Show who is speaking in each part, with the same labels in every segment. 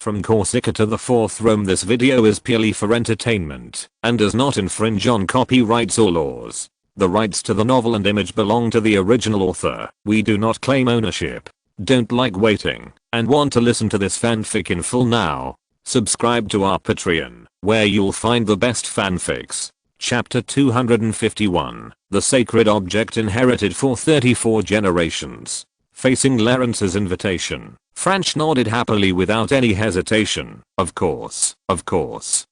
Speaker 1: from Corsica to the fourth Rome. This video is purely for entertainment and does not infringe on copyrights or laws. The rights to the novel and image belong to the original author. We do not claim ownership. Don't like waiting and want to listen to this fanfic in full now? Subscribe to our Patreon, where you'll find the best fanfics. Chapter 251, The Sacred Object Inherited for 34 Generations. Facing Clarence's invitation, Franch nodded happily without any hesitation. Of course.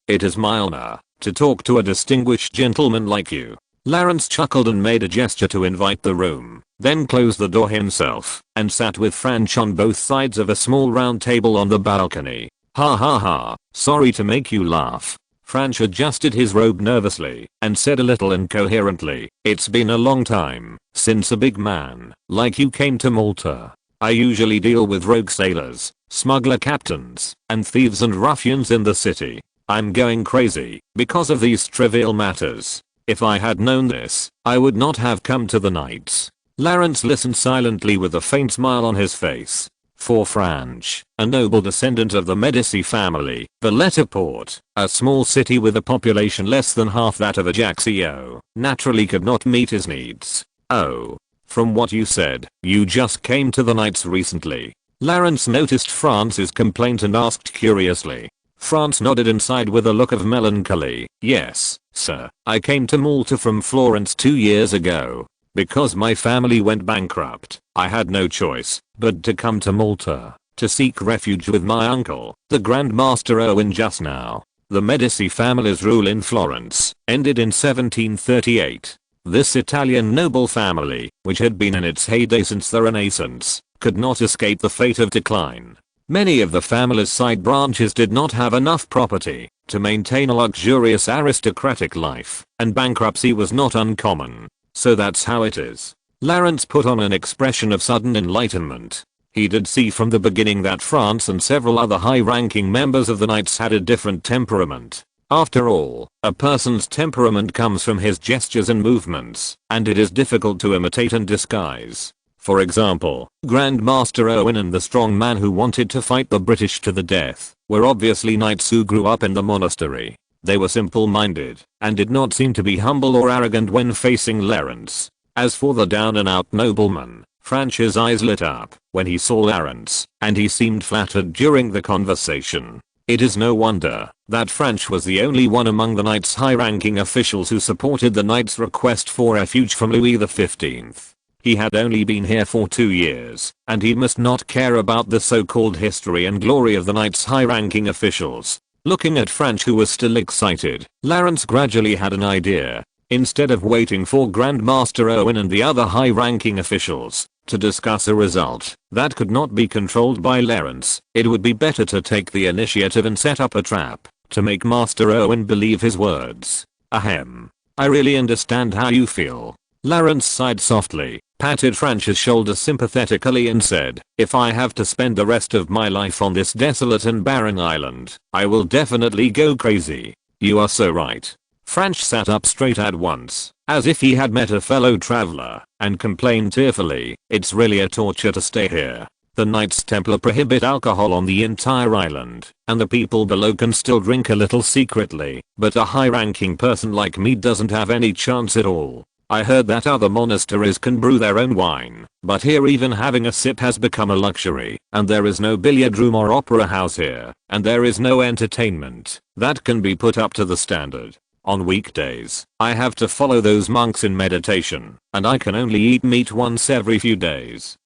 Speaker 1: It is my honor to talk to a distinguished gentleman like you. Clarence chuckled and made a gesture to invite the room, then closed the door himself and sat with Franch on both sides of a small round table on the balcony. Ha ha ha, sorry to make you laugh. Franch adjusted his robe nervously and said a little incoherently, "It's been a long time since a big man like you came to Malta. I usually deal with rogue sailors, smuggler captains, and thieves and ruffians in the city. I'm going crazy because of these trivial matters. If I had known this, I would not have come to the Knights." Clarence listened silently with a faint smile on his face. For Franch, a noble descendant of the Medici family, Valetta-Port, a small city with a population less than half that of Ajaccio, naturally could not meet his needs. "Oh. From what you said, you just came to the Knights recently." Clarence noticed France's complaint and asked curiously. France nodded inside with a look of melancholy. "Yes, sir. I came to Malta from Florence 2 years ago. Because my family went bankrupt, I had no choice but to come to Malta to seek refuge with my uncle, the Grand Master Owen. Just now, the Medici family's rule in Florence ended in 1738. This Italian noble family, which had been in its heyday since the Renaissance, could not escape the fate of decline. Many of the family's side branches did not have enough property to maintain a luxurious aristocratic life, and bankruptcy was not uncommon. "So that's how it is." Clarence put on an expression of sudden enlightenment. He did see from the beginning that France and several other high-ranking members of the Knights had a different temperament. After all, a person's temperament comes from his gestures and movements, and it is difficult to imitate and disguise. For example, Grand Master Owen and the strong man who wanted to fight the British to the death were obviously knights who grew up in the monastery. They were simple-minded and did not seem to be humble or arrogant when facing Clarence. As for the down-and-out nobleman, Franch's eyes lit up when he saw Clarence, and he seemed flattered during the conversation. It is no wonder that Franch was the only one among the Knights' high-ranking officials who supported the Knights' request for refuge from Louis XV. He had only been here for 2 years, and he must not care about the so-called history and glory of the Knights' high-ranking officials. Looking at Franch, who was still excited, Clarence gradually had an idea. Instead of waiting for Grand Master Owen and the other high-ranking officials to discuss a result that could not be controlled by Clarence, it would be better to take the initiative and set up a trap to make Master Owen believe his words. "Ahem. I really understand how you feel." Clarence sighed softly, patted Franch's shoulder sympathetically and said, "If I have to spend the rest of my life on this desolate and barren island, I will definitely go crazy." "You are so right." Franch sat up straight at once, as if he had met a fellow traveler, and complained tearfully, "It's really a torture to stay here. The Knights Templar prohibit alcohol on the entire island, and the people below can still drink a little secretly, but a high-ranking person like me doesn't have any chance at all. I heard that other monasteries can brew their own wine, but here even having a sip has become a luxury, and there is no billiard room or opera house here, and there is no entertainment that can be put up to the standard. On weekdays, I have to follow those monks in meditation, and I can only eat meat once every few days.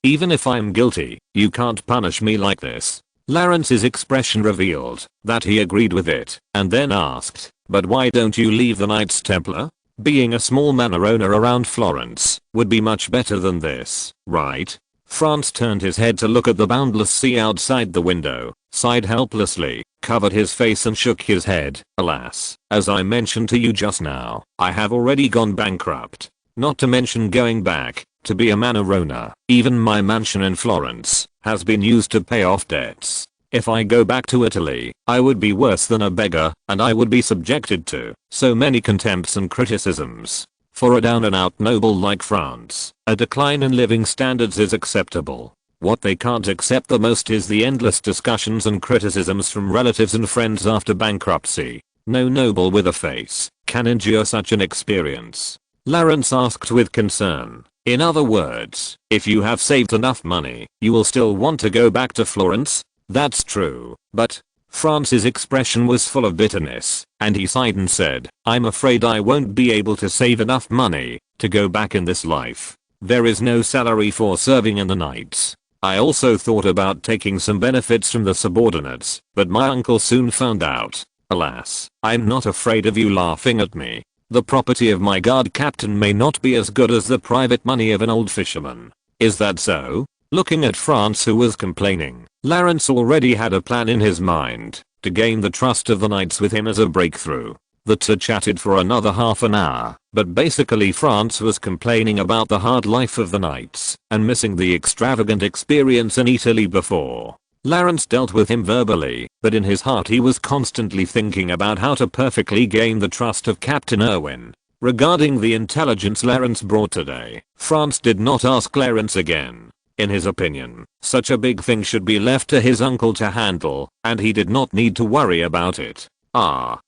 Speaker 1: Even if I'm guilty, you can't punish me like this." Clarence's expression revealed that he agreed with it, and then asked, "But why don't you leave the Knights Templar? Being a small manor owner around Florence would be much better than this, right?" France turned his head to look at the boundless sea outside the window, sighed helplessly, covered his face and shook his head. "Alas, as I mentioned to you just now, I have already gone bankrupt. Not to mention going back to be a manor owner. Even my mansion in Florence has been used to pay off debts. If I go back to Italy, I would be worse than a beggar, and I would be subjected to so many contempts and criticisms. For a down and out noble like France, a decline in living standards is acceptable. What they can't accept the most is the endless discussions and criticisms from relatives and friends after bankruptcy. No noble with a face can endure such an experience. Lawrence asked with concern. In other words, if you have saved enough money, you will still want to go back to Florence? That's true, but France's expression was full of bitterness, and he sighed and said, I'm afraid I won't be able to save enough money to go back in this life. There is no salary for serving in the knights. I also thought about taking some benefits from the subordinates, but my uncle soon found out. Alas, I'm not afraid of you laughing at me. The property of my guard captain may not be as good as the private money of an old fisherman. Is that so? Looking at France, who was complaining, Lawrence already had a plan in his mind to gain the trust of the knights with him as a breakthrough. The two chatted for another half an hour, but basically France was complaining about the hard life of the knights and missing the extravagant experience in Italy before. Lawrence dealt with him verbally, but in his heart he was constantly thinking about how to perfectly gain the trust of Captain Irwin. Regarding the intelligence Lawrence brought today, France did not ask Lawrence again. In his opinion, such a big thing should be left to his uncle to handle, and he did not need to worry about it.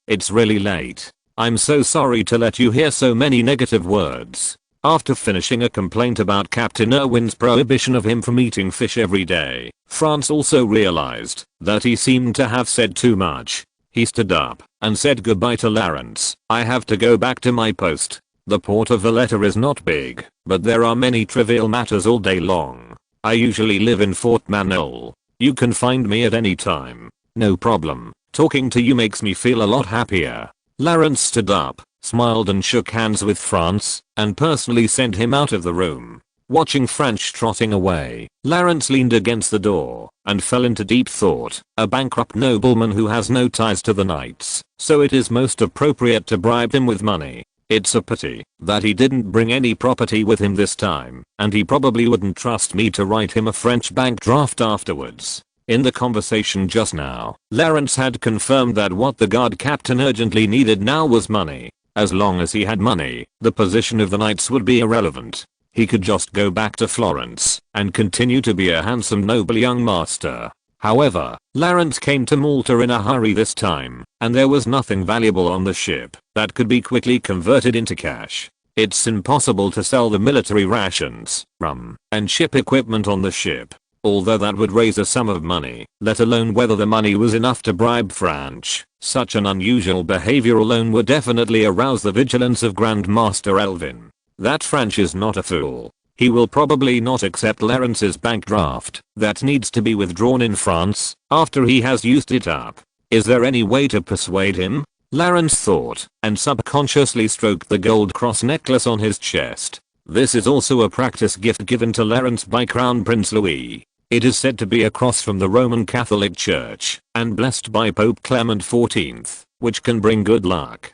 Speaker 1: It's really late. I'm so sorry to let you hear so many negative words. After finishing a complaint about Captain Irwin's prohibition of him from eating fish every day, France also realized that he seemed to have said too much. He stood up and said goodbye to Lawrence. I have to go back to my post. The port of Valletta is not big, but there are many trivial matters all day long. I usually live in Fort Manil. You can find me at any time. No problem. Talking to you makes me feel a lot happier. Lawrence stood up, smiled and shook hands with France, and personally sent him out of the room. Watching French trotting away, Lawrence leaned against the door and fell into deep thought. A bankrupt nobleman who has no ties to the knights, so it is most appropriate to bribe him with money. It's a pity that he didn't bring any property with him this time, and he probably wouldn't trust me to write him a French bank draft afterwards. In the conversation just now, Lawrence had confirmed that what the guard captain urgently needed now was money. As long as he had money, the position of the knights would be irrelevant. He could just go back to Florence and continue to be a handsome noble young master. However, Lawrence came to Malta in a hurry this time, and there was nothing valuable on the ship that could be quickly converted into cash. It's impossible to sell the military rations, rum, and ship equipment on the ship. Although that would raise a sum of money, let alone whether the money was enough to bribe French. Such an unusual behavior alone would definitely arouse the vigilance of Grand Master Elvin. That French is not a fool. He will probably not accept Lawrence's bank draft that needs to be withdrawn in France after he has used it up. Is there any way to persuade him? Lawrence thought, and subconsciously stroked the gold cross necklace on his chest. This is also a practice gift given to Lawrence by Crown Prince Louis. It is said to be a cross from the Roman Catholic Church and blessed by Pope Clement XIV, which can bring good luck.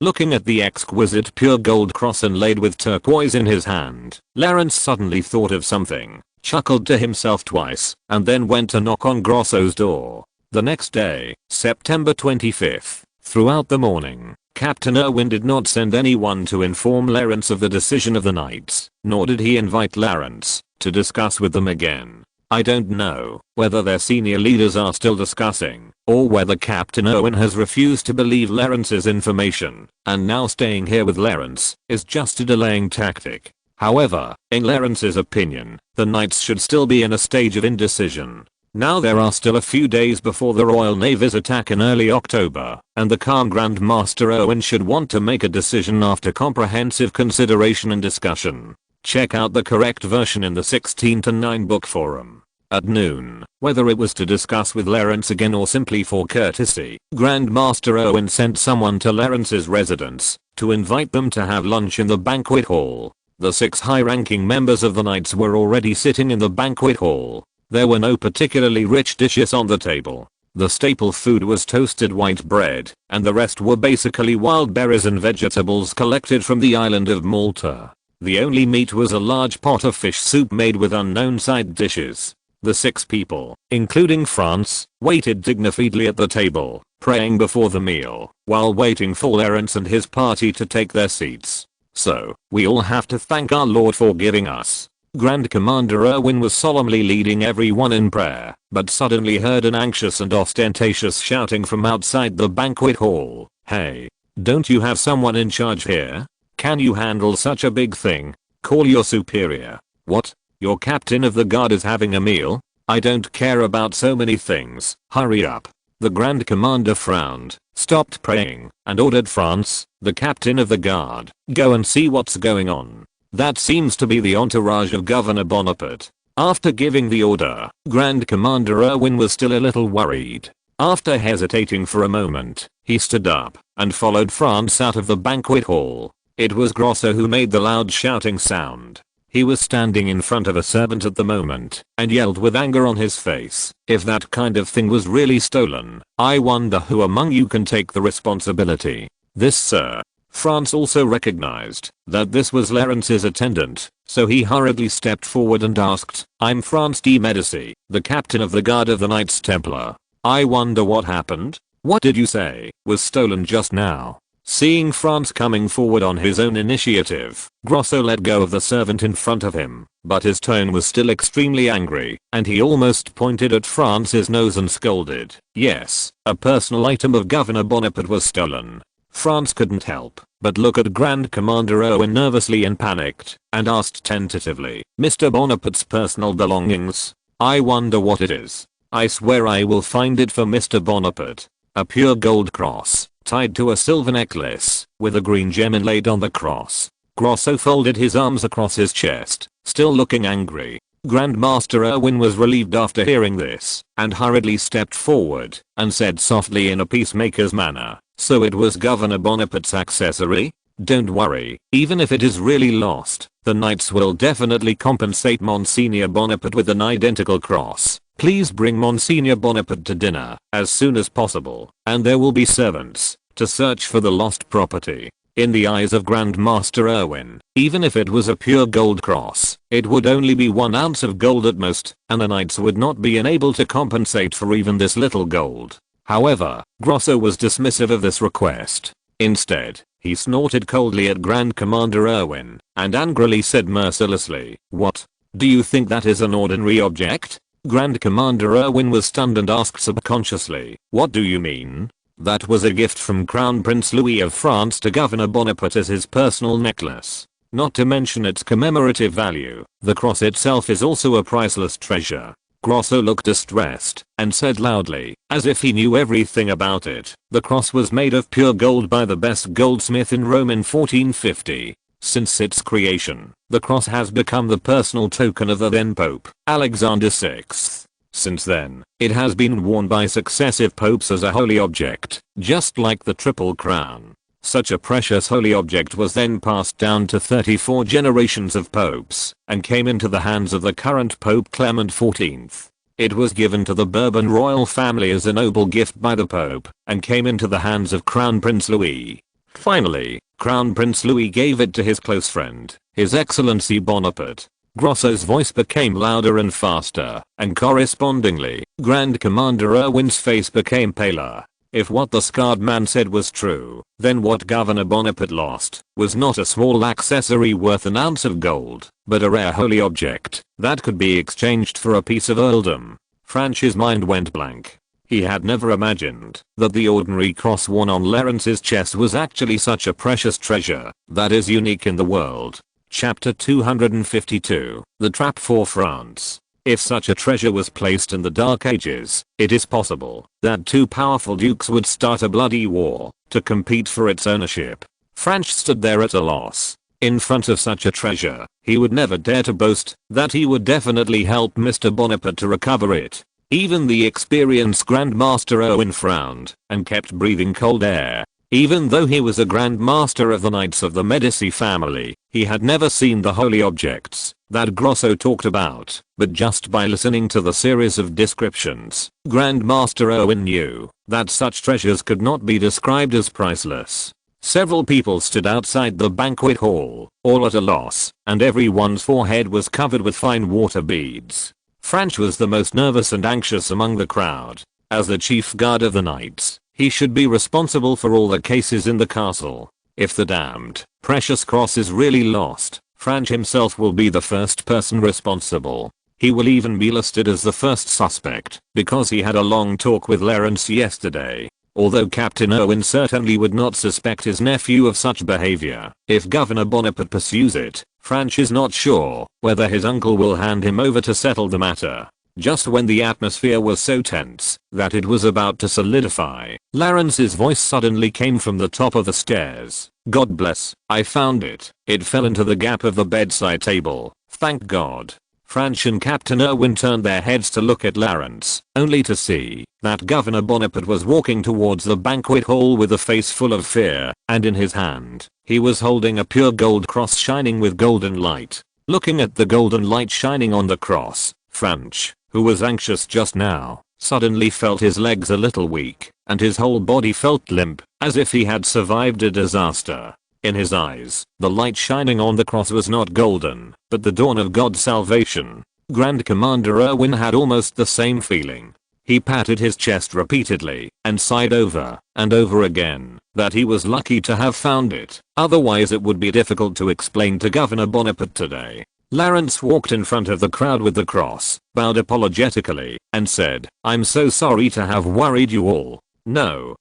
Speaker 1: Looking at the exquisite pure gold cross inlaid with turquoise in his hand, Lawrence suddenly thought of something, chuckled to himself twice, and then went to knock on Grosso's door. The next day, September 25th, throughout the morning, Captain Irwin did not send anyone to inform Lawrence of the decision of the knights, nor did he invite Lawrence to discuss with them again. I don't know whether their senior leaders are still discussing, or whether Captain Irwin has refused to believe Lawrence's information, and now staying here with Lawrence is just a delaying tactic. However, in Lawrence's opinion, the knights should still be in a stage of indecision. Now there are still a few days before the Royal Navy's attack in early October, and the calm Grand Master Irwin should want to make a decision after comprehensive consideration and discussion. Check out the correct version in the 16:9 book forum. At noon, whether it was to discuss with Lawrence again or simply for courtesy, Grand Master Irwin sent someone to Lawrence's residence to invite them to have lunch in the banquet hall. The 6 high-ranking members of the knights were already sitting in the banquet hall. There were no particularly rich dishes on the table. The staple food was toasted white bread, and the rest were basically wild berries and vegetables collected from the island of Malta. The only meat was a large pot of fish soup made with unknown side dishes. The 6 people, including France, waited dignifiedly at the table, praying before the meal, while waiting for Lawrence and his party to take their seats. So, we all have to thank our Lord for giving us Grand Commander Erwin was solemnly leading everyone in prayer, but suddenly heard an anxious and ostentatious shouting from outside the banquet hall. "Hey! Don't you have someone in charge here? Can you handle such a big thing? Call your superior." "What? Your captain of the guard is having a meal? I don't care about so many things. Hurry up." The Grand Commander frowned, stopped praying, and ordered France, the captain of the guard, "Go and see what's going on." That seems to be the entourage of Governor Bonaparte. After giving the order, Grand Commander Erwin was still a little worried. After hesitating for a moment, he stood up and followed France out of the banquet hall. It was Grosso who made the loud shouting sound. He was standing in front of a servant at the moment and yelled with anger on his face, "If that kind of thing was really stolen, I wonder who among you can take the responsibility." "This, sir." France also recognized that this was Clarence's attendant, so he hurriedly stepped forward and asked, "I'm France de Medici, the captain of the Guard of the Knights Templar. I wonder what happened? What did you say was stolen just now?" Seeing France coming forward on his own initiative, Grosso let go of the servant in front of him, but his tone was still extremely angry, and he almost pointed at France's nose and scolded. Yes, a personal item of Governor Bonaparte was stolen. France couldn't help but look at Grand Commander Erwin nervously and panicked, and asked tentatively, "Mr. Bonaparte's personal belongings? I wonder what it is. I swear I will find it for Mr. Bonaparte." A pure gold cross, tied to a silver necklace, with a green gem inlaid on the cross. Grosso folded his arms across his chest, still looking angry. Grandmaster Erwin was relieved after hearing this, and hurriedly stepped forward, and said softly in a peacemaker's manner, "So it was Governor Bonaparte's accessory? Don't worry, even if it is really lost, the knights will definitely compensate Monsignor Bonaparte with an identical cross. Please bring Monsignor Bonaparte to dinner as soon as possible, and there will be servants to search for the lost property." In the eyes of Grandmaster Erwin, even if it was a pure gold cross, it would only be 1 ounce of gold at most, and the knights would not be unable to compensate for even this little gold. However, Grosso was dismissive of this request. Instead, he snorted coldly at Grand Commander Erwin, and angrily said mercilessly, "What? Do you think that is an ordinary object?" Grand Commander Erwin was stunned and asked subconsciously, "What do you mean?" "That was a gift from Crown Prince Louis of France to Governor Bonaparte as his personal necklace. Not to mention its commemorative value, the cross itself is also a priceless treasure." Grosso looked distressed and said loudly, as if he knew everything about it, "The cross was made of pure gold by the best goldsmith in Rome in 1450. Since its creation, the cross has become the personal token of the then Pope, Alexander VI. Since then, it has been worn by successive popes as a holy object, just like the Triple Crown. Such a precious holy object was then passed down to 34 generations of popes, and came into the hands of the current Pope Clement XIV. It was given to the Bourbon royal family as a noble gift by the Pope, and came into the hands of Crown Prince Louis. Finally, Crown Prince Louis gave it to his close friend, His Excellency Bonaparte. Grosso's voice became louder and faster, and correspondingly, Grand Commander Erwin's face became paler. If what the scarred man said was true, then what Governor Bonaparte lost was not a small accessory worth 1 ounce of gold, but a rare holy object that could be exchanged for a piece of earldom. Franch's mind went blank. He had never imagined that the ordinary cross worn on Clarence's chest was actually such a precious treasure that is unique in the world. Chapter 252, The Trap for France. If such a treasure was placed in the Dark Ages, it is possible that 2 powerful dukes would start a bloody war to compete for its ownership. Franch stood there at a loss. In front of such a treasure, he would never dare to boast that he would definitely help Mr. Bonaparte to recover it. Even the experienced Grandmaster Erwin frowned and kept breathing cold air. Even though he was a Grand Master of the Knights of the Medici family, he had never seen the holy objects that Grosso talked about, but just by listening to the series of descriptions, Grandmaster Erwin knew that such treasures could not be described as priceless. Several people stood outside the banquet hall, all at a loss, and everyone's forehead was covered with fine water beads. Franch was the most nervous and anxious among the crowd. As the chief guard of the knights, he should be responsible for all the cases in the castle. If the damned precious cross is really lost, Franch himself will be the first person responsible. He will even be listed as the first suspect because he had a long talk with Lawrence yesterday. Although Captain Owen certainly would not suspect his nephew of such behavior if Governor Bonaparte pursues it, Franch is not sure whether his uncle will hand him over to settle the matter. Just when the atmosphere was so tense that it was about to solidify, Lawrence's voice suddenly came from the top of the stairs. "God bless, I found it. It fell into the gap of the bedside table. Thank God." Franch and Captain Owen turned their heads to look at Lawrence, only to see that Governor Bonaparte was walking towards the banquet hall with a face full of fear, and in his hand, he was holding a pure gold cross shining with golden light. Looking at the golden light shining on the cross, Franch, who was anxious just now, suddenly felt his legs a little weak, and his whole body felt limp, as if he had survived a disaster. In his eyes, the light shining on the cross was not golden, but the dawn of God's salvation. Grand Commander Erwin had almost the same feeling. He patted his chest repeatedly and sighed over and over again that he was lucky to have found it, otherwise it would be difficult to explain to Governor Bonaparte today. Lawrence walked in front of the crowd with the cross, bowed apologetically, and said, "I'm so sorry to have worried you all." No.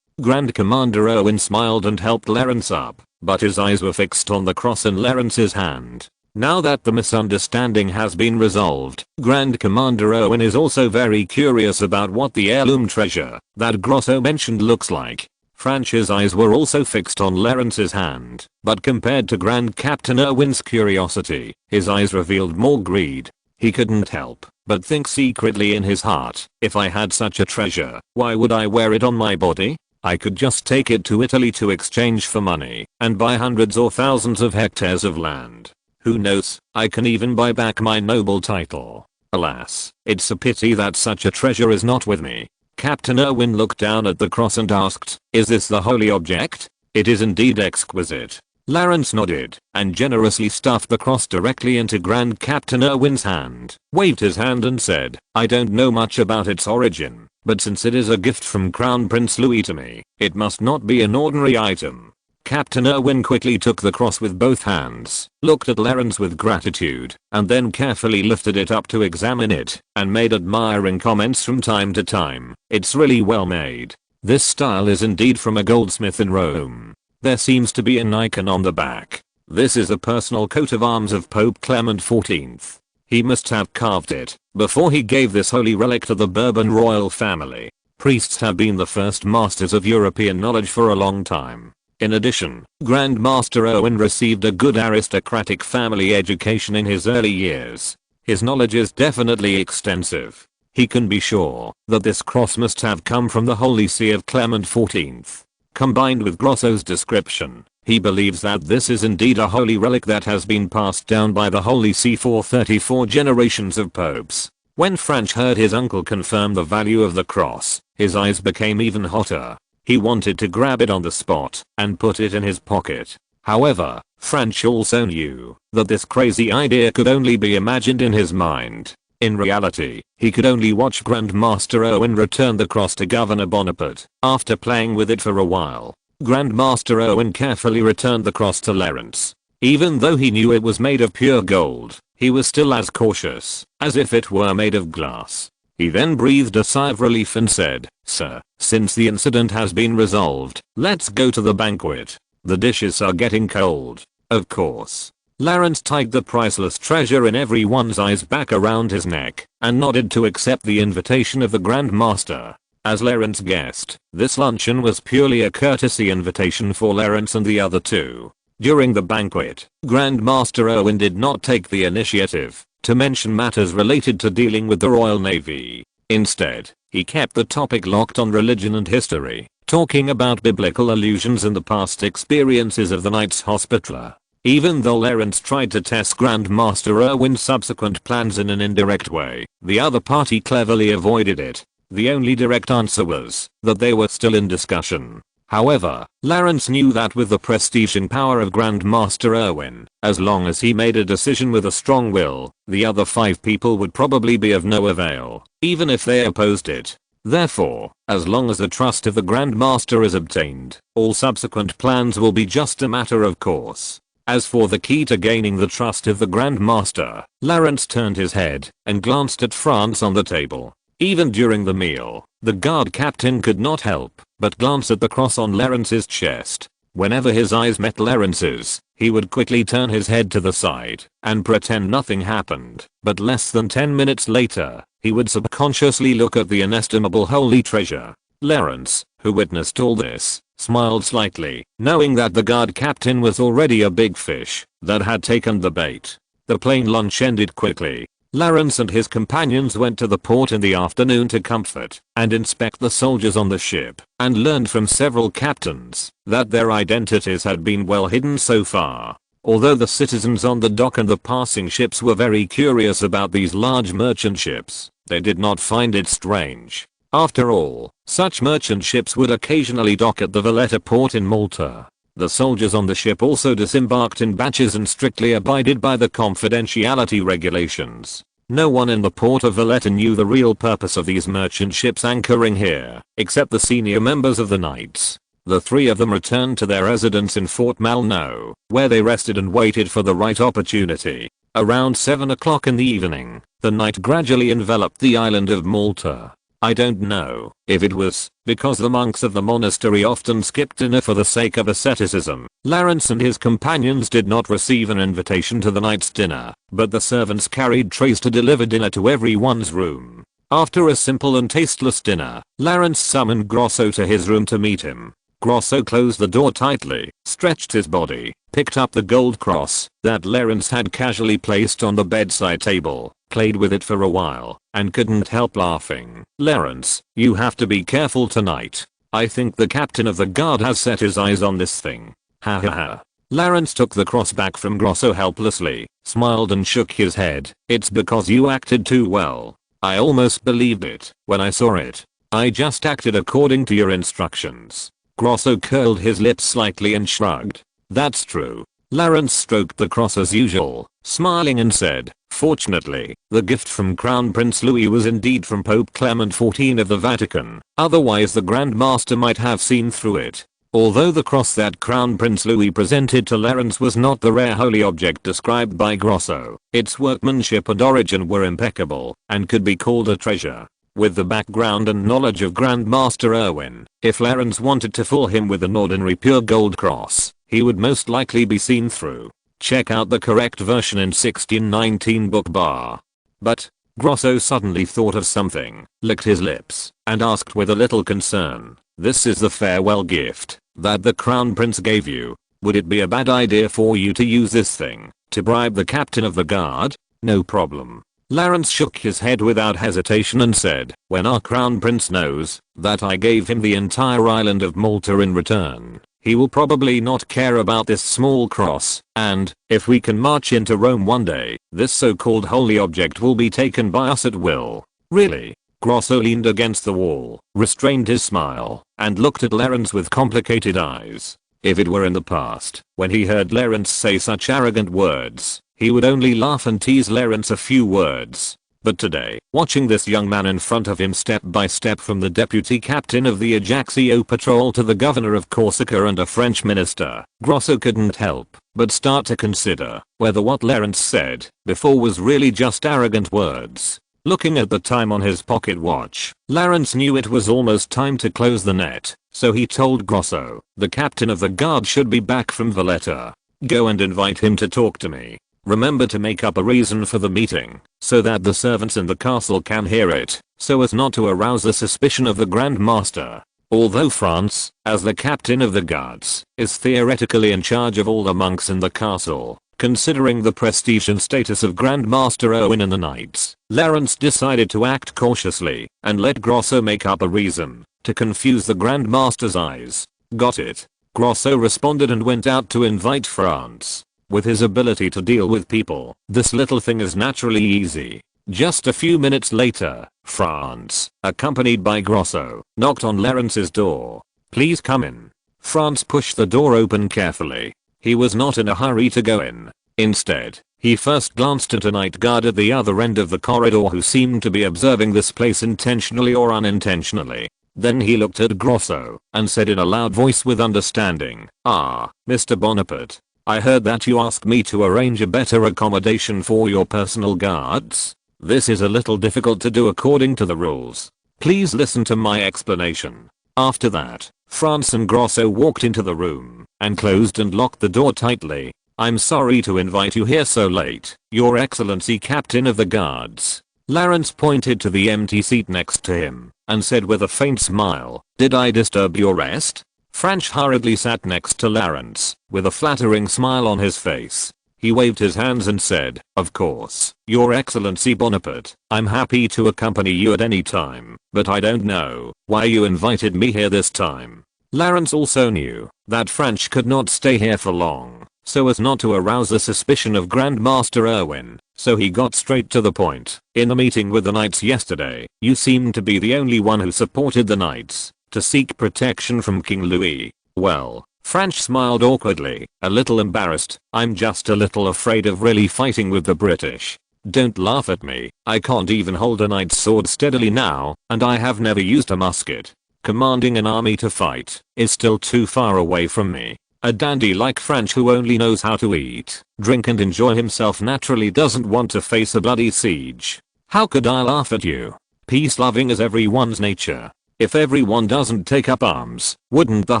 Speaker 1: Grand Commander Erwin smiled and helped Lawrence up, but his eyes were fixed on the cross in Lawrence's hand. Now that the misunderstanding has been resolved, Grand Commander Erwin is also very curious about what the heirloom treasure that Grosso mentioned looks like. Franch's eyes were also fixed on Lawrence's hand, but compared to Grand Captain Erwin's curiosity, his eyes revealed more greed. He couldn't help but think secretly in his heart, if I had such a treasure, why would I wear it on my body? I could just take it to Italy to exchange for money and buy hundreds or thousands of hectares of land. Who knows, I can even buy back my noble title. Alas, it's a pity that such a treasure is not with me. Captain Erwin looked down at the cross and asked, "Is this the holy object?" "It is indeed exquisite." Lawrence nodded and generously stuffed the cross directly into Grand Captain Erwin's hand, waved his hand and said, "I don't know much about its origin, but since it is a gift from Crown Prince Louis to me, it must not be an ordinary item." Captain Erwin quickly took the cross with both hands, looked at Lawrence with gratitude, and then carefully lifted it up to examine it, and made admiring comments from time to time. "It's really well made. This style is indeed from a goldsmith in Rome. There seems to be an icon on the back. This is a personal coat of arms of Pope Clement XIV. He must have carved it before he gave this holy relic to the Bourbon royal family. Priests have been the first masters of European knowledge for a long time. In addition, Grand Master Erwin received a good aristocratic family education in his early years. His knowledge is definitely extensive. He can be sure that this cross must have come from the Holy See of Clement XIV. Combined with Grosso's description, he believes that this is indeed a holy relic that has been passed down by the Holy See for 34 generations of popes. When Franch heard his uncle confirm the value of the cross, his eyes became even hotter. He wanted to grab it on the spot and put it in his pocket. However, Franch also knew that this crazy idea could only be imagined in his mind. In reality, he could only watch Grand Master Erwin return the cross to Governor Bonaparte. After playing with it for a while, Grand Master Erwin carefully returned the cross to Lawrence. Even though he knew it was made of pure gold, he was still as cautious as if it were made of glass. He then breathed a sigh of relief and said, "Sir, since the incident has been resolved, let's go to the banquet. The dishes are getting cold." Of course. Lawrence tied the priceless treasure in everyone's eyes back around his neck and nodded to accept the invitation of the Grand Master. As Lawrence guessed, this luncheon was purely a courtesy invitation for Lawrence and the other two. During the banquet, Grand Master Erwin did not take the initiative to mention matters related to dealing with the Royal Navy. Instead, he kept the topic locked on religion and history, talking about biblical allusions and the past experiences of the Knights Hospitaller. Even though Lawrence tried to test Grand Master Erwin's subsequent plans in an indirect way, the other party cleverly avoided it. The only direct answer was that they were still in discussion. However, Lawrence knew that with the prestige and power of Grand Master Erwin, as long as he made a decision with a strong will, the other 5 people would probably be of no avail, even if they opposed it. Therefore, as long as the trust of the Grand Master is obtained, all subsequent plans will be just a matter of course. As for the key to gaining the trust of the Grand Master, Lawrence turned his head and glanced at France on the table. Even during the meal, the guard captain could not help but glance at the cross on Lawrence's chest. Whenever his eyes met Lawrence's, he would quickly turn his head to the side and pretend nothing happened. But less than 10 minutes later, he would subconsciously look at the inestimable holy treasure. Lawrence, who witnessed all this, smiled slightly, knowing that the guard captain was already a big fish that had taken the bait. The plain lunch ended quickly. Lawrence and his companions went to the port in the afternoon to comfort and inspect the soldiers on the ship, and learned from several captains that their identities had been well hidden so far. Although the citizens on the dock and the passing ships were very curious about these large merchant ships, they did not find it strange. After all, such merchant ships would occasionally dock at the Valletta port in Malta. The soldiers on the ship also disembarked in batches and strictly abided by the confidentiality regulations. No one in the port of Valletta knew the real purpose of these merchant ships anchoring here, except the senior members of the Knights. The three of them returned to their residence in Fort Malno, where they rested and waited for the right opportunity. Around 7 o'clock in the evening, the night gradually enveloped the island of Malta. I don't know if it was because the monks of the monastery often skipped dinner for the sake of asceticism. Lawrence and his companions did not receive an invitation to the night's dinner, but the servants carried trays to deliver dinner to everyone's room. After a simple and tasteless dinner, Lawrence summoned Grosso to his room to meet him. Grosso closed the door tightly, stretched his body, picked up the gold cross that Lawrence had casually placed on the bedside table, played with it for a while, and couldn't help laughing. "Lawrence, you have to be careful tonight. I think the captain of the guard has set his eyes on this thing. Ha ha ha." Lawrence took the cross back from Grosso helplessly, smiled and shook his head. "It's because you acted too well. I almost believed it when I saw it. I just acted according to your instructions." Grosso curled his lips slightly and shrugged. "That's true." Lawrence stroked the cross as usual, smiling and said, "Fortunately, the gift from Crown Prince Louis was indeed from Pope Clement XIV of the Vatican, otherwise the Grand Master might have seen through it." Although the cross that Crown Prince Louis presented to Lawrence was not the rare holy object described by Grosso, its workmanship and origin were impeccable, and could be called a treasure. With the background and knowledge of Grand Master Erwin, if Lawrence wanted to fool him with an ordinary pure gold cross, he would most likely be seen through. Check out the correct version in 1619 book bar. But Grosso suddenly thought of something, licked his lips, and asked with a little concern, "This is the farewell gift that the Crown Prince gave you. Would it be a bad idea for you to use this thing to bribe the captain of the guard?" "No problem." Lawrence shook his head without hesitation and said, "When our Crown Prince knows that I gave him the entire island of Malta in return, he will probably not care about this small cross, and, if we can march into Rome one day, this so-called holy object will be taken by us at will." "Really?" Grosso leaned against the wall, restrained his smile, and looked at Lawrence with complicated eyes. If it were in the past, when he heard Lawrence say such arrogant words, he would only laugh and tease Lawrence a few words. But today, watching this young man in front of him step by step from the deputy captain of the Ajaccio patrol to the governor of Corsica and a French minister, Grosso couldn't help but start to consider whether what Lawrence said before was really just arrogant words. Looking at the time on his pocket watch, Lawrence knew it was almost time to close the net, so he told Grosso, "The captain of the guard should be back from Valletta. Go and invite him to talk to me. Remember to make up a reason for the meeting, so that the servants in the castle can hear it, so as not to arouse the suspicion of the Grand Master." Although France, as the captain of the guards, is theoretically in charge of all the monks in the castle, considering the prestige and status of Grand Master Erwin and the Knights, Lawrence decided to act cautiously and let Grosso make up a reason to confuse the Grand Master's eyes. "Got it." Grosso responded and went out to invite France. With his ability to deal with people, this little thing is naturally easy. Just a few minutes later, France, accompanied by Grosso, knocked on Lawrence's door. "Please come in." France pushed the door open carefully. He was not in a hurry to go in. Instead, he first glanced at a night guard at the other end of the corridor who seemed to be observing this place intentionally or unintentionally. Then he looked at Grosso and said in a loud voice with understanding, "Ah, Mr. Bonaparte. I heard that you asked me to arrange a better accommodation for your personal guards. This is a little difficult to do according to the rules. Please listen to my explanation. After that, France and Grosso walked into the room and closed and locked the door tightly. I'm sorry to invite you here so late, Your Excellency Captain of the Guards. Lawrence pointed to the empty seat next to him and said with a faint smile, did I disturb your rest? Franch hurriedly sat next to Lawrence with a flattering smile on his face. He waved his hands and said, of course, Your Excellency Bonaparte, I'm happy to accompany you at any time, but I don't know why you invited me here this time. Lawrence also knew that Franch could not stay here for long, so as not to arouse the suspicion of Grandmaster Erwin, so he got straight to the point. In the meeting with the knights yesterday, you seemed to be the only one who supported the knights to seek protection from King Louis. Well, Franch smiled awkwardly, a little embarrassed. I'm just a little afraid of really fighting with the British. Don't laugh at me, I can't even hold a knight's sword steadily now, and I have never used a musket. Commanding an army to fight is still too far away from me. A dandy like Franch who only knows how to eat, drink and enjoy himself naturally doesn't want to face a bloody siege. How could I laugh at you? Peace loving is everyone's nature. If everyone doesn't take up arms, wouldn't the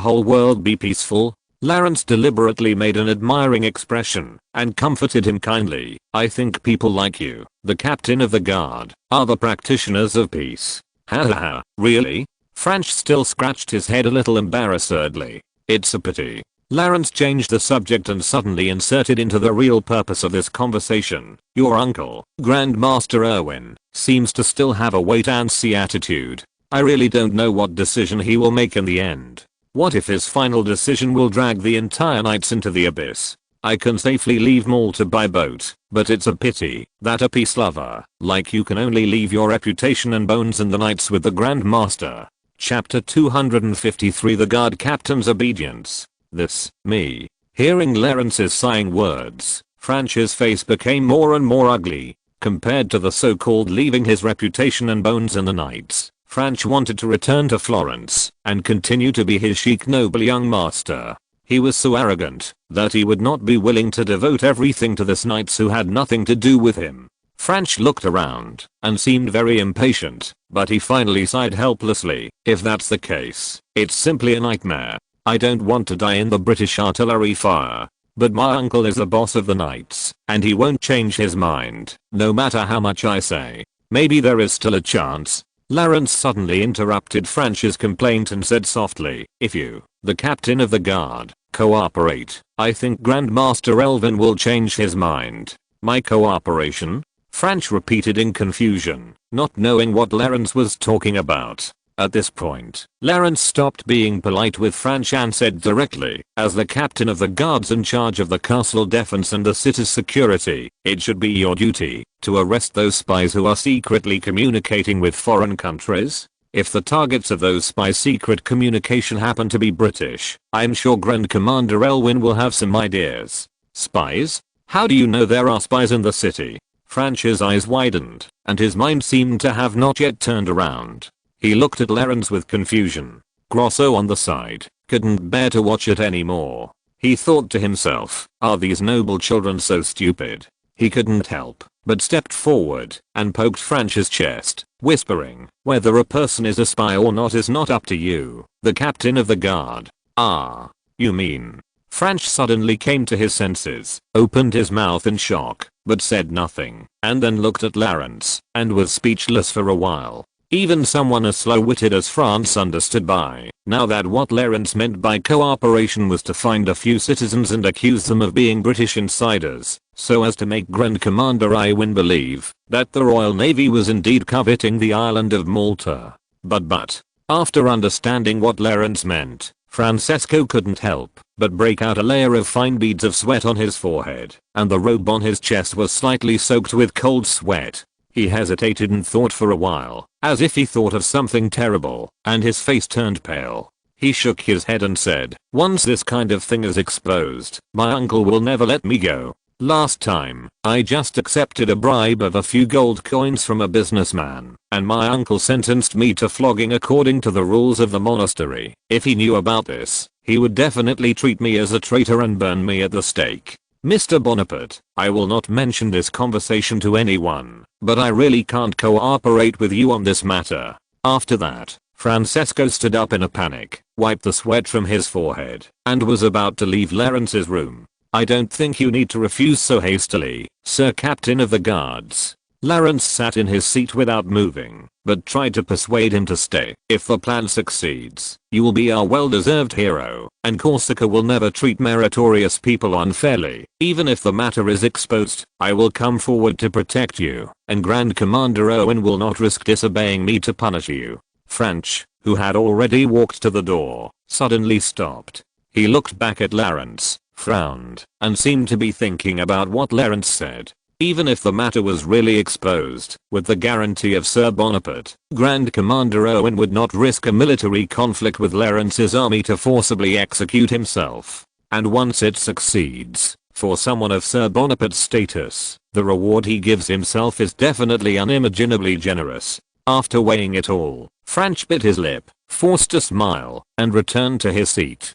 Speaker 1: whole world be peaceful? Lawrence deliberately made an admiring expression and comforted him kindly. I think people like you, the captain of the guard, are the practitioners of peace. Ha ha ha, really? Franch still scratched his head a little embarrassedly. It's a pity. Lawrence changed the subject and suddenly inserted into the real purpose of this conversation. Your uncle, Grandmaster Erwin, seems to still have a wait-and-see attitude. I really don't know what decision he will make in the end. What if his final decision will drag the entire knights into the abyss? I can safely leave Malta by boat, but it's a pity that a peace lover like you can only leave your reputation and bones in the knights with the Grandmaster. Chapter 253 The Guard Captain's Obedience. This, me. Hearing Lawrence's sighing words, Franch's face became more and more ugly. Compared to the so-called leaving his reputation and bones in the knights, Franch wanted to return to Florence and continue to be his chic noble young master. He was so arrogant that he would not be willing to devote everything to the knights who had nothing to do with him. Franch looked around and seemed very impatient, but he finally sighed helplessly. If that's the case, it's simply a nightmare. I don't want to die in the British artillery fire. But my uncle is the boss of the knights, and he won't change his mind, no matter how much I say. Maybe there is still a chance. Lawrence suddenly interrupted Franch's complaint and said softly, if you, the captain of the guard, cooperate, I think Grandmaster Erwin will change his mind. My cooperation? Franch repeated in confusion, not knowing what Lawrence was talking about. At this point, Lawrence stopped being polite with Franch and said directly, as the captain of the guards in charge of the castle defense and the city's security, it should be your duty to arrest those spies who are secretly communicating with foreign countries. If the targets of those spies' secret communication happen to be British, I'm sure Grand Commander Erwin will have some ideas. Spies? How do you know there are spies in the city? Franch's eyes widened, and his mind seemed to have not yet turned around. He looked at Lawrence with confusion. Grosso on the side couldn't bear to watch it anymore. He thought to himself, are these noble children so stupid? He couldn't help but stepped forward and poked Franch's chest, whispering, whether a person is a spy or not is not up to you, the captain of the guard. Ah, you mean? Franch suddenly came to his senses, opened his mouth in shock, but said nothing, and then looked at Lawrence and was speechless for a while. Even someone as slow-witted as France understood by now that what Lawrence meant by cooperation was to find a few citizens and accuse them of being British insiders, so as to make Grand Commander Erwin believe that the Royal Navy was indeed coveting the island of Malta. But, after understanding what Lawrence meant, Francesco couldn't help but break out a layer of fine beads of sweat on his forehead, and the robe on his chest was slightly soaked with cold sweat. He hesitated and thought for a while, as if he thought of something terrible, and his face turned pale. He shook his head and said, once this kind of thing is exposed, my uncle will never let me go. Last time, I just accepted a bribe of a few gold coins from a businessman, and my uncle sentenced me to flogging according to the rules of the monastery. If he knew about this, he would definitely treat me as a traitor and burn me at the stake. Mr. Bonaparte, I will not mention this conversation to anyone, but I really can't cooperate with you on this matter. After that, Francesco stood up in a panic, wiped the sweat from his forehead, and was about to leave Lawrence's room. I don't think you need to refuse so hastily, Sir Captain of the Guards. Lawrence sat in his seat without moving, but tried to persuade him to stay. If the plan succeeds, you will be our well-deserved hero, and Corsica will never treat meritorious people unfairly. Even if the matter is exposed, I will come forward to protect you, and Grand Commander Owen will not risk disobeying me to punish you. French, who had already walked to the door, suddenly stopped. He looked back at Lawrence, frowned, and seemed to be thinking about what Lawrence said. Even if the matter was really exposed, with the guarantee of Sir Bonaparte, Grand Commander Owen would not risk a military conflict with Lawrence's army to forcibly execute himself. And once it succeeds, for someone of Sir Bonaparte's status, the reward he gives himself is definitely unimaginably generous. After weighing it all, French bit his lip, forced a smile, and returned to his seat.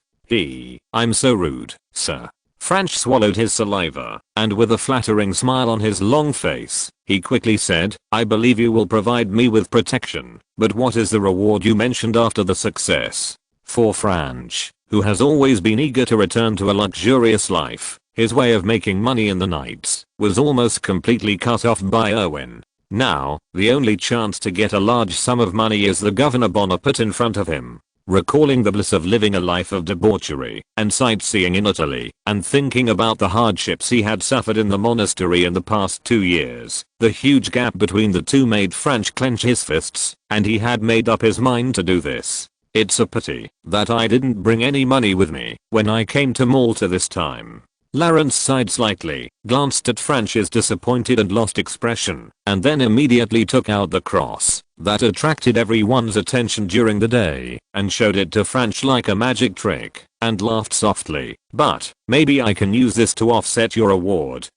Speaker 1: I'm so rude, sir. French swallowed his saliva, and with a flattering smile on his long face, he quickly said, I believe you will provide me with protection, but what is the reward you mentioned after the success? For French, who has always been eager to return to a luxurious life, his way of making money in the nights was almost completely cut off by Owen. Now, the only chance to get a large sum of money is the Governor Bonaparte in front of him. Recalling the bliss of living a life of debauchery and sightseeing in Italy, and thinking about the hardships he had suffered in the monastery in the past 2 years, the huge gap between the two made French clench his fists, and he had made up his mind to do this. It's a pity that I didn't bring any money with me when I came to Malta this time. Lawrence sighed slightly, glanced at French's disappointed and lost expression, and then immediately took out the cross that attracted everyone's attention during the day, and showed it to French like a magic trick, and laughed softly. But, maybe I can use this to offset your award.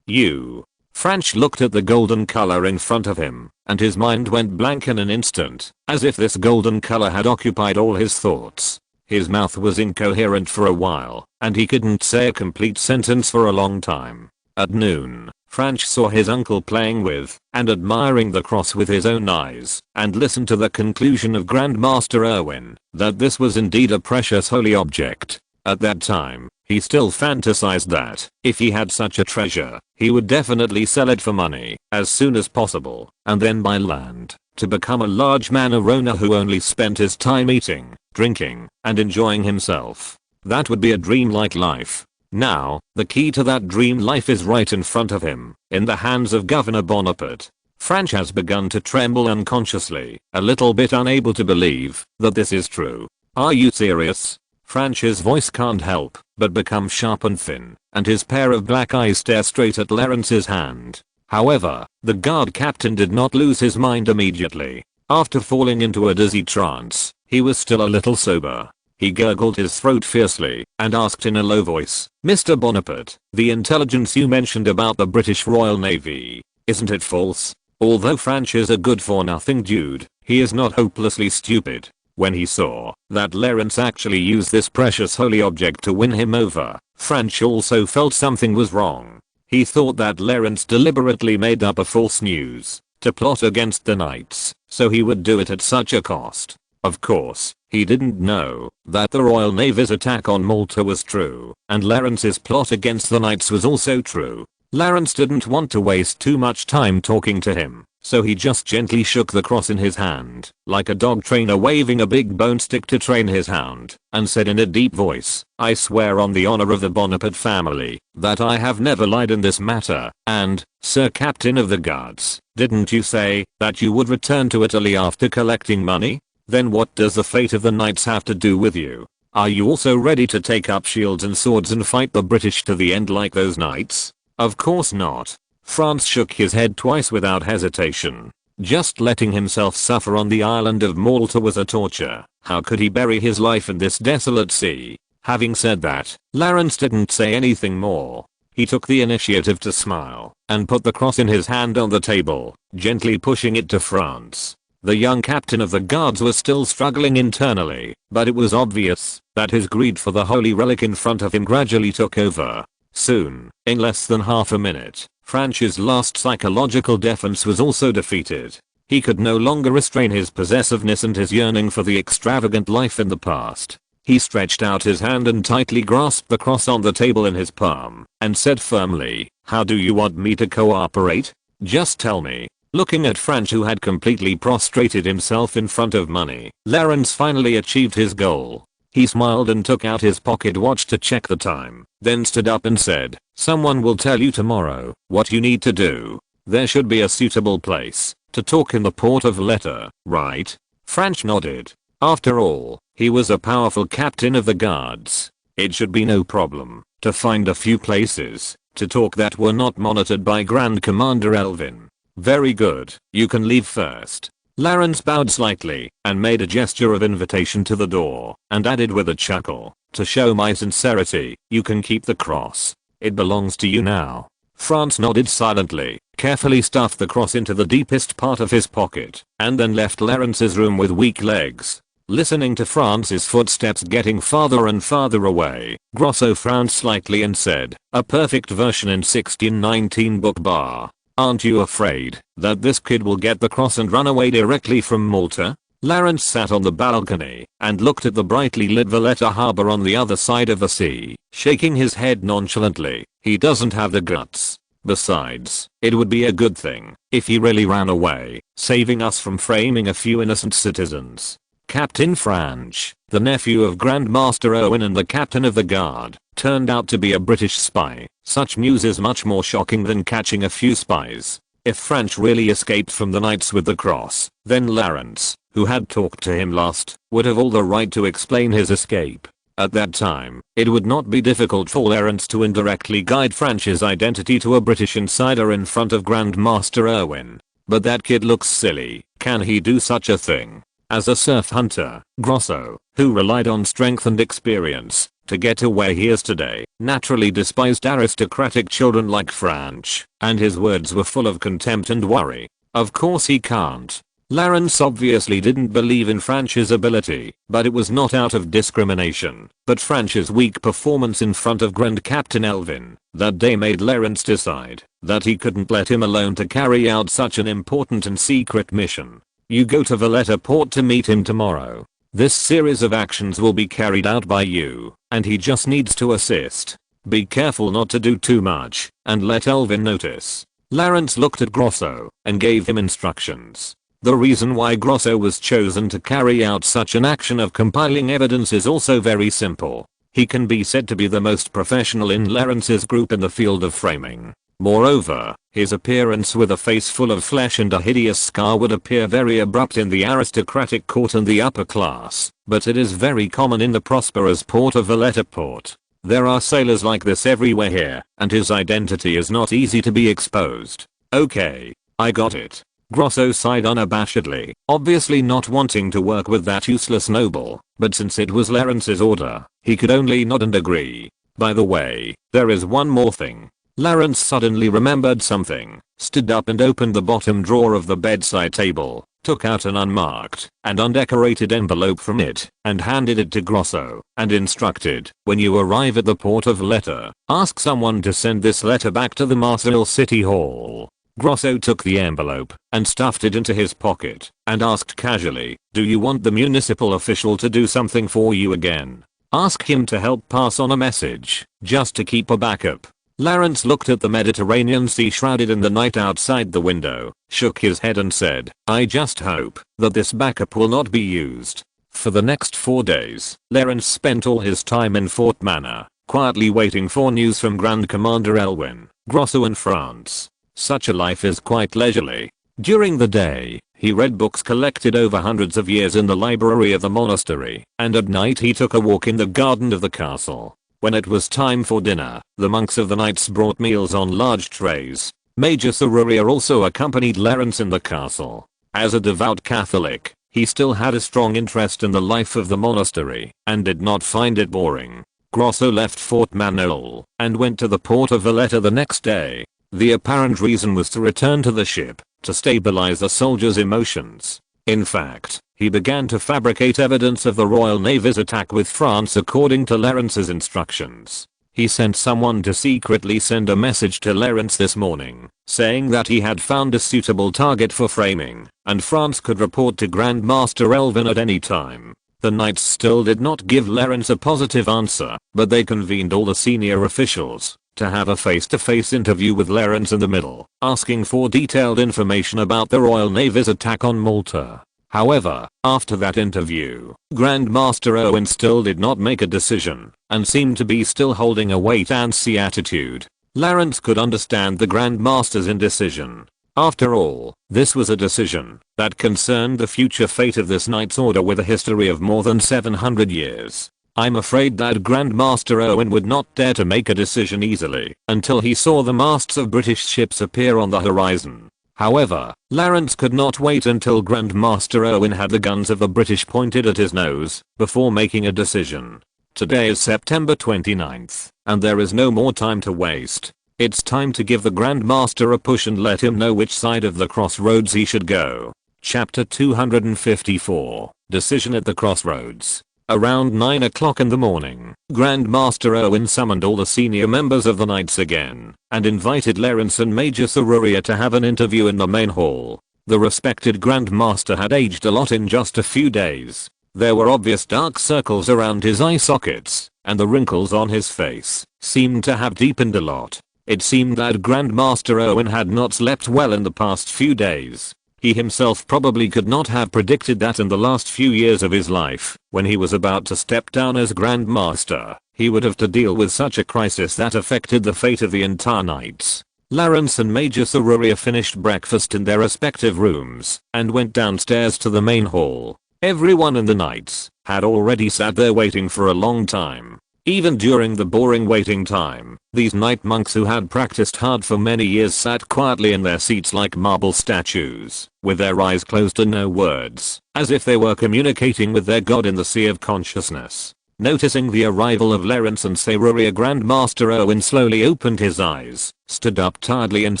Speaker 1: You. French looked at the golden color in front of him, and his mind went blank in an instant, as if this golden color had occupied all his thoughts. His mouth was incoherent for a while, and he couldn't say a complete sentence for a long time. At noon, French saw his uncle playing with, and admiring the cross with his own eyes, and listened to the conclusion of Grandmaster Owen, that this was indeed a precious holy object. At that time, he still fantasized that, if he had such a treasure, he would definitely sell it for money, as soon as possible, and then buy land, to become a large man-owner who only spent his time eating, drinking, and enjoying himself. That would be a dream-like life. Now, the key to that dream life is right in front of him, in the hands of Governor Bonaparte. French has begun to tremble unconsciously, a little bit unable to believe that this is true. Are you serious? French's voice can't help but become sharp and thin, and his pair of black eyes stare straight at Lawrence's hand. However, the guard captain did not lose his mind immediately. After falling into a dizzy trance, he was still a little sober. He gurgled his throat fiercely, and asked in a low voice, Mr. Bonaparte, the intelligence you mentioned about the British Royal Navy, isn't it false? Although French is a good-for-nothing dude, he is not hopelessly stupid. When he saw that Lawrence actually used this precious holy object to win him over, French also felt something was wrong. He thought that Lawrence deliberately made up a false news to plot against the knights, so he would do it at such a cost. Of course, he didn't know that the Royal Navy's attack on Malta was true, and Lawrence's plot against the knights was also true. Lawrence didn't want to waste too much time talking to him, so he just gently shook the cross in his hand, like a dog trainer waving a big bone stick to train his hound, and said in a deep voice, I swear on the honor of the Bonaparte family, that I have never lied in this matter, and, Sir Captain of the Guards, didn't you say that you would return to Italy after collecting money? Then what does the fate of the knights have to do with you? Are you also ready to take up shields and swords and fight the British to the end like those knights? Of course not. France shook his head twice without hesitation. Just letting himself suffer on the island of Malta was a torture. How could he bury his life in this desolate sea? Having said that, Lawrence didn't say anything more. He took the initiative to smile and put the cross in his hand on the table, gently pushing it to France. The young captain of the guards was still struggling internally, but it was obvious that his greed for the holy relic in front of him gradually took over. Soon, in less than half a minute, Franch's last psychological defense was also defeated. He could no longer restrain his possessiveness and his yearning for the extravagant life in the past. He stretched out his hand and tightly grasped the cross on the table in his palm, and said firmly, "How do you want me to cooperate? Just tell me." Looking at Franch, who had completely prostrated himself in front of money, Lawrence finally achieved his goal. He smiled and took out his pocket watch to check the time, then stood up and said, "Someone will tell you tomorrow what you need to do. There should be a suitable place to talk in the Port of Versailles, right?" Franch nodded. After all, he was a powerful captain of the guards. It should be no problem to find a few places to talk that were not monitored by Grand Commander Elvin. "Very good, you can leave first." Lawrence bowed slightly and made a gesture of invitation to the door, and added with a chuckle, "To show my sincerity, you can keep the cross. It belongs to you now." France nodded silently, carefully stuffed the cross into the deepest part of his pocket, and then left Lawrence's room with weak legs. Listening to France's footsteps getting farther and farther away, Grosso frowned slightly and said, "A perfect version in 1619 book bar. Aren't you afraid that this kid will get the cross and run away directly from Malta?" Lawrence sat on the balcony and looked at the brightly lit Valletta harbor on the other side of the sea, shaking his head nonchalantly. He doesn't have the guts. Besides, it would be a good thing if he really ran away, saving us from framing a few innocent citizens. Captain Franch, the nephew of Grand Master Owen and the captain of the guard, turned out to be a British spy. Such news is much more shocking than catching a few spies. If Franch really escaped from the Knights with the cross, then Lawrence, who had talked to him last, would have all the right to explain his escape. At that time, it would not be difficult for Lawrence to indirectly guide Franch's identity to a British insider in front of Grand Master Owen. But that kid looks silly. Can he do such a thing? As a surf hunter, Grosso, who relied on strength and experience to get to where he is today, naturally despised aristocratic children like Franch, and his words were full of contempt and worry. Of course he can't. Lawrence obviously didn't believe in Franch's ability, but it was not out of discrimination, but Franch's weak performance in front of Grand Captain Elvin that day made Lawrence decide that he couldn't let him alone to carry out such an important and secret mission. "You go to Valletta Port to meet him tomorrow. This series of actions will be carried out by you, and he just needs to assist. Be careful not to do too much, and let Elvin notice." Lawrence looked at Grosso and gave him instructions. The reason why Grosso was chosen to carry out such an action of compiling evidence is also very simple. He can be said to be the most professional in Lawrence's group in the field of framing. Moreover, his appearance with a face full of flesh and a hideous scar would appear very abrupt in the aristocratic court and the upper class, but it is very common in the prosperous port of Valletta Port. There are sailors like this everywhere here, and his identity is not easy to be exposed. "Okay, I got it." Grosso sighed unabashedly, obviously not wanting to work with that useless noble, but since it was Lawrence's order, he could only nod and agree. "By the way, there is one more thing." Lawrence suddenly remembered something, stood up and opened the bottom drawer of the bedside table, took out an unmarked and undecorated envelope from it, and handed it to Grosso, and instructed, "When you arrive at the Port of Valletta, ask someone to send this letter back to the Marseille City Hall." Grosso took the envelope and stuffed it into his pocket, and asked casually, "Do you want the municipal official to do something for you again? Ask him to help pass on a message, just to keep a backup." Lawrence looked at the Mediterranean Sea shrouded in the night outside the window, shook his head and said, "I just hope that this backup will not be used." For the next 4 days, Lawrence spent all his time in Fort Manor, quietly waiting for news from Grand Commander Elwin, Grosso and France. Such a life is quite leisurely. During the day, he read books collected over hundreds of years in the library of the monastery, and at night he took a walk in the garden of the castle. When it was time for dinner, the monks of the Knights brought meals on large trays. Major Serurier also accompanied Lawrence in the castle. As a devout Catholic, he still had a strong interest in the life of the monastery, and did not find it boring. Grosso left Fort Manol, and went to the port of Valletta the next day. The apparent reason was to return to the ship, to stabilize the soldiers' emotions. In fact, he began to fabricate evidence of the Royal Navy's attack with France according to Lawrence's instructions. He sent someone to secretly send a message to Lawrence this morning, saying that he had found a suitable target for framing, and France could report to Grand Master Elvin at any time. The knights still did not give Lawrence a positive answer, but they convened all the senior officials to have a face-to-face interview with Lawrence in the middle, asking for detailed information about the Royal Navy's attack on Malta. However, after that interview, Grand Master Owen still did not make a decision, and seemed to be still holding a wait-and-see attitude. Lawrence could understand the Grand Master's indecision. After all, this was a decision that concerned the future fate of this knight's order with a history of more than 700 years. I'm afraid that Grand Master Owen would not dare to make a decision easily until he saw the masts of British ships appear on the horizon. However, Lawrence could not wait until Grand Master Owen had the guns of the British pointed at his nose before making a decision. Today is September 29th, and there is no more time to waste. It's time to give the Grand Master a push and let him know which side of the crossroads he should go. Chapter 254, Decision at the Crossroads. Around 9 o'clock in the morning, Grand Master Owen summoned all the senior members of the Knights again, and invited Lawrence and Major Thururia to have an interview in the main hall. The respected Grand Master had aged a lot in just a few days. There were obvious dark circles around his eye sockets, and the wrinkles on his face seemed to have deepened a lot. It seemed that Grand Master Owen had not slept well in the past few days. He himself probably could not have predicted that in the last few years of his life, when he was about to step down as Grand Master, he would have to deal with such a crisis that affected the fate of the entire Knights. Lawrence and Major Thururia finished breakfast in their respective rooms, and went downstairs to the main hall. Everyone in the Knights had already sat there waiting for a long time. Even during the boring waiting time, these knight monks who had practiced hard for many years sat quietly in their seats like marble statues, with their eyes closed and no words, as if they were communicating with their god in the sea of consciousness. Noticing the arrival of Lawrence and Thururia, Grand Master Owen slowly opened his eyes, stood up tiredly and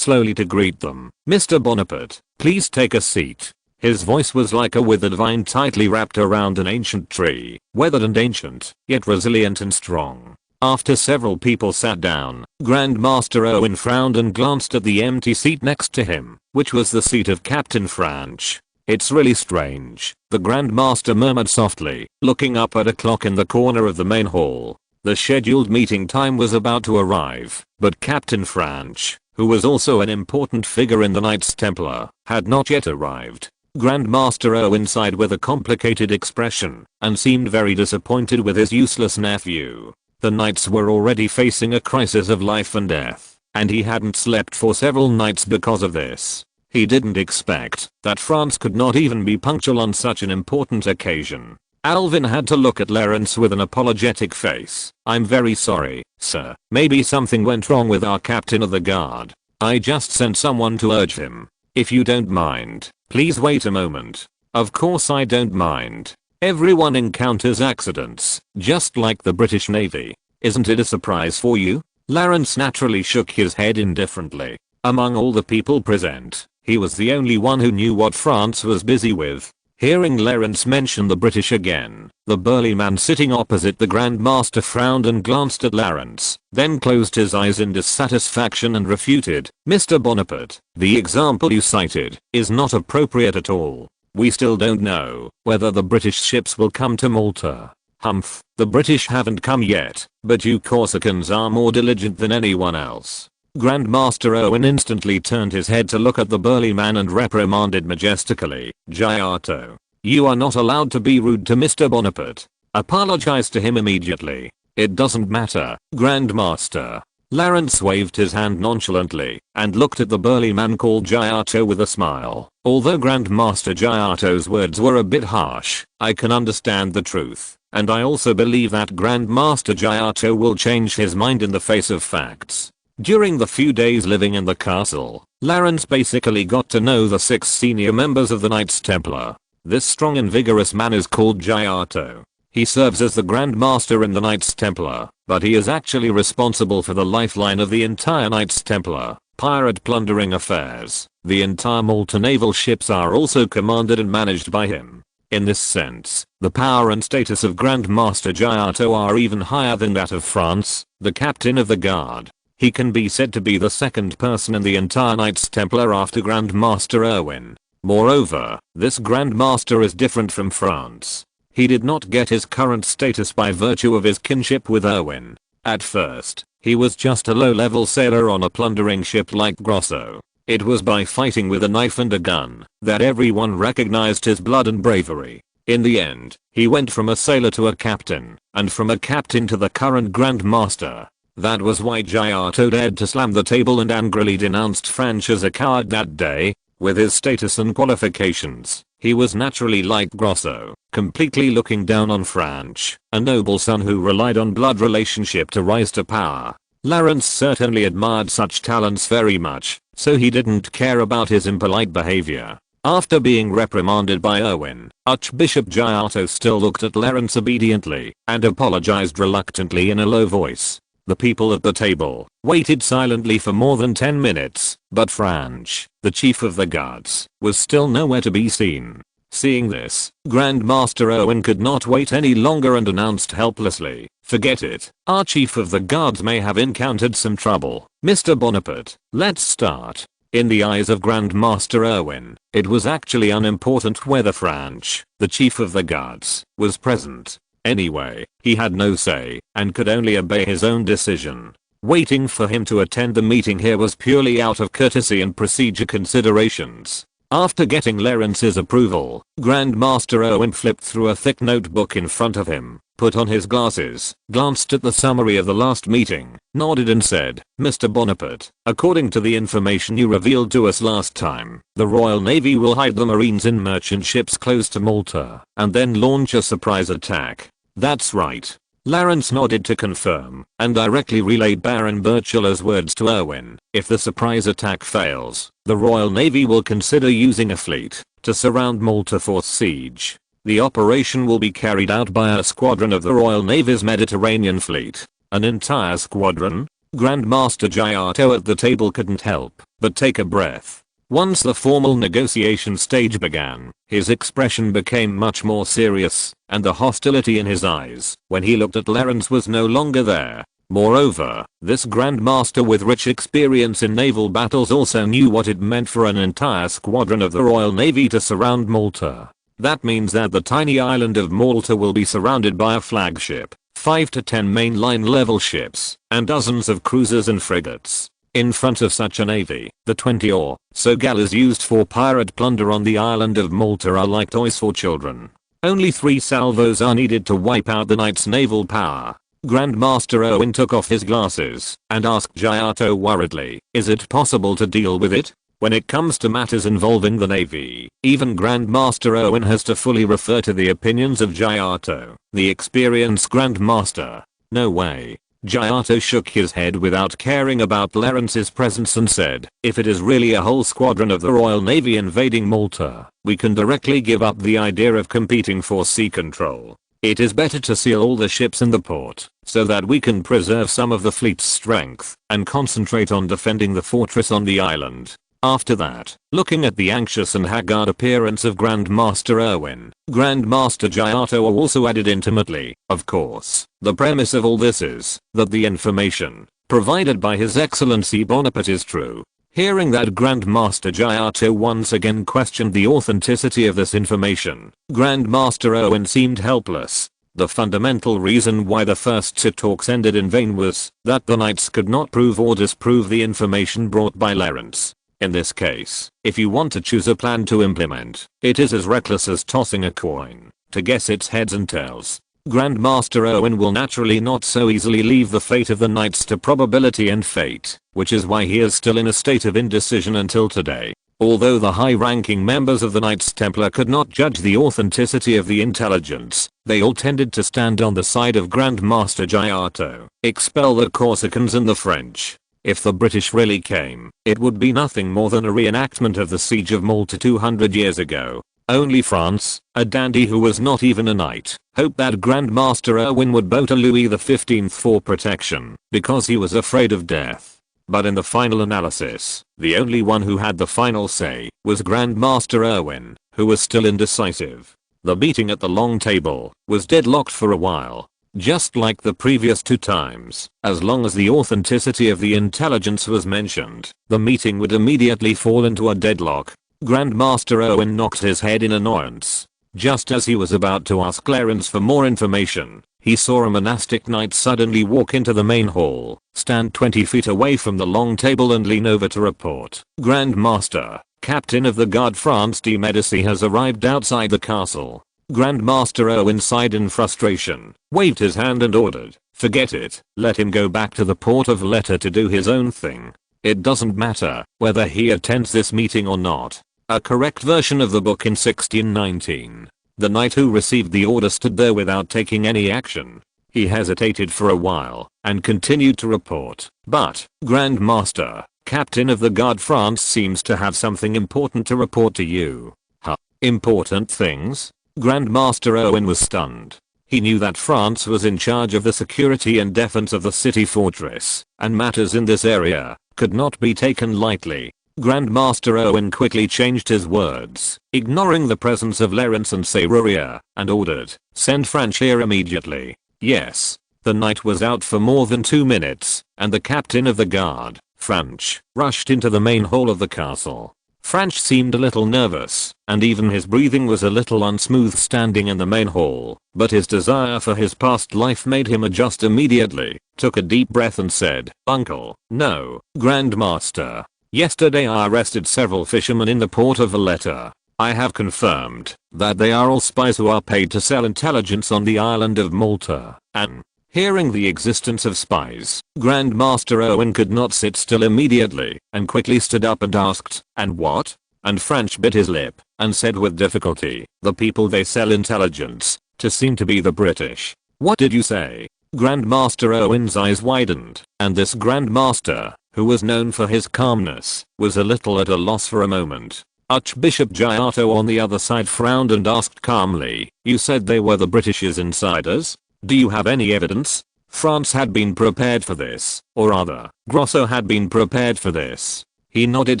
Speaker 1: slowly to greet them. "Mr. Bonaparte, please take a seat." His voice was like a withered vine tightly wrapped around an ancient tree, weathered and ancient, yet resilient and strong. After several people sat down, Grand Master Owen frowned and glanced at the empty seat next to him, which was the seat of Captain French. "It's really strange," the Grand Master murmured softly, looking up at a clock in the corner of the main hall. The scheduled meeting time was about to arrive, but Captain French, who was also an important figure in the Knights Templar, had not yet arrived. Grand Master Owen sighed with a complicated expression, and seemed very disappointed with his useless nephew. The Knights were already facing a crisis of life and death, and he hadn't slept for several nights because of this. He didn't expect that France could not even be punctual on such an important occasion. Alvin had to look at Lawrence with an apologetic face. "I'm very sorry, sir. Maybe something went wrong with our captain of the guard. I just sent someone to urge him. If you don't mind, please wait a moment." "Of course I don't mind. Everyone encounters accidents, just like the British Navy. Isn't it a surprise for you?" Lawrence naturally shook his head indifferently. Among all the people present, he was the only one who knew what France was busy with. Hearing Lawrence mention the British again, the burly man sitting opposite the Grand Master frowned and glanced at Lawrence, then closed his eyes in dissatisfaction and refuted. "Mr. Bonaparte, the example you cited is not appropriate at all. We still don't know whether the British ships will come to Malta." "Humph, the British haven't come yet, but you Corsicans are more diligent than anyone else." Grand Master Owen instantly turned his head to look at the burly man and reprimanded majestically, "Giotto, you are not allowed to be rude to Mr. Bonaparte. Apologize to him immediately." "It doesn't matter, Grand Master." Lawrence waved his hand nonchalantly and looked at the burly man called Giotto with a smile. "Although Grand Master Giotto's words were a bit harsh, I can understand the truth, and I also believe that Grand Master Giotto will change his mind in the face of facts." During the few days living in the castle, Lawrence basically got to know the 6 senior members of the Knights Templar. This strong and vigorous man is called Giotto. He serves as the Grand Master in the Knights Templar, but he is actually responsible for the lifeline of the entire Knights Templar. pirate plundering affairs. The entire Malta naval ships are also commanded and managed by him. In this sense, the power and status of Grand Master Giotto are even higher than that of France, the captain of the guard. He can be said to be the second person in the entire Knights Templar after Grand Master Erwin. Moreover, this Grand Master is different from France. He did not get his current status by virtue of his kinship with Erwin. At first, he was just a low-level sailor on a plundering ship like Grosso. It was by fighting with a knife and a gun that everyone recognized his blood and bravery. In the end, he went from a sailor to a captain, and from a captain to the current Grand Master. That was why Giotto dared to slam the table and angrily denounced France as a coward that day. With his status and qualifications, he was naturally like Grosso, completely looking down on France, a noble son who relied on blood relationship to rise to power. Lawrence certainly admired such talents very much, so he didn't care about his impolite behavior. After being reprimanded by Erwin, Archbishop Giotto still looked at Lawrence obediently and apologized reluctantly in a low voice. The people at the table waited silently for more than 10 minutes, but Franch, the chief of the guards, was still nowhere to be seen. Seeing this, Grand Master Erwin could not wait any longer and announced helplessly, "Forget it. Our chief of the guards may have encountered some trouble. Mr. Bonaparte, let's start." In the eyes of Grand Master Erwin, it was actually unimportant whether Franch, the chief of the guards, was present. Anyway, he had no say, and could only obey his own decision. Waiting for him to attend the meeting here was purely out of courtesy and procedure considerations. After getting Lawrence's approval, Grand Master Erwin flipped through a thick notebook in front of him, put on his glasses, glanced at the summary of the last meeting, nodded and said, "Mr. Bonaparte, according to the information you revealed to us last time, the Royal Navy will hide the Marines in merchant ships close to Malta, and then launch a surprise attack." "That's right." Lawrence nodded to confirm, and directly relayed Baron Burchula's words to Erwin. "If the surprise attack fails, the Royal Navy will consider using a fleet to surround Malta for siege. The operation will be carried out by a squadron of the Royal Navy's Mediterranean Fleet." An entire squadron? Grand Master Giotto at the table couldn't help but take a breath. Once the formal negotiation stage began, his expression became much more serious, and the hostility in his eyes when he looked at Lawrence was no longer there. Moreover, this Grand Master with rich experience in naval battles also knew what it meant for an entire squadron of the Royal Navy to surround Malta. That means that the tiny island of Malta will be surrounded by a flagship, 5 to 10 mainline level ships, and dozens of cruisers and frigates. In front of such a navy, the 20 or so galleys used for pirate plunder on the island of Malta are like toys for children. Only 3 salvos are needed to wipe out the Knights' naval power. Grand Master Erwin took off his glasses and asked Giotto worriedly, "Is it possible to deal with it?" When it comes to matters involving the Navy, even Grand Master Erwin has to fully refer to the opinions of Giotto, the experienced Grand Master. "No way." Giotto shook his head without caring about Lawrence's presence and said, "If it is really a whole squadron of the Royal Navy invading Malta, we can directly give up the idea of competing for sea control. It is better to seal all the ships in the port, so that we can preserve some of the fleet's strength, and concentrate on defending the fortress on the island." After that, looking at the anxious and haggard appearance of Grand Master Erwin, Grand Master Giotto also added intimately, "Of course, the premise of all this is that the information provided by His Excellency Bonaparte is true." Hearing that Grand Master Giotto once again questioned the authenticity of this information, Grand Master Erwin seemed helpless. The fundamental reason why the first two talks ended in vain was that the knights could not prove or disprove the information brought by Lawrence. In this case, if you want to choose a plan to implement, it is as reckless as tossing a coin to guess its heads and tails. Grand Master Erwin will naturally not so easily leave the fate of the knights to probability and fate, which is why he is still in a state of indecision until today. Although the high-ranking members of the Knights Templar could not judge the authenticity of the intelligence, they all tended to stand on the side of Grand Master Giotto. Expel the Corsicans and the French. If the British really came, it would be nothing more than a reenactment of the siege of Malta 200 years ago. Only France, a dandy who was not even a knight, hoped that Grand Master Erwin would bow to Louis XV for protection, because he was afraid of death. But in the final analysis, the only one who had the final say was Grandmaster Erwin, who was still indecisive. The meeting at the long table was deadlocked for a while. Just like the previous 2 times, as long as the authenticity of the intelligence was mentioned, the meeting would immediately fall into a deadlock. Grandmaster Erwin knocked his head in annoyance. Just as he was about to ask Clarence for more information, he saw a monastic knight suddenly walk into the main hall, stand 20 feet away from the long table and lean over to report. Grandmaster, Captain of the Guard France de Medici has arrived outside the castle. Grandmaster Erwin sighed in frustration, waved his hand and ordered, "Forget it, let him go back to the port of Letta to do his own thing. It doesn't matter whether he attends this meeting or not." A correct version of the book in 1619. The knight who received the order stood there without taking any action. He hesitated for a while and continued to report, "But, Grandmaster, Captain of the Guard France seems to have something important to report to you." Huh? Important things? Grandmaster Erwin was stunned. He knew that France was in charge of the security and defense of the city fortress, and matters in this area could not be taken lightly. Grandmaster Erwin quickly changed his words, ignoring the presence of Clarence and Serraria, and ordered, "Send Franch here immediately." Yes. The knight was out for more than 2 minutes, and the captain of the guard, Franch, rushed into the main hall of the castle. Franch seemed a little nervous, and even his breathing was a little unsmooth standing in the main hall, but his desire for his past life made him adjust immediately, took a deep breath and said, "Uncle, no, Grandmaster. Yesterday I arrested several fishermen in the port of Valletta. I have confirmed that they are all spies who are paid to sell intelligence on the island of Malta, and..." Hearing the existence of spies, Grandmaster Erwin could not sit still immediately and quickly stood up and asked, "And what?" And Franch bit his lip and said with difficulty, "The people they sell intelligence to seem to be the British." "What did you say?" Grandmaster Erwin's eyes widened, and this Grandmaster, who was known for his calmness, was a little at a loss for a moment. Archbishop Giotto on the other side frowned and asked calmly, "You said they were the British's insiders? Do you have any evidence?" France had been prepared for this, or rather, Grosso had been prepared for this. He nodded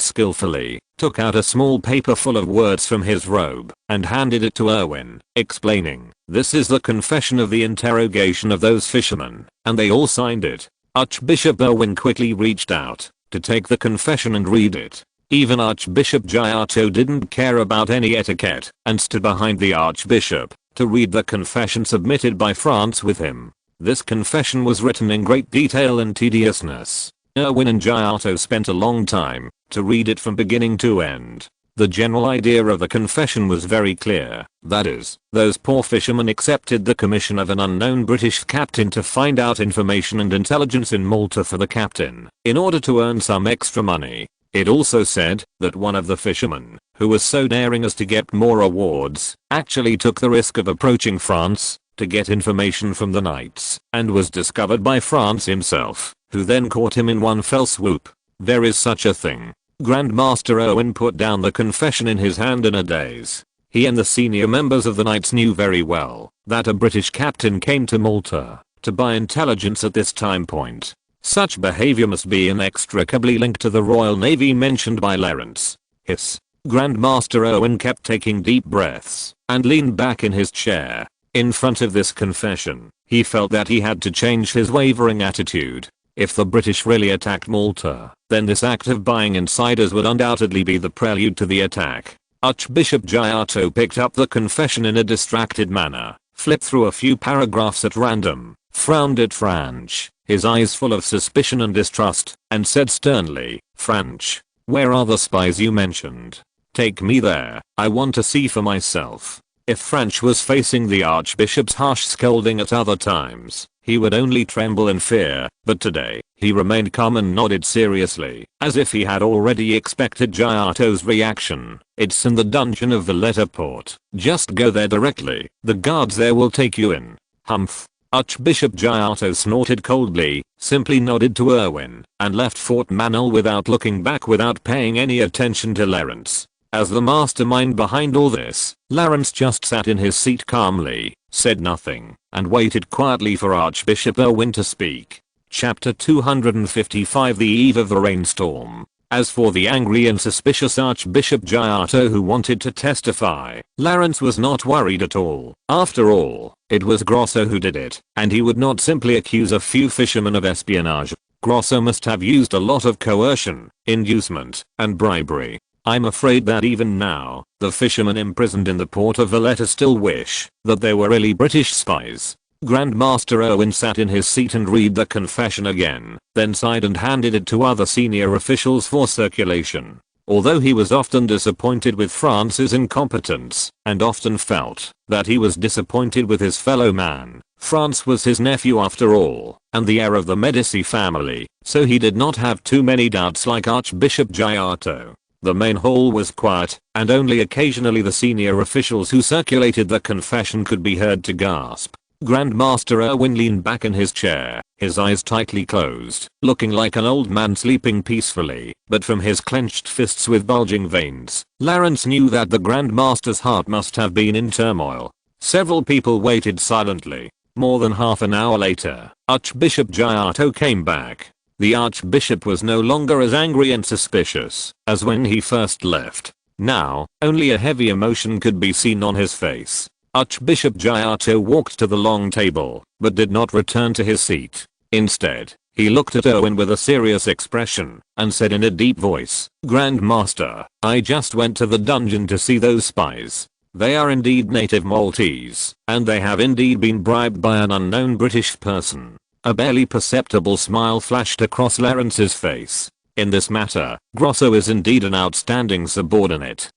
Speaker 1: skillfully, took out a small paper full of words from his robe, and handed it to Erwin, explaining, "This is the confession of the interrogation of those fishermen," and they all signed it. Archbishop Erwin quickly reached out to take the confession and read it. Even Archbishop Giotto didn't care about any etiquette and stood behind the Archbishop to read the confession submitted by France with him. This confession was written in great detail and tediousness. Erwin and Giotto spent a long time to read it from beginning to end. The general idea of the confession was very clear. That is, those poor fishermen accepted the commission of an unknown British captain to find out information and intelligence in Malta for the captain, in order to earn some extra money. It also said that one of the fishermen, who was so daring as to get more awards, actually took the risk of approaching France to get information from the knights, and was discovered by France himself, who then caught him in one fell swoop. There is such a thing. Grandmaster Erwin put down the confession in his hand in a daze. He and the senior members of the knights knew very well that a British captain came to Malta to buy intelligence at this time point. Such behavior must be inextricably linked to the Royal Navy mentioned by Clarence. Hiss. Grandmaster Erwin kept taking deep breaths and leaned back in his chair. In front of this confession, he felt that he had to change his wavering attitude. If the British really attacked Malta, then this act of buying insiders would undoubtedly be the prelude to the attack. Archbishop Giotto picked up the confession in a distracted manner, flipped through a few paragraphs at random, frowned at Franch, his eyes full of suspicion and distrust, and said sternly, "Franch, where are the spies you mentioned? Take me there, I want to see for myself." If Franch was facing the Archbishop's harsh scolding at other times, he would only tremble in fear, but today, he remained calm and nodded seriously, as if he had already expected Giotto's reaction. "It's in the dungeon of Valletta Port. Just go there directly, the guards there will take you in." Humph. Archbishop Giotto snorted coldly, simply nodded to Erwin, and left Fort Manel without looking back, without paying any attention to Clarence. As the mastermind behind all this, Clarence just sat in his seat calmly, said nothing, and waited quietly for Archbishop Erwin to speak. Chapter 255 The Eve of the Rainstorm. As for the angry and suspicious Archbishop Giotto who wanted to testify, Lawrence was not worried at all. After all, it was Grosso who did it, and he would not simply accuse a few fishermen of espionage. Grosso must have used a lot of coercion, inducement, and bribery. I'm afraid that even now, the fishermen imprisoned in the port of Valletta still wish that they were really British spies. Grandmaster Owen sat in his seat and read the confession again, then sighed and handed it to other senior officials for circulation. Although he was often disappointed with France's incompetence, and often felt that he was disappointed with his fellow man, France was his nephew after all, and the heir of the Medici family, so he did not have too many doubts like Archbishop Giotto. The main hall was quiet, and only occasionally the senior officials who circulated the confession could be heard to gasp. Grandmaster Owen leaned back in his chair, his eyes tightly closed, looking like an old man sleeping peacefully, but from his clenched fists with bulging veins, Lawrence knew that the Grandmaster's heart must have been in turmoil. Several people waited silently. More than half an hour later, Archbishop Giotto came back. The Archbishop was no longer as angry and suspicious as when he first left. Now, only a heavy emotion could be seen on his face. Archbishop Giotto walked to the long table, but did not return to his seat. Instead, he looked at Owen with a serious expression, and said in a deep voice, "Grandmaster, I just went to the dungeon to see those spies. They are indeed native Maltese, and they have indeed been bribed by an unknown British person." A barely perceptible smile flashed across Lawrence's face. In this matter, Grosso is indeed an outstanding subordinate.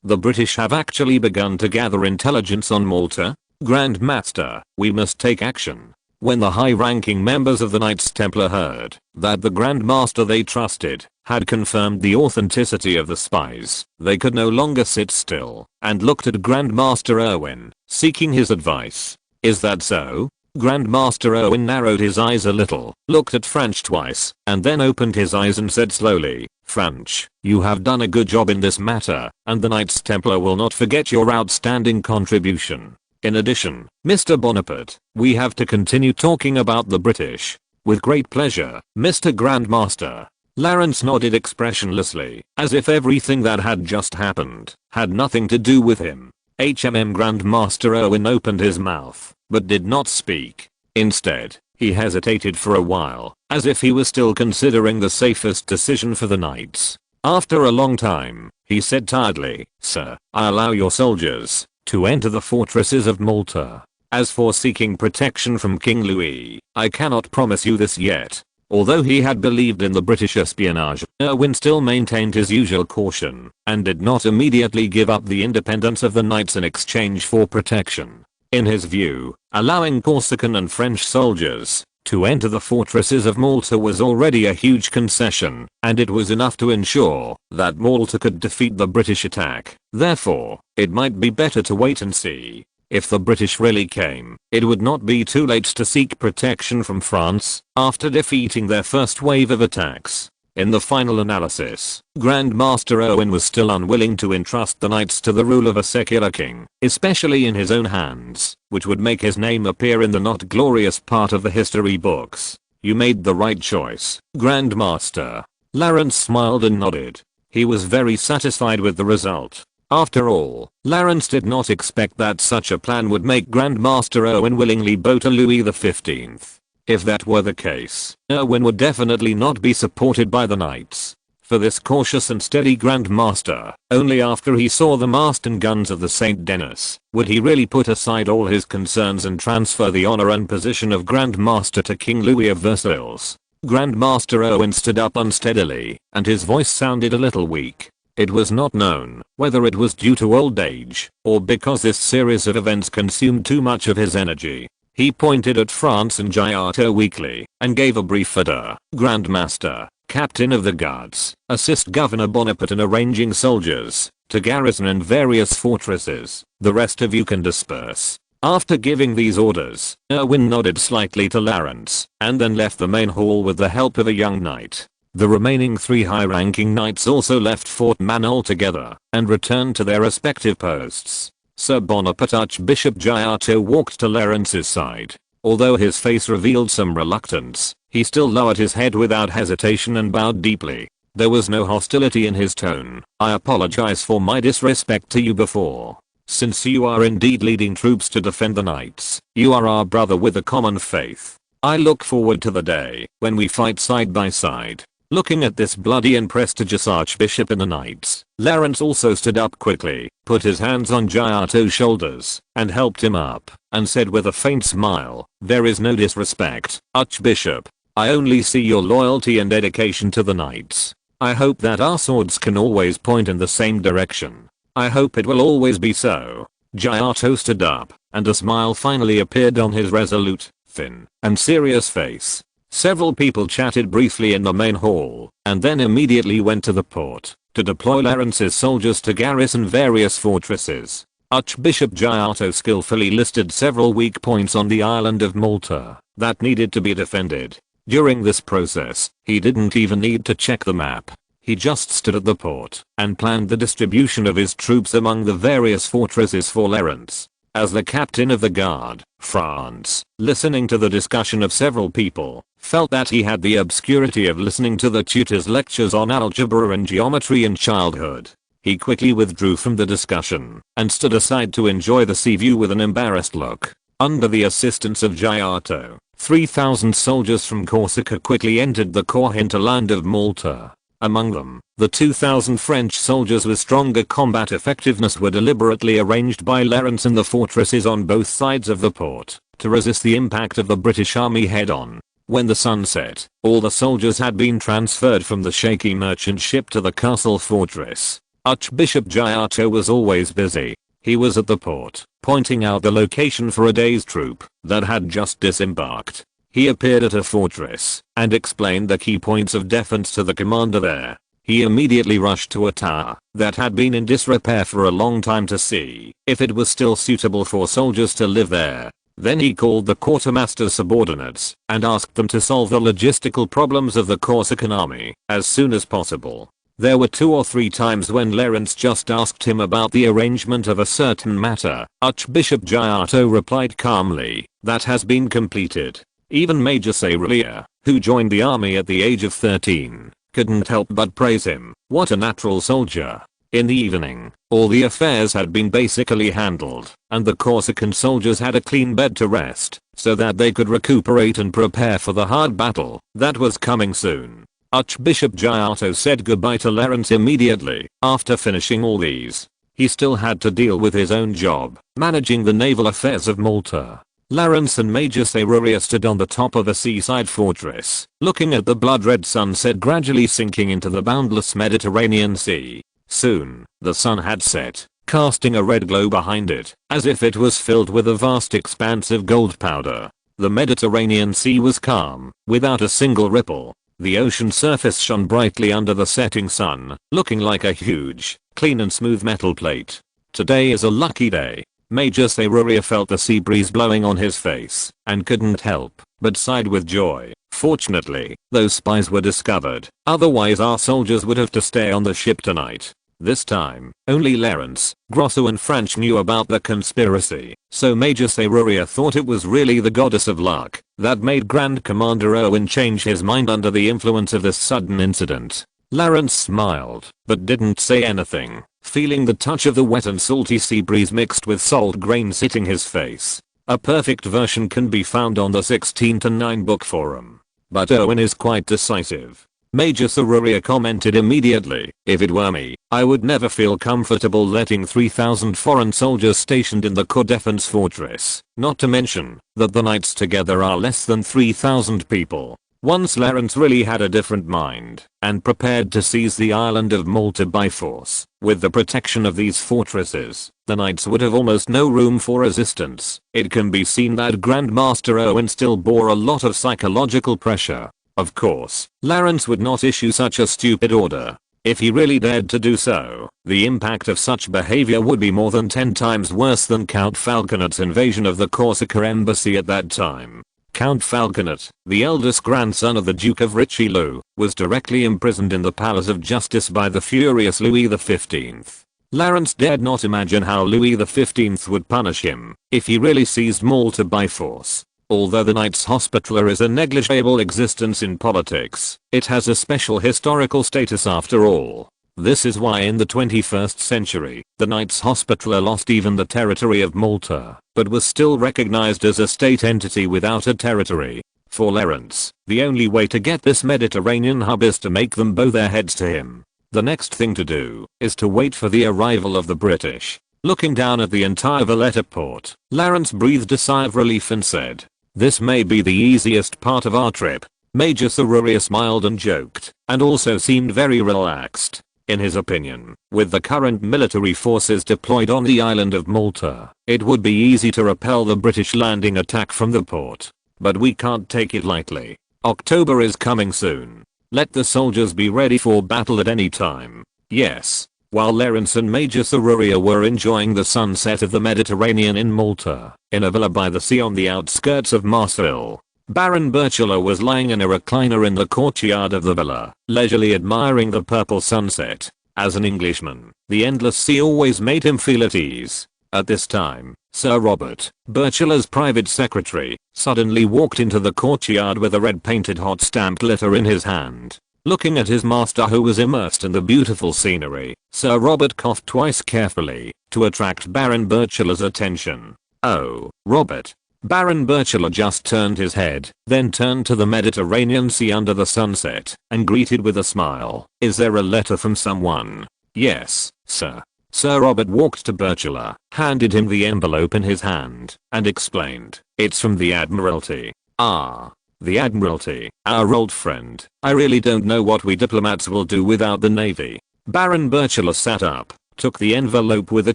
Speaker 1: The British have actually begun to gather intelligence on Malta? Grandmaster, we must take action. When the high-ranking members of the Knights Templar heard that the Grandmaster they trusted had confirmed the authenticity of the spies, they could no longer sit still, and looked at Grandmaster Owen, seeking his advice. Is that so? Grandmaster Owen narrowed his eyes a little, looked at French twice, and then opened his eyes and said slowly, "French, you have done a good job in this matter, and the Knights Templar will not forget your outstanding contribution. In addition, Mr. Bonaparte, we have to continue talking about the British." "With great pleasure, Mr. Grandmaster." Lawrence nodded expressionlessly, as if everything that had just happened had nothing to do with him. Grandmaster Owen opened his mouth, but did not speak. Instead, he hesitated for a while, as if he was still considering the safest decision for the knights. After a long time, he said tiredly, "Sir, I allow your soldiers to enter the fortresses of Malta. As for seeking protection from King Louis, I cannot promise you this yet." Although he had believed in the British espionage, Owen still maintained his usual caution, and did not immediately give up the independence of the knights in exchange for protection. In his view, allowing Corsican and French soldiers to enter the fortresses of Malta was already a huge concession, and it was enough to ensure that Malta could defeat the British attack. Therefore, it might be better to wait and see. If the British really came, it would not be too late to seek protection from France after defeating their first wave of attacks. In the final analysis, Grandmaster Owen was still unwilling to entrust the knights to the rule of a secular king, especially in his own hands, which would make his name appear in the not glorious part of the history books. "You made the right choice, Grandmaster." Lawrence smiled and nodded. He was very satisfied with the result. After all, Lawrence did not expect that such a plan would make Grandmaster Owen willingly bow to Louis XV. If that were the case, Owen would definitely not be supported by the knights. For this cautious and steady Grandmaster, only after he saw the mast and guns of the St. Denis, would he really put aside all his concerns and transfer the honor and position of Grandmaster to King Louis of Versailles. Grandmaster Owen stood up unsteadily, and his voice sounded a little weak. It was not known whether it was due to old age, or because this series of events consumed too much of his energy. He pointed at France and Giotto weakly, and gave a brief order. "Grandmaster, Captain of the Guards, assist Governor Bonaparte in arranging soldiers to garrison in various fortresses. The rest of you can disperse." After giving these orders, Owen nodded slightly to Lawrence, and then left the main hall with the help of a young knight. The remaining 3 high-ranking knights also left Fort Manol together, and returned to their respective posts. Sir Bonaparte Archbishop Giotto walked to Lawrence's side. Although his face revealed some reluctance, He still lowered his head without hesitation and bowed deeply. There was no hostility in his tone. "I apologize for my disrespect to you before. Since you are indeed leading troops to defend the knights, you are our brother with a common faith. I look forward to the day when we fight side by side." Looking at this bloody and prestigious archbishop and the knights, Lawrence also stood up quickly, put his hands on Giotto's shoulders, and helped him up, and said with a faint smile, "There is no disrespect, Archbishop. I only see your loyalty and dedication to the knights. I hope that our swords can always point in the same direction. I hope it will always be so." Giotto stood up, and a smile finally appeared on his resolute, thin, and serious face. Several people chatted briefly in the main hall, and then immediately went to the port to deploy Lawrence's soldiers to garrison various fortresses. Archbishop Giotto skillfully listed several weak points on the island of Malta that needed to be defended. During this process, he didn't even need to check the map. He just stood at the port and planned the distribution of his troops among the various fortresses for Lawrence. As the captain of the guard, France, listening to the discussion of several people, felt that he had the obscurity of listening to the tutor's lectures on algebra and geometry in childhood. He quickly withdrew from the discussion and stood aside to enjoy the sea view with an embarrassed look. Under the assistance of Giotto, 3,000 soldiers from Corsica quickly entered the core hinterland of Malta. Among them, the 2,000 French soldiers with stronger combat effectiveness were deliberately arranged by Lawrence in the fortresses on both sides of the port to resist the impact of the British army head-on. When the sun set, all the soldiers had been transferred from the shaky merchant ship to the castle fortress. Archbishop Giotto was always busy. He was at the port, pointing out the location for a day's troop that had just disembarked. He appeared at a fortress and explained the key points of defense to the commander there. He immediately rushed to a tower that had been in disrepair for a long time to see if it was still suitable for soldiers to live there. Then he called the quartermaster's subordinates and asked them to solve the logistical problems of the Corsican army as soon as possible. There were 2 or 3 times when Lawrence just asked him about the arrangement of a certain matter. Archbishop Giotto replied calmly, "That has been completed." Even Major Sayria, who joined the army at the age of 13, couldn't help but praise him. What a natural soldier. In the evening, all the affairs had been basically handled, and the Corsican soldiers had a clean bed to rest, so that they could recuperate and prepare for the hard battle that was coming soon. Archbishop Giotto said goodbye to Lawrence immediately after finishing all these. He still had to deal with his own job, managing the naval affairs of Malta. Lawrence and Major Sayria stood on the top of a seaside fortress, looking at the blood-red sunset gradually sinking into the boundless Mediterranean Sea. Soon, the sun had set, casting a red glow behind it, as if it was filled with a vast expanse of gold powder. The Mediterranean Sea was calm, without a single ripple. The ocean surface shone brightly under the setting sun, looking like a huge, clean and smooth metal plate. Today is a lucky day. Major Sayria felt the sea breeze blowing on his face and couldn't help but sighed with joy. Fortunately, those spies were discovered, otherwise our soldiers would have to stay on the ship tonight. This time, only Lawrence, Grosso and French knew about the conspiracy, so Major Sayria thought it was really the goddess of luck that made Grand Commander Owen change his mind under the influence of this sudden incident. Lawrence smiled, but didn't say anything, feeling the touch of the wet and salty sea breeze mixed with salt grains hitting his face. A perfect version can be found on the 16:9 book forum. But Owen is quite decisive. Major Sayria commented immediately, "If it were me, I would never feel comfortable letting 3,000 foreign soldiers stationed in the core defense fortress, not to mention that the knights together are less than 3,000 people." Once Lawrence really had a different mind and prepared to seize the island of Malta by force. With the protection of these fortresses, the knights would have almost no room for resistance. It can be seen that Grandmaster Owen still bore a lot of psychological pressure. Of course, Lawrence would not issue such a stupid order. If he really dared to do so, the impact of such behavior would be more than 10 times worse than Count Falconet's invasion of the Corsica embassy at that time. Count Falconet, the eldest grandson of the Duke of Richelieu, was directly imprisoned in the Palace of Justice by the furious Louis XV. Lawrence dared not imagine how Louis XV would punish him if he really seized Malta by force. Although the Knights Hospitaller is a negligible existence in politics, it has a special historical status after all. This is why in the 21st century, the Knights Hospitaller lost even the territory of Malta, but was still recognized as a state entity without a territory. For Lawrence, the only way to get this Mediterranean hub is to make them bow their heads to him. The next thing to do is to wait for the arrival of the British. Looking down at the entire Valletta port, Lawrence breathed a sigh of relief and said, "This may be the easiest part of our trip." Major Thururia smiled and joked, and also seemed very relaxed. In his opinion, with the current military forces deployed on the island of Malta, it would be easy to repel the British landing attack from the port. But we can't take it lightly. October is coming soon. Let the soldiers be ready for battle at any time. Yes. While Lawrence and Major Thururia were enjoying the sunset of the Mediterranean in Malta, in a villa by the sea on the outskirts of Marseille, Baron Burchula was lying in a recliner in the courtyard of the villa, leisurely admiring the purple sunset. As an Englishman, the endless sea always made him feel at ease. At this time, Sir Robert, Burchula's private secretary, suddenly walked into the courtyard with a red-painted hot stamped letter in his hand. Looking at his master who was immersed in the beautiful scenery, Sir Robert coughed twice carefully, to attract Baron Burchula's attention. "Oh, Robert." Baron Burchula just turned his head, then turned to the Mediterranean Sea under the sunset, and greeted with a smile. "Is there a letter from someone?" "Yes, sir." Sir Robert walked to Burchula, handed him the envelope in his hand, and explained, "It's from the Admiralty." "Ah. The Admiralty, our old friend. I really don't know what we diplomats will do without the Navy." Baron Burchula sat up, took the envelope with a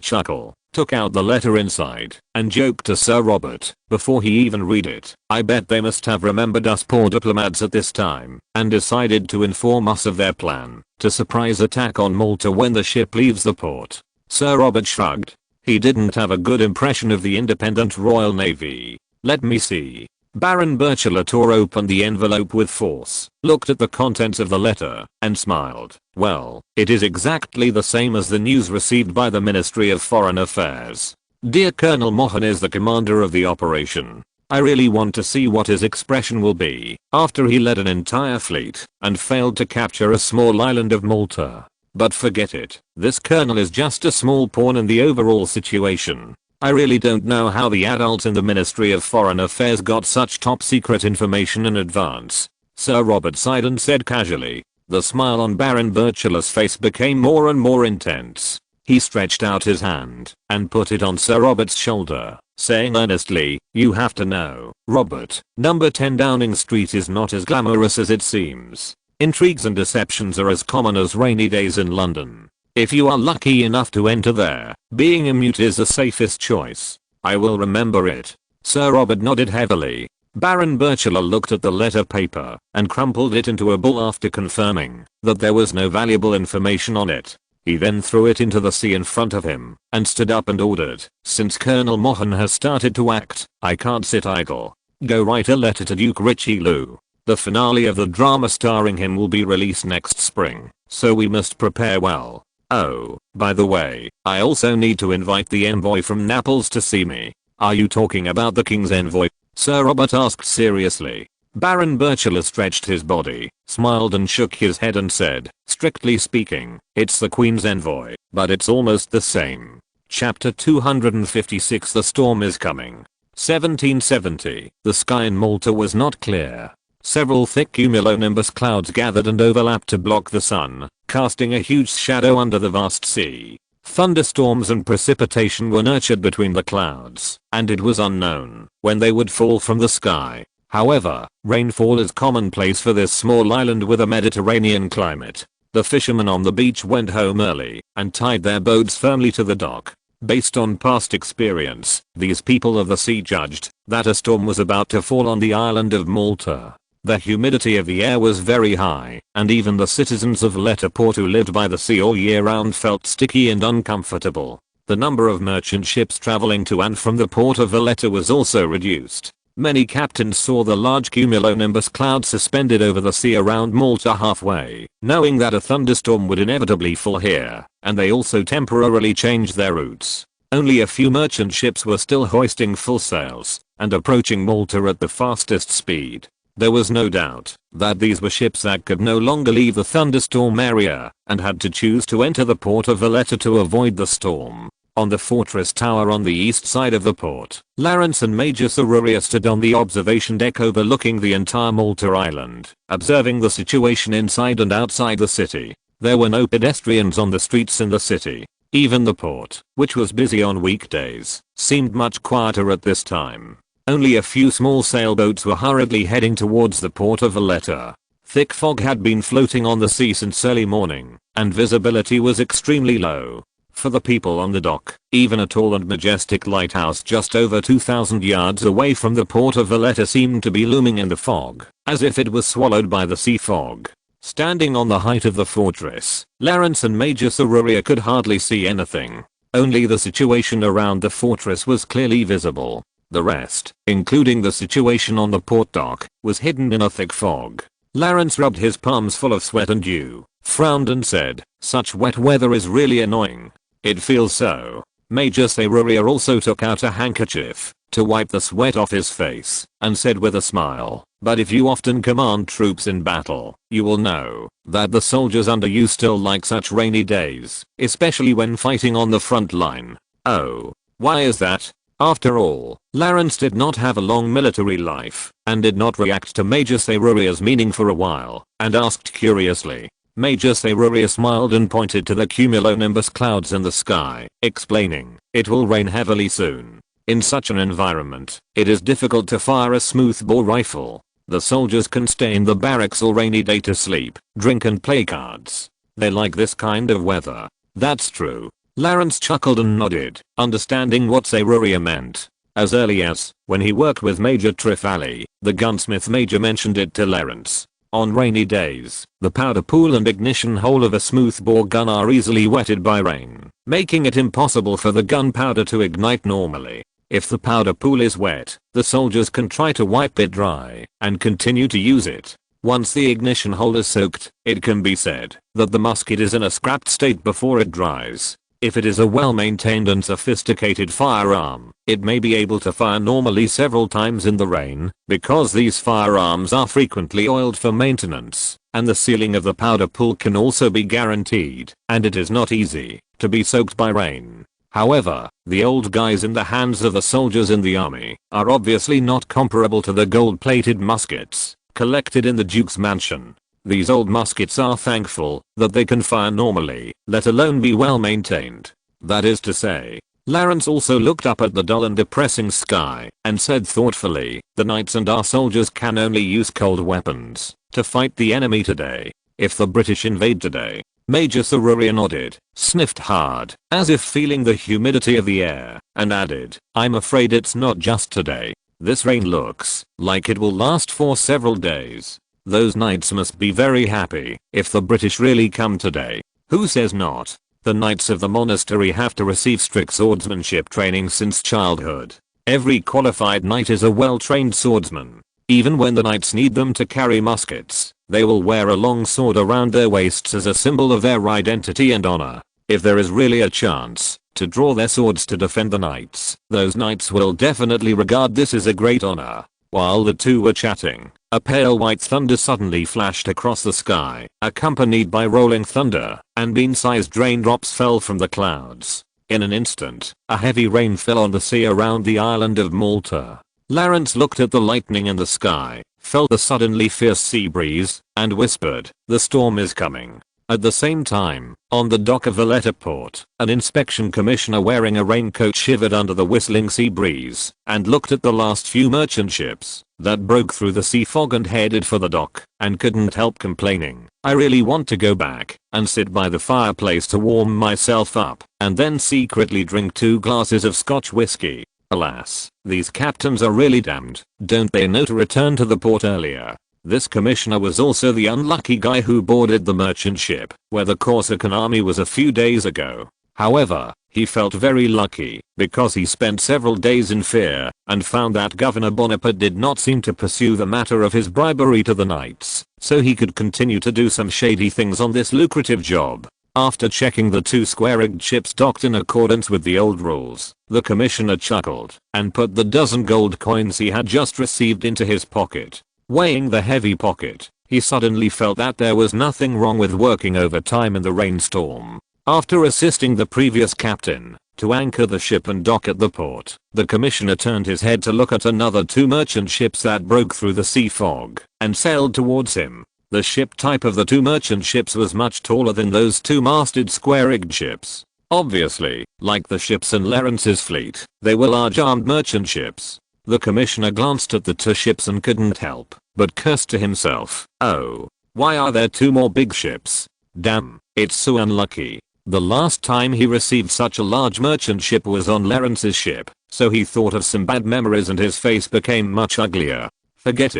Speaker 1: chuckle, took out the letter inside, and joked to Sir Robert, before he even read it, "I bet they must have remembered us poor diplomats at this time, and decided to inform us of their plan, to surprise attack on Malta when the ship leaves the port." Sir Robert shrugged. He didn't have a good impression of the independent Royal Navy. "Let me see." Baron Burchula tore open the envelope with force, looked at the contents of the letter, and smiled. "Well, it is exactly the same as the news received by the Ministry of Foreign Affairs. Dear Colonel Mohan is the commander of the operation. I really want to see what his expression will be after he led an entire fleet and failed to capture a small island of Malta. But forget it. This colonel is just a small pawn in the overall situation. I really don't know how the adults in the Ministry of Foreign Affairs got such top secret information in advance." Sir Robert sighed and said casually. The smile on Baron Burchula's face became more and more intense. He stretched out his hand and put it on Sir Robert's shoulder, saying earnestly, "You have to know, Robert, number 10 Downing Street is not as glamorous as it seems. Intrigues and deceptions are as common as rainy days in London. If you are lucky enough to enter there, being a mute is the safest choice. I will remember it." Sir Robert nodded heavily. Baron Burchula looked at the letter paper and crumpled it into a ball after confirming that there was no valuable information on it. He then threw it into the sea in front of him and stood up and ordered, "Since Colonel Mohan has started to act, I can't sit idle. Go write a letter to Duke Richelieu. The finale of the drama starring him will be released next spring, so we must prepare well. Oh, by the way, I also need to invite the envoy from Naples to see me." "Are you talking about the king's envoy?" Sir Robert asked seriously. Baron Burchula stretched his body, smiled and shook his head and said, "Strictly speaking, it's the Queen's envoy, but it's almost the same." Chapter 256 The Storm is Coming. 1770. The sky in Malta was not clear. Several thick cumulonimbus clouds gathered and overlapped to block the sun, casting a huge shadow under the vast sea. Thunderstorms and precipitation were nurtured between the clouds, and it was unknown when they would fall from the sky. However, rainfall is commonplace for this small island with a Mediterranean climate. The fishermen on the beach went home early and tied their boats firmly to the dock. Based on past experience, these people of the sea judged that a storm was about to fall on the island of Malta. The humidity of the air was very high, and even the citizens of Valletta Port who lived by the sea all year round felt sticky and uncomfortable. The number of merchant ships traveling to and from the port of Valletta was also reduced. Many captains saw the large cumulonimbus cloud suspended over the sea around Malta halfway, knowing that a thunderstorm would inevitably fall here, and they also temporarily changed their routes. Only a few merchant ships were still hoisting full sails, and approaching Malta at the fastest speed. There was no doubt that these were ships that could no longer leave the thunderstorm area and had to choose to enter the port of Valletta to avoid the storm. On the fortress tower on the east side of the port, Lawrence and Major Serruria stood on the observation deck overlooking the entire Malta island, observing the situation inside and outside the city. There were no pedestrians on the streets in the city. Even the port, which was busy on weekdays, seemed much quieter at this time. Only a few small sailboats were hurriedly heading towards the port of Valletta. Thick fog had been floating on the sea since early morning, and visibility was extremely low. For the people on the dock, even a tall and majestic lighthouse just over 2,000 yards away from the port of Valletta seemed to be looming in the fog, as if it was swallowed by the sea fog. Standing on the height of the fortress, Lawrence and Major Serruria could hardly see anything. Only the situation around the fortress was clearly visible. The rest, including the situation on the port dock, was hidden in a thick fog. Lawrence rubbed his palms full of sweat and dew, frowned and said, "Such wet weather is really annoying." "It feels so." Major Serruria also took out a handkerchief to wipe the sweat off his face and said with a smile, "But if you often command troops in battle, you will know that the soldiers under you still like such rainy days, especially when fighting on the front line." "Oh, why is that?" After all, Lawrence did not have a long military life and did not react to Major Serruria's meaning for a while and asked curiously. Major Serruria smiled and pointed to the cumulonimbus clouds in the sky, explaining, "It will rain heavily soon." In such an environment, it is difficult to fire a smoothbore rifle. The soldiers can stay in the barracks all rainy day to sleep, drink and play cards. They like this kind of weather. "That's true." Lawrence chuckled and nodded, understanding what Serruria meant. As early as when he worked with Major Trifali, the gunsmith major mentioned it to Lawrence. On rainy days, the powder pool and ignition hole of a smoothbore gun are easily wetted by rain, making it impossible for the gunpowder to ignite normally. If the powder pool is wet, the soldiers can try to wipe it dry and continue to use it. Once the ignition hole is soaked, it can be said that the musket is in a scrapped state before it dries. If it is a well-maintained and sophisticated firearm, it may be able to fire normally several times in the rain, because these firearms are frequently oiled for maintenance, and the sealing of the powder pool can also be guaranteed, and it is not easy to be soaked by rain. However, the old guys in the hands of the soldiers in the army are obviously not comparable to the gold-plated muskets collected in the Duke's mansion. These old muskets are thankful that they can fire normally, let alone be well maintained. That is to say. Lawrence also looked up at the dull and depressing sky and said thoughtfully, "The knights and our soldiers can only use cold weapons to fight the enemy today. If the British invade today." Major Serruria nodded, sniffed hard, as if feeling the humidity of the air, and added, "I'm afraid it's not just today. This rain looks like it will last for several days. Those knights must be very happy if the British really come today." "Who says not? The knights of the monastery have to receive strict swordsmanship training since childhood. Every qualified knight is a well-trained swordsman. Even when the knights need them to carry muskets, they will wear a long sword around their waists as a symbol of their identity and honor. If there is really a chance to draw their swords to defend the knights, those knights will definitely regard this as a great honor." While the two were chatting, a pale white thunder suddenly flashed across the sky, accompanied by rolling thunder, and bean-sized raindrops fell from the clouds. In an instant, a heavy rain fell on the sea around the island of Malta. Lawrence looked at the lightning in the sky, felt the suddenly fierce sea breeze, and whispered, "The storm is coming." At the same time, on the dock of Valletta port, an inspection commissioner wearing a raincoat shivered under the whistling sea breeze and looked at the last few merchant ships that broke through the sea fog and headed for the dock, and couldn't help complaining, "I really want to go back and sit by the fireplace to warm myself up and then secretly drink 2 glasses of Scotch whiskey." Alas, these captains are really damned, don't they know to return to the port earlier? This commissioner was also the unlucky guy who boarded the merchant ship where the Corsican army was a few days ago. However, he felt very lucky because he spent several days in fear and found that Governor Bonaparte did not seem to pursue the matter of his bribery to the knights, so he could continue to do some shady things on this lucrative job. After checking the 2 square-rigged ships docked in accordance with the old rules, the commissioner chuckled and put the dozen gold coins he had just received into his pocket. Weighing the heavy pocket, he suddenly felt that there was nothing wrong with working overtime in the rainstorm. After assisting the previous captain to anchor the ship and dock at the port, the commissioner turned his head to look at another 2 merchant ships that broke through the sea fog and sailed towards him. The ship type of the 2 merchant ships was much taller than those 2-masted square-rigged ships. Obviously, like the ships in Lawrence's fleet, they were large armed merchant ships. The commissioner glanced at the 2 ships and couldn't help but curse to himself. Oh, why are there 2 more big ships? Damn, it's so unlucky. The last time he received such a large merchant ship was on Lawrence's ship, so he thought of some bad memories and his face became much uglier. Forget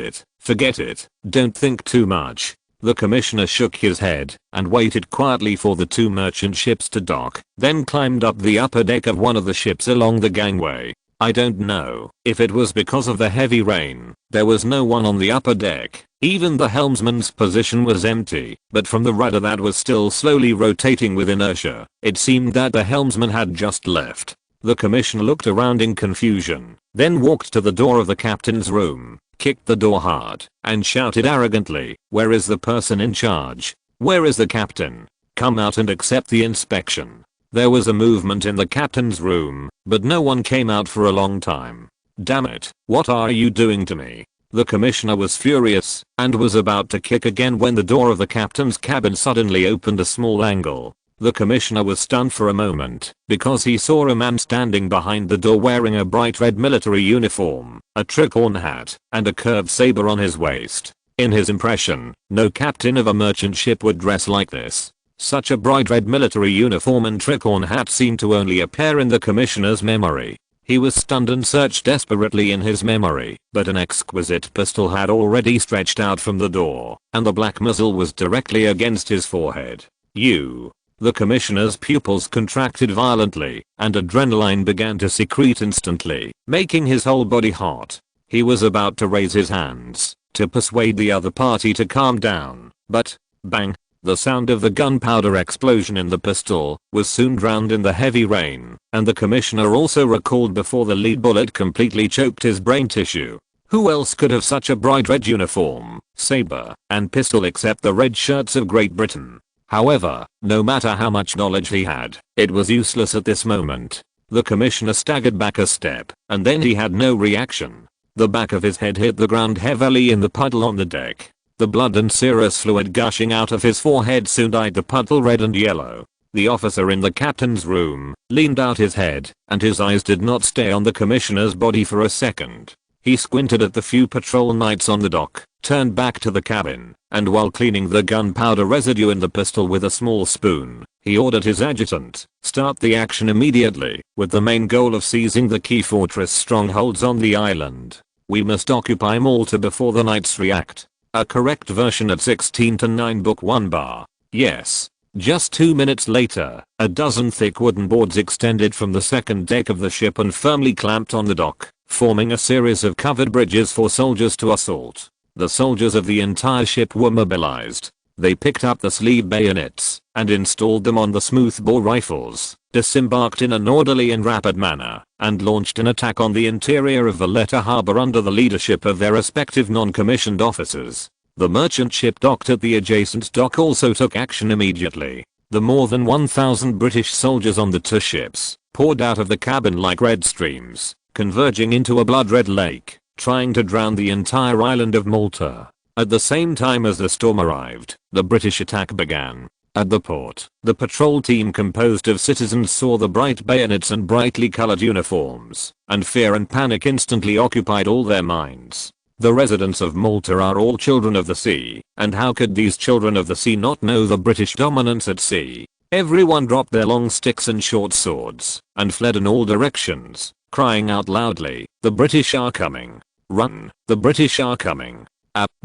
Speaker 1: it, don't think too much. The commissioner shook his head and waited quietly for the 2 merchant ships to dock, then climbed up the upper deck of one of the ships along the gangway. I don't know if it was because of the heavy rain, there was no one on the upper deck. Even the helmsman's position was empty, but from the rudder that was still slowly rotating with inertia, it seemed that the helmsman had just left. The commissioner looked around in confusion, then walked to the door of the captain's room, kicked the door hard, and shouted arrogantly, "Where is the person in charge? Where is the captain? Come out and accept the inspection." There was a movement in the captain's room, but no one came out for a long time. Damn it, what are you doing to me? The commissioner was furious and was about to kick again when the door of the captain's cabin suddenly opened a small angle. The commissioner was stunned for a moment because he saw a man standing behind the door wearing a bright red military uniform, a tricorn hat, and a curved saber on his waist. In his impression, no captain of a merchant ship would dress like this. Such a bright red military uniform and tricorn hat seemed to only appear in the commissioner's memory. He was stunned and searched desperately in his memory, but an exquisite pistol had already stretched out from the door, and the black muzzle was directly against his forehead. "You." The commissioner's pupils contracted violently, and adrenaline began to secrete instantly, making his whole body hot. He was about to raise his hands to persuade the other party to calm down, but, bang! The sound of the gunpowder explosion in the pistol was soon drowned in the heavy rain, and the commissioner also recalled before the lead bullet completely choked his brain tissue. Who else could have such a bright red uniform, saber, and pistol except the red shirts of Great Britain? However, no matter how much knowledge he had, it was useless at this moment. The commissioner staggered back a step, and then he had no reaction. The back of his head hit the ground heavily in the puddle on the deck. The blood and serous fluid gushing out of his forehead soon dyed the puddle red and yellow. The officer in the captain's room leaned out his head, and his eyes did not stay on the commissioner's body for a second. He squinted at the few patrol knights on the dock, turned back to the cabin, and while cleaning the gunpowder residue in the pistol with a small spoon, he ordered his adjutant, "Start the action immediately, with the main goal of seizing the key fortress strongholds on the island. We must occupy Malta before the knights react." A correct version at 16:9 Book 1 bar. Yes. Just 2 minutes later, a dozen thick wooden boards extended from the second deck of the ship and firmly clamped on the dock, forming a series of covered bridges for soldiers to assault. The soldiers of the entire ship were mobilized. They picked up the sleeve bayonets and installed them on the smoothbore rifles, disembarked in an orderly and rapid manner, and launched an attack on the interior of Valletta harbor under the leadership of their respective non-commissioned officers. The merchant ship docked at the adjacent dock also took action immediately. The more than 1,000 British soldiers on the 2 ships poured out of the cabin like red streams, converging into a blood-red lake, trying to drown the entire island of Malta. At the same time as the storm arrived, the British attack began. At the port, the patrol team composed of citizens saw the bright bayonets and brightly colored uniforms, and fear and panic instantly occupied all their minds. The residents of Malta are all children of the sea, and how could these children of the sea not know the British dominance at sea? Everyone dropped their long sticks and short swords, and fled in all directions, crying out loudly, "The British are coming! Run! The British are coming!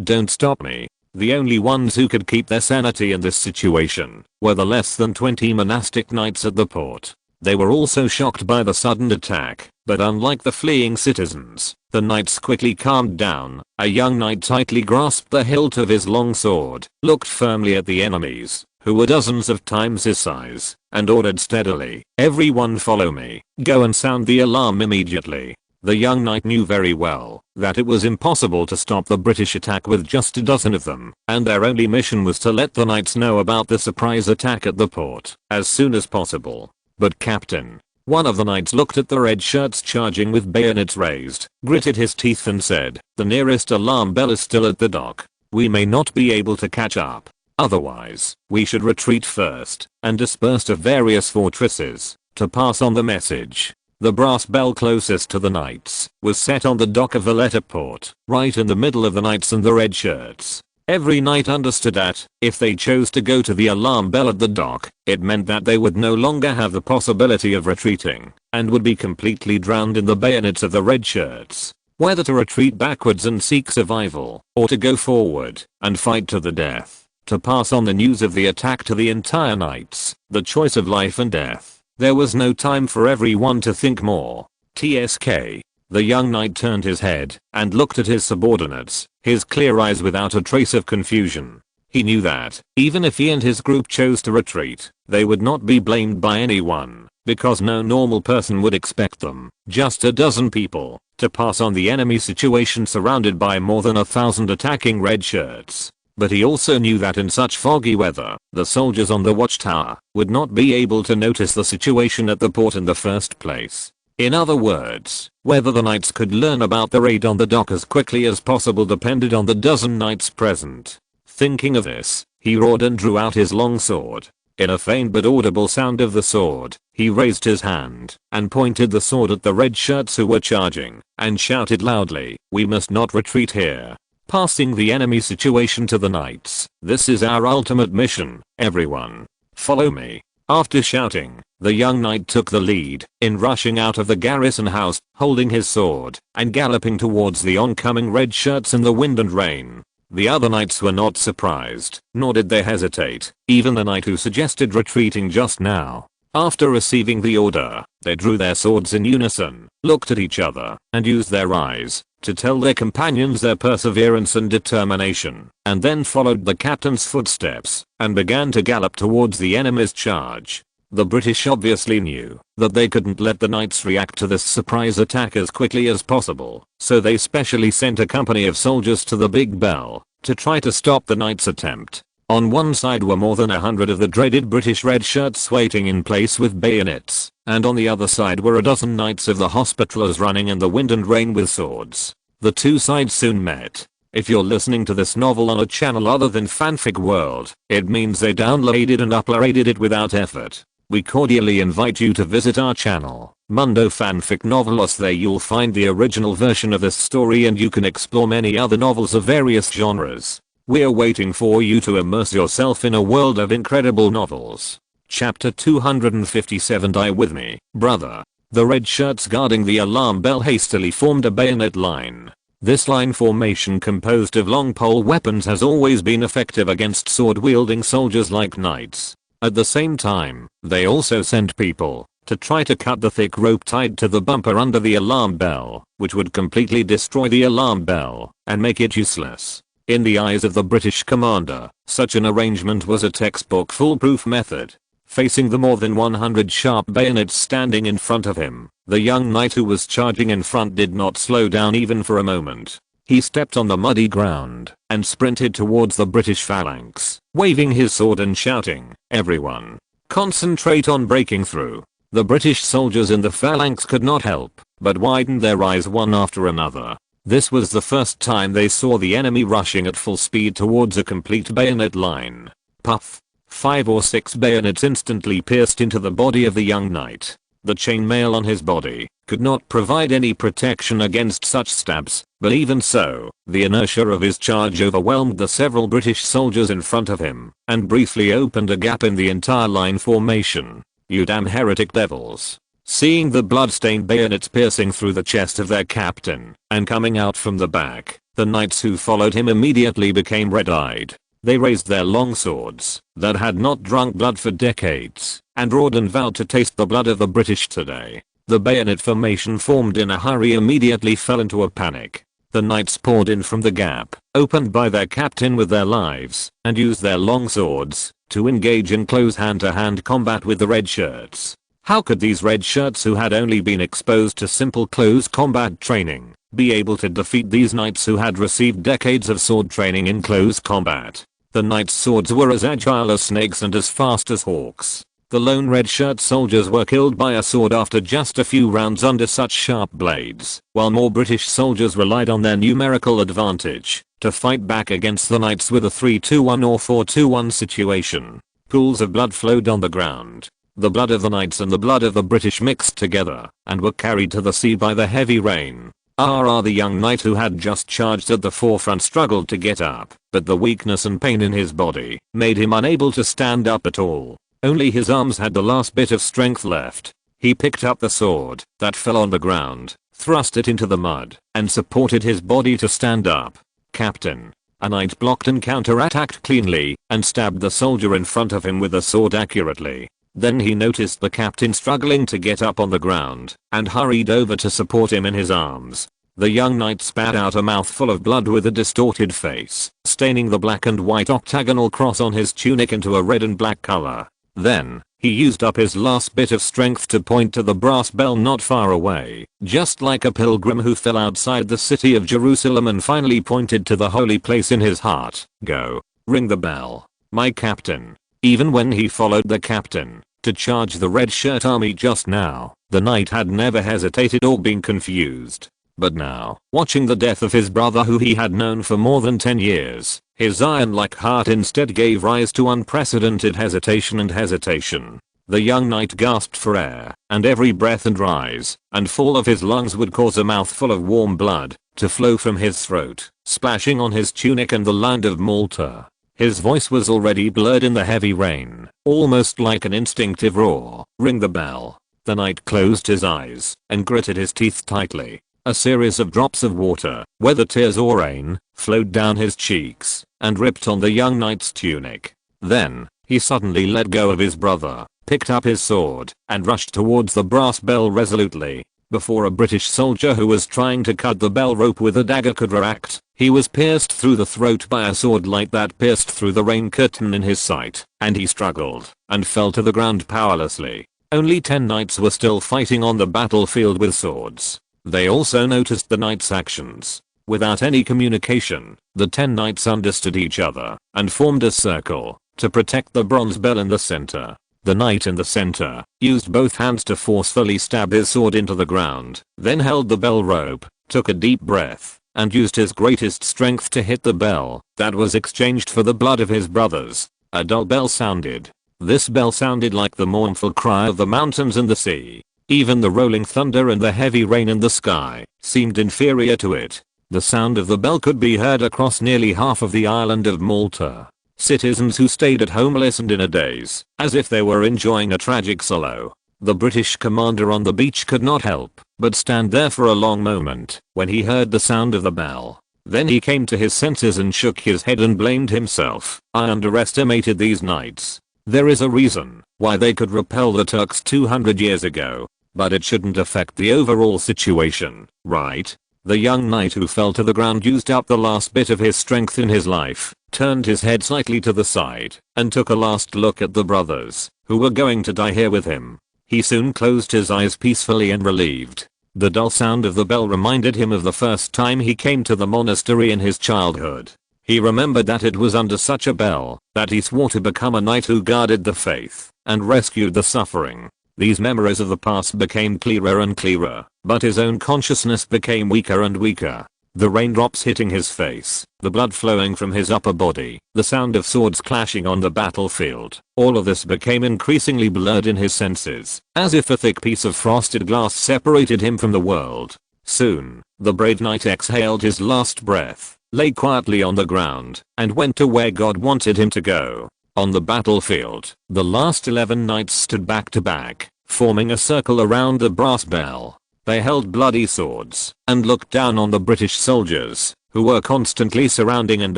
Speaker 1: Don't stop me!" The only ones who could keep their sanity in this situation were the less than 20 monastic knights at the port. They were also shocked by the sudden attack, but unlike the fleeing citizens, the knights quickly calmed down. A young knight tightly grasped the hilt of his long sword, looked firmly at the enemies, who were dozens of times his size, and ordered steadily, "Everyone follow me, go and sound the alarm immediately." The young knight knew very well that it was impossible to stop the British attack with just a dozen of them, and their only mission was to let the knights know about the surprise attack at the port as soon as possible. "But Captain," one of the knights looked at the red shirts charging with bayonets raised, gritted his teeth and said, "The nearest alarm bell is still at the dock. We may not be able to catch up. Otherwise, we should retreat first and disperse to various fortresses to pass on the message." The brass bell closest to the knights was set on the dock of the letter port, right in the middle of the knights and the red shirts. Every knight understood that, if they chose to go to the alarm bell at the dock, it meant that they would no longer have the possibility of retreating, and would be completely drowned in the bayonets of the red shirts. Whether to retreat backwards and seek survival, or to go forward and fight to the death, to pass on the news of the attack to the entire knights, the choice of life and death. There was no time for everyone to think more. TSK. The young knight turned his head and looked at his subordinates, his clear eyes without a trace of confusion. He knew that, even if he and his group chose to retreat, they would not be blamed by anyone, because no normal person would expect them, just a dozen people, to pass on the enemy situation surrounded by more than 1,000 attacking red shirts. But he also knew that in such foggy weather, the soldiers on the watchtower would not be able to notice the situation at the port in the first place. In other words, whether the knights could learn about the raid on the dock as quickly as possible depended on the dozen knights present. Thinking of this, he roared and drew out his long sword. In a faint but audible sound of the sword, he raised his hand and pointed the sword at the red shirts who were charging, and shouted loudly, "We must not retreat here." Passing the enemy situation to the knights. "This is our ultimate mission, everyone. Follow me." After shouting, the young knight took the lead in rushing out of the garrison house, holding his sword, and galloping towards the oncoming red shirts in the wind and rain. The other knights were not surprised, nor did they hesitate, even the knight who suggested retreating just now. After receiving the order, they drew their swords in unison, looked at each other, and used their eyes to tell their companions their perseverance and determination, and then followed the captain's footsteps and began to gallop towards the enemy's charge. The British obviously knew that they couldn't let the knights react to this surprise attack as quickly as possible, so they specially sent a company of soldiers to the Big Bell to try to stop the knights' attempt. On one side were more than 100 of the dreaded British red shirts waiting in place with bayonets, and on the other side were a dozen knights of the Hospitallers running in the wind and rain with swords. The two sides soon met. If you're listening to this novel on a channel other than Fanfic World, it means they downloaded and uploaded it without effort. We cordially invite you to visit our channel, Mundo Fanfic Novelos. There you'll find the original version of this story and you can explore many other novels of various genres. We're waiting for you to immerse yourself in a world of incredible novels. Chapter 257. Die with me, brother. The red shirts guarding the alarm bell hastily formed a bayonet line. This line formation composed of long pole weapons has always been effective against sword-wielding soldiers like knights. At the same time, they also sent people to try to cut the thick rope tied to the bumper under the alarm bell, which would completely destroy the alarm bell and make it useless. In the eyes of the British commander, such an arrangement was a textbook foolproof method. Facing the more than 100 sharp bayonets standing in front of him, the young knight who was charging in front did not slow down even for a moment. He stepped on the muddy ground and sprinted towards the British phalanx, waving his sword and shouting, "Everyone, concentrate on breaking through." The British soldiers in the phalanx could not help but widen their eyes one after another. This was the first time they saw the enemy rushing at full speed towards a complete bayonet line. Puff! 5 or 6 bayonets instantly pierced into the body of the young knight. The chainmail on his body could not provide any protection against such stabs, but even so, the inertia of his charge overwhelmed the several British soldiers in front of him, and briefly opened a gap in the entire line formation. "You damn heretic devils." Seeing the blood-stained bayonets piercing through the chest of their captain and coming out from the back, the knights who followed him immediately became red-eyed. They raised their long swords that had not drunk blood for decades and roared and vowed to taste the blood of the British today. The bayonet formation formed in a hurry immediately fell into a panic. The knights poured in from the gap opened by their captain with their lives and used their long swords to engage in close hand-to-hand combat with the red shirts. How could these red shirts, who had only been exposed to simple close combat training, be able to defeat these knights who had received decades of sword training in close combat? The knights' swords were as agile as snakes and as fast as hawks. The lone red shirt soldiers were killed by a sword after just a few rounds under such sharp blades, while more British soldiers relied on their numerical advantage to fight back against the knights with a 3-2-1 or 4-2-1 situation. Pools of blood flowed on the ground. The blood of the knights and the blood of the British mixed together and were carried to the sea by the heavy rain. The young knight who had just charged at the forefront struggled to get up, but the weakness and pain in his body made him unable to stand up at all. Only his arms had the last bit of strength left. He picked up the sword that fell on the ground, thrust it into the mud, and supported his body to stand up. Captain. A knight blocked and counterattacked cleanly and stabbed the soldier in front of him with the sword accurately. Then he noticed the captain struggling to get up on the ground and hurried over to support him in his arms. The young knight spat out a mouthful of blood with a distorted face, staining the black and white octagonal cross on his tunic into a red and black color. Then, he used up his last bit of strength to point to the brass bell not far away, just like a pilgrim who fell outside the city of Jerusalem and finally pointed to the holy place in his heart. Go. Ring the bell, my captain. Even when he followed the captain to charge the red shirt army just now, the knight had never hesitated or been confused. But now, watching the death of his brother who he had known for more than 10 years, his iron-like heart instead gave rise to unprecedented hesitation and hesitation. The young knight gasped for air, and every breath and rise and fall of his lungs would cause a mouthful of warm blood to flow from his throat, splashing on his tunic and the land of Malta. His voice was already blurred in the heavy rain, almost like an instinctive roar. Ring the bell. The knight closed his eyes and gritted his teeth tightly. A series of drops of water, whether tears or rain, flowed down his cheeks and ripped on the young knight's tunic. Then, he suddenly let go of his brother, picked up his sword, and rushed towards the brass bell resolutely. Before a British soldier who was trying to cut the bell rope with a dagger could react, he was pierced through the throat by a sword like that pierced through the rain curtain in his sight, and he struggled and fell to the ground powerlessly. Only 10 knights were still fighting on the battlefield with swords. They also noticed the knight's actions. Without any communication, the 10 knights understood each other and formed a circle to protect the bronze bell in the center. The knight in the center used both hands to forcefully stab his sword into the ground, then held the bell rope, took a deep breath, and used his greatest strength to hit the bell that was exchanged for the blood of his brothers. A dull bell sounded. This bell sounded like the mournful cry of the mountains and the sea. Even the rolling thunder and the heavy rain in the sky seemed inferior to it. The sound of the bell could be heard across nearly half of the island of Malta. Citizens who stayed at home listened in a daze, as if they were enjoying a tragic solo. The British commander on the beach could not help but stand there for a long moment when he heard the sound of the bell. Then he came to his senses and shook his head and blamed himself. I underestimated these knights. There is a reason why they could repel the Turks 200 years ago, but it shouldn't affect the overall situation, right? The young knight who fell to the ground used up the last bit of his strength in his life, turned his head slightly to the side, and took a last look at the brothers, who were going to die here with him. He soon closed his eyes peacefully and relieved. The dull sound of the bell reminded him of the first time he came to the monastery in his childhood. He remembered that it was under such a bell that he swore to become a knight who guarded the faith and rescued the suffering. These memories of the past became clearer and clearer, but his own consciousness became weaker and weaker. The raindrops hitting his face, the blood flowing from his upper body, the sound of swords clashing on the battlefield, all of this became increasingly blurred in his senses, as if a thick piece of frosted glass separated him from the world. Soon, the brave knight exhaled his last breath, lay quietly on the ground, and went to where God wanted him to go. On the battlefield, the last 11 knights stood back to back, forming a circle around the brass bell. They held bloody swords and looked down on the British soldiers, who were constantly surrounding and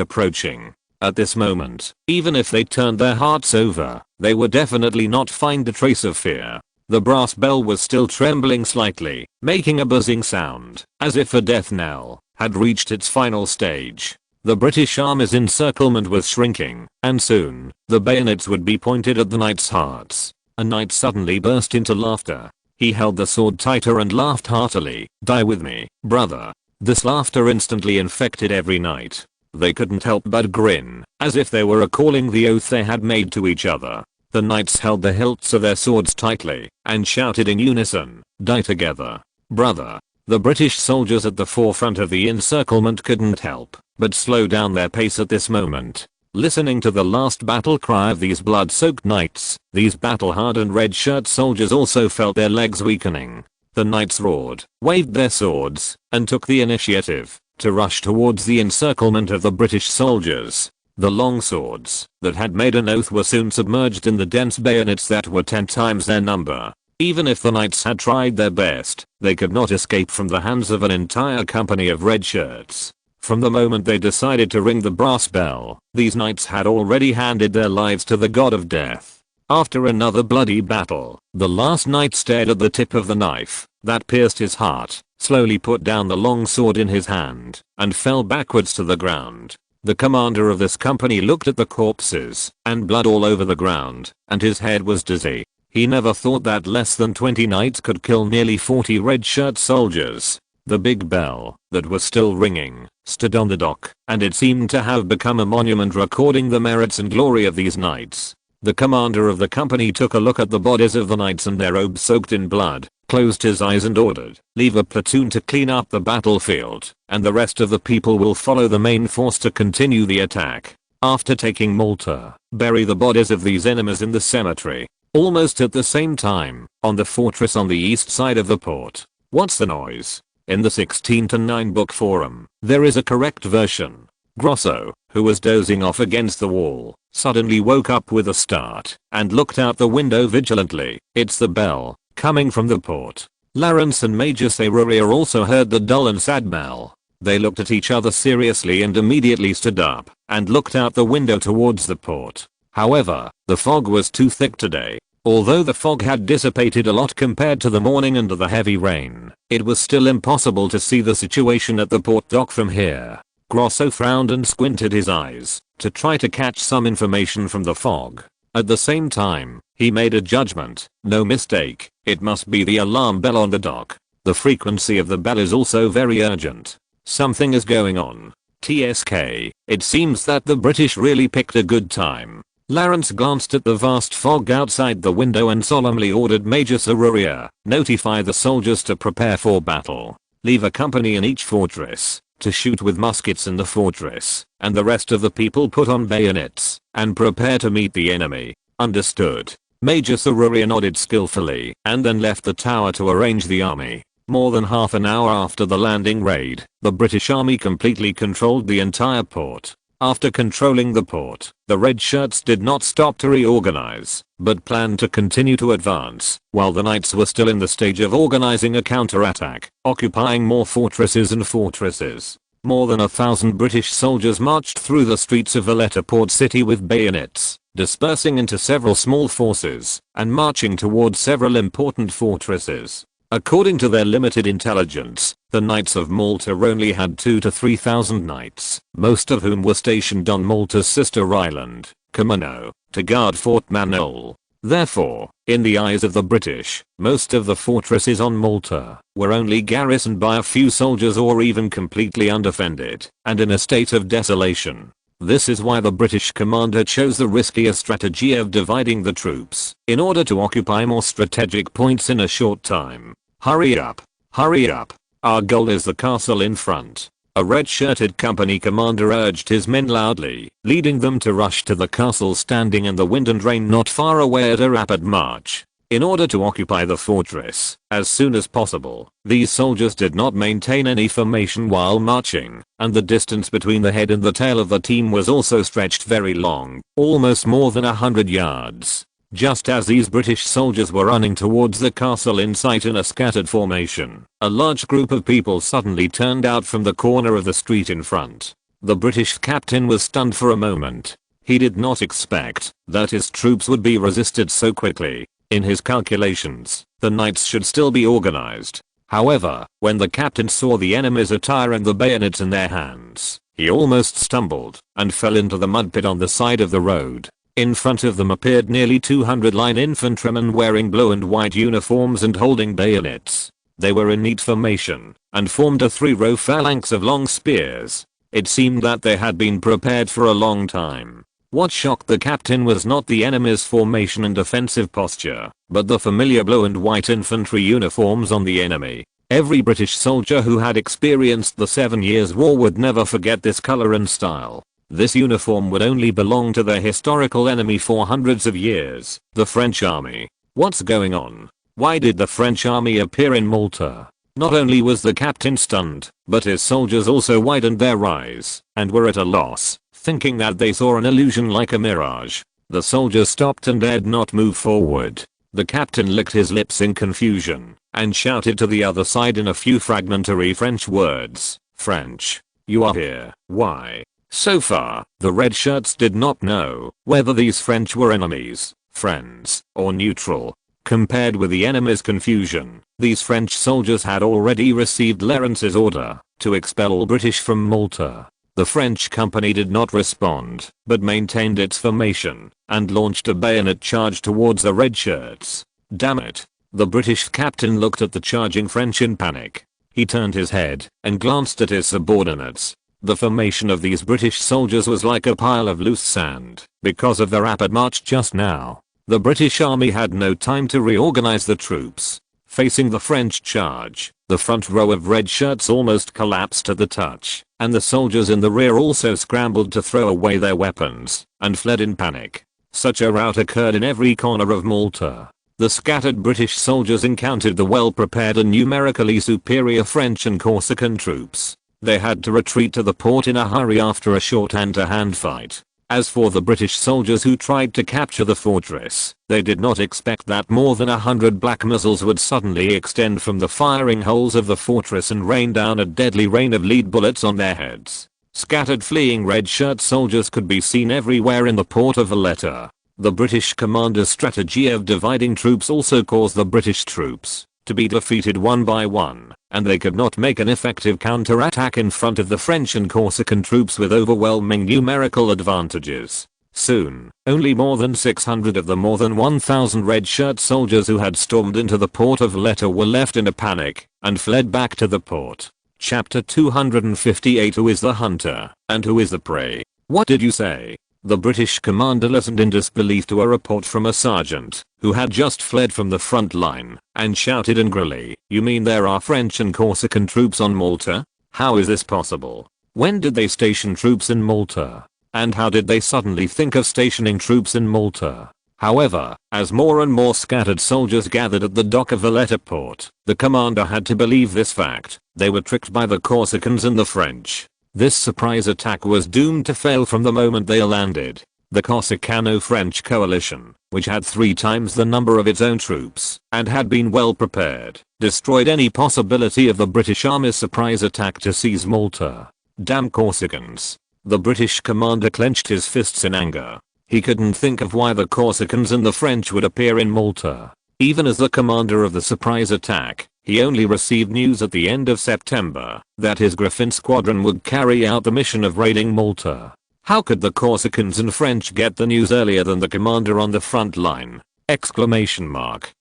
Speaker 1: approaching. At this moment, even if they turned their hearts over, they would definitely not find a trace of fear. The brass bell was still trembling slightly, making a buzzing sound, as if a death knell had reached its final stage. The British army's encirclement was shrinking, and soon, the bayonets would be pointed at the knights' hearts. A knight suddenly burst into laughter. He held the sword tighter and laughed heartily. "Die with me, brother." This laughter instantly infected every knight. They couldn't help but grin, as if they were recalling the oath they had made to each other. The knights held the hilts of their swords tightly, and shouted in unison, "Die together, brother." The British soldiers at the forefront of the encirclement couldn't help but slow down their pace at this moment. Listening to the last battle cry of these blood-soaked knights, these battle-hardened red-shirt soldiers also felt their legs weakening. The knights roared, waved their swords, and took the initiative to rush towards the encirclement of the British soldiers. The long swords that had made an oath were soon submerged in the dense bayonets that were 10 times their number. Even if the knights had tried their best, they could not escape from the hands of an entire company of red shirts. From the moment they decided to ring the brass bell, these knights had already handed their lives to the god of death. After another bloody battle, the last knight stared at the tip of the knife that pierced his heart, slowly put down the long sword in his hand, and fell backwards to the ground. The commander of this company looked at the corpses and blood all over the ground, and his head was dizzy. He never thought that less than 20 knights could kill nearly 40 red shirt soldiers. The big bell, that was still ringing, stood on the dock, and it seemed to have become a monument recording the merits and glory of these knights. The commander of the company took a look at the bodies of the knights and their robes soaked in blood, closed his eyes and ordered, "Leave a platoon to clean up the battlefield, and the rest of the people will follow the main force to continue the attack. After taking Malta, bury the bodies of these enemies in the cemetery." Almost at the same time, on the fortress on the east side of the port. What's the noise? In the 16-9 book forum, there is a correct version. Grosso, who was dozing off against the wall, suddenly woke up with a start and looked out the window vigilantly. It's the bell, coming from the port. Lawrence and Major Serruria also heard the dull and sad bell. They looked at each other seriously and immediately stood up and looked out the window towards the port. However, the fog was too thick today. Although the fog had dissipated a lot compared to the morning and the heavy rain, it was still impossible to see the situation at the port dock from here. Grosso frowned and squinted his eyes to try to catch some information from the fog. At the same time, he made a judgment. No mistake, it must be the alarm bell on the dock. The frequency of the bell is also very urgent. Something is going on. TSK, it seems that the British really picked a good time. Lawrence glanced at the vast fog outside the window and solemnly ordered Major Serruria, "Notify the soldiers to prepare for battle. Leave a company in each fortress to shoot with muskets in the fortress, and the rest of the people put on bayonets and prepare to meet the enemy." Understood. Major Serruria nodded skillfully and then left the tower to arrange the army. More than half an hour after the landing raid, the British army completely controlled the entire port. After controlling the port, the red shirts did not stop to reorganize, but planned to continue to advance, while the knights were still in the stage of organizing a counterattack, occupying more fortresses and fortresses. More than 1,000 British soldiers marched through the streets of Valletta port city with bayonets, dispersing into several small forces, and marching towards several important fortresses. According to their limited intelligence, the Knights of Malta only had 2,000 to 3,000 knights, most of whom were stationed on Malta's sister island, Comino, to guard Fort Manole. Therefore, in the eyes of the British, most of the fortresses on Malta were only garrisoned by a few soldiers or even completely undefended, and in a state of desolation. This is why the British commander chose the riskier strategy of dividing the troops in order to occupy more strategic points in a short time. "Hurry up! Hurry up! Our goal is the castle in front." A red-shirted company commander urged his men loudly, leading them to rush to the castle standing in the wind and rain not far away at a rapid march. In order to occupy the fortress as soon as possible, these soldiers did not maintain any formation while marching, and the distance between the head and the tail of the team was also stretched very long, almost more than 100 yards. Just as these British soldiers were running towards the castle in sight in a scattered formation, a large group of people suddenly turned out from the corner of the street in front. The British captain was stunned for a moment. He did not expect that his troops would be resisted so quickly. In his calculations, the knights should still be organized. However, when the captain saw the enemy's attire and the bayonets in their hands, He almost stumbled and fell into the mud pit on the side of the road. In front of them appeared nearly 200 line infantrymen wearing blue and white uniforms and holding bayonets. They were in neat formation and formed a 3-row phalanx of long spears. It seemed that they had been prepared for a long time. What shocked the captain was not the enemy's formation and defensive posture, but the familiar blue and white infantry uniforms on the enemy. Every British soldier who had experienced the 7 Years' War would never forget this color and style. This uniform would only belong to their historical enemy for hundreds of years, the French army. What's going on? Why did the French army appear in Malta? Not only was the captain stunned, but his soldiers also widened their eyes and were at a loss, thinking that they saw an illusion like a mirage. The soldiers stopped and dared not move forward. The captain licked his lips in confusion and shouted to the other side in a few fragmentary French words. French. You are here. Why? So far, the red shirts did not know whether these French were enemies, friends, or neutral. Compared with the enemy's confusion, these French soldiers had already received Lawrence's order to expel all British from Malta. The French company did not respond, but maintained its formation and launched a bayonet charge towards the red shirts. Damn it. The British captain looked at the charging French in panic. He turned his head and glanced at his subordinates. The formation of these British soldiers was like a pile of loose sand because of the rapid march just now. The British army had no time to reorganize the troops. Facing the French charge, the front row of red shirts almost collapsed at the touch, and the soldiers in the rear also scrambled to throw away their weapons and fled in panic. Such a rout occurred in every corner of Malta. The scattered British soldiers encountered the well-prepared and numerically superior French and Corsican troops. They had to retreat to the port in a hurry after a short hand-to-hand fight. As for the British soldiers who tried to capture the fortress, they did not expect that more than 100 black missiles would suddenly extend from the firing holes of the fortress and rain down a deadly rain of lead bullets on their heads. Scattered fleeing red shirt soldiers could be seen everywhere in the port of Valletta. The British commander's strategy of dividing troops also caused the British troops to be defeated one by one, and they could not make an effective counterattack in front of the French and Corsican troops with overwhelming numerical advantages. Soon, only more than 600 of the more than 1,000 red shirt soldiers who had stormed into the port of Valletta were left in a panic and fled back to the port. Chapter 258. Who is the hunter and who is the prey? What did you say? The British commander listened in disbelief to a report from a sergeant who had just fled from the front line and shouted angrily, "You mean there are French and Corsican troops on Malta? How is this possible? When did they station troops in Malta? And how did they suddenly think of stationing troops in Malta?" However, as more and more scattered soldiers gathered at the dock of Valletta port, the commander had to believe this fact. They were tricked by the Corsicans and the French. This surprise attack was doomed to fail from the moment they landed. The Corsicano-French coalition, which had 3 times the number of its own troops and had been well prepared, destroyed any possibility of the British army's surprise attack to seize Malta. Damn Corsicans. The British commander clenched his fists in anger. He couldn't think of why the Corsicans and the French would appear in Malta. Even as the commander of the surprise attack, he only received news at the end of September that his Griffin squadron would carry out the mission of raiding Malta. How could the Corsicans and French get the news earlier than the commander on the front line? Exclamation mark.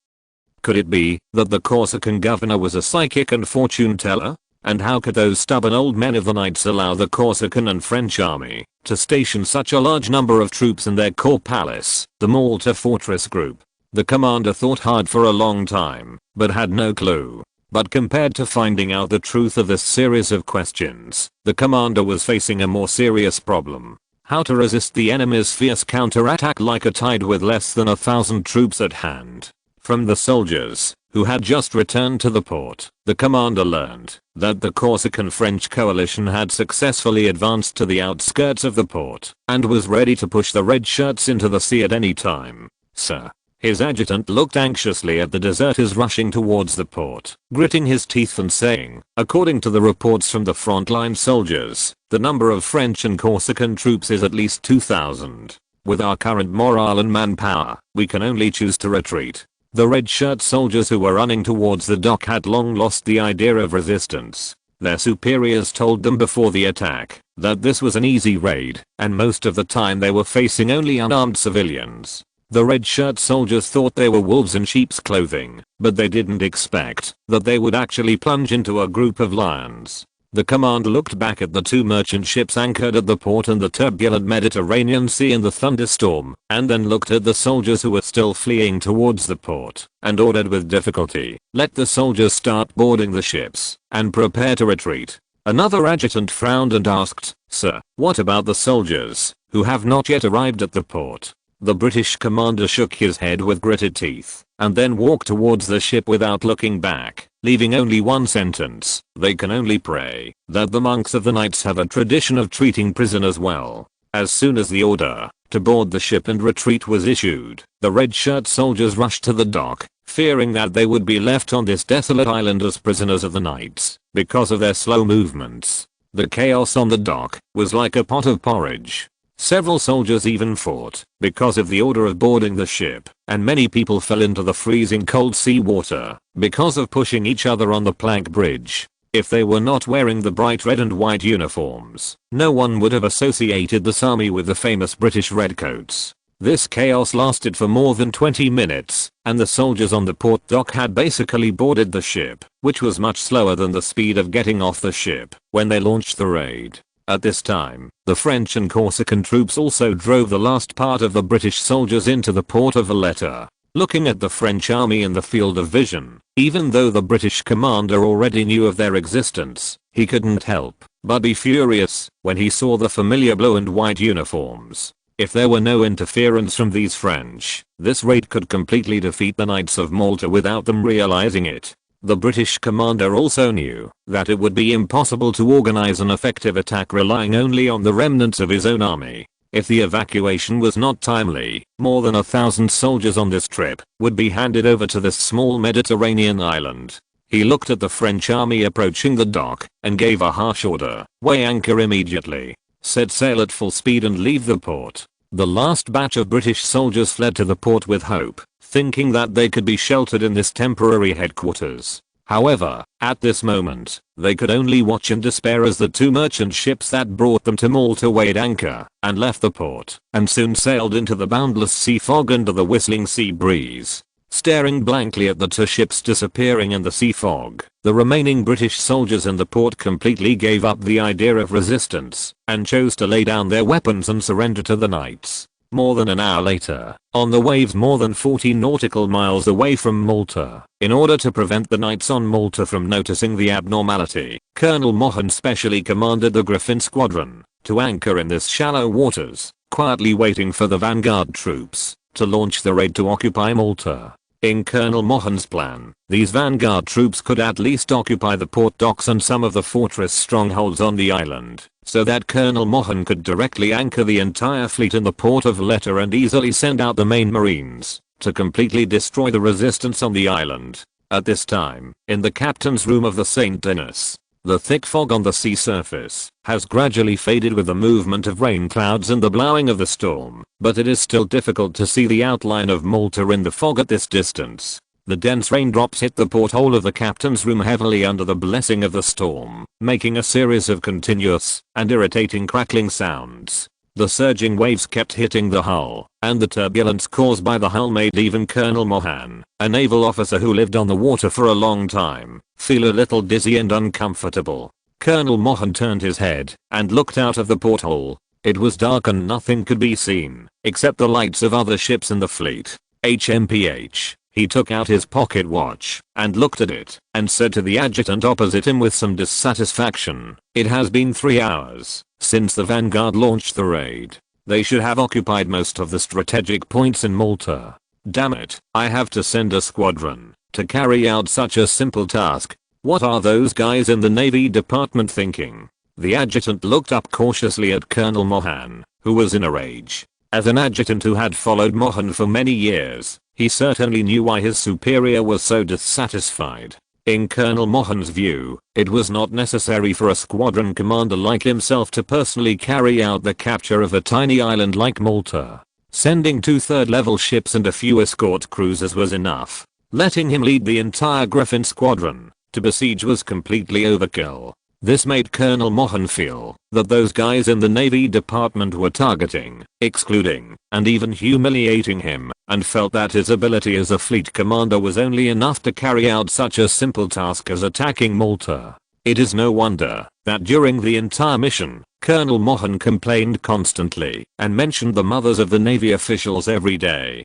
Speaker 1: Could it be that the Corsican governor was a psychic and fortune teller? And how could those stubborn old men of the Knights allow the Corsican and French army to station such a large number of troops in their core palace, the Malta Fortress Group? The commander thought hard for a long time, but had no clue. But compared to finding out the truth of this series of questions, the commander was facing a more serious problem. How to resist the enemy's fierce counterattack like a tide with less than 1,000 troops at hand. From the soldiers, who had just returned to the port, the commander learned that the Corsican-French coalition had successfully advanced to the outskirts of the port and was ready to push the red shirts into the sea at any time. Sir. His adjutant looked anxiously at the deserters rushing towards the port, gritting his teeth and saying, "According to the reports from the frontline soldiers, the number of French and Corsican troops is at least 2,000. With our current morale and manpower, we can only choose to retreat." The red shirt soldiers who were running towards the dock had long lost the idea of resistance. Their superiors told them before the attack that this was an easy raid, and most of the time they were facing only unarmed civilians. The red shirt soldiers thought they were wolves in sheep's clothing, but they didn't expect that they would actually plunge into a group of lions. The commander looked back at the two merchant ships anchored at the port in the turbulent Mediterranean Sea in the thunderstorm, and then looked at the soldiers who were still fleeing towards the port, and ordered with difficulty, "Let the soldiers start boarding the ships, and prepare to retreat." Another adjutant frowned and asked, "Sir, what about the soldiers, who have not yet arrived at the port?" The British commander shook his head with gritted teeth, and then walked towards the ship without looking back, leaving only one sentence: "They can only pray that the monks of the Knights have a tradition of treating prisoners well." As soon as the order to board the ship and retreat was issued, the red shirt soldiers rushed to the dock, fearing that they would be left on this desolate island as prisoners of the Knights because of their slow movements. The chaos on the dock was like a pot of porridge. Several soldiers even fought because of the order of boarding the ship, and many people fell into the freezing cold sea water because of pushing each other on the plank bridge. If they were not wearing the bright red and white uniforms, no one would have associated this army with the famous British redcoats. This chaos lasted for more than 20 minutes, and the soldiers on the port dock had basically boarded the ship, which was much slower than the speed of getting off the ship when they launched the raid. At this time, the French and Corsican troops also drove the last part of the British soldiers into the port of Valletta. Looking at the French army in the field of vision, even though the British commander already knew of their existence, he couldn't help but be furious when he saw the familiar blue and white uniforms. If there were no interference from these French, this raid could completely defeat the Knights of Malta without them realizing it. The British commander also knew that it would be impossible to organize an effective attack relying only on the remnants of his own army. If the evacuation was not timely, more than 1,000 soldiers on this trip would be handed over to this small Mediterranean island. He looked at the French army approaching the dock and gave a harsh order: "Weigh anchor immediately. Set sail at full speed and leave the port." The last batch of British soldiers fled to the port with hope, thinking that they could be sheltered in this temporary headquarters. However, at this moment, they could only watch in despair as the two merchant ships that brought them to Malta weighed anchor and left the port, and soon sailed into the boundless sea fog under the whistling sea breeze. Staring blankly at the two ships disappearing in the sea fog, the remaining British soldiers in the port completely gave up the idea of resistance and chose to lay down their weapons and surrender to the Knights. More than an hour later, on the waves more than 40 nautical miles away from Malta, in order to prevent the Knights on Malta from noticing the abnormality, Colonel Mohun specially commanded the Griffin Squadron to anchor in this shallow waters, quietly waiting for the vanguard troops to launch the raid to occupy Malta. In Colonel Mohun's plan, these vanguard troops could at least occupy the port docks and some of the fortress strongholds on the island, so that Colonel Mohun could directly anchor the entire fleet in the port of Valletta and easily send out the main marines to completely destroy the resistance on the island. At this time, in the captain's room of the St. Denis, the thick fog on the sea surface has gradually faded with the movement of rain clouds and the blowing of the storm, but it is still difficult to see the outline of Malta in the fog at this distance. The dense raindrops hit the porthole of the captain's room heavily under the blessing of the storm, making a series of continuous and irritating crackling sounds. The surging waves kept hitting the hull, and the turbulence caused by the hull made even Colonel Mohun, a naval officer who lived on the water for a long time, feel a little dizzy and uncomfortable. Colonel Mohun turned his head and looked out of the porthole. It was dark and nothing could be seen, except the lights of other ships in the fleet. HMPH. He took out his pocket watch and looked at it and said to the adjutant opposite him with some dissatisfaction, "It has been 3 hours since the vanguard launched the raid. They should have occupied most of the strategic points in Malta. Damn it, I have to send a squadron to carry out such a simple task. What are those guys in the Navy Department thinking?" The adjutant looked up cautiously at Colonel Mohun, who was in a rage. As an adjutant who had followed Mohun for many years, he certainly knew why his superior was so dissatisfied. In Colonel Mohun's view, it was not necessary for a squadron commander like himself to personally carry out the capture of a tiny island like Malta. Sending 2 third-level ships and a few escort cruisers was enough. Letting him lead the entire Griffin squadron to besiege was completely overkill. This made Colonel Mohan feel that those guys in the Navy department were targeting, excluding, and even humiliating him, and felt that his ability as a fleet commander was only enough to carry out such a simple task as attacking Malta. It is no wonder that during the entire mission, Colonel Mohan complained constantly and mentioned the mothers of the Navy officials every day.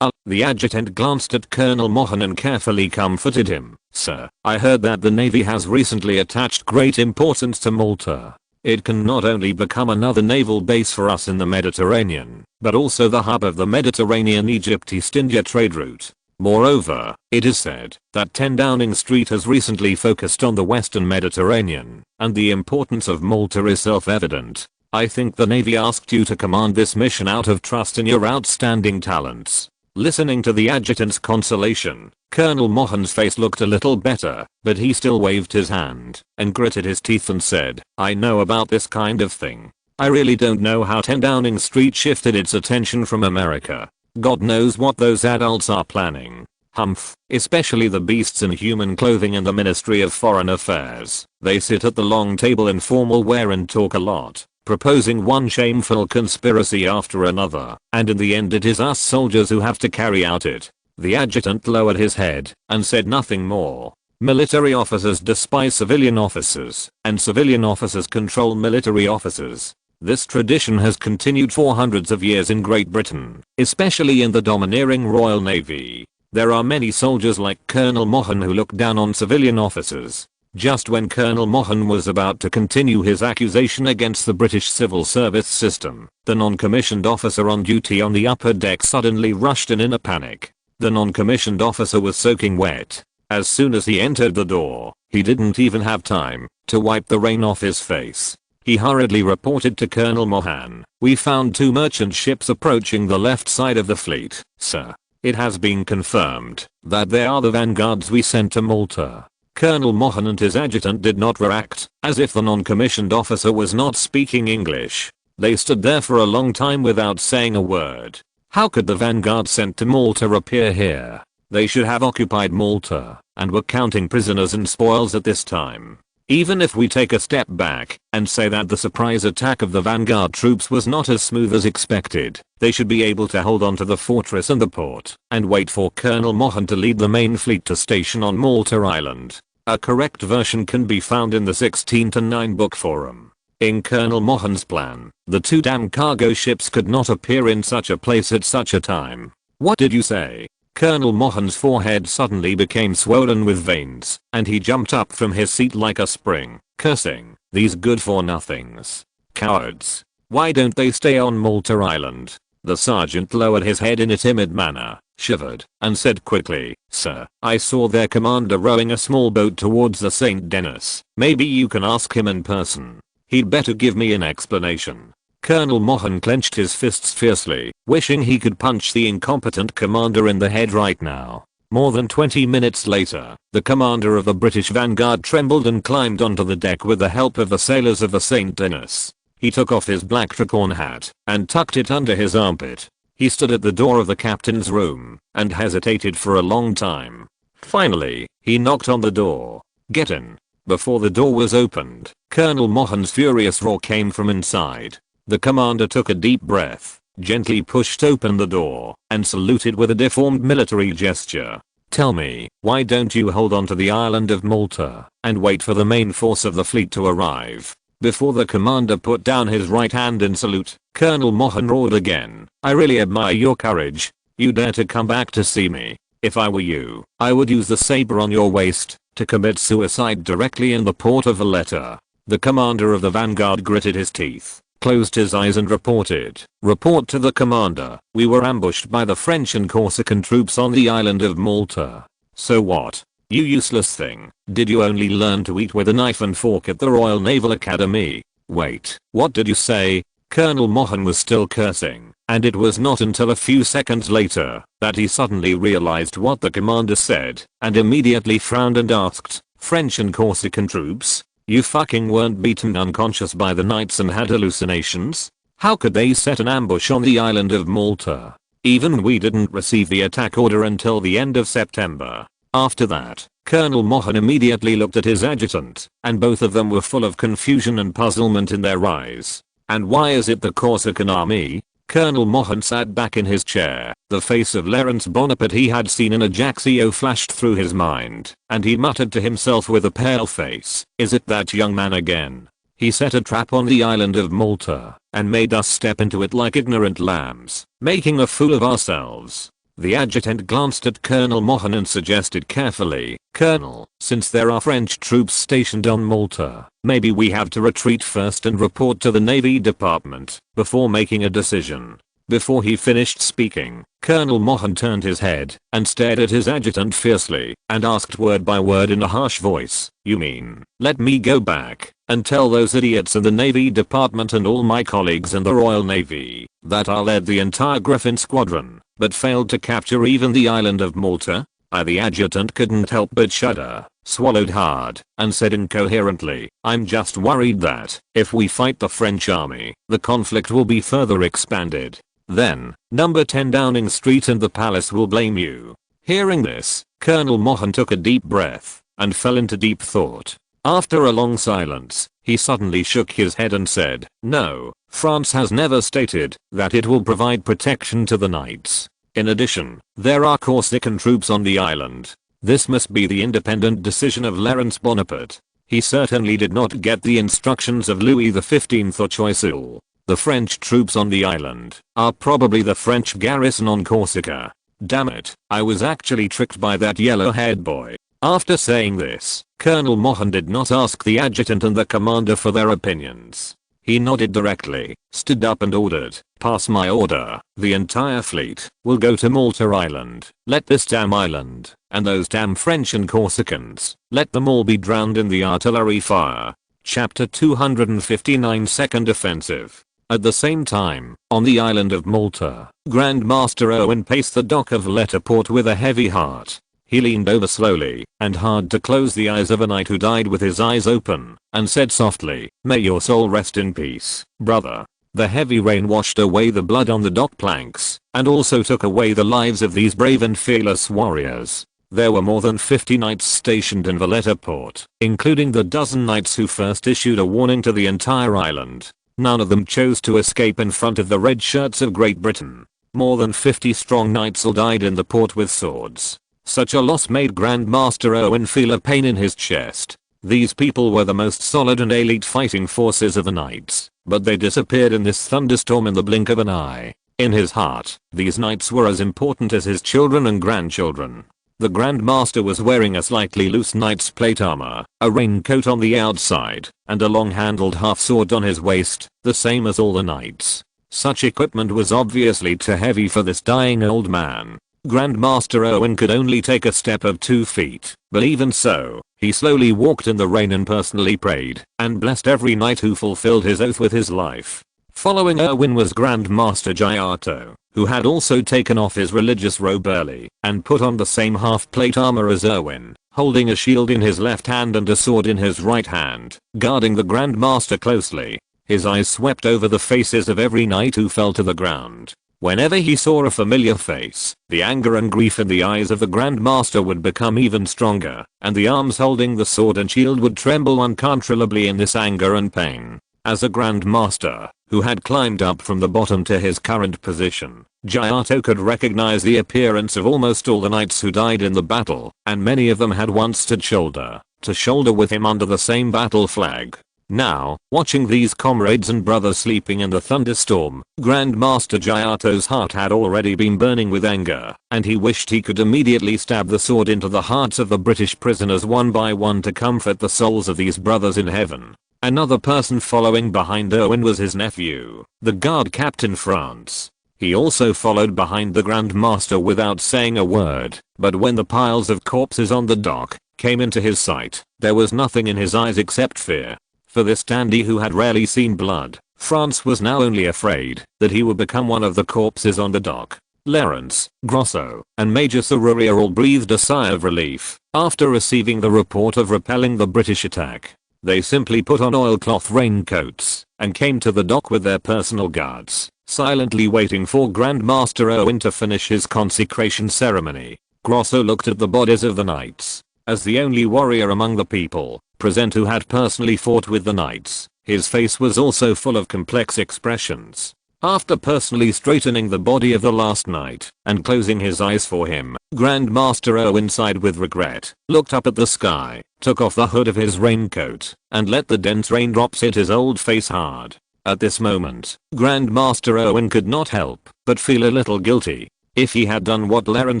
Speaker 1: The adjutant glanced at Colonel Mohan and carefully comforted him. "Sir, I heard that the Navy has recently attached great importance to Malta. It can not only become another naval base for us in the Mediterranean, but also the hub of the Mediterranean-Egypt-East India trade route. Moreover, it is said that 10 Downing Street has recently focused on the Western Mediterranean, and the importance of Malta is self-evident. I think the Navy asked you to command this mission out of trust in your outstanding talents." Listening to the adjutant's consolation, Colonel Mohan's face looked a little better, but he still waved his hand and gritted his teeth and said, "I know about this kind of thing. I really don't know how 10 Downing Street shifted its attention from America. God knows what those adults are planning. Humph, especially the beasts in human clothing in the Ministry of Foreign Affairs. They sit at the long table in formal wear and talk a lot, proposing one shameful conspiracy after another, and in the end it is us soldiers who have to carry out it." The adjutant lowered his head and said nothing more. Military officers despise civilian officers, and civilian officers control military officers. This tradition has continued for hundreds of years in Great Britain, especially in the domineering Royal Navy. There are many soldiers like Colonel Mohan who look down on civilian officers. Just when Colonel Mohan was about to continue his accusation against the British civil service system, the non-commissioned officer on duty on the upper deck suddenly rushed in a panic. The non-commissioned officer was soaking wet. As soon as he entered the door, he didn't even have time to wipe the rain off his face. He hurriedly reported to Colonel Mohan, "We found 2 merchant ships approaching the left side of the fleet, sir. It has been confirmed that they are the vanguards we sent to Malta." Colonel Mohan and his adjutant did not react, as if the non-commissioned officer was not speaking English. They stood there for a long time without saying a word. How could the vanguard sent to Malta appear here? They should have occupied Malta and were counting prisoners and spoils at this time. Even if we take a step back and say that the surprise attack of the vanguard troops was not as smooth as expected, they should be able to hold on to the fortress and the port and wait for Colonel Mohan to lead the main fleet to station on Malta Island. A correct version can be found in the 16-9 book forum. In Colonel Mohan's plan, the 2 damn cargo ships could not appear in such a place at such a time. "What did you say?" Colonel Mohan's forehead suddenly became swollen with veins, and he jumped up from his seat like a spring, cursing, "These good-for-nothings. Cowards. Why don't they stay on Malta Island?" The sergeant lowered his head in a timid manner, shivered, and said quickly, "Sir, I saw their commander rowing a small boat towards the St. Denis. Maybe you can ask him in person. He'd better give me an explanation." Colonel Mohan clenched his fists fiercely, wishing he could punch the incompetent commander in the head right now. More than 20 minutes later, the commander of the British vanguard trembled and climbed onto the deck with the help of the sailors of the St. Denis. He took off his black tricorn hat and tucked it under his armpit. He stood at the door of the captain's room and hesitated for a long time. Finally, he knocked on the door. "Get in." Before the door was opened, Colonel Mohan's furious roar came from inside. The commander took a deep breath, gently pushed open the door, and saluted with a deformed military gesture. "Tell me, why don't you hold on to the island of Malta and wait for the main force of the fleet to arrive?" Before the commander put down his right hand in salute, Colonel Mohan roared again, "I really admire your courage. You dare to come back to see me. If I were you, I would use the saber on your waist to commit suicide directly in the port of Valletta." The commander of the vanguard gritted his teeth, closed his eyes and reported, "Report to the commander. We were ambushed by the French and Corsican troops on the island of Malta." "So what? You useless thing. Did you only learn to eat with a knife and fork at the Royal Naval Academy?" "Wait, what did you say?" Colonel Mohan was still cursing, and it was not until a few seconds later that he suddenly realized what the commander said and immediately frowned and asked, "French and Corsican troops? You fucking weren't beaten unconscious by the knights and had hallucinations? How could they set an ambush on the island of Malta? Even we didn't receive the attack order until the end of September." After that, Colonel Mohan immediately looked at his adjutant, and both of them were full of confusion and puzzlement in their eyes. And why is it the Corsican army? Colonel Mohan sat back in his chair. The face of Napoleon Bonaparte he had seen in Ajaccio flashed through his mind, and he muttered to himself with a pale face, "Is it that young man again? He set a trap on the island of Malta, and made us step into it like ignorant lambs, making a fool of ourselves." The adjutant glanced at Colonel Mohan and suggested carefully, "Colonel, since there are French troops stationed on Malta, maybe we have to retreat first and report to the Navy Department before making a decision." Before he finished speaking, Colonel Mohan turned his head and stared at his adjutant fiercely and asked word by word in a harsh voice, "You mean, let me go back and tell those idiots in the Navy Department and all my colleagues in the Royal Navy that I led the entire Griffin squadron, but failed to capture even the island of Malta?" The adjutant couldn't help but shudder, swallowed hard, and said incoherently, "I'm just worried that, if we fight the French army, the conflict will be further expanded. Then, number 10 Downing Street and the palace will blame you." Hearing this, Colonel Mohan took a deep breath and fell into deep thought. After a long silence, he suddenly shook his head and said, "No, France has never stated that it will provide protection to the knights. In addition, there are Corsican troops on the island. This must be the independent decision of Napoleon Bonaparte. He certainly did not get the instructions of Louis XV or Choiseul. The French troops on the island are probably the French garrison on Corsica. Damn it, I was actually tricked by that yellow-haired boy." After saying this, Colonel Mohan did not ask the adjutant and the commander for their opinions. He nodded directly, stood up and ordered, "Pass my order. The entire fleet will go to Malta Island. Let this damn island, and those damn French and Corsicans, let them all be drowned in the artillery fire." Chapter 259 Second Offensive. At the same time, on the island of Malta, Grand Master Owen paced the dock of Letterport with a heavy heart. He leaned over slowly and hard to close the eyes of a knight who died with his eyes open, and said softly, "May your soul rest in peace, brother." The heavy rain washed away the blood on the dock planks, and also took away the lives of these brave and fearless warriors. There were more than 50 knights stationed in Letterport, including the dozen knights who first issued a warning to the entire island. None of them chose to escape in front of the red shirts of Great Britain. More than 50 strong knights all died in the port with swords. Such a loss made Grand Master Owen feel a pain in his chest. These people were the most solid and elite fighting forces of the knights, but they disappeared in this thunderstorm in the blink of an eye. In his heart, these knights were as important as his children and grandchildren. The Grand Master was wearing a slightly loose knight's plate armor, a raincoat on the outside, and a long-handled half-sword on his waist, the same as all the knights. Such equipment was obviously too heavy for this dying old man. Grand Master Owen could only take a step of 2 feet, but even so, he slowly walked in the rain and personally prayed and blessed every knight who fulfilled his oath with his life. Following Owen was Grand Master Giotto, who had also taken off his religious robe early and put on the same half-plate armor as Owen, holding a shield in his left hand and a sword in his right hand, guarding the Grand Master closely. His eyes swept over the faces of every knight who fell to the ground. Whenever he saw a familiar face, the anger and grief in the eyes of the Grand Master would become even stronger, and the arms holding the sword and shield would tremble uncontrollably in this anger and pain. As a Grand Master, who had climbed up from the bottom to his current position, Giotto could recognize the appearance of almost all the knights who died in the battle, and many of them had once stood shoulder to shoulder with him under the same battle flag. Now, watching these comrades and brothers sleeping in the thunderstorm, Grand Master Giotto's heart had already been burning with anger, and he wished he could immediately stab the sword into the hearts of the British prisoners one by one to comfort the souls of these brothers in heaven. Another person following behind Owen was his nephew, the guard captain France. He also followed behind the Grand Master without saying a word, but when the piles of corpses on the dock came into his sight, there was nothing in his eyes except fear. For this dandy who had rarely seen blood, France was now only afraid that he would become one of the corpses on the dock. Lawrence, Grosso, and Major Serurier all breathed a sigh of relief after receiving the report of repelling the British attack. They simply put on oilcloth raincoats and came to the dock with their personal guards, silently waiting for Grand Master Owen to finish his consecration ceremony. Grosso looked at the bodies of the knights As the only warrior among the people present who had personally fought with the knights, his face was also full of complex expressions. After personally straightening the body of the last knight and closing his eyes for him, Grandmaster Owen sighed with regret, looked up at the sky, took off the hood of his raincoat, and let the dense raindrops hit his old face hard. At this moment, Grandmaster Owen could not help but feel a little guilty. If he had done what Napoleon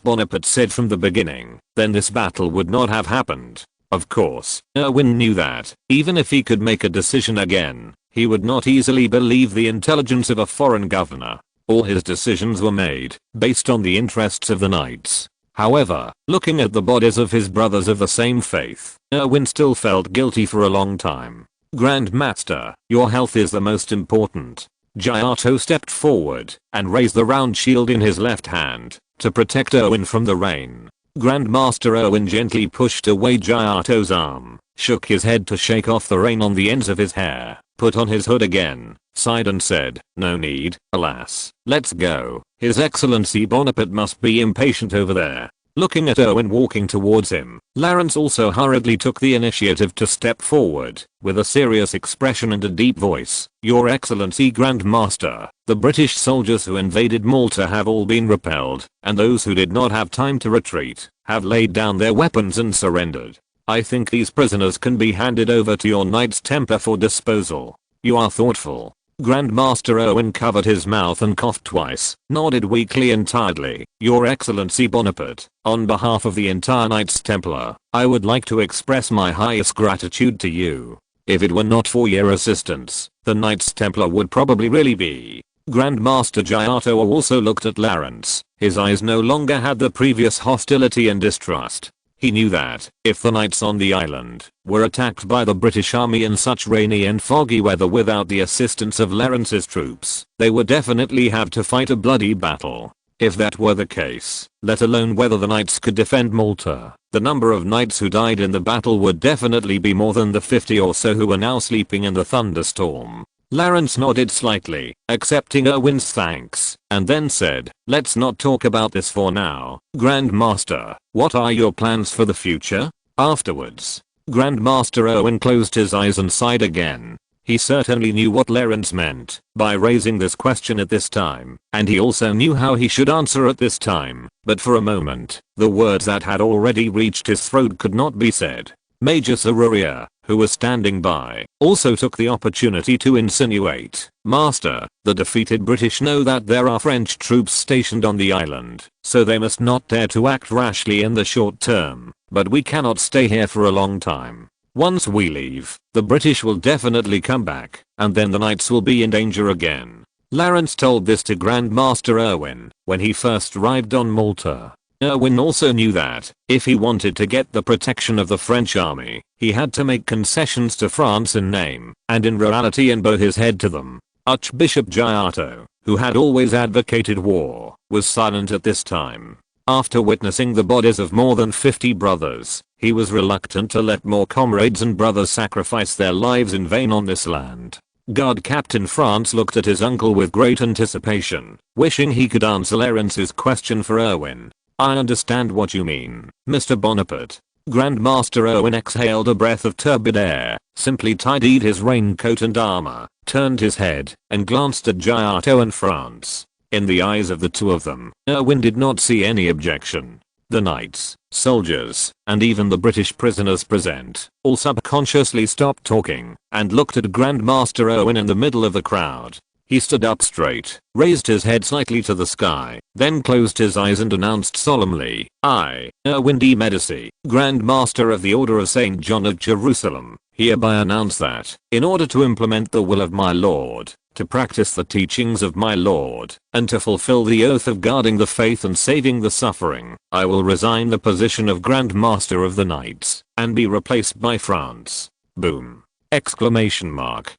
Speaker 1: Bonaparte said from the beginning, then this battle would not have happened. Of course, Owen knew that, even if he could make a decision again, he would not easily believe the intelligence of a foreign governor. All his decisions were made based on the interests of the knights. However, looking at the bodies of his brothers of the same faith, Owen still felt guilty for a long time. Grandmaster, your health is the most important. Giotto stepped forward and raised the round shield in his left hand to protect Owen from the rain. Grandmaster Owen gently pushed away Giotto's arm, shook his head to shake off the rain on the ends of his hair, put on his hood again, sighed and said, "No need, alas, let's go. His Excellency Bonaparte must be impatient over there." Looking at Owen walking towards him, Lawrence also hurriedly took the initiative to step forward, with a serious expression and a deep voice. "Your Excellency Grandmaster, the British soldiers who invaded Malta have all been repelled, and those who did not have time to retreat, have laid down their weapons and surrendered. I think these prisoners can be handed over to your Knights Templar for disposal." "You are thoughtful." Grandmaster Owen covered his mouth and coughed twice, nodded weakly and tiredly. "Your Excellency Bonaparte, on behalf of the entire Knights Templar, I would like to express my highest gratitude to you. If it were not for your assistance, the Knights Templar would probably really be." Grandmaster Giotto also looked at Lawrence. His eyes no longer had the previous hostility and distrust. He knew that, if the knights on the island were attacked by the British army in such rainy and foggy weather without the assistance of Lawrence's troops, they would definitely have to fight a bloody battle. If that were the case, let alone whether the knights could defend Malta, the number of knights who died in the battle would definitely be more than the 50 or so who were now sleeping in the thunderstorm. Lawrence nodded slightly, accepting Owen's thanks, and then said, "Let's not talk about this for now. Grandmaster, what are your plans for the future?" Afterwards, Grandmaster Owen closed his eyes and sighed again. He certainly knew what Lawrence meant by raising this question at this time, and he also knew how he should answer at this time, but for a moment, the words that had already reached his throat could not be said. Major Serurier, who was standing by, also took the opportunity to insinuate, "Master, the defeated British know that there are French troops stationed on the island, so they must not dare to act rashly in the short term, but we cannot stay here for a long time. Once we leave, the British will definitely come back, and then the knights will be in danger again." Lawrence told this to Grandmaster Owen when he first arrived on Malta. Owen also knew that, if he wanted to get the protection of the French army, he had to make concessions to France in name, and in reality and bow his head to them. Archbishop Giotto, who had always advocated war, was silent at this time. After witnessing the bodies of more than 50 brothers, he was reluctant to let more comrades and brothers sacrifice their lives in vain on this land. Guard Captain France looked at his uncle with great anticipation, wishing he could answer Lawrence's question for Owen. "I understand what you mean, Mr. Bonaparte." Grandmaster Owen exhaled a breath of turbid air, simply tidied his raincoat and armor, turned his head, and glanced at Giotto and France. In the eyes of the two of them, Owen did not see any objection. The knights, soldiers, and even the British prisoners present, all subconsciously stopped talking, and looked at Grandmaster Owen in the middle of the crowd. He stood up straight, raised his head slightly to the sky, then closed his eyes and announced solemnly, "I, Owen de Medici, Grand Master of the Order of St. John of Jerusalem, hereby announce that, in order to implement the will of my Lord, to practice the teachings of my Lord, and to fulfill the oath of guarding the faith and saving the suffering, I will resign the position of Grand Master of the Knights, and be replaced by France." Boom! Exclamation mark.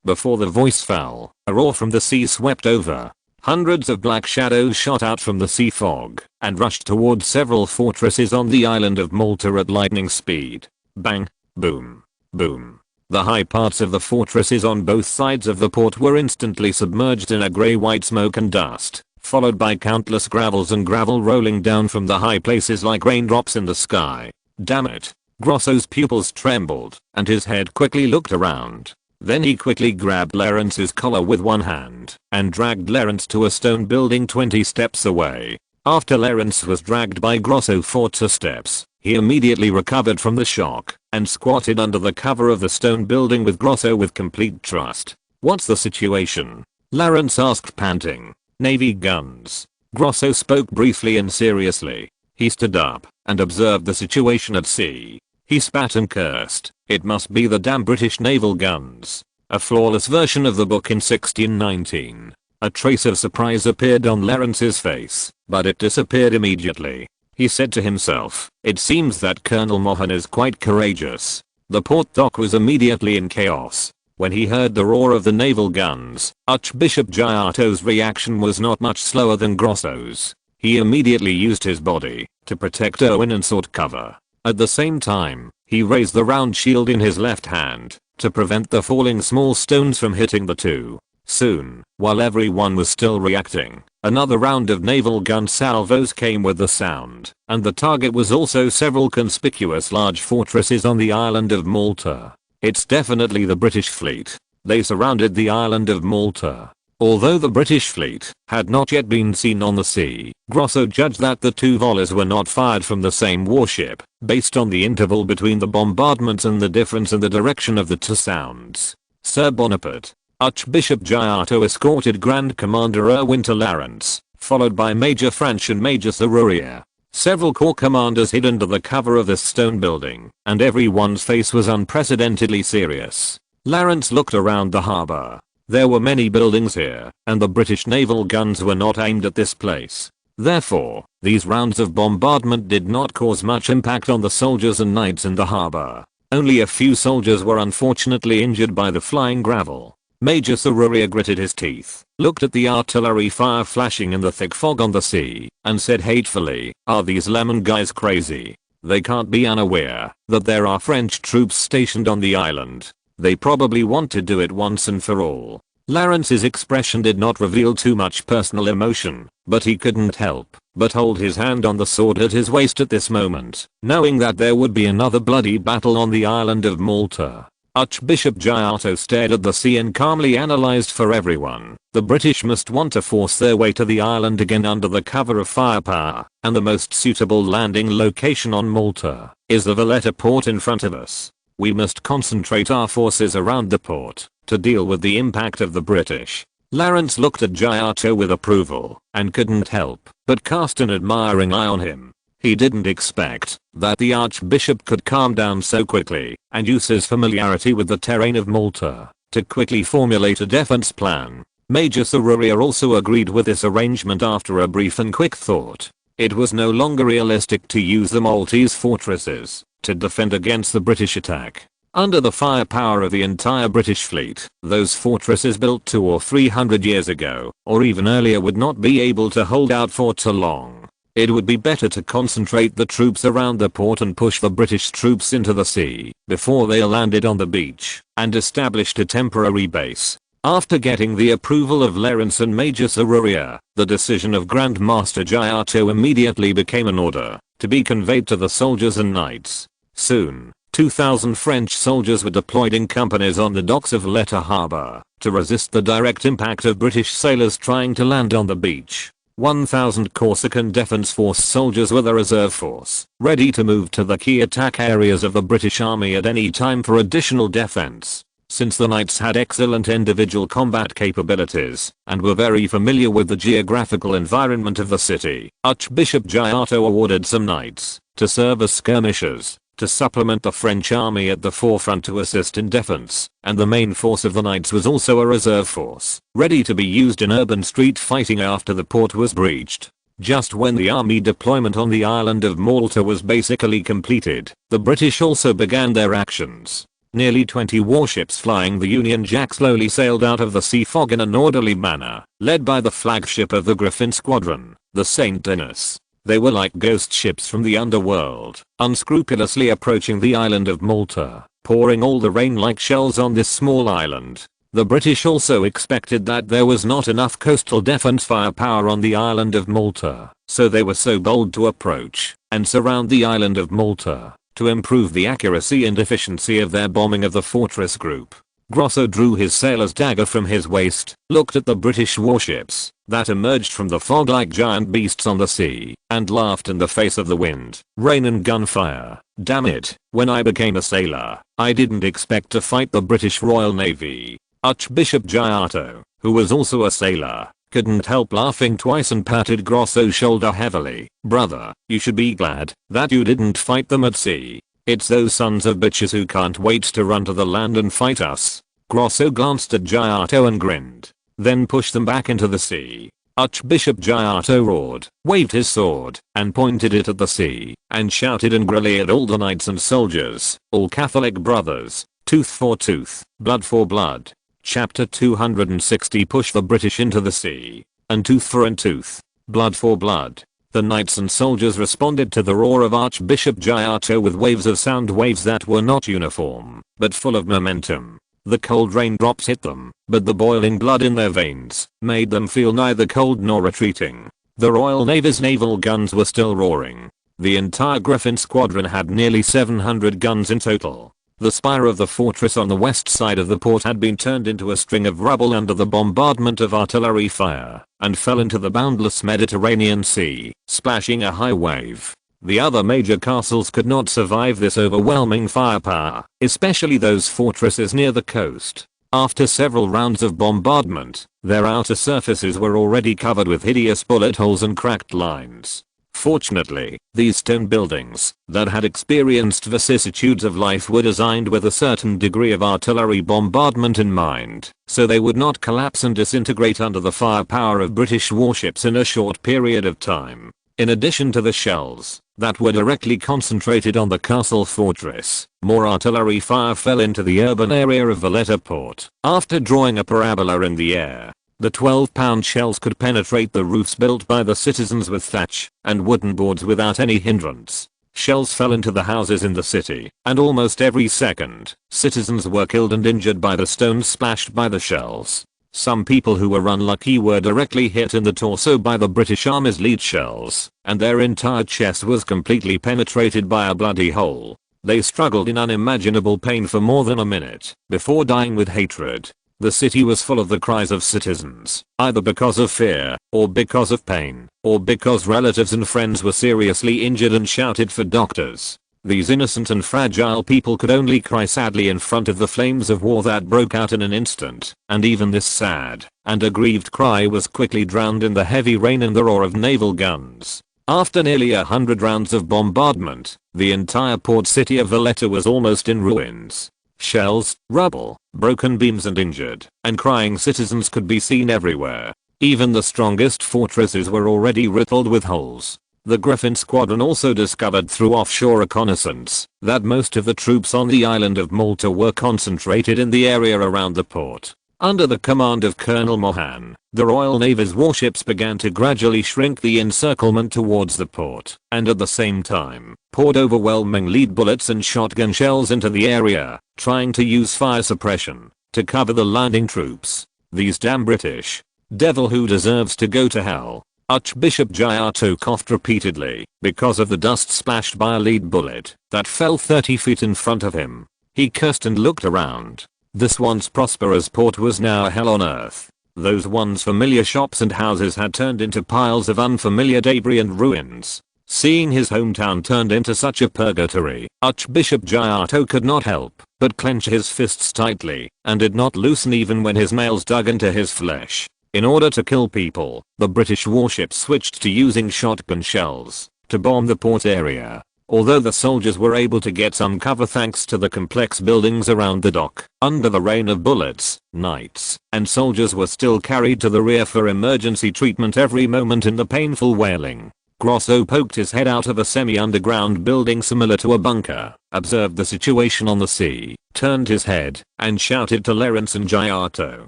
Speaker 1: Before the voice fell, a roar from the sea swept over. Hundreds of black shadows shot out from the sea fog and rushed towards several fortresses on the island of Malta at lightning speed. Bang! Boom! Boom! The high parts of the fortresses on both sides of the port were instantly submerged in a grey-white smoke and dust, followed by countless gravels and gravel rolling down from the high places like raindrops in the sky. Damn it. Grosso's pupils trembled, and his head quickly looked around. Then he quickly grabbed Lawrence's collar with one hand and dragged Lawrence to a stone building 20 steps away. After Lawrence was dragged by Grosso 40 steps, he immediately recovered from the shock and squatted under the cover of the stone building with Grosso with complete trust. "What's the situation?" Lawrence asked, panting. "Navy guns." Grosso spoke briefly and seriously. He stood up and observed the situation at sea. He spat and cursed. It must be the damn British naval guns. A flawless version of the book in 1619. A trace of surprise appeared on Lawrence's face, but it disappeared immediately. He said to himself, "It seems that Colonel Mohan is quite courageous." The port dock was immediately in chaos. When he heard the roar of the naval guns, Archbishop Giotto's reaction was not much slower than Grosso's. He immediately used his body to protect Owen and sought cover. At the same time, he raised the round shield in his left hand to prevent the falling small stones from hitting the two. Soon, while everyone was still reacting, another round of naval gun salvos came with the sound, and the target was also several conspicuous large fortresses on the island of Malta. "It's definitely the British fleet." They surrounded the island of Malta. Although the British fleet had not yet been seen on the sea, Grosso judged that the two volleys were not fired from the same warship, based on the interval between the bombardments and the difference in the direction of the two sounds. Sir Bonaparte, Archbishop Giotto escorted Grand Commander Irwin to Lawrence, followed by Major Franch and Major Serruria. Several corps commanders hid under the cover of this stone building, and everyone's face was unprecedentedly serious. Lawrence looked around the harbor. There were many buildings here, and the British naval guns were not aimed at this place. Therefore, these rounds of bombardment did not cause much impact on the soldiers and knights in the harbor. Only a few soldiers were unfortunately injured by the flying gravel. Major Serruria gritted his teeth, looked at the artillery fire flashing in the thick fog on the sea, and said hatefully, "Are these lemon guys crazy? They can't be unaware that there are French troops stationed on the island. They probably want to do it once and for all." Lawrence's expression did not reveal too much personal emotion, but he couldn't help but hold his hand on the sword at his waist at this moment, knowing that there would be another bloody battle on the island of Malta. Archbishop Giotto stared at the sea and calmly analyzed. For everyone, the British must want to force their way to the island again under the cover of firepower, and the most suitable landing location on Malta is the Valletta port in front of us. We must concentrate our forces around the port to deal with the impact of the British. Lawrence looked at Giotto with approval and couldn't help but cast an admiring eye on him. He didn't expect that the Archbishop could calm down so quickly and use his familiarity with the terrain of Malta to quickly formulate a defense plan. Major Serruria also agreed with this arrangement after a brief and quick thought. It was no longer realistic to use the Maltese fortresses to defend against the British attack. Under the firepower of the entire British fleet, those fortresses built 200 or 300 years ago, or even earlier, would not be able to hold out for too long. It would be better to concentrate the troops around the port and push the British troops into the sea before they landed on the beach and established a temporary base. After getting the approval of Lawrence and Major Serruria, the decision of Grand Master Giotto immediately became an order to be conveyed to the soldiers and knights. Soon, 2,000 French soldiers were deployed in companies on the docks of Valletta harbor to resist the direct impact of British sailors trying to land on the beach. 1,000 Corsican Defence Force soldiers were the reserve force, ready to move to the key attack areas of the British Army at any time for additional defense. Since the knights had excellent individual combat capabilities and were very familiar with the geographical environment of the city, Archbishop Giotto awarded some knights to serve as skirmishers to supplement the French army at the forefront to assist in defense, and the main force of the knights was also a reserve force, ready to be used in urban street fighting after the port was breached. Just when the army deployment on the island of Malta was basically completed, the British also began their actions. Nearly 20 warships flying the Union Jack slowly sailed out of the sea fog in an orderly manner, led by the flagship of the Griffin Squadron, the St. Denis. They were like ghost ships from the underworld, unscrupulously approaching the island of Malta, pouring all the rain like shells on this small island. The British also expected that there was not enough coastal defense firepower on the island of Malta, so they were so bold to approach and surround the island of Malta. to improve the accuracy and efficiency of their bombing of the fortress group. Grosso drew his sailor's dagger from his waist, looked at the British warships that emerged from the fog like giant beasts on the sea, and laughed in the face of the wind, rain and gunfire. Damn it, when I became a sailor, I didn't expect to fight the British Royal Navy. Archbishop Giotto, who was also a sailor, couldn't help laughing twice and patted Grosso's shoulder heavily. Brother, you should be glad that you didn't fight them at sea. It's those sons of bitches who can't wait to run to the land and fight us. Grosso glanced at Giotto and grinned, then pushed them back into the sea. Archbishop Giotto roared, waved his sword, and pointed it at the sea, and shouted angrily at all the knights and soldiers, all Catholic brothers, tooth for tooth, blood for blood. Chapter 260 Push the British into the sea, and tooth for tooth, blood for blood. The knights and soldiers responded to the roar of Archbishop Giotto with waves of sound waves that were not uniform, but full of momentum. The cold raindrops hit them, but the boiling blood in their veins made them feel neither cold nor retreating. The Royal Navy's naval guns were still roaring. The entire Griffin squadron had nearly 700 guns in total. The spire of the fortress on the west side of the port had been turned into a string of rubble under the bombardment of artillery fire, and fell into the boundless Mediterranean Sea, splashing a high wave. The other major castles could not survive this overwhelming firepower, especially those fortresses near the coast. After several rounds of bombardment, their outer surfaces were already covered with hideous bullet holes and cracked lines. Fortunately, these stone buildings that had experienced vicissitudes of life were designed with a certain degree of artillery bombardment in mind, so they would not collapse and disintegrate under the firepower of British warships in a short period of time. In addition to the shells that were directly concentrated on the castle fortress, more artillery fire fell into the urban area of Valletta Port. After drawing a parabola in the air, the 12-pound shells could penetrate the roofs built by the citizens with thatch and wooden boards without any hindrance. Shells fell into the houses in the city, and almost every second, citizens were killed and injured by the stones splashed by the shells. Some people who were unlucky were directly hit in the torso by the British Army's lead shells, and their entire chest was completely penetrated by a bloody hole. They struggled in unimaginable pain for more than a minute before dying with hatred. The city was full of the cries of citizens, either because of fear, or because of pain, or because relatives and friends were seriously injured and shouted for doctors. These innocent and fragile people could only cry sadly in front of the flames of war that broke out in an instant, and even this sad and aggrieved cry was quickly drowned in the heavy rain and the roar of naval guns. After nearly 100 rounds of bombardment, the entire port city of Valletta was almost in ruins. Shells, rubble, broken beams and injured and crying citizens could be seen everywhere. Even the strongest fortresses were already riddled with holes. The Griffin squadron also discovered through offshore reconnaissance that most of the troops on the island of Malta were concentrated in the area around the port. Under the command of Colonel Mohan, the Royal Navy's warships began to gradually shrink the encirclement towards the port, and at the same time, poured overwhelming lead bullets and shotgun shells into the area, trying to use fire suppression to cover the landing troops. These damn British. Devil who deserves to go to hell. Archbishop Giotto coughed repeatedly because of the dust splashed by a lead bullet that fell 30 feet in front of him. He cursed and looked around. This once prosperous port was now a hell on earth. Those once familiar shops and houses had turned into piles of unfamiliar debris and ruins. Seeing his hometown turned into such a purgatory, Archbishop Giotto could not help but clench his fists tightly and did not loosen even when his nails dug into his flesh. In order to kill people, the British warships switched to using shotgun shells to bomb the port area. Although the soldiers were able to get some cover thanks to the complex buildings around the dock, under the rain of bullets, knights and soldiers were still carried to the rear for emergency treatment every moment in the painful wailing. Grosso poked his head out of a semi-underground building similar to a bunker, observed the situation on the sea, turned his head, and shouted to Lawrence and Giotto,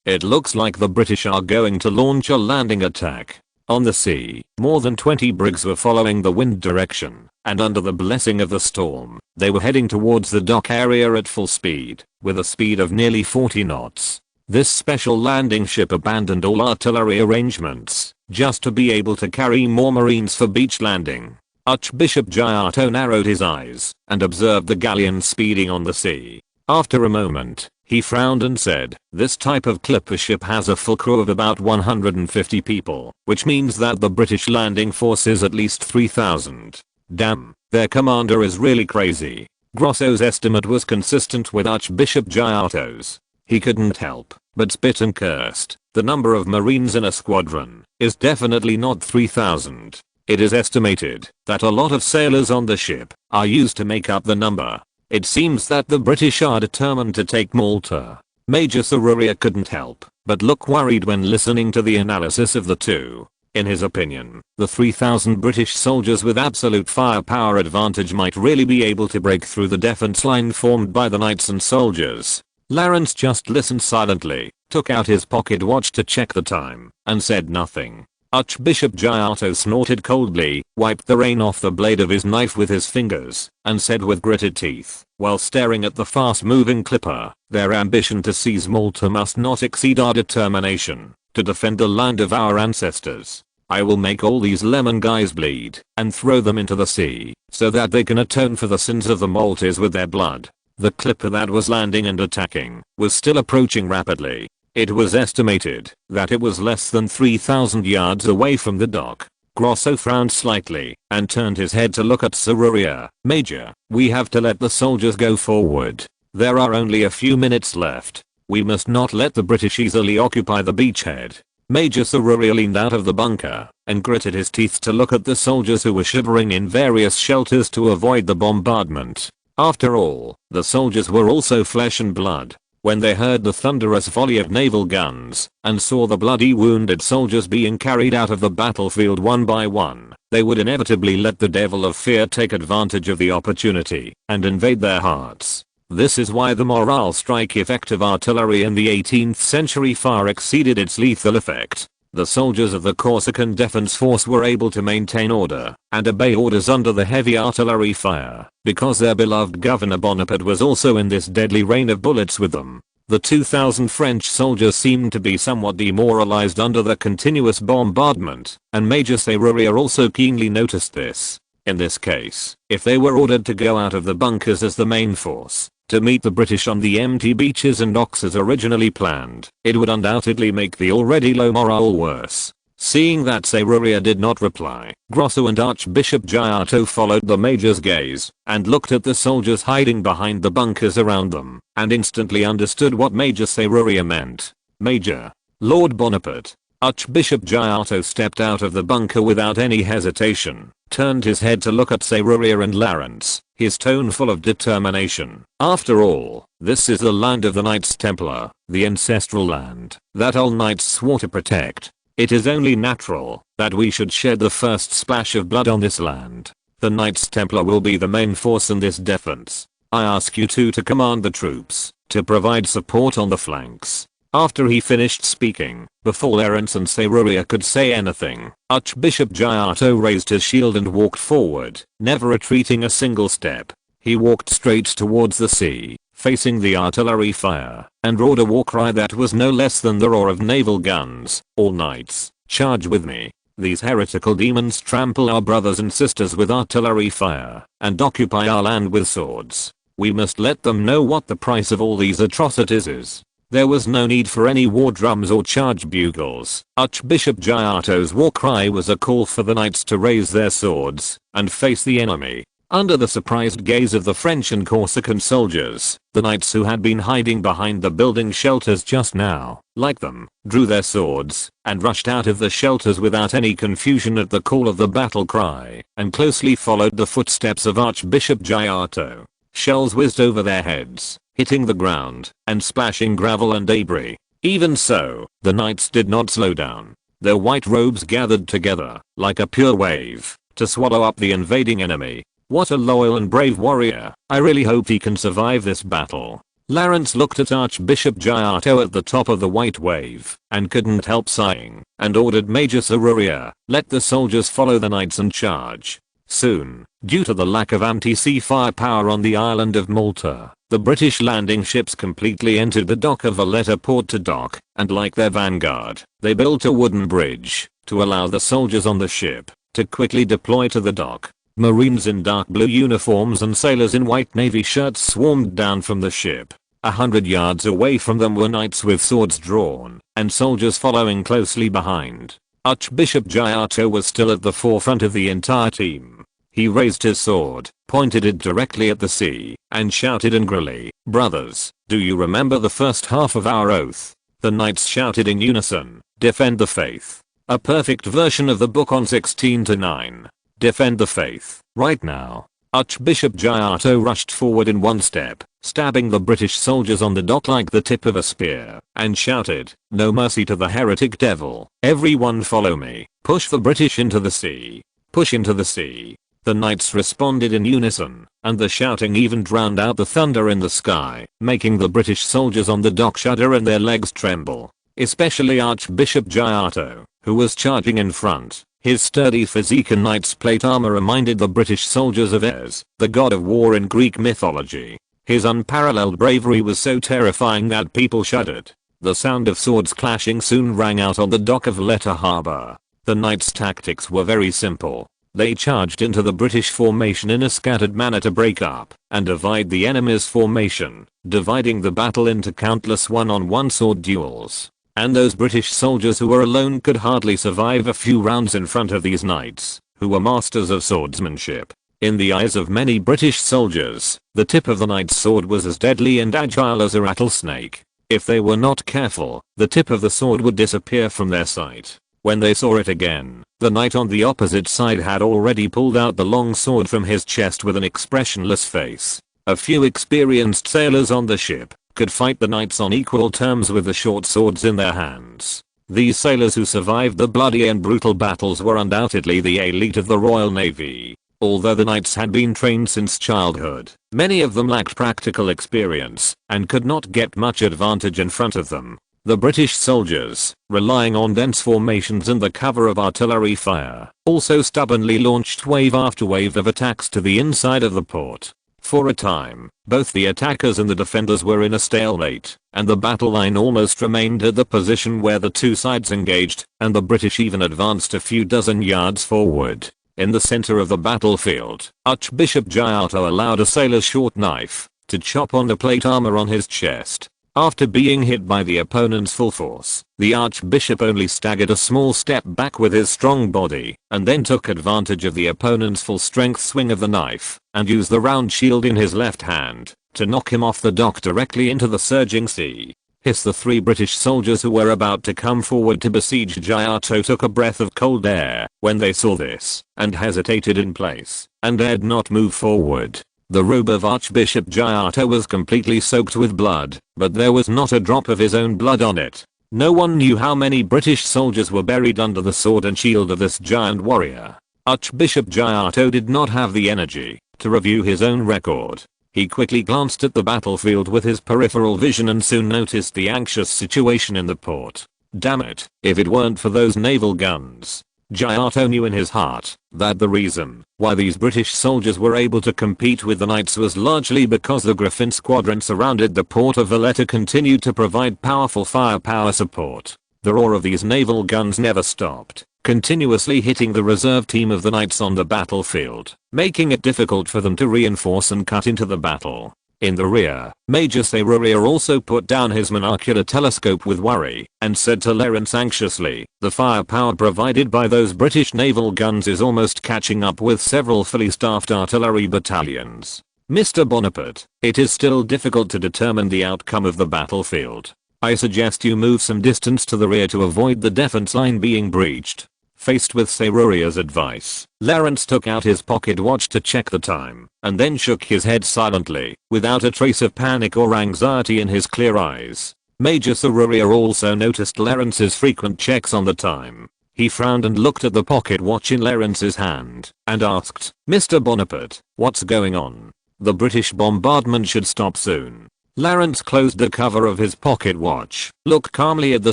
Speaker 1: "It looks like the British are going to launch a landing attack." On the sea, more than 20 brigs were following the wind direction, and under the blessing of the storm, they were heading towards the dock area at full speed, with a speed of nearly 40 knots. This special landing ship abandoned all artillery arrangements, just to be able to carry more marines for beach landing. Archbishop Giotto narrowed his eyes and observed the galleon speeding on the sea. After a moment, he frowned and said, "This type of clipper ship has a full crew of about 150 people, which means that the British landing force is at least 3,000. Damn, their commander is really crazy." Grosso's estimate was consistent with Archbishop Giotto's. He couldn't help but spit and cursed. The number of Marines in a squadron is definitely not 3,000. It is estimated that a lot of sailors on the ship are used to make up the number. It seems that the British are determined to take Malta. Major Serurier couldn't help but look worried when listening to the analysis of the two. In his opinion, the 3,000 British soldiers with absolute firepower advantage might really be able to break through the defense line formed by the knights and soldiers. Lawrence just listened silently, took out his pocket watch to check the time, and said nothing. Archbishop Giotto snorted coldly, wiped the rain off the blade of his knife with his fingers, and said with gritted teeth, while staring at the fast-moving clipper, "Their ambition to seize Malta must not exceed our determination to defend the land of our ancestors. I will make all these lemon guys bleed and throw them into the sea so that they can atone for the sins of the Maltese with their blood." The clipper that was landing and attacking was still approaching rapidly. It was estimated that it was less than 3,000 yards away from the dock. Grosso frowned slightly and turned his head to look at Serurier. "Major, we have to let the soldiers go forward. There are only a few minutes left. We must not let the British easily occupy the beachhead." Major Serurier leaned out of the bunker and gritted his teeth to look at the soldiers who were shivering in various shelters to avoid the bombardment. After all, the soldiers were also flesh and blood. When they heard the thunderous volley of naval guns and saw the bloody wounded soldiers being carried out of the battlefield one by one, they would inevitably let the devil of fear take advantage of the opportunity and invade their hearts. This is why the morale strike effect of artillery in the 18th century far exceeded its lethal effect. The soldiers of the Corsican defense force were able to maintain order and obey orders under the heavy artillery fire because their beloved Governor Bonaparte was also in this deadly rain of bullets with them. The 2,000 French soldiers seemed to be somewhat demoralized under the continuous bombardment, and Major Serurier also keenly noticed this. In this case, if they were ordered to go out of the bunkers as the main force to meet the British on the empty beaches and docks as originally planned, it would undoubtedly make the already low morale worse. Seeing that Serurier did not reply, Grosso and Archbishop Giotto followed the Major's gaze and looked at the soldiers hiding behind the bunkers around them, and instantly understood what Major Serurier meant. "Major, Lord Bonaparte." Archbishop Giotto stepped out of the bunker without any hesitation, turned his head to look at Serurier and Lawrence, his tone full of determination. "After all, this is the land of the Knights Templar, the ancestral land that all knights swore to protect. It is only natural that we should shed the first splash of blood on this land. The Knights Templar will be the main force in this defense. I ask you two to command the troops, to provide support on the flanks." After he finished speaking, before Lawrence and Serurier could say anything, Archbishop Giotto raised his shield and walked forward, never retreating a single step. He walked straight towards the sea, facing the artillery fire, and roared a war cry that was no less than the roar of naval guns. "All knights, charge with me. These heretical demons trample our brothers and sisters with artillery fire, and occupy our land with swords. We must let them know what the price of all these atrocities is." There was no need for any war drums or charge bugles. Archbishop Giotto's war cry was a call for the knights to raise their swords and face the enemy. Under the surprised gaze of the French and Corsican soldiers, the knights who had been hiding behind the building shelters just now, like them, drew their swords and rushed out of the shelters without any confusion at the call of the battle cry, and closely followed the footsteps of Archbishop Giotto. Shells whizzed over their heads, hitting the ground and splashing gravel and debris. Even so, the knights did not slow down. Their white robes gathered together, like a pure wave, to swallow up the invading enemy. "What a loyal and brave warrior. I really hope he can survive this battle." Lawrence looked at Archbishop Giotto at the top of the white wave and couldn't help sighing, and ordered Major Serurier, "Let the soldiers follow the knights and charge." Soon, due to the lack of anti-sea firepower on the island of Malta, the British landing ships completely entered the dock of Valletta port to dock, and like their vanguard, they built a wooden bridge to allow the soldiers on the ship to quickly deploy to the dock. Marines in dark blue uniforms and sailors in white navy shirts swarmed down from the ship. 100 yards away from them were knights with swords drawn, and soldiers following closely behind. Archbishop Giotto was still at the forefront of the entire team. He raised his sword, pointed it directly at the sea, and shouted angrily, "Brothers, do you remember the first half of our oath?" The knights shouted in unison, "Defend the faith." A perfect version of the book on 16-9. Defend the faith, right now. Archbishop Giotto rushed forward in one step, stabbing the British soldiers on the dock like the tip of a spear, and shouted, "No mercy to the heretic devil, everyone follow me, push the British into the sea, push into the sea." The knights responded in unison, and the shouting even drowned out the thunder in the sky, making the British soldiers on the dock shudder and their legs tremble. Especially Archbishop Giotto, who was charging in front. His sturdy physique and knight's plate armor reminded the British soldiers of Ares, the god of war in Greek mythology. His unparalleled bravery was so terrifying that people shuddered. The sound of swords clashing soon rang out on the dock of Letta Harbor. The knights' tactics were very simple. They charged into the British formation in a scattered manner to break up and divide the enemy's formation, dividing the battle into countless one-on-one sword duels. And those British soldiers who were alone could hardly survive a few rounds in front of these knights, who were masters of swordsmanship. In the eyes of many British soldiers, the tip of the knight's sword was as deadly and agile as a rattlesnake. If they were not careful, the tip of the sword would disappear from their sight. When they saw it again, the knight on the opposite side had already pulled out the long sword from his chest with an expressionless face. A few experienced sailors on the ship could fight the knights on equal terms with the short swords in their hands. These sailors who survived the bloody and brutal battles were undoubtedly the elite of the Royal Navy. Although the knights had been trained since childhood, many of them lacked practical experience and could not get much advantage in front of them. The British soldiers, relying on dense formations and the cover of artillery fire, also stubbornly launched wave after wave of attacks to the inside of the port. For a time, both the attackers and the defenders were in a stalemate, and the battle line almost remained at the position where the two sides engaged, and the British even advanced a few dozen yards forward. In the center of the battlefield, Archbishop Giotto allowed a sailor's short knife to chop on the plate armor on his chest. After being hit by the opponent's full force, the Archbishop only staggered a small step back with his strong body, and then took advantage of the opponent's full strength swing of the knife, and used the round shield in his left hand to knock him off the dock directly into the surging sea. Hiss! The three British soldiers who were about to come forward to besiege Giotto took a breath of cold air when they saw this, and hesitated in place, and dared not move forward. The robe of Archbishop Giotto was completely soaked with blood, but there was not a drop of his own blood on it. No one knew how many British soldiers were buried under the sword and shield of this giant warrior. Archbishop Giotto did not have the energy to review his own record. He quickly glanced at the battlefield with his peripheral vision and soon noticed the anxious situation in the port. Damn it, if it weren't for those naval guns. Giotto knew in his heart that the reason why these British soldiers were able to compete with the knights was largely because the Griffin squadron surrounded the port of Valletta continued to provide powerful firepower support. The roar of these naval guns never stopped, continuously hitting the reserve team of the knights on the battlefield, making it difficult for them to reinforce and cut into the battle. In the rear, Major Serurier also put down his monocular telescope with worry and said to Lawrence anxiously, "The firepower provided by those British naval guns is almost catching up with several fully staffed artillery battalions. Mr. Bonaparte, it is still difficult to determine the outcome of the battlefield. I suggest you move some distance to the rear to avoid the defense line being breached." Faced with Serurier's advice, Lawrence took out his pocket watch to check the time, and then shook his head silently, without a trace of panic or anxiety in his clear eyes. Major Serurier also noticed Lawrence's frequent checks on the time. He frowned and looked at the pocket watch in Lawrence's hand, and asked, "Mr. Bonaparte, what's going on? The British bombardment should stop soon." Lawrence closed the cover of his pocket watch, looked calmly at the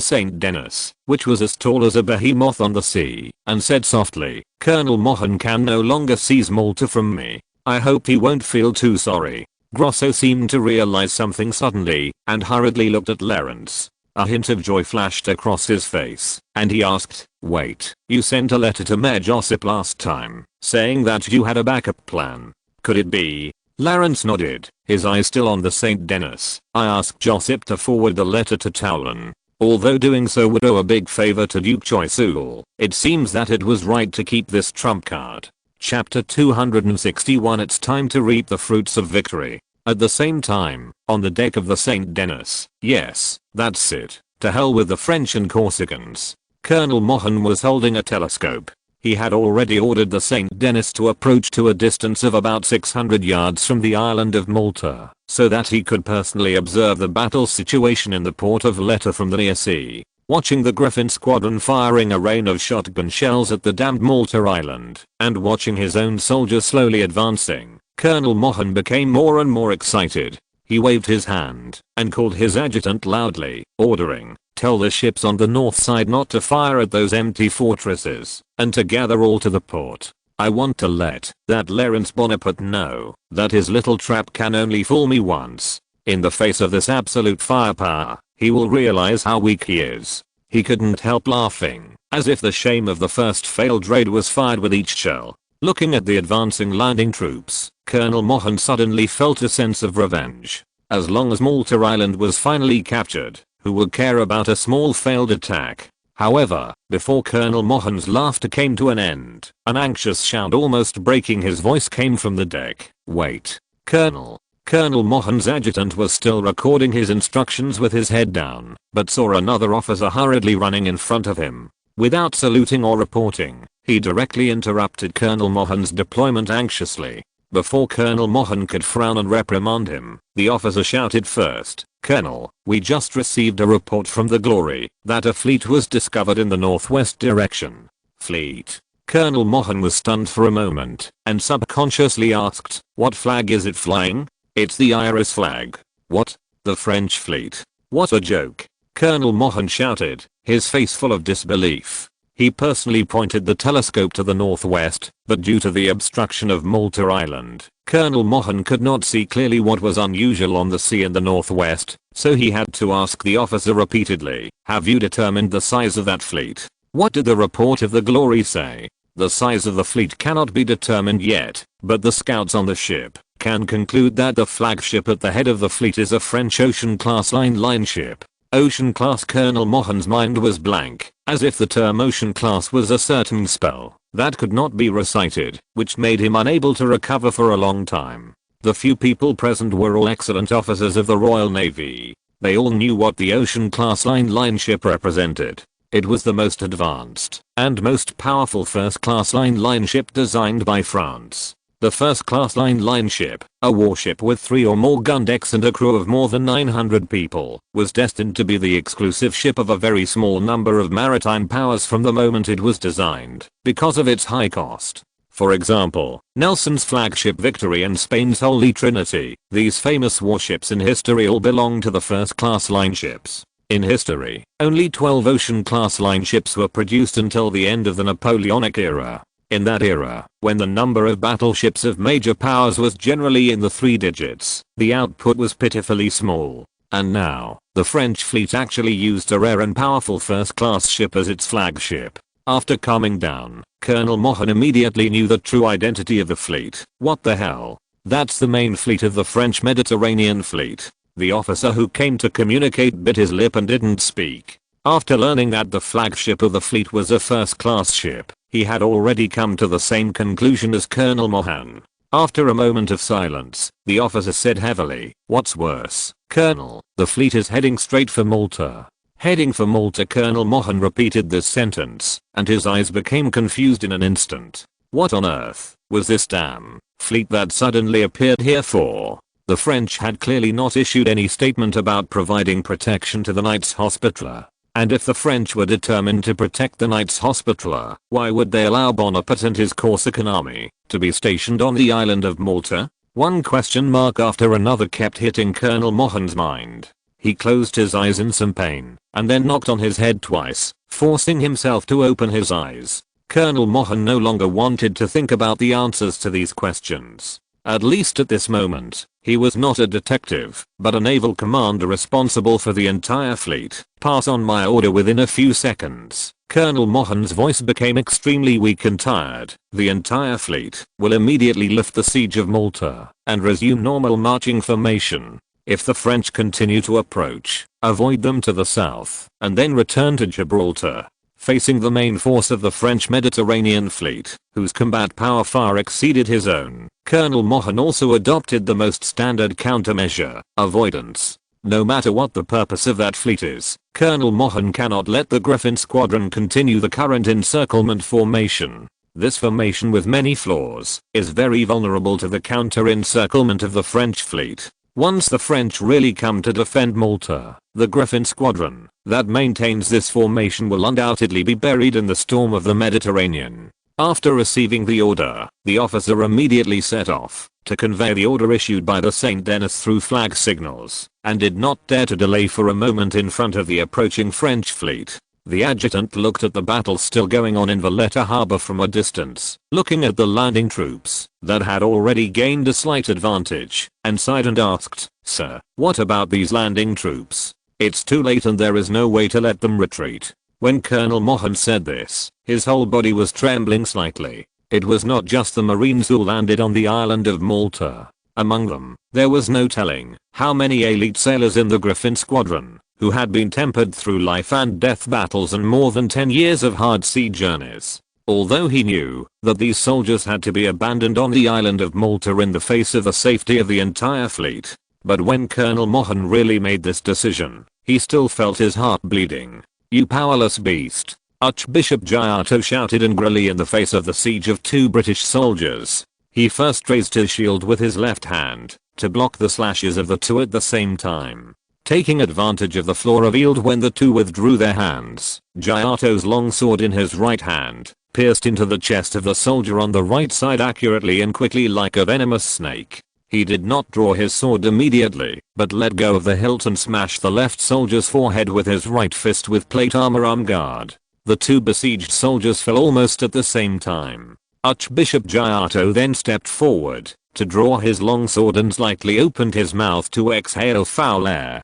Speaker 1: St. Denis, which was as tall as a behemoth on the sea, and said softly, "Colonel Mohan can no longer seize Malta from me. I hope he won't feel too sorry." Grosso seemed to realize something suddenly, and hurriedly looked at Lawrence. A hint of joy flashed across his face, and he asked, "Wait, you sent a letter to Mayor Josip last time, saying that you had a backup plan. Could it be?" Lawrence nodded, his eyes still on the St. Denis. "I asked Josip to forward the letter to Toulon. Although doing so would owe a big favor to Duke Choiseul, it seems that it was right to keep this trump card." Chapter 261. It's time to reap the fruits of victory. At the same time, on the deck of the St. Denis, yes, that's it, to hell with the French and Corsicans, Colonel Mohun was holding a telescope. He had already ordered the St. Denis to approach to a distance of about 600 yards from the island of Malta, so that he could personally observe the battle situation in the port of Valletta from the near sea. Watching the Griffin squadron firing a rain of shotgun shells at the damned Malta island, and watching his own soldiers slowly advancing, Colonel Mohun became more and more excited. He waved his hand and called his adjutant loudly, ordering, "Tell the ships on the north side not to fire at those empty fortresses, and to gather all to the port. I want to let that Napoleon Bonaparte know that his little trap can only fool me once. In the face of this absolute firepower, he will realize how weak he is." He couldn't help laughing, as if the shame of the first failed raid was fired with each shell. Looking at the advancing landing troops, Colonel Mohun suddenly felt a sense of revenge. As long as Malta Island was finally captured, who would care about a small failed attack? However, before Colonel Mohun's laughter came to an end, an anxious shout almost breaking his voice came from the deck. "Wait, Colonel." Colonel Mohun's adjutant was still recording his instructions with his head down, but saw another officer hurriedly running in front of him. Without saluting or reporting, he directly interrupted Colonel Mohun's deployment anxiously. Before Colonel Mohun could frown and reprimand him, the officer shouted first, "Colonel, we just received a report from the Glory that a fleet was discovered in the northwest direction." Fleet? Colonel Mohun was stunned for a moment, and subconsciously asked, "What flag is it flying?" "It's the Irish flag." "What? The French fleet? What a joke." Colonel Mohun shouted, his face full of disbelief. He personally pointed the telescope to the northwest, but due to the obstruction of Malta Island, Colonel Mohun could not see clearly what was unusual on the sea in the northwest, so he had to ask the officer repeatedly, "Have you determined the size of that fleet?" "What did the report of the Glory say?" "The size of the fleet cannot be determined yet, but the scouts on the ship can conclude that the flagship at the head of the fleet is a French Ocean-class line ship." Ocean-class. Colonel Mohun's mind was blank, as if the term ocean-class was a certain spell that could not be recited, which made him unable to recover for a long time. The few people present were all excellent officers of the Royal Navy. They all knew what the Ocean-class line ship represented. It was the most advanced and most powerful first-class line ship designed by France. The first-class line ship, a warship with 3 or more gun decks and a crew of more than 900 people, was destined to be the exclusive ship of a very small number of maritime powers from the moment it was designed, because of its high cost. For example, Nelson's flagship Victory and Spain's Holy Trinity, these famous warships in history all belong to the first-class line ships. In history, only 12 ocean-class line ships were produced until the end of the Napoleonic era. In that era, when the number of battleships of major powers was generally in the 3 digits, the output was pitifully small. And now, the French fleet actually used a rare and powerful first-class ship as its flagship. After calming down, Colonel Mohun immediately knew the true identity of the fleet. "What the hell? That's the main fleet of the French Mediterranean fleet." The officer who came to communicate bit his lip and didn't speak. After learning that the flagship of the fleet was a first-class ship, he had already come to the same conclusion as Colonel Mohun. After a moment of silence, the officer said heavily, "What's worse, Colonel, the fleet is heading straight for Malta." "Heading for Malta?" Colonel Mohun repeated this sentence, and his eyes became confused in an instant. What on earth was this damn fleet that suddenly appeared here for? The French had clearly not issued any statement about providing protection to the Knights Hospitaller. And if the French were determined to protect the Knights Hospitaller, why would they allow Bonaparte and his Corsican army to be stationed on the island of Malta? One question mark after another kept hitting Colonel Mohun's mind. He closed his eyes in some pain, and then knocked on his head twice, forcing himself to open his eyes. Colonel Mohun no longer wanted to think about the answers to these questions. At least at this moment, he was not a detective, but a naval commander responsible for the entire fleet. Pass on my order within a few seconds. Colonel Mohan's voice became extremely weak and tired. The entire fleet will immediately lift the siege of Malta and resume normal marching formation. If the French continue to approach, avoid them to the south, and then return to Gibraltar, facing the main force of the French Mediterranean fleet, whose combat power far exceeded his own. Colonel Mohan also adopted the most standard countermeasure, avoidance. No matter what the purpose of that fleet is, Colonel Mohan cannot let the Griffin Squadron continue the current encirclement formation. This formation, with many flaws, is very vulnerable to the counter-encirclement of the French fleet. Once the French really come to defend Malta, the Griffin Squadron that maintains this formation will undoubtedly be buried in the storm of the Mediterranean. After receiving the order, the officer immediately set off to convey the order issued by the St. Denis through flag signals, and did not dare to delay for a moment in front of the approaching French fleet. The adjutant looked at the battle still going on in Valletta harbor from a distance, looking at the landing troops that had already gained a slight advantage, and sighed and asked, "Sir, what about these landing troops? It's too late and there is no way to let them retreat." When Colonel Mohan said this, his whole body was trembling slightly. It was not just the Marines who landed on the island of Malta. Among them, there was no telling how many elite sailors in the Griffin Squadron, who had been tempered through life and death battles and more than 10 years of hard sea journeys. Although he knew that these soldiers had to be abandoned on the island of Malta in the face of the safety of the entire fleet. But when Colonel Mohan really made this decision, he still felt his heart bleeding. "You powerless beast," Archbishop Giotto shouted angrily in the face of the siege of 2 British soldiers. He first raised his shield with his left hand to block the slashes of the 2 at the same time. Taking advantage of the flaw revealed when the 2 withdrew their hands, Giotto's long sword in his right hand pierced into the chest of the soldier on the right side accurately and quickly like a venomous snake. He did not draw his sword immediately, but let go of the hilt and smashed the left soldier's forehead with his right fist with plate armor on guard. The 2 besieged soldiers fell almost at the same time. Archbishop Giotto then stepped forward to draw his long sword and slightly opened his mouth to exhale foul air.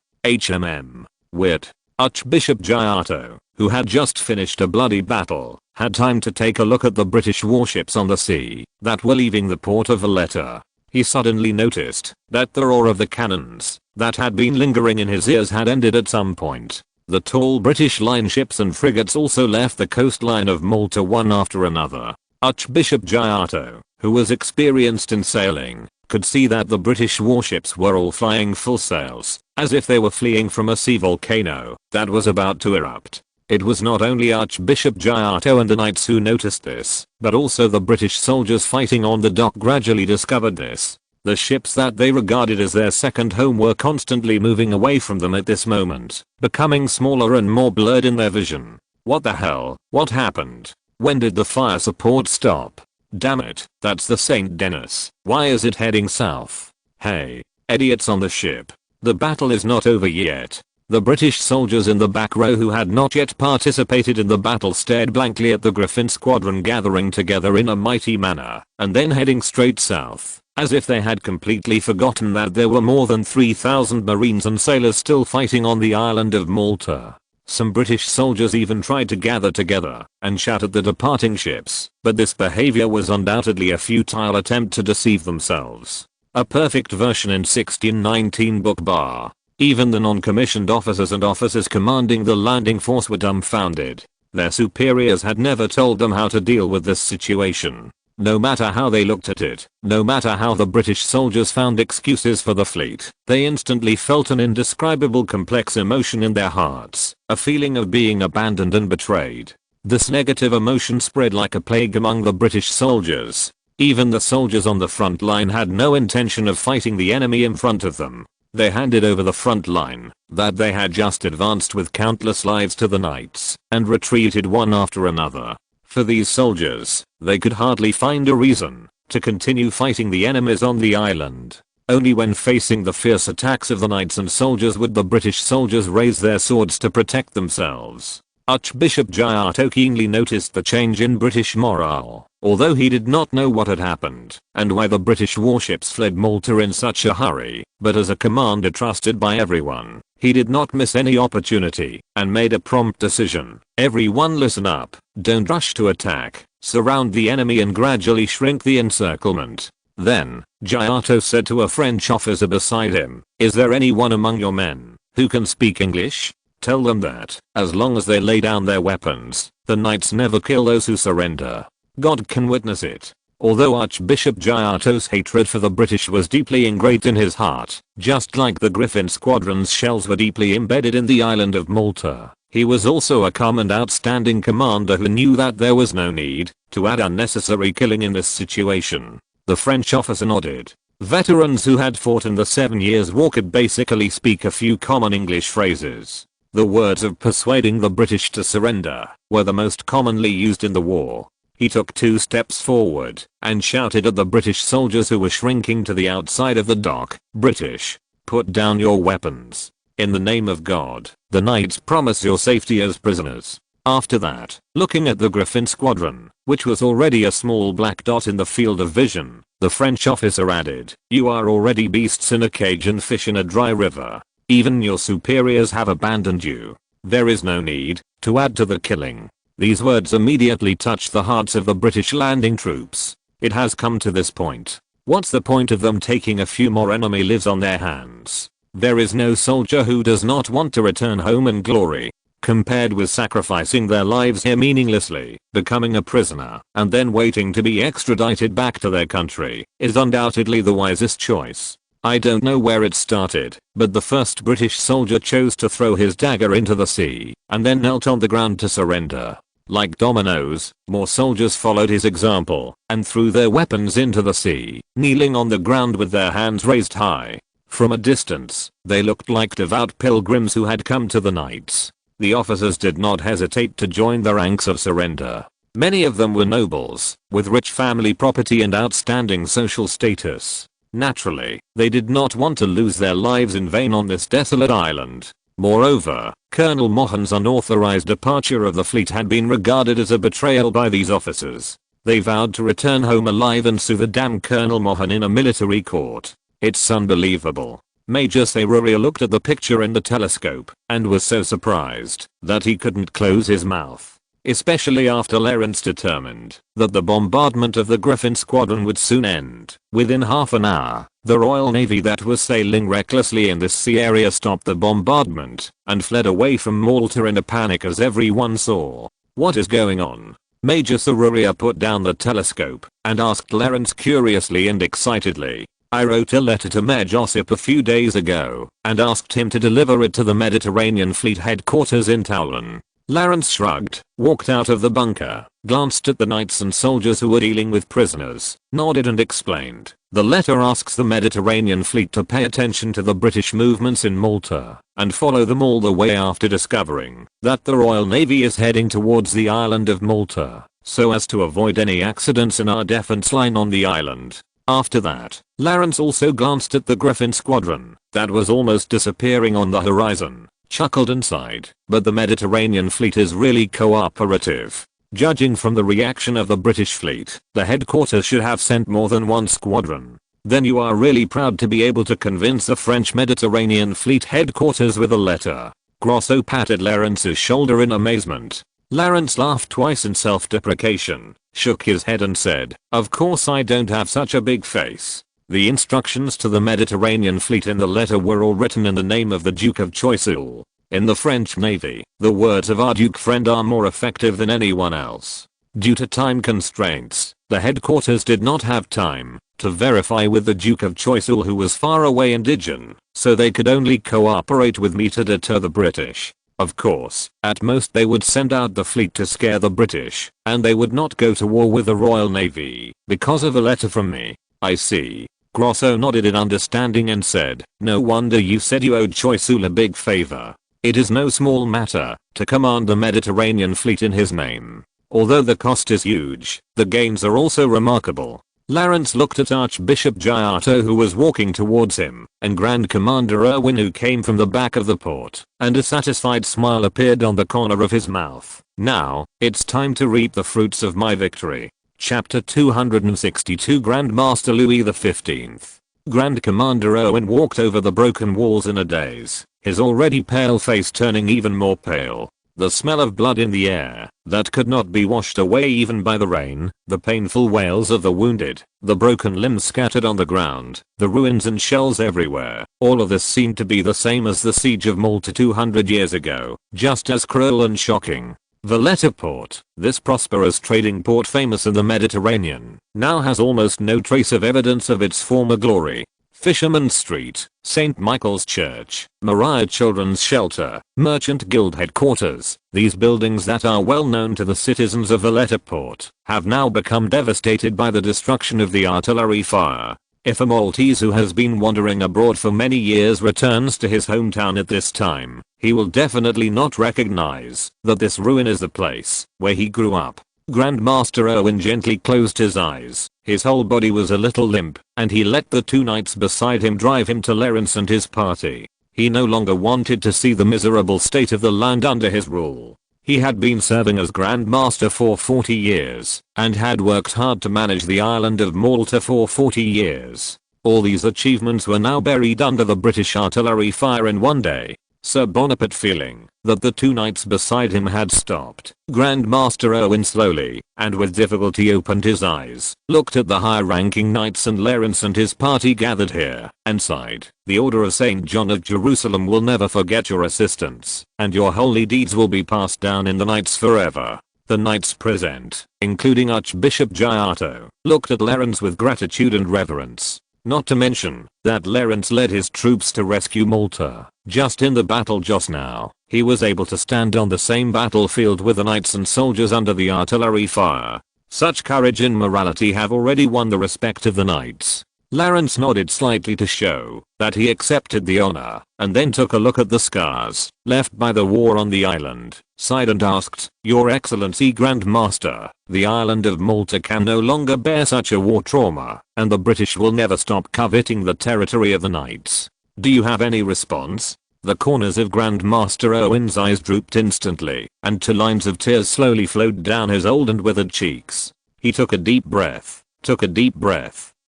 Speaker 1: Wit. Archbishop Giotto, who had just finished a bloody battle, had time to take a look at the British warships on the sea that were leaving the port of Valletta. He suddenly noticed that the roar of the cannons that had been lingering in his ears had ended at some point. The tall British line ships and frigates also left the coastline of Malta one after another. Archbishop Giotto, who was experienced in sailing, could see that the British warships were all flying full sails, as if they were fleeing from a sea volcano that was about to erupt. It was not only Archbishop Giotto and the knights who noticed this, but also the British soldiers fighting on the dock gradually discovered this. The ships that they regarded as their second home were constantly moving away from them at this moment, becoming smaller and more blurred in their vision. What the hell? What happened? When did the fire support stop? Damn it, that's the St. Denis. Why is it heading south? Hey, idiots on the ship. The battle is not over yet. The British soldiers in the back row who had not yet participated in the battle stared blankly at the Griffin Squadron gathering together in a mighty manner, and then heading straight south, as if they had completely forgotten that there were more than 3,000 Marines and sailors still fighting on the island of Malta. Some British soldiers even tried to gather together and shout at the departing ships, but this behavior was undoubtedly a futile attempt to deceive themselves. A perfect version in 1619 book bar. Even the non-commissioned officers and officers commanding the landing force were dumbfounded. Their superiors had never told them how to deal with this situation. No matter how they looked at it, no matter how the British soldiers found excuses for the fleet, they instantly felt an indescribable complex emotion in their hearts, a feeling of being abandoned and betrayed. This negative emotion spread like a plague among the British soldiers. Even the soldiers on the front line had no intention of fighting the enemy in front of them. They handed over the front line that they had just advanced with countless lives to the knights and retreated one after another. For these soldiers, they could hardly find a reason to continue fighting the enemies on the island. Only when facing the fierce attacks of the knights and soldiers would the British soldiers raise their swords to protect themselves. Archbishop Giotto keenly noticed the change in British morale, although he did not know what had happened and why the British warships fled Malta in such a hurry, but as a commander trusted by everyone, he did not miss any opportunity and made a prompt decision. Everyone listen up, don't rush to attack, surround the enemy and gradually shrink the encirclement. Then, Giotto said to a French officer beside him, is there anyone among your men who can speak English? Tell them that, as long as they lay down their weapons, the knights never kill those who surrender. God can witness it. Although Archbishop Giotto's hatred for the British was deeply ingrained in his heart, just like the Griffin Squadron's shells were deeply embedded in the island of Malta, he was also a calm and outstanding commander who knew that there was no need to add unnecessary killing in this situation. The French officer nodded. Veterans who had fought in the 7 Years' War could basically speak a few common English phrases. The words of persuading the British to surrender were the most commonly used in the war. He took 2 steps forward and shouted at the British soldiers who were shrinking to the outside of the dock, British, put down your weapons. In the name of God, the knights promise your safety as prisoners. After that, looking at the Griffin Squadron, which was already a small black dot in the field of vision, the French officer added, you are already beasts in a cage and fish in a dry river. Even your superiors have abandoned you. There is no need to add to the killing. These words immediately touched the hearts of the British landing troops. It has come to this point. What's the point of them taking a few more enemy lives on their hands? There is no soldier who does not want to return home in glory. Compared with sacrificing their lives here meaninglessly, becoming a prisoner, and then waiting to be extradited back to their country, is undoubtedly the wisest choice. I don't know where it started, but the first British soldier chose to throw his dagger into the sea, and then knelt on the ground to surrender. Like dominoes, more soldiers followed his example, and threw their weapons into the sea, kneeling on the ground with their hands raised high. From a distance, they looked like devout pilgrims who had come to the knights. The officers did not hesitate to join the ranks of surrender. Many of them were nobles, with rich family property and outstanding social status. Naturally, they did not want to lose their lives in vain on this desolate island. Moreover, Colonel Mohan's unauthorized departure of the fleet had been regarded as a betrayal by these officers. They vowed to return home alive and sue the damned Colonel Mohan in a military court. It's unbelievable. Major Seruriya looked at the picture in the telescope and was so surprised that he couldn't close his mouth. Especially after Lawrence determined that the bombardment of the Griffin Squadron would soon end. Within half an hour, the Royal Navy that was sailing recklessly in this sea area stopped the bombardment and fled away from Malta in a panic as everyone saw. What is going on? Major Seruriya put down the telescope and asked Lawrence curiously and excitedly. I wrote a letter to Major Josip a few days ago and asked him to deliver it to the Mediterranean Fleet headquarters in Toulon. Lawrence shrugged, walked out of the bunker, glanced at the knights and soldiers who were dealing with prisoners, nodded and explained. The letter asks the Mediterranean Fleet to pay attention to the British movements in Malta and follow them all the way after discovering that the Royal Navy is heading towards the island of Malta, so as to avoid any accidents in our defense line on the island. After that, Lawrence also glanced at the Griffin Squadron that was almost disappearing on the horizon. Chuckled and sighed, but the Mediterranean Fleet is really cooperative. Judging from the reaction of the British fleet, the headquarters should have sent more than one squadron. Then you are really proud to be able to convince the French Mediterranean Fleet headquarters with a letter. Grosso patted Lawrence's shoulder in amazement. Lawrence laughed twice in self-deprecation, shook his head and said, of course I don't have such a big face. The instructions to the Mediterranean Fleet in the letter were all written in the name of the Duke of Choiseul. In the French Navy, the words of our Duke friend are more effective than anyone else. Due to time constraints, the headquarters did not have time to verify with the Duke of Choiseul who was far away in Dijon, so they could only cooperate with me to deter the British. Of course, at most they would send out the fleet to scare the British, and they would not go to war with the Royal Navy because of a letter from me. I see. Grosso nodded in understanding and said, no wonder you said you owed Choiseul a big favor. It is no small matter to command the Mediterranean Fleet in his name. Although the cost is huge, the gains are also remarkable. Lawrence looked at Archbishop Giotto, who was walking towards him, and Grand Commander Erwin, who came from the back of the port, and a satisfied smile appeared on the corner of his mouth. Now, it's time to reap the fruits of my victory. Chapter 262. Grandmaster Louis XV. Grand Commander Erwin walked over the broken walls in a daze, his already pale face turning even more pale. The smell of blood in the air, that could not be washed away even by the rain, the painful wails of the wounded, the broken limbs scattered on the ground, the ruins and shells everywhere, all of this seemed to be the same as the siege of Malta 200 years ago, just as cruel and shocking. Valletta Port, this prosperous trading port famous in the Mediterranean, now has almost no trace of evidence of its former glory. Fisherman's Street, St. Michael's Church, Maria Children's Shelter, Merchant Guild headquarters, these buildings that are well known to the citizens of Valletta Port, have now become devastated by the destruction of the artillery fire. If a Maltese who has been wandering abroad for many years returns to his hometown at this time, he will definitely not recognize that this ruin is the place where he grew up. Grandmaster Erwin gently closed his eyes. His whole body was a little limp, and he let the two knights beside him drive him to Lawrence and his party. He no longer wanted to see the miserable state of the land under his rule. He had been serving as Grand Master for 40 years, and had worked hard to manage the island of Malta for 40 years. All these achievements were now buried under the British artillery fire in one day. Sir Bonaparte, feeling that the two knights beside him had stopped, Grandmaster Erwin slowly, and with difficulty opened his eyes, looked at the high-ranking knights and Lawrence and his party gathered here, and sighed. The Order of St. John of Jerusalem will never forget your assistance, and your holy deeds will be passed down in the knights forever. The knights present, including Archbishop Giotto, looked at Lawrence with gratitude and reverence. Not to mention that Lawrence led his troops to rescue Malta. Just in the battle just now, he was able to stand on the same battlefield with the knights and soldiers under the artillery fire. Such courage and morality have already won the respect of the knights. Lawrence nodded slightly to show that he accepted the honor, and then took a look at the scars left by the war on the island, sighed and asked, "Your Excellency Grand Master, the island of Malta can no longer bear such a war trauma, and the British will never stop coveting the territory of the knights. Do you have any response?" The corners of Grandmaster Erwin's eyes drooped instantly, and 2 lines of tears slowly flowed down his old and withered cheeks. He took a deep breath,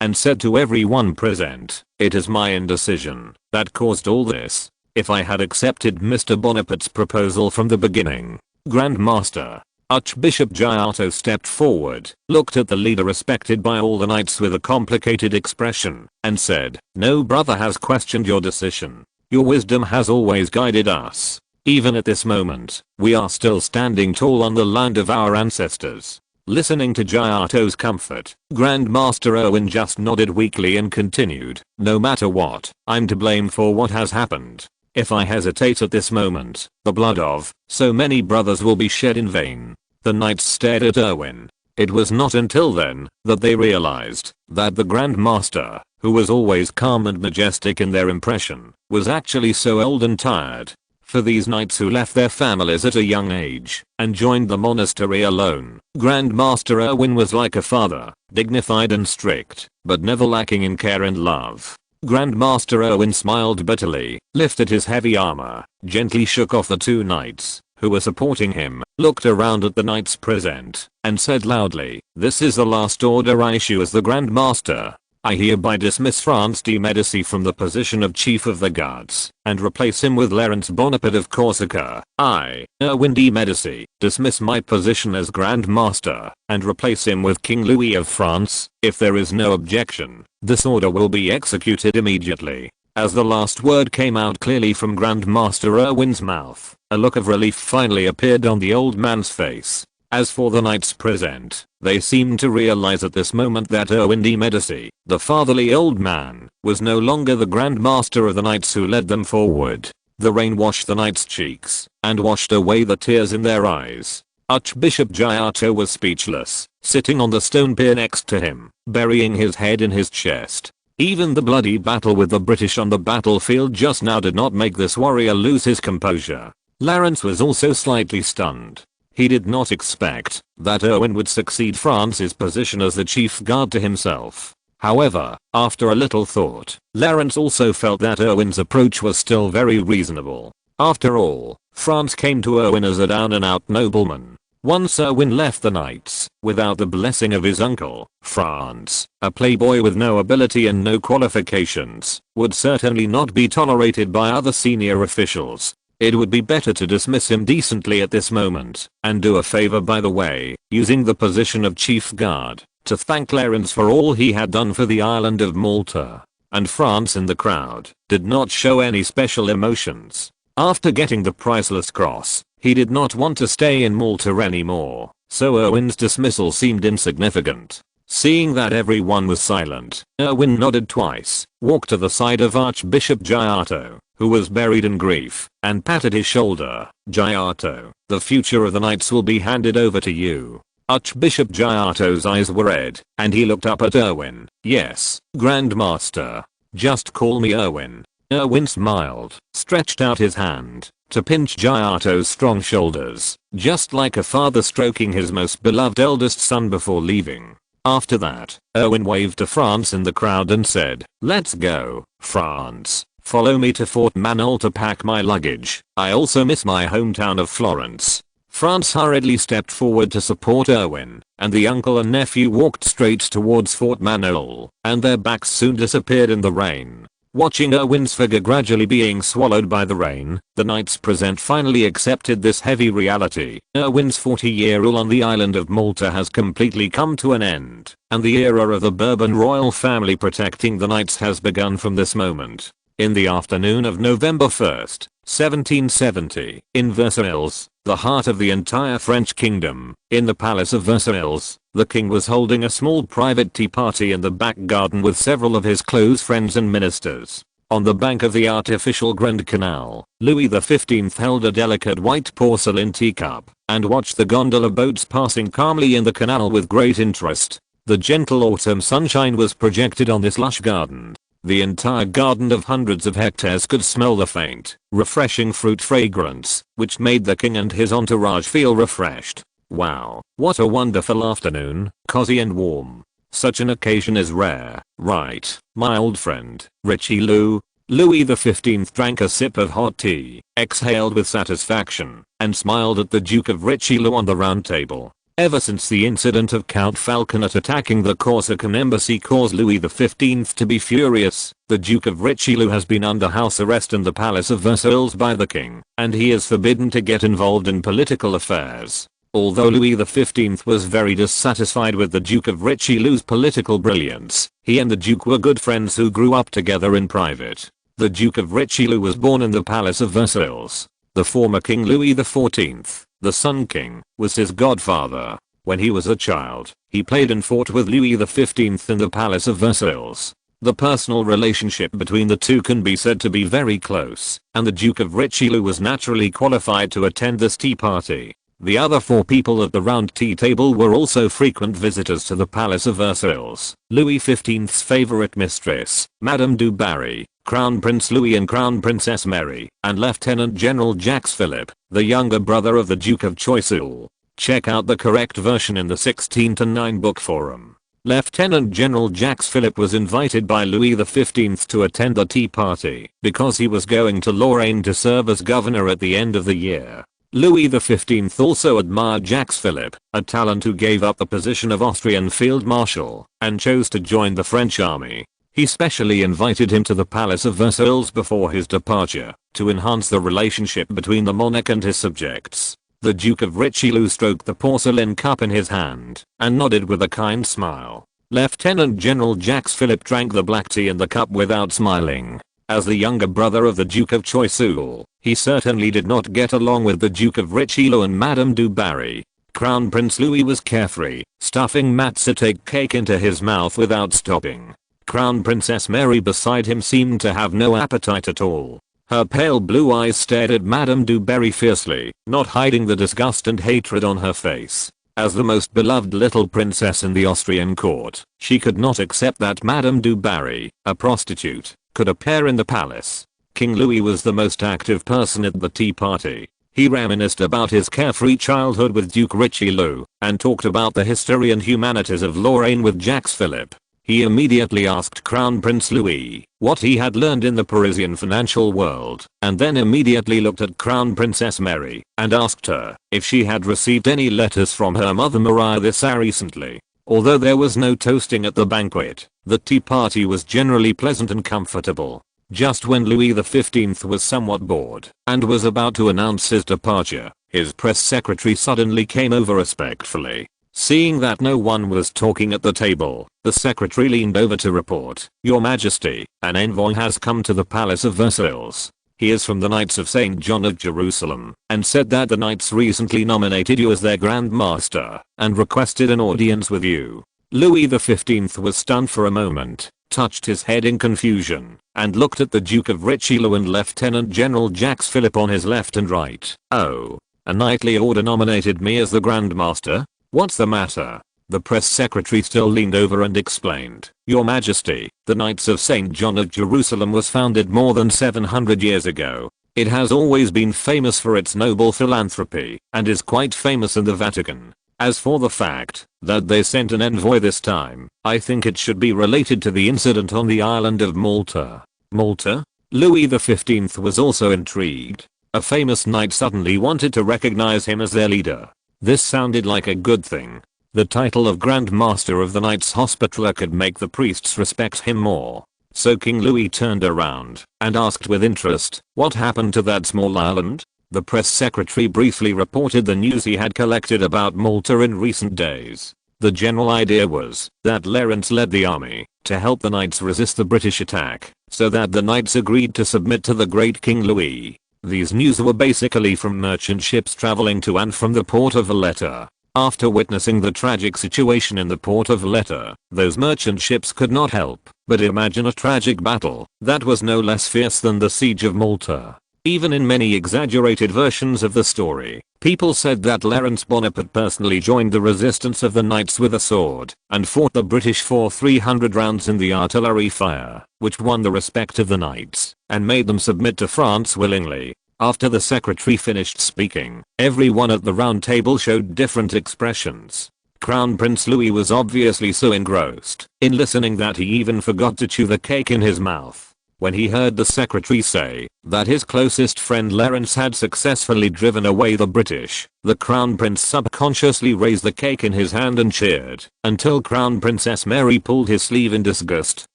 Speaker 1: and said to everyone present, "It is my indecision that caused all this. If I had accepted Mr. Bonaparte's proposal from the beginning." Grandmaster Archbishop Giotto stepped forward, looked at the leader respected by all the knights with a complicated expression, and said, "No brother has questioned your decision. Your wisdom has always guided us. Even at this moment, we are still standing tall on the land of our ancestors." Listening to Giotto's comfort, Grandmaster Erwin just nodded weakly and continued, "No matter what, I'm to blame for what has happened. If I hesitate at this moment, the blood of so many brothers will be shed in vain." The knights stared at Erwin. It was not until then that they realized that the Grandmaster, who was always calm and majestic in their impression, was actually so old and tired. For these knights who left their families at a young age and joined the monastery alone, Grandmaster Erwin was like a father, dignified and strict, but never lacking in care and love. Grandmaster Erwin smiled bitterly, lifted his heavy armor, gently shook off the 2 knights who were supporting him, looked around at the knights present, and said loudly, "This is the last order I issue as the Grand Master. I hereby dismiss Franz de Medici from the position of Chief of the Guards, and replace him with Lawrence Bonaparte of Corsica. I, Erwin de Medici, dismiss my position as Grand Master, and replace him with King Louis of France. If there is no objection, this order will be executed immediately." As the last word came out clearly from Grandmaster Erwin's mouth, a look of relief finally appeared on the old man's face. As for the knights present, they seemed to realize at this moment that Erwin de Medici, the fatherly old man, was no longer the Grand Master of the knights who led them forward. The rain washed the knights' cheeks, and washed away the tears in their eyes. Archbishop Giotto was speechless, sitting on the stone pier next to him, burying his head in his chest. Even the bloody battle with the British on the battlefield just now did not make this warrior lose his composure. Lawrence was also slightly stunned. He did not expect that Erwin would succeed France's position as the chief guard to himself. However, after a little thought, Lawrence also felt that Erwin's approach was still very reasonable. After all, France came to Erwin as a down-and-out nobleman. Once Erwin left the knights, without the blessing of his uncle, France, a playboy with no ability and no qualifications, would certainly not be tolerated by other senior officials. It would be better to dismiss him decently at this moment, and do a favor by the way, using the position of chief guard, to thank Lawrence for all he had done for the island of Malta. And France in the crowd did not show any special emotions. After getting the priceless cross, he did not want to stay in Malta anymore, so Erwin's dismissal seemed insignificant. Seeing that everyone was silent, Erwin nodded twice, walked to the side of Archbishop Giotto, who was buried in grief, and patted his shoulder. "Giotto, the future of the knights will be handed over to you." Archbishop Giotto's eyes were red, and he looked up at Erwin. "Yes, Grand Master. Just call me Erwin." Erwin smiled, stretched out his hand to pinch Giotto's strong shoulders, just like a father stroking his most beloved eldest son before leaving. After that, Erwin waved to France in the crowd and said, "Let's go, France. Follow me to Fort Manuel to pack my luggage. I also miss my hometown of Florence." France hurriedly stepped forward to support Erwin, and the uncle and nephew walked straight towards Fort Manuel, and their backs soon disappeared in the rain. Watching Erwin's figure gradually being swallowed by the rain, the knights present finally accepted this heavy reality. Erwin's 40-year rule on the island of Malta has completely come to an end, and the era of the Bourbon royal family protecting the knights has begun from this moment. In the afternoon of November 1st, 1770, in Versailles, the heart of the entire French kingdom, in the Palace of Versailles, the king was holding a small private tea party in the back garden with several of his close friends and ministers. On the bank of the artificial Grand Canal, Louis XV held a delicate white porcelain teacup, and watched the gondola boats passing calmly in the canal with great interest. The gentle autumn sunshine was projected on this lush garden. The entire garden of hundreds of hectares could smell the faint, refreshing fruit fragrance, which made the king and his entourage feel refreshed. Wow, what a wonderful afternoon, cozy and warm. Such an occasion is rare, right, my old friend, Richie Lou? Louis XV drank a sip of hot tea, exhaled with satisfaction, and smiled at the Duke of Richelieu on the round table. Ever since the incident of Count Falconet attacking the Corsican embassy caused Louis XV to be furious, the Duke of Richelieu has been under house arrest in the Palace of Versailles by the king, and he is forbidden to get involved in political affairs. Although Louis XV was very dissatisfied with the Duke of Richelieu's political brilliance, he and the Duke were good friends who grew up together in private. The Duke of Richelieu was born in the Palace of Versailles. The former King Louis XIV, the Sun King, was his godfather. When he was a child, he played and fought with Louis XV in the Palace of Versailles. The personal relationship between the two can be said to be very close, and the Duke of Richelieu was naturally qualified to attend this tea party. The other four people at the round tea table were also frequent visitors to the Palace of Versailles. Louis XV's favorite mistress, Madame du Barry, Crown Prince Louis and Crown Princess Mary, and Lieutenant General Jacques Philippe, the younger brother of the Duke of Choiseul. Check out the correct version in the 16:9 book forum. Lieutenant General Jacques Philippe was invited by Louis XV to attend the tea party because he was going to Lorraine to serve as governor at the end of the year. Louis XV also admired Jacques Philippe, a talent who gave up the position of Austrian Field Marshal and chose to join the French army. He specially invited him to the Palace of Versailles before his departure to enhance the relationship between the monarch and his subjects. The Duke of Richelieu stroked the porcelain cup in his hand and nodded with a kind smile. Lieutenant General Jacques Philippe drank the black tea in the cup without smiling. As the younger brother of the Duke of Choiseul, he certainly did not get along with the Duke of Richelieu and Madame du Barry. Crown Prince Louis was carefree, stuffing matzo cake into his mouth without stopping. Crown Princess Mary beside him seemed to have no appetite at all. Her pale blue eyes stared at Madame du Barry fiercely, not hiding the disgust and hatred on her face. As the most beloved little princess in the Austrian court, she could not accept that Madame du Barry, a prostitute, could appear in the palace. King Louis was the most active person at the tea party. He reminisced about his carefree childhood with Duke Richelieu, and talked about the history and humanities of Lorraine with Jacques Philippe. He immediately asked Crown Prince Louis what he had learned in the Parisian financial world, and then immediately looked at Crown Princess Mary and asked her if she had received any letters from her mother Maria this recently. Although there was no toasting at the banquet, the tea party was generally pleasant and comfortable. Just when Louis XV was somewhat bored and was about to announce his departure, his press secretary suddenly came over respectfully. Seeing that no one was talking at the table, the secretary leaned over to report, "Your Majesty, an envoy has come to the Palace of Versailles. He is from the Knights of St. John of Jerusalem and said that the Knights recently nominated you as their Grand Master and requested an audience with you." Louis XV was stunned for a moment, touched his head in confusion, and looked at the Duke of Richelieu and Lieutenant General Jacques Philippe on his left and right. "Oh, a knightly order nominated me as the Grand Master? What's the matter?" The press secretary still leaned over and explained, "Your Majesty, the Knights of St. John of Jerusalem was founded more than 700 years ago. It has always been famous for its noble philanthropy and is quite famous in the Vatican. As for the fact that they sent an envoy this time, I think it should be related to the incident on the island of Malta." Malta? Louis XV was also intrigued. A famous knight suddenly wanted to recognize him as their leader. This sounded like a good thing. The title of Grand Master of the Knights Hospitaller could make the priests respect him more. So King Louis turned around and asked with interest, "What happened to that small island?" The press secretary briefly reported the news he had collected about Malta in recent days. The general idea was that Lawrence led the army to help the knights resist the British attack, so that the knights agreed to submit to the great King Louis. These news were basically from merchant ships traveling to and from the port of Valletta. After witnessing the tragic situation in the port of Valletta, those merchant ships could not help but imagine a tragic battle that was no less fierce than the siege of Malta. Even in many exaggerated versions of the story, people said that Napoleon Bonaparte personally joined the resistance of the knights with a sword and fought the British for 300 rounds in the artillery fire, which won the respect of the knights and made them submit to France willingly. After the secretary finished speaking, everyone at the round table showed different expressions. Crown Prince Louis was obviously so engrossed in listening that he even forgot to chew the cake in his mouth. When he heard the secretary say that his closest friend Lawrence had successfully driven away the British, the Crown Prince subconsciously raised the cake in his hand and cheered until Crown Princess Mary pulled his sleeve in disgust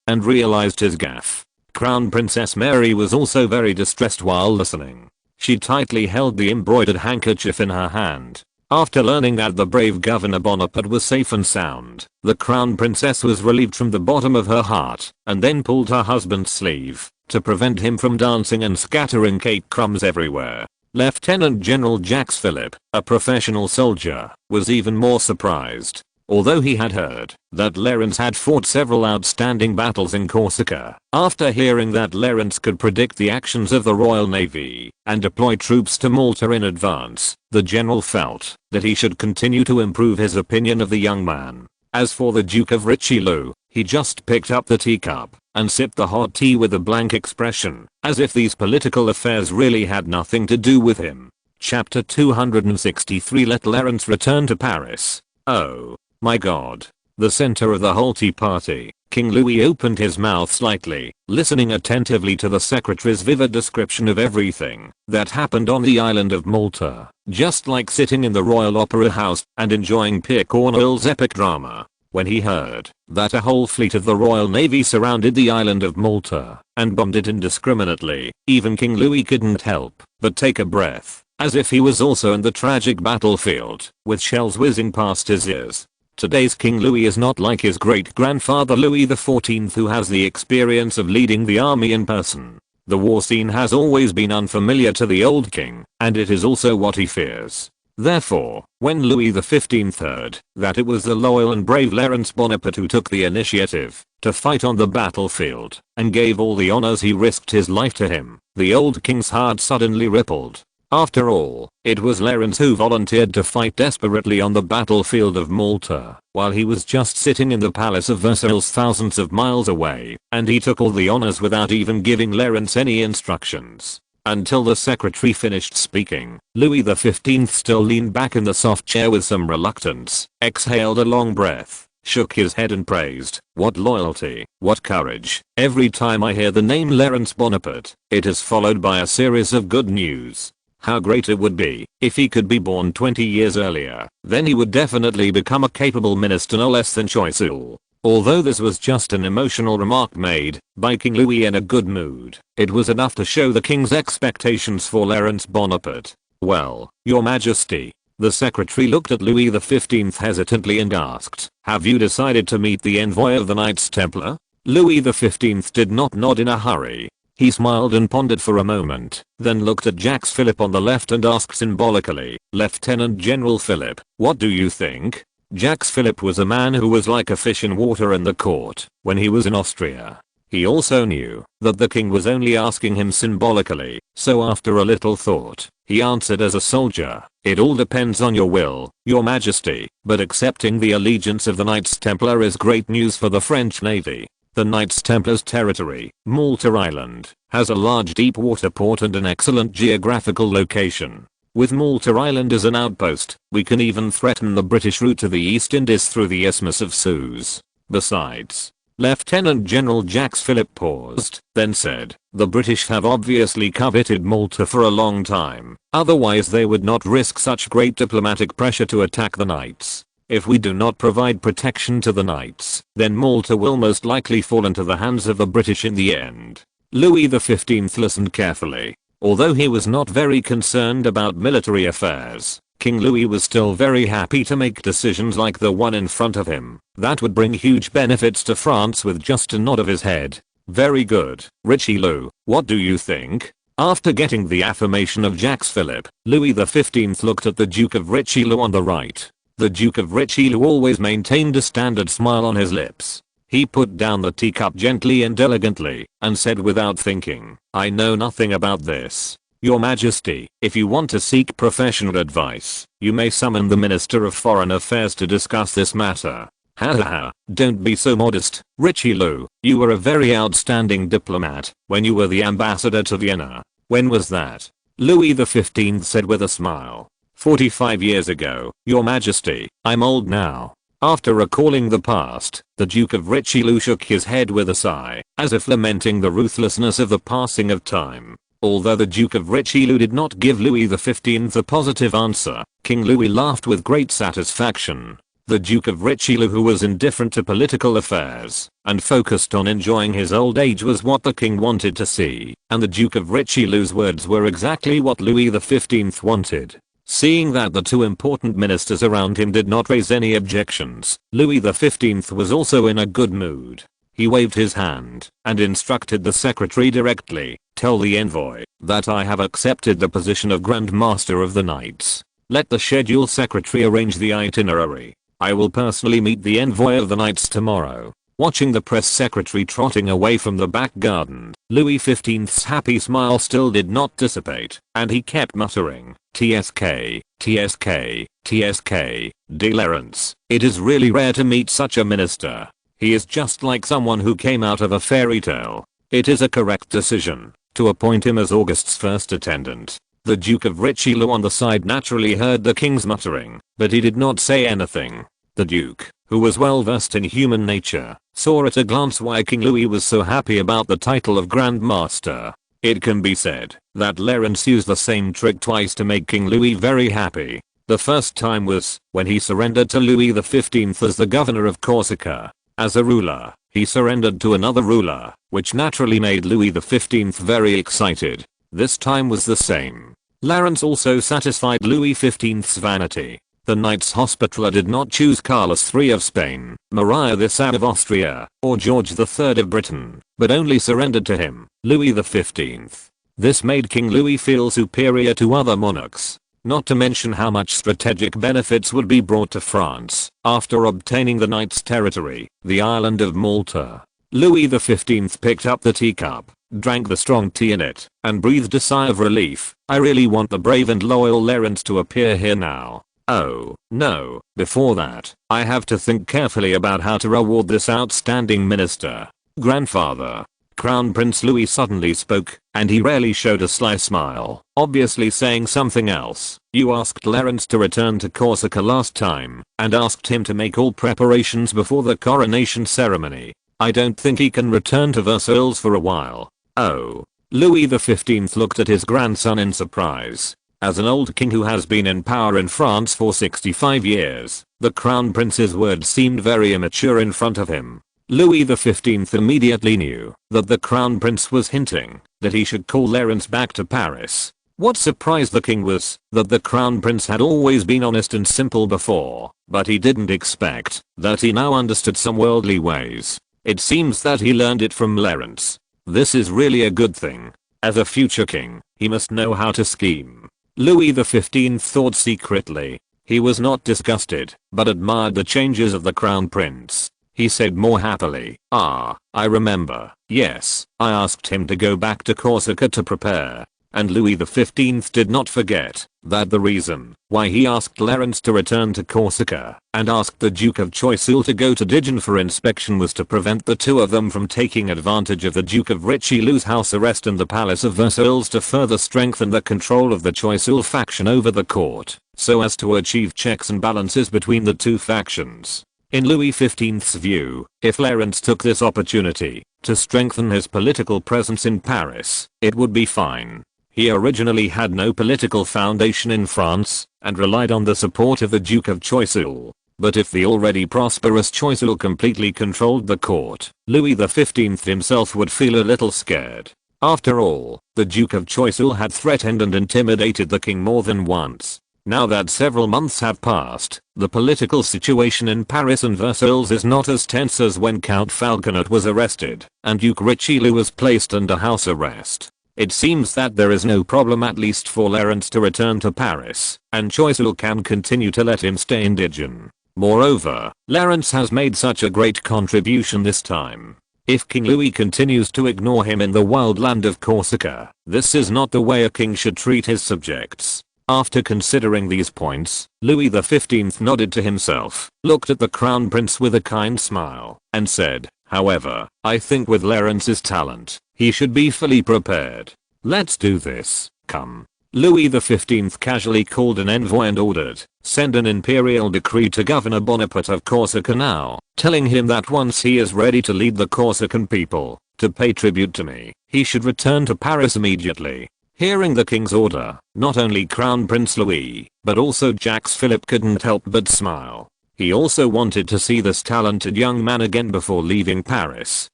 Speaker 1: and realized his gaffe. Crown Princess Mary was also very distressed while listening. She tightly held the embroidered handkerchief in her hand. After learning that the brave Governor Bonaparte was safe and sound, the Crown Princess was relieved from the bottom of her heart and then pulled her husband's sleeve to prevent him from dancing and scattering cake crumbs everywhere. Lieutenant General Jacques Philippe, a professional soldier, was even more surprised. Although he had heard that Lawrence had fought several outstanding battles in Corsica, after hearing that Lawrence could predict the actions of the Royal Navy and deploy troops to Malta in advance, the general felt that he should continue to improve his opinion of the young man. As for the Duke of Richelieu, he just picked up the teacup and sipped the hot tea with a blank expression, as if these political affairs really had nothing to do with him. Chapter 263. Let Lawrence return to Paris. Oh my god. The center of the whole tea party, King Louis opened his mouth slightly, listening attentively to the secretary's vivid description of everything that happened on the island of Malta, just like sitting in the Royal Opera House and enjoying Pierre Corneille's epic drama. When he heard that a whole fleet of the Royal Navy surrounded the island of Malta and bombed it indiscriminately, even King Louis couldn't help but take a breath, as if he was also in the tragic battlefield, with shells whizzing past his ears. Today's King Louis is not like his great-grandfather Louis XIV, who has the experience of leading the army in person. The war scene has always been unfamiliar to the old king, and it is also what he fears. Therefore, when Louis XV heard that it was the loyal and brave Napoleon Bonaparte who took the initiative to fight on the battlefield and gave all the honors, he risked his life to him, the old king's heart suddenly rippled. After all, it was Lawrence who volunteered to fight desperately on the battlefield of Malta, while he was just sitting in the Palace of Versailles thousands of miles away, and he took all the honors without even giving Lawrence any instructions. Until the secretary finished speaking, Louis XV still leaned back in the soft chair with some reluctance, exhaled a long breath, shook his head and praised, "What loyalty, what courage. Every time I hear the name Napoleon Bonaparte, it is followed by a series of good news. How great it would be if he could be born 20 years earlier. Then he would definitely become a capable minister no less than Choiseul." Although this was just an emotional remark made by King Louis in a good mood, it was enough to show the king's expectations for Napoleon Bonaparte. "Well, your majesty." The secretary looked at Louis XV hesitantly and asked, "Have you decided to meet the envoy of the Knights Templar?" Louis XV did not nod in a hurry. He smiled and pondered for a moment, then looked at Jacques Philippe on the left and asked symbolically, "Lieutenant General Philippe, what do you think?" Jacques Philippe was a man who was like a fish in water in the court when he was in Austria. He also knew that the king was only asking him symbolically, so after a little thought, he answered as a soldier, "It all depends on your will, your majesty, but accepting the allegiance of the Knights Templar is great news for the French Navy. The Knights Templar's territory, Malta Island, has a large deep water port and an excellent geographical location. With Malta Island as an outpost, we can even threaten the British route to the East Indies through the Isthmus of Suez. Besides." Lieutenant General Jacques Philippe paused, then said, "The British have obviously coveted Malta for a long time, otherwise they would not risk such great diplomatic pressure to attack the Knights. If we do not provide protection to the Knights, then Malta will most likely fall into the hands of the British in the end." Louis XV listened carefully. Although he was not very concerned about military affairs, King Louis was still very happy to make decisions like the one in front of him that would bring huge benefits to France with just a nod of his head. "Very good, Richelieu, what do you think?" After getting the affirmation of Jacques Philippe, Louis XV looked at the Duke of Richelieu on the right. The Duke of Richelieu always maintained a standard smile on his lips. He put down the teacup gently and elegantly, and said without thinking, "I know nothing about this. Your Majesty, if you want to seek professional advice, you may summon the Minister of Foreign Affairs to discuss this matter." Ha ha ha, don't be so modest, Richelieu. You were a very outstanding diplomat when you were the ambassador to Vienna. When was that? Louis XV said with a smile. 45 years ago, Your Majesty. I'm old now. After recalling the past, the Duke of Richelieu shook his head with a sigh, as if lamenting the ruthlessness of the passing of time. Although the Duke of Richelieu did not give Louis XV a positive answer, King Louis laughed with great satisfaction. The Duke of Richelieu, who was indifferent to political affairs and focused on enjoying his old age, was what the king wanted to see, and the Duke of Richelieu's words were exactly what Louis XV wanted. Seeing that the two important ministers around him did not raise any objections, Louis XV was also in a good mood. He waved his hand and instructed the secretary directly, "Tell the envoy that I have accepted the position of Grand Master of the Knights. Let the schedule secretary arrange the itinerary. I will personally meet the envoy of the Knights tomorrow." Watching the press secretary trotting away from the back garden, Louis XV's happy smile still did not dissipate, and he kept muttering, "TSK, TSK, TSK, Clarence. It is really rare to meet such a minister. He is just like someone who came out of a fairy tale. It is a correct decision to appoint him as August's first attendant." The Duke of Richelieu on the side naturally heard the king's muttering, but he did not say anything. The Duke, who was well versed in human nature, saw at a glance why King Louis was so happy about the title of Grand Master. It can be said that Clarence used the same trick twice to make King Louis very happy. The first time was when he surrendered to Louis XV as the governor of Corsica. As a ruler, he surrendered to another ruler, which naturally made Louis XV very excited. This time was the same. Clarence also satisfied Louis XV's vanity. The Knights Hospitaller did not choose Carlos III of Spain, Maria the Sad of Austria, or George III of Britain, but only surrendered to him, Louis XV. This made King Louis feel superior to other monarchs. Not to mention how much strategic benefits would be brought to France after obtaining the Knights' territory, the island of Malta. Louis XV picked up the teacup, drank the strong tea in it, and breathed a sigh of relief. "I really want the brave and loyal Clarence to appear here now. Oh, no, before that, I have to think carefully about how to reward this outstanding minister." "Grandfather." Crown Prince Louis suddenly spoke, and he rarely showed a sly smile, obviously saying something else. You asked Lawrence to return to Corsica last time, and asked him to make all preparations before the coronation ceremony. I don't think he can return to Versailles for a while. Oh. Louis XV looked at his grandson in surprise. As an old king who has been in power in France for 65 years, the Crown Prince's words seemed very immature in front of him. Louis XV immediately knew that the Crown Prince was hinting that he should call Lawrence back to Paris. What surprised the king was that the Crown Prince had always been honest and simple before, but he didn't expect that he now understood some worldly ways. It seems that he learned it from Lawrence. This is really a good thing. As a future king, he must know how to scheme. Louis XV thought secretly. He was not disgusted, but admired the changes of the Crown Prince. He said more happily, "Ah, I remember. Yes, I asked him to go back to Corsica to prepare." And Louis XV did not forget that the reason why he asked Lawrence to return to Corsica and asked the Duke of Choiseul to go to Dijon for inspection was to prevent the two of them from taking advantage of the Duke of Richelieu's house arrest in the Palace of Versailles to further strengthen the control of the Choiseul faction over the court, so as to achieve checks and balances between the two factions. In Louis XV's view, if Lawrence took this opportunity to strengthen his political presence in Paris, it would be fine. He originally had no political foundation in France and relied on the support of the Duke of Choiseul. But if the already prosperous Choiseul completely controlled the court, Louis XV himself would feel a little scared. After all, the Duke of Choiseul had threatened and intimidated the king more than once. Now that several months have passed, the political situation in Paris and Versailles is not as tense as when Count Falconet was arrested and Duke Richelieu was placed under house arrest. It seems that there is no problem, at least for Lawrence, to return to Paris, and Choiseul can continue to let him stay in Dijon. Moreover, Lawrence has made such a great contribution this time. If King Louis continues to ignore him in the wild land of Corsica, this is not the way a king should treat his subjects. After considering these points, Louis XV nodded to himself, looked at the Crown Prince with a kind smile, and said, "However, I think with Lawrence's talent, he should be fully prepared. Let's do this, come." Louis XV casually called an envoy and ordered, "Send an imperial decree to Governor Bonaparte of Corsica now, telling him that once he is ready to lead the Corsican people to pay tribute to me, he should return to Paris immediately." Hearing the king's order, not only Crown Prince Louis, but also Jacques Philippe couldn't help but smile. He also wanted to see this talented young man again before leaving Paris.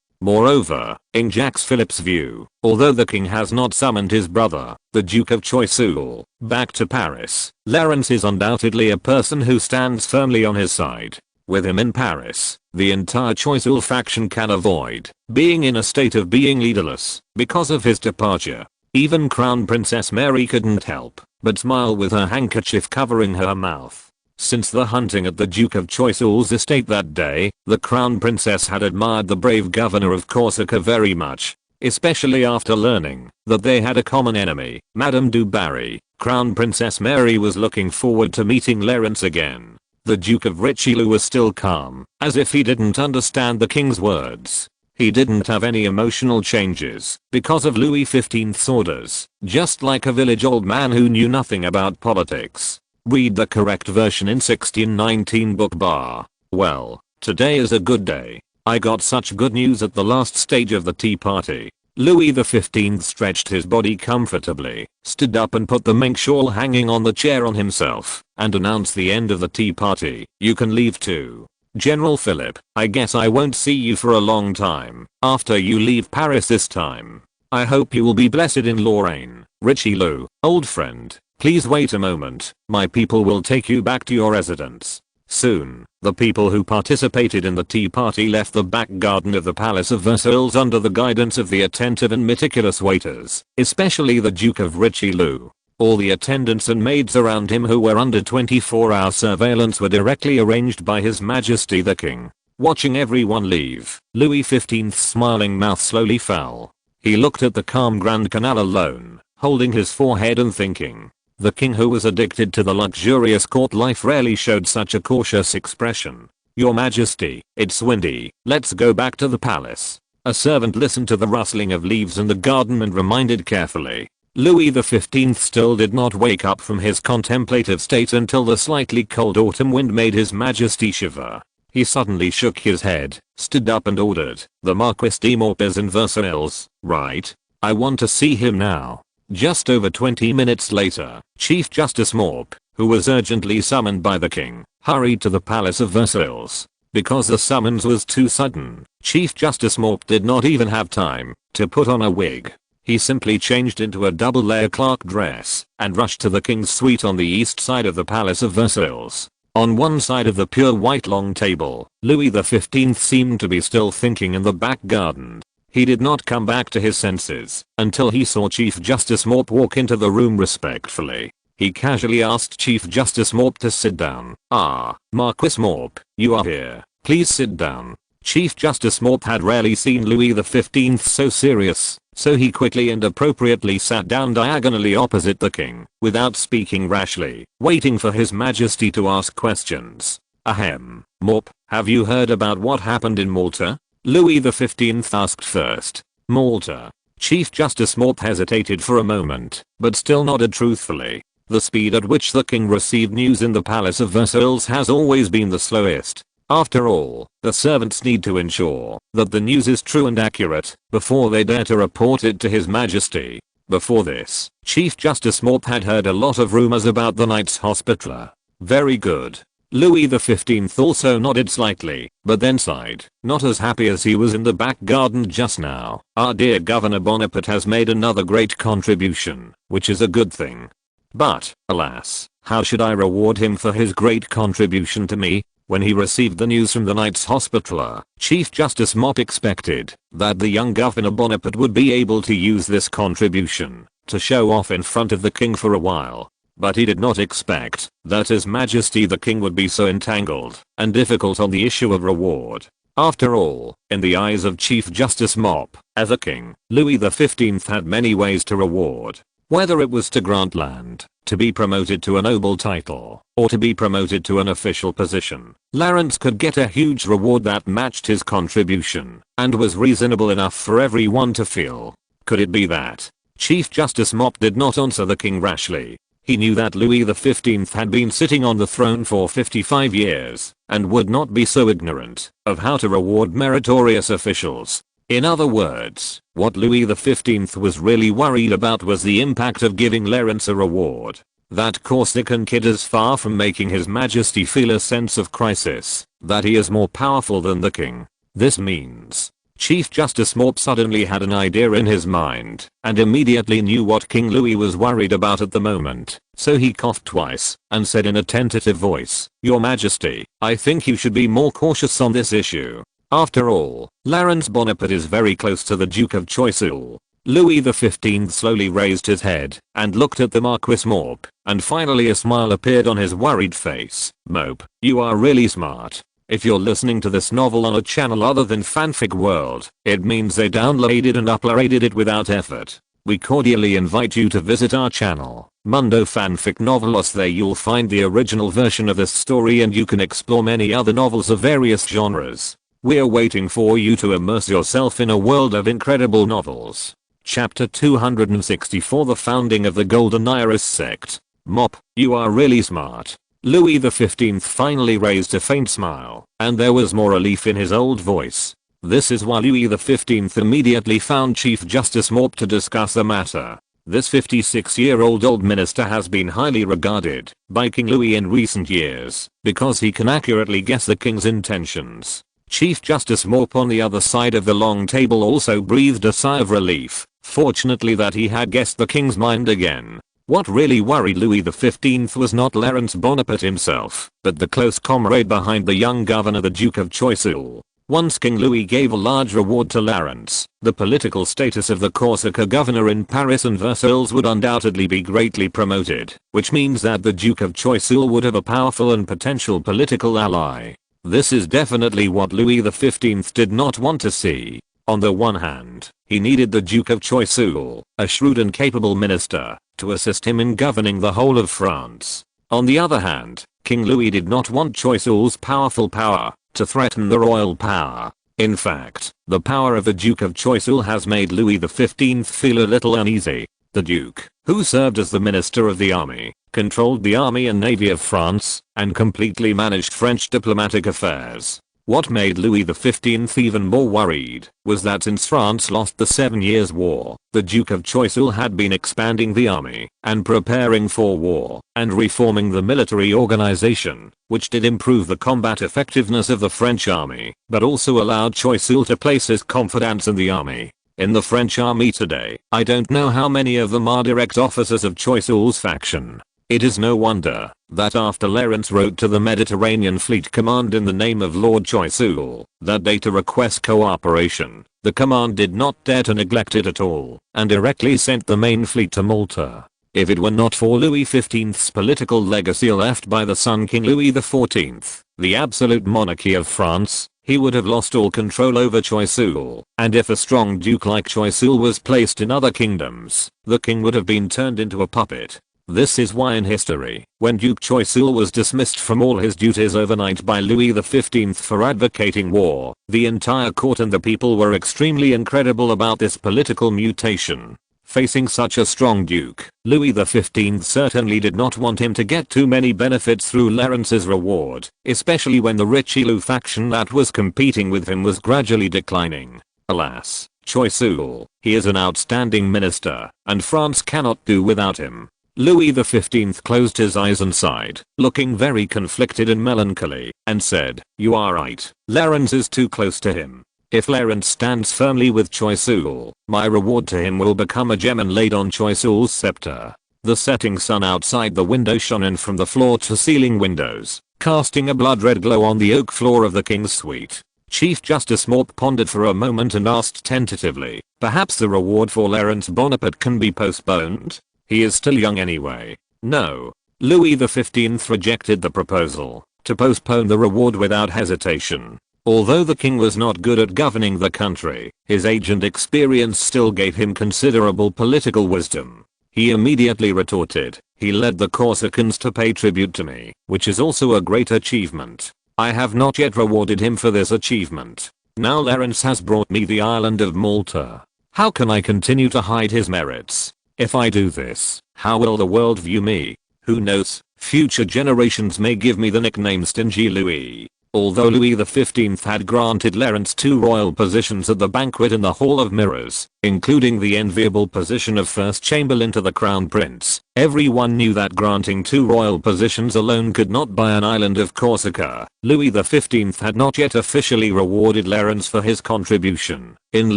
Speaker 1: Moreover, in Jacques Philippe's view, although the king has not summoned his brother, the Duke of Choiseul, back to Paris, Lawrence is undoubtedly a person who stands firmly on his side. With him in Paris, the entire Choiseul faction can avoid being in a state of being leaderless because of his departure. Even Crown Princess Mary couldn't help but smile with her handkerchief covering her mouth. Since the hunting at the Duke of Choiseul's estate that day, the Crown Princess had admired the brave governor of Corsica very much, especially after learning that they had a common enemy, Madame du Barry. Crown Princess Mary was looking forward to meeting Lawrence again. The Duke of Richelieu was still calm, as if he didn't understand the king's words. He didn't have any emotional changes because of Louis XV's orders, just like a village old man who knew nothing about politics. Read the correct version in 1619 book bar. Well, today is a good day. I got such good news at the last stage of the tea party. Louis XV stretched his body comfortably, stood up and put the mink shawl hanging on the chair on himself, and announced the end of the tea party. "You can leave too. General Philippe, I guess I won't see you for a long time after you leave Paris this time. I hope you will be blessed in Lorraine. Richelieu, old friend, please wait a moment. My people will take you back to your residence." Soon, the people who participated in the tea party left the back garden of the Palace of Versailles under the guidance of the attentive and meticulous waiters, especially the Duke of Richelieu. All the attendants and maids around him who were under 24-hour surveillance were directly arranged by His Majesty the King. Watching everyone leave, Louis XV's smiling mouth slowly fell. He looked at the calm Grand Canal alone, holding his forehead and thinking. The king, who was addicted to the luxurious court life, rarely showed such a cautious expression. "Your Majesty, it's windy. Let's go back to the palace." A servant listened to the rustling of leaves in the garden and reminded carefully. Louis XV still did not wake up from his contemplative state until the slightly cold autumn wind made his majesty shiver. He suddenly shook his head, stood up and ordered, "The Marquis de Morp is in Versailles, right? I want to see him now." Just over 20 minutes later, Chief Justice Morp, who was urgently summoned by the king, hurried to the Palace of Versailles. Because the summons was too sudden, Chief Justice Morp did not even have time to put on a wig. He simply changed into a double-layer clerk dress and rushed to the king's suite on the east side of the Palace of Versailles. On one side of the pure white long table, Louis XV seemed to be still thinking in the back garden. He did not come back to his senses until he saw Chief Justice Morp walk into the room respectfully. He casually asked Chief Justice Morp to sit down. "Ah, Marquis Morp, you are here. Please sit down." Chief Justice Morp had rarely seen Louis XV so serious, so he quickly and appropriately sat down diagonally opposite the king, without speaking rashly, waiting for his majesty to ask questions. "Ahem, Morp, have you heard about what happened in Malta?" Louis XV asked first. "Malta?" Chief Justice Morp hesitated for a moment, but still nodded truthfully. The speed at which the king received news in the Palace of Versailles has always been the slowest. After all, the servants need to ensure that the news is true and accurate before they dare to report it to his majesty. Before this, Chief Justice Morp had heard a lot of rumors about the Knights Hospitaller. Very good. Louis XV also nodded slightly, but then sighed, not as happy as he was in the back garden just now. "Our dear Governor Bonaparte has made another great contribution, which is a good thing. But, alas, how should I reward him for his great contribution to me?" When he received the news from the Knights Hospitaller, Chief Justice Morp expected that the young Governor Bonaparte would be able to use this contribution to show off in front of the king for a while. But he did not expect that His Majesty the King would be so entangled and difficult on the issue of reward. After all, in the eyes of Chief Justice Morp, as a king, Louis XV had many ways to reward. Whether it was to grant land, to be promoted to a noble title, or to be promoted to an official position, Lawrence could get a huge reward that matched his contribution and was reasonable enough for everyone to feel. Could it be that? Chief Justice Morp did not answer the king rashly. He knew that Louis XV had been sitting on the throne for 55 years and would not be so ignorant of how to reward meritorious officials. In other words, what Louis XV was really worried about was the impact of giving Lawrence a reward. That Corsican kid is far from making His Majesty feel a sense of crisis, that he is more powerful than the king. This means Chief Justice Morp suddenly had an idea in his mind and immediately knew what King Louis was worried about at the moment, so he coughed twice and said in a tentative voice, "Your Majesty, I think you should be more cautious on this issue. After all, Lawrence Bonaparte is very close to the Duke of Choiseul." Louis XV slowly raised his head and looked at the Marquis Morp, and finally a smile appeared on his worried face. "Morp, you are really smart. If you're listening to this novel on a channel other than Fanfic World, it means they downloaded and uploaded it without effort. We cordially invite you to visit our channel, Mundo Fanfic Novelos. There you'll find the original version of this story and you can explore many other novels of various genres. We're waiting for you to immerse yourself in a world of incredible novels. Chapter 264, The Founding of the Golden Iris Sect. "Mop, you are really smart." Louis XV finally raised a faint smile, and there was more relief in his old voice. This is why Louis XV immediately found Chief Justice Morp to discuss the matter. This 56-year-old old minister has been highly regarded by King Louis in recent years because he can accurately guess the king's intentions. Chief Justice Morp on the other side of the long table also breathed a sigh of relief, fortunately that he had guessed the king's mind again. What really worried Louis XV was not Lawrence Bonaparte himself, but the close comrade behind the young governor, the Duke of Choiseul. Once King Louis gave a large reward to Lawrence, the political status of the Corsica governor in Paris and Versailles would undoubtedly be greatly promoted, which means that the Duke of Choiseul would have a powerful and potential political ally. This is definitely what Louis XV did not want to see. On the one hand, he needed the Duke of Choiseul, a shrewd and capable minister, to assist him in governing the whole of France. On the other hand, King Louis did not want Choiseul's powerful power to threaten the royal power. In fact, the power of the Duke of Choiseul has made Louis XV feel a little uneasy. The Duke, who served as the Minister of the Army, controlled the army and navy of France, and completely managed French diplomatic affairs. What made Louis XV even more worried was that since France lost the 7 Years' War, the Duke of Choiseul had been expanding the army and preparing for war and reforming the military organization, which did improve the combat effectiveness of the French army, but also allowed Choiseul to place his confidence in the army. In the French army today, I don't know how many of them are direct officers of Choiseul's faction. It is no wonder that after Lawrence wrote to the Mediterranean Fleet Command in the name of Lord Choiseul that day to request cooperation, the command did not dare to neglect it at all and directly sent the main fleet to Malta. If it were not for Louis XV's political legacy left by the son King Louis XIV, the absolute monarchy of France, he would have lost all control over Choiseul, and if a strong duke like Choiseul was placed in other kingdoms, the king would have been turned into a puppet. This is why in history, when Duke Choiseul was dismissed from all his duties overnight by Louis XV for advocating war, the entire court and the people were extremely incredible about this political mutation. Facing such a strong duke, Louis XV certainly did not want him to get too many benefits through Lawrence's reward, especially when the Richelieu faction that was competing with him was gradually declining. Alas, Choiseul, he is an outstanding minister, and France cannot do without him. Louis XV closed his eyes and sighed, looking very conflicted and melancholy, and said, "You are right, Lawrence is too close to him. If Lawrence stands firmly with Choiseul, my reward to him will become a gem laid on Choiseul's scepter." The setting sun outside the window shone in from the floor to ceiling windows, casting a blood-red glow on the oak floor of the king's suite. Chief Justice Morp pondered for a moment and asked tentatively, "Perhaps the reward for Laurence Bonaparte can be postponed? He is still young anyway." No. Louis XV rejected the proposal to postpone the reward without hesitation. Although the king was not good at governing the country, his age and experience still gave him considerable political wisdom. He immediately retorted, "He led the Corsicans to pay tribute to me, which is also a great achievement. I have not yet rewarded him for this achievement. Now Lawrence has brought me the island of Malta. How can I continue to hide his merits? If I do this, how will the world view me? Who knows, future generations may give me the nickname Stingy Louis." Although Louis XV had granted Lawrence 2 royal positions at the banquet in the Hall of Mirrors, including the enviable position of First Chamberlain to the Crown Prince, everyone knew that granting 2 royal positions alone could not buy an island of Corsica. Louis XV had not yet officially rewarded Lawrence for his contribution in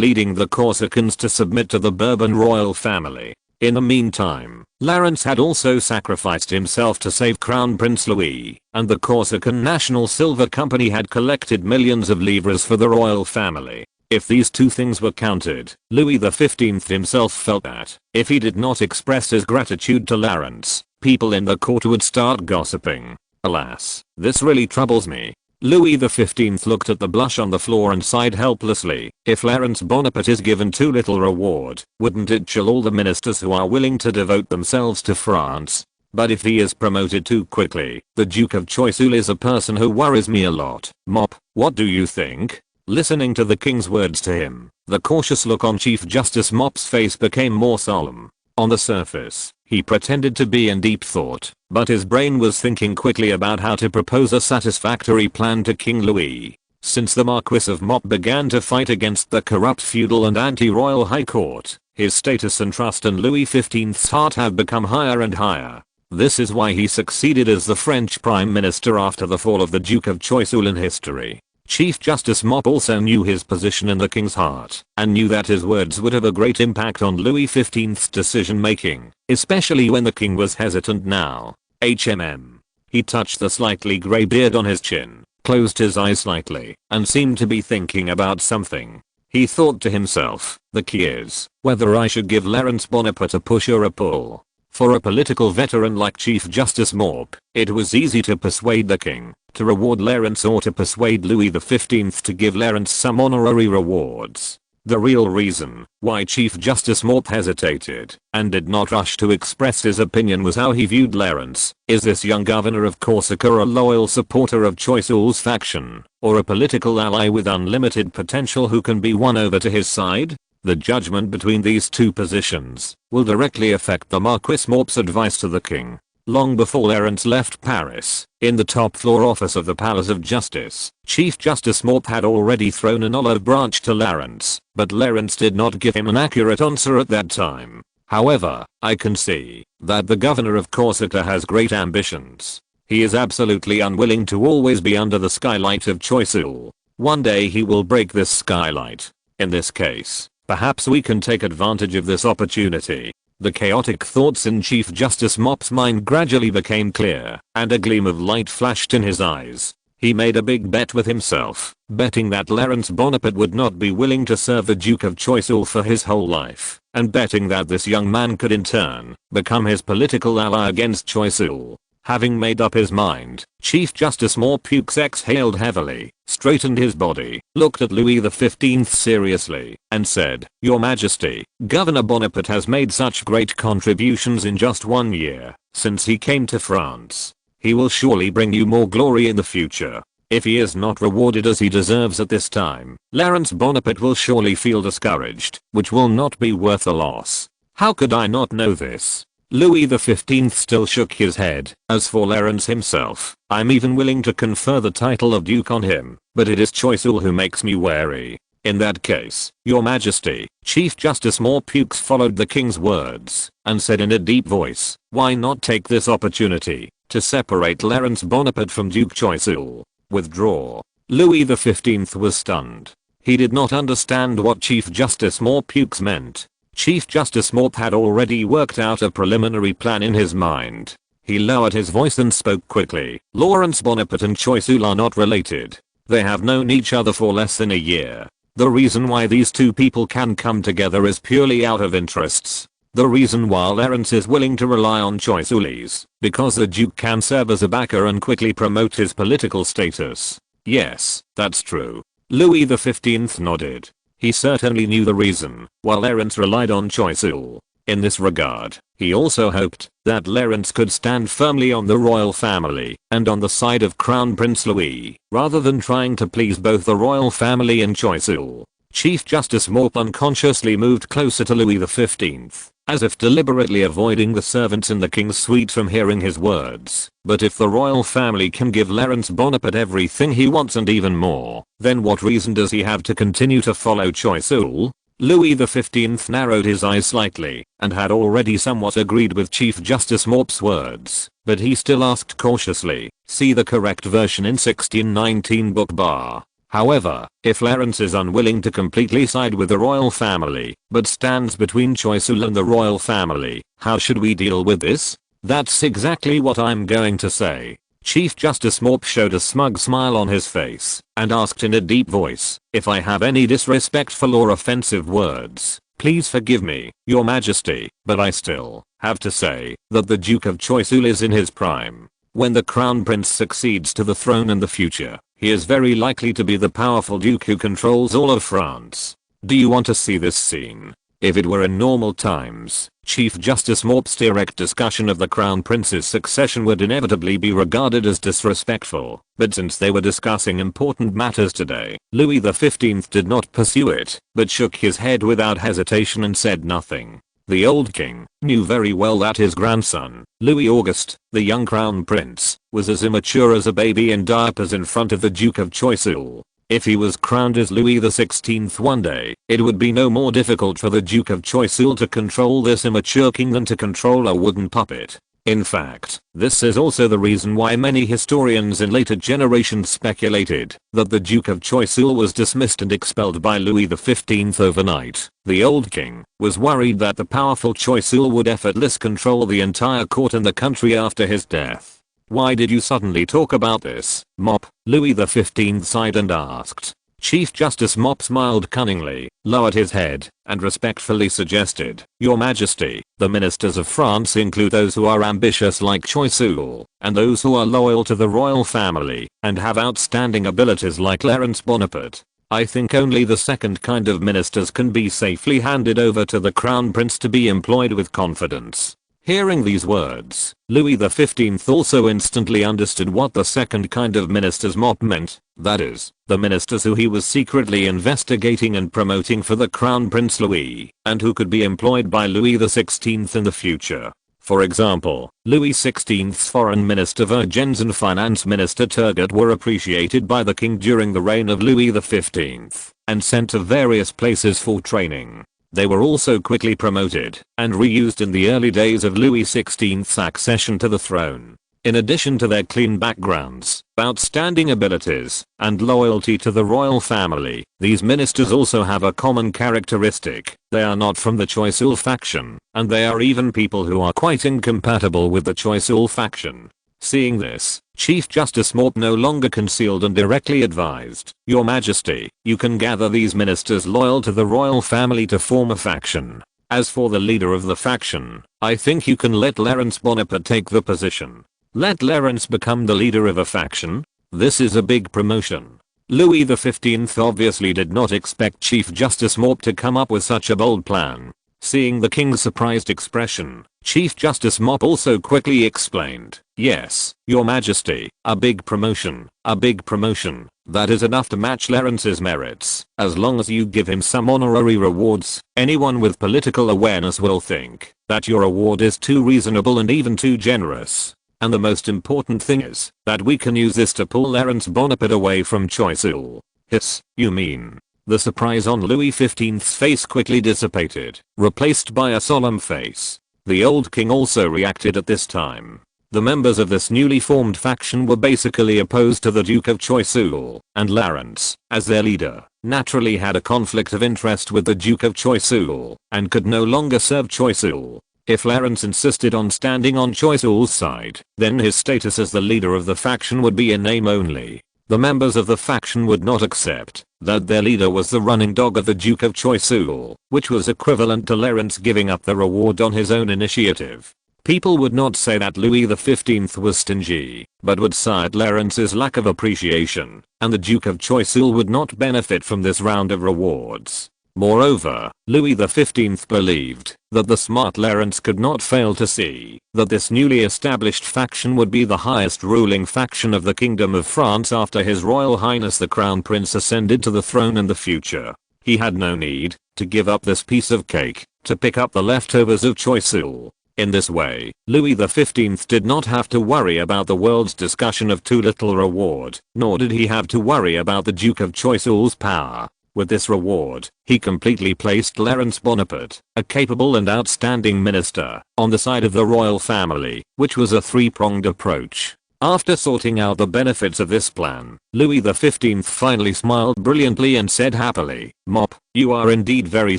Speaker 1: leading the Corsicans to submit to the Bourbon royal family. In the meantime, Lawrence had also sacrificed himself to save Crown Prince Louis, and the Corsican National Silver Company had collected millions of livres for the royal family. If these 2 things were counted, Louis XV himself felt that, if he did not express his gratitude to Lawrence, people in the court would start gossiping. Alas, this really troubles me. Louis XV looked at the blush on the floor and sighed helplessly. If Lawrence Bonaparte is given too little reward, wouldn't it chill all the ministers who are willing to devote themselves to France? But if he is promoted too quickly, the Duke of Choiseul is a person who worries me a lot. Mop, what do you think? Listening to the king's words to him, the cautious look on Chief Justice Mop's face became more solemn. On the surface, he pretended to be in deep thought, but his brain was thinking quickly about how to propose a satisfactory plan to King Louis. Since the Marquis of Mop began to fight against the corrupt feudal and anti-royal High Court, his status and trust in Louis XV's heart have become higher and higher. This is why he succeeded as the French Prime Minister after the fall of the Duke of Choiseul in history. Chief Justice Mop also knew his position in the king's heart, and knew that his words would have a great impact on Louis XV's decision making, especially when the king was hesitant now. He touched the slightly grey beard on his chin, closed his eyes slightly, and seemed to be thinking about something. He thought to himself, the key is whether I should give Lawrence Bonaparte a push or a pull. For a political veteran like Chief Justice Morp, it was easy to persuade the king to reward Lawrence or to persuade Louis XV to give Lawrence some honorary rewards. The real reason why Chief Justice Morp hesitated and did not rush to express his opinion was how he viewed Lawrence. Is this young governor of Corsica a loyal supporter of Choiseul's faction, or a political ally with unlimited potential who can be won over to his side? The judgment between these two positions will directly affect the Marquis Morp's advice to the king. Long before Lawrence left Paris, in the top floor office of the Palace of Justice, Chief Justice Morp had already thrown an olive branch to Lawrence, but Lawrence did not give him an accurate answer at that time. However, I can see that the governor of Corsica has great ambitions. He is absolutely unwilling to always be under the skylight of Choiseul. One day he will break this skylight. In this case, perhaps we can take advantage of this opportunity. The chaotic thoughts in Chief Justice Morp's mind gradually became clear, and a gleam of light flashed in his eyes. He made a big bet with himself, betting that Laurence Bonaparte would not be willing to serve the Duke of Choiseul for his whole life, and betting that this young man could in turn become his political ally against Choiseul. Having made up his mind, Chief Justice Morp exhaled heavily, straightened his body, looked at Louis XV seriously, and said, "Your Majesty, Governor Bonaparte has made such great contributions in just 1 year, since he came to France. He will surely bring you more glory in the future. If he is not rewarded as he deserves at this time, Laurence Bonaparte will surely feel discouraged, which will not be worth the loss." How could I not know this? Louis XV still shook his head. As for Laurence himself, I'm even willing to confer the title of Duke on him, but it is Choiseul who makes me wary. In that case, Your Majesty, Chief Justice Morp followed the king's words, and said in a deep voice, why not take this opportunity to separate Laurence Bonaparte from Duke Choiseul? Withdraw. Louis XV was stunned. He did not understand what Chief Justice Morp meant. Chief Justice Morp had already worked out a preliminary plan in his mind. He lowered his voice and spoke quickly. Laurence Bonaparte and Choiseul are not related. They have known each other for less than a year. The reason why these two people can come together is purely out of interests. The reason why Laurence is willing to rely on Choiseul is because the Duke can serve as a backer and quickly promote his political status. Yes, that's true. Louis XV nodded. He certainly knew the reason why Laurence relied on Choiseul. In this regard, he also hoped that Laurence could stand firmly on the royal family and on the side of Crown Prince Louis, rather than trying to please both the royal family and Choiseul. Chief Justice Morp unconsciously moved closer to Louis XV, as if deliberately avoiding the servants in the king's suite from hearing his words. But if the royal family can give Laurence Bonaparte everything he wants and even more, then what reason does he have to continue to follow Choiseul? Louis XV narrowed his eyes slightly, and had already somewhat agreed with Chief Justice Morp's words, but he still asked cautiously, see the correct version in 1619 book bar. However, if Laurence is unwilling to completely side with the royal family, but stands between Choiseul and the royal family, how should we deal with this? That's exactly what I'm going to say. Chief Justice Morp showed a smug smile on his face, and asked in a deep voice, if I have any disrespectful or offensive words, please forgive me, Your Majesty, but I still have to say that the Duke of Choiseul is in his prime. When the Crown Prince succeeds to the throne in the future, he is very likely to be the powerful duke who controls all of France. Do you want to see this scene? If it were in normal times, Chief Justice Morp's direct discussion of the Crown Prince's succession would inevitably be regarded as disrespectful, but since they were discussing important matters today, Louis XV did not pursue it, but shook his head without hesitation and said nothing. The old king knew very well that his grandson, Louis Auguste, the young crown prince, was as immature as a baby in diapers in front of the Duke of Choiseul. If he was crowned as Louis XVI one day, it would be no more difficult for the Duke of Choiseul to control this immature king than to control a wooden puppet. In fact, this is also the reason why many historians in later generations speculated that the Duke of Choiseul was dismissed and expelled by Louis XV overnight. The old king was worried that the powerful Choiseul would effortlessly control the entire court and the country after his death. Why did you suddenly talk about this, Mop? Louis XV sighed and asked. Chief Justice Mop smiled cunningly, lowered his head, and respectfully suggested, Your Majesty, the ministers of France include those who are ambitious like Choiseul, and those who are loyal to the royal family, and have outstanding abilities like Laurence Bonaparte. I think only the second kind of ministers can be safely handed over to the crown prince to be employed with confidence. Hearing these words, Louis XV also instantly understood what the second kind of ministers Mop meant, that is, the ministers who he was secretly investigating and promoting for the Crown Prince Louis, and who could be employed by Louis XVI in the future. For example, Louis XVI's foreign minister Vergennes and finance minister Turgot were appreciated by the king during the reign of Louis XV, and sent to various places for training. They were also quickly promoted and reused in the early days of Louis XV's accession to the throne. In addition to their clean backgrounds, outstanding abilities, and loyalty to the royal family, these ministers also have a common characteristic: they are not from the Choiseul faction, and they are even people who are quite incompatible with the Choiseul faction. Seeing this, Chief Justice Maupe no longer concealed and directly advised, "Your Majesty, you can gather these ministers loyal to the royal family to form a faction. As for the leader of the faction, I think you can let Laurence Bonaparte take the position." Let Laurence become the leader of a faction? This is a big promotion. Louis XV obviously did not expect Chief Justice Maupe to come up with such a bold plan. Seeing the king's surprised expression, Chief Justice Maupe also quickly explained, "Yes, Your Majesty, a big promotion, a big promotion. That is enough to match Laurence's merits. As long as you give him some honorary rewards, anyone with political awareness will think that your award is too reasonable and even too generous. And the most important thing is that we can use this to pull Laurence Bonaparte away from Choiseul." "Hiss, you mean?" The surprise on Louis XV's face quickly dissipated, replaced by a solemn face. The old king also reacted at this time. The members of this newly formed faction were basically opposed to the Duke of Choiseul, and Laurence, as their leader, naturally had a conflict of interest with the Duke of Choiseul, and could no longer serve Choiseul. If Laurence insisted on standing on Choiseul's side, then his status as the leader of the faction would be in name only. The members of the faction would not accept that their leader was the running dog of the Duke of Choiseul, which was equivalent to Laurence giving up the reward on his own initiative. People would not say that Louis XV was stingy, but would cite Laurence's lack of appreciation, and the Duke of Choiseul would not benefit from this round of rewards. Moreover, Louis XV believed that the smart Laurence could not fail to see that this newly established faction would be the highest ruling faction of the Kingdom of France after His Royal Highness the Crown Prince ascended to the throne in the future. He had no need to give up this piece of cake to pick up the leftovers of Choiseul. In this way, Louis XV did not have to worry about the world's discussion of too little reward, nor did he have to worry about the Duke of Choiseul's power. With this reward, he completely placed Laurence Bonaparte, a capable and outstanding minister, on the side of the royal family, which was a three-pronged approach. After sorting out the benefits of this plan, Louis XV finally smiled brilliantly and said happily, "Maupe, you are indeed very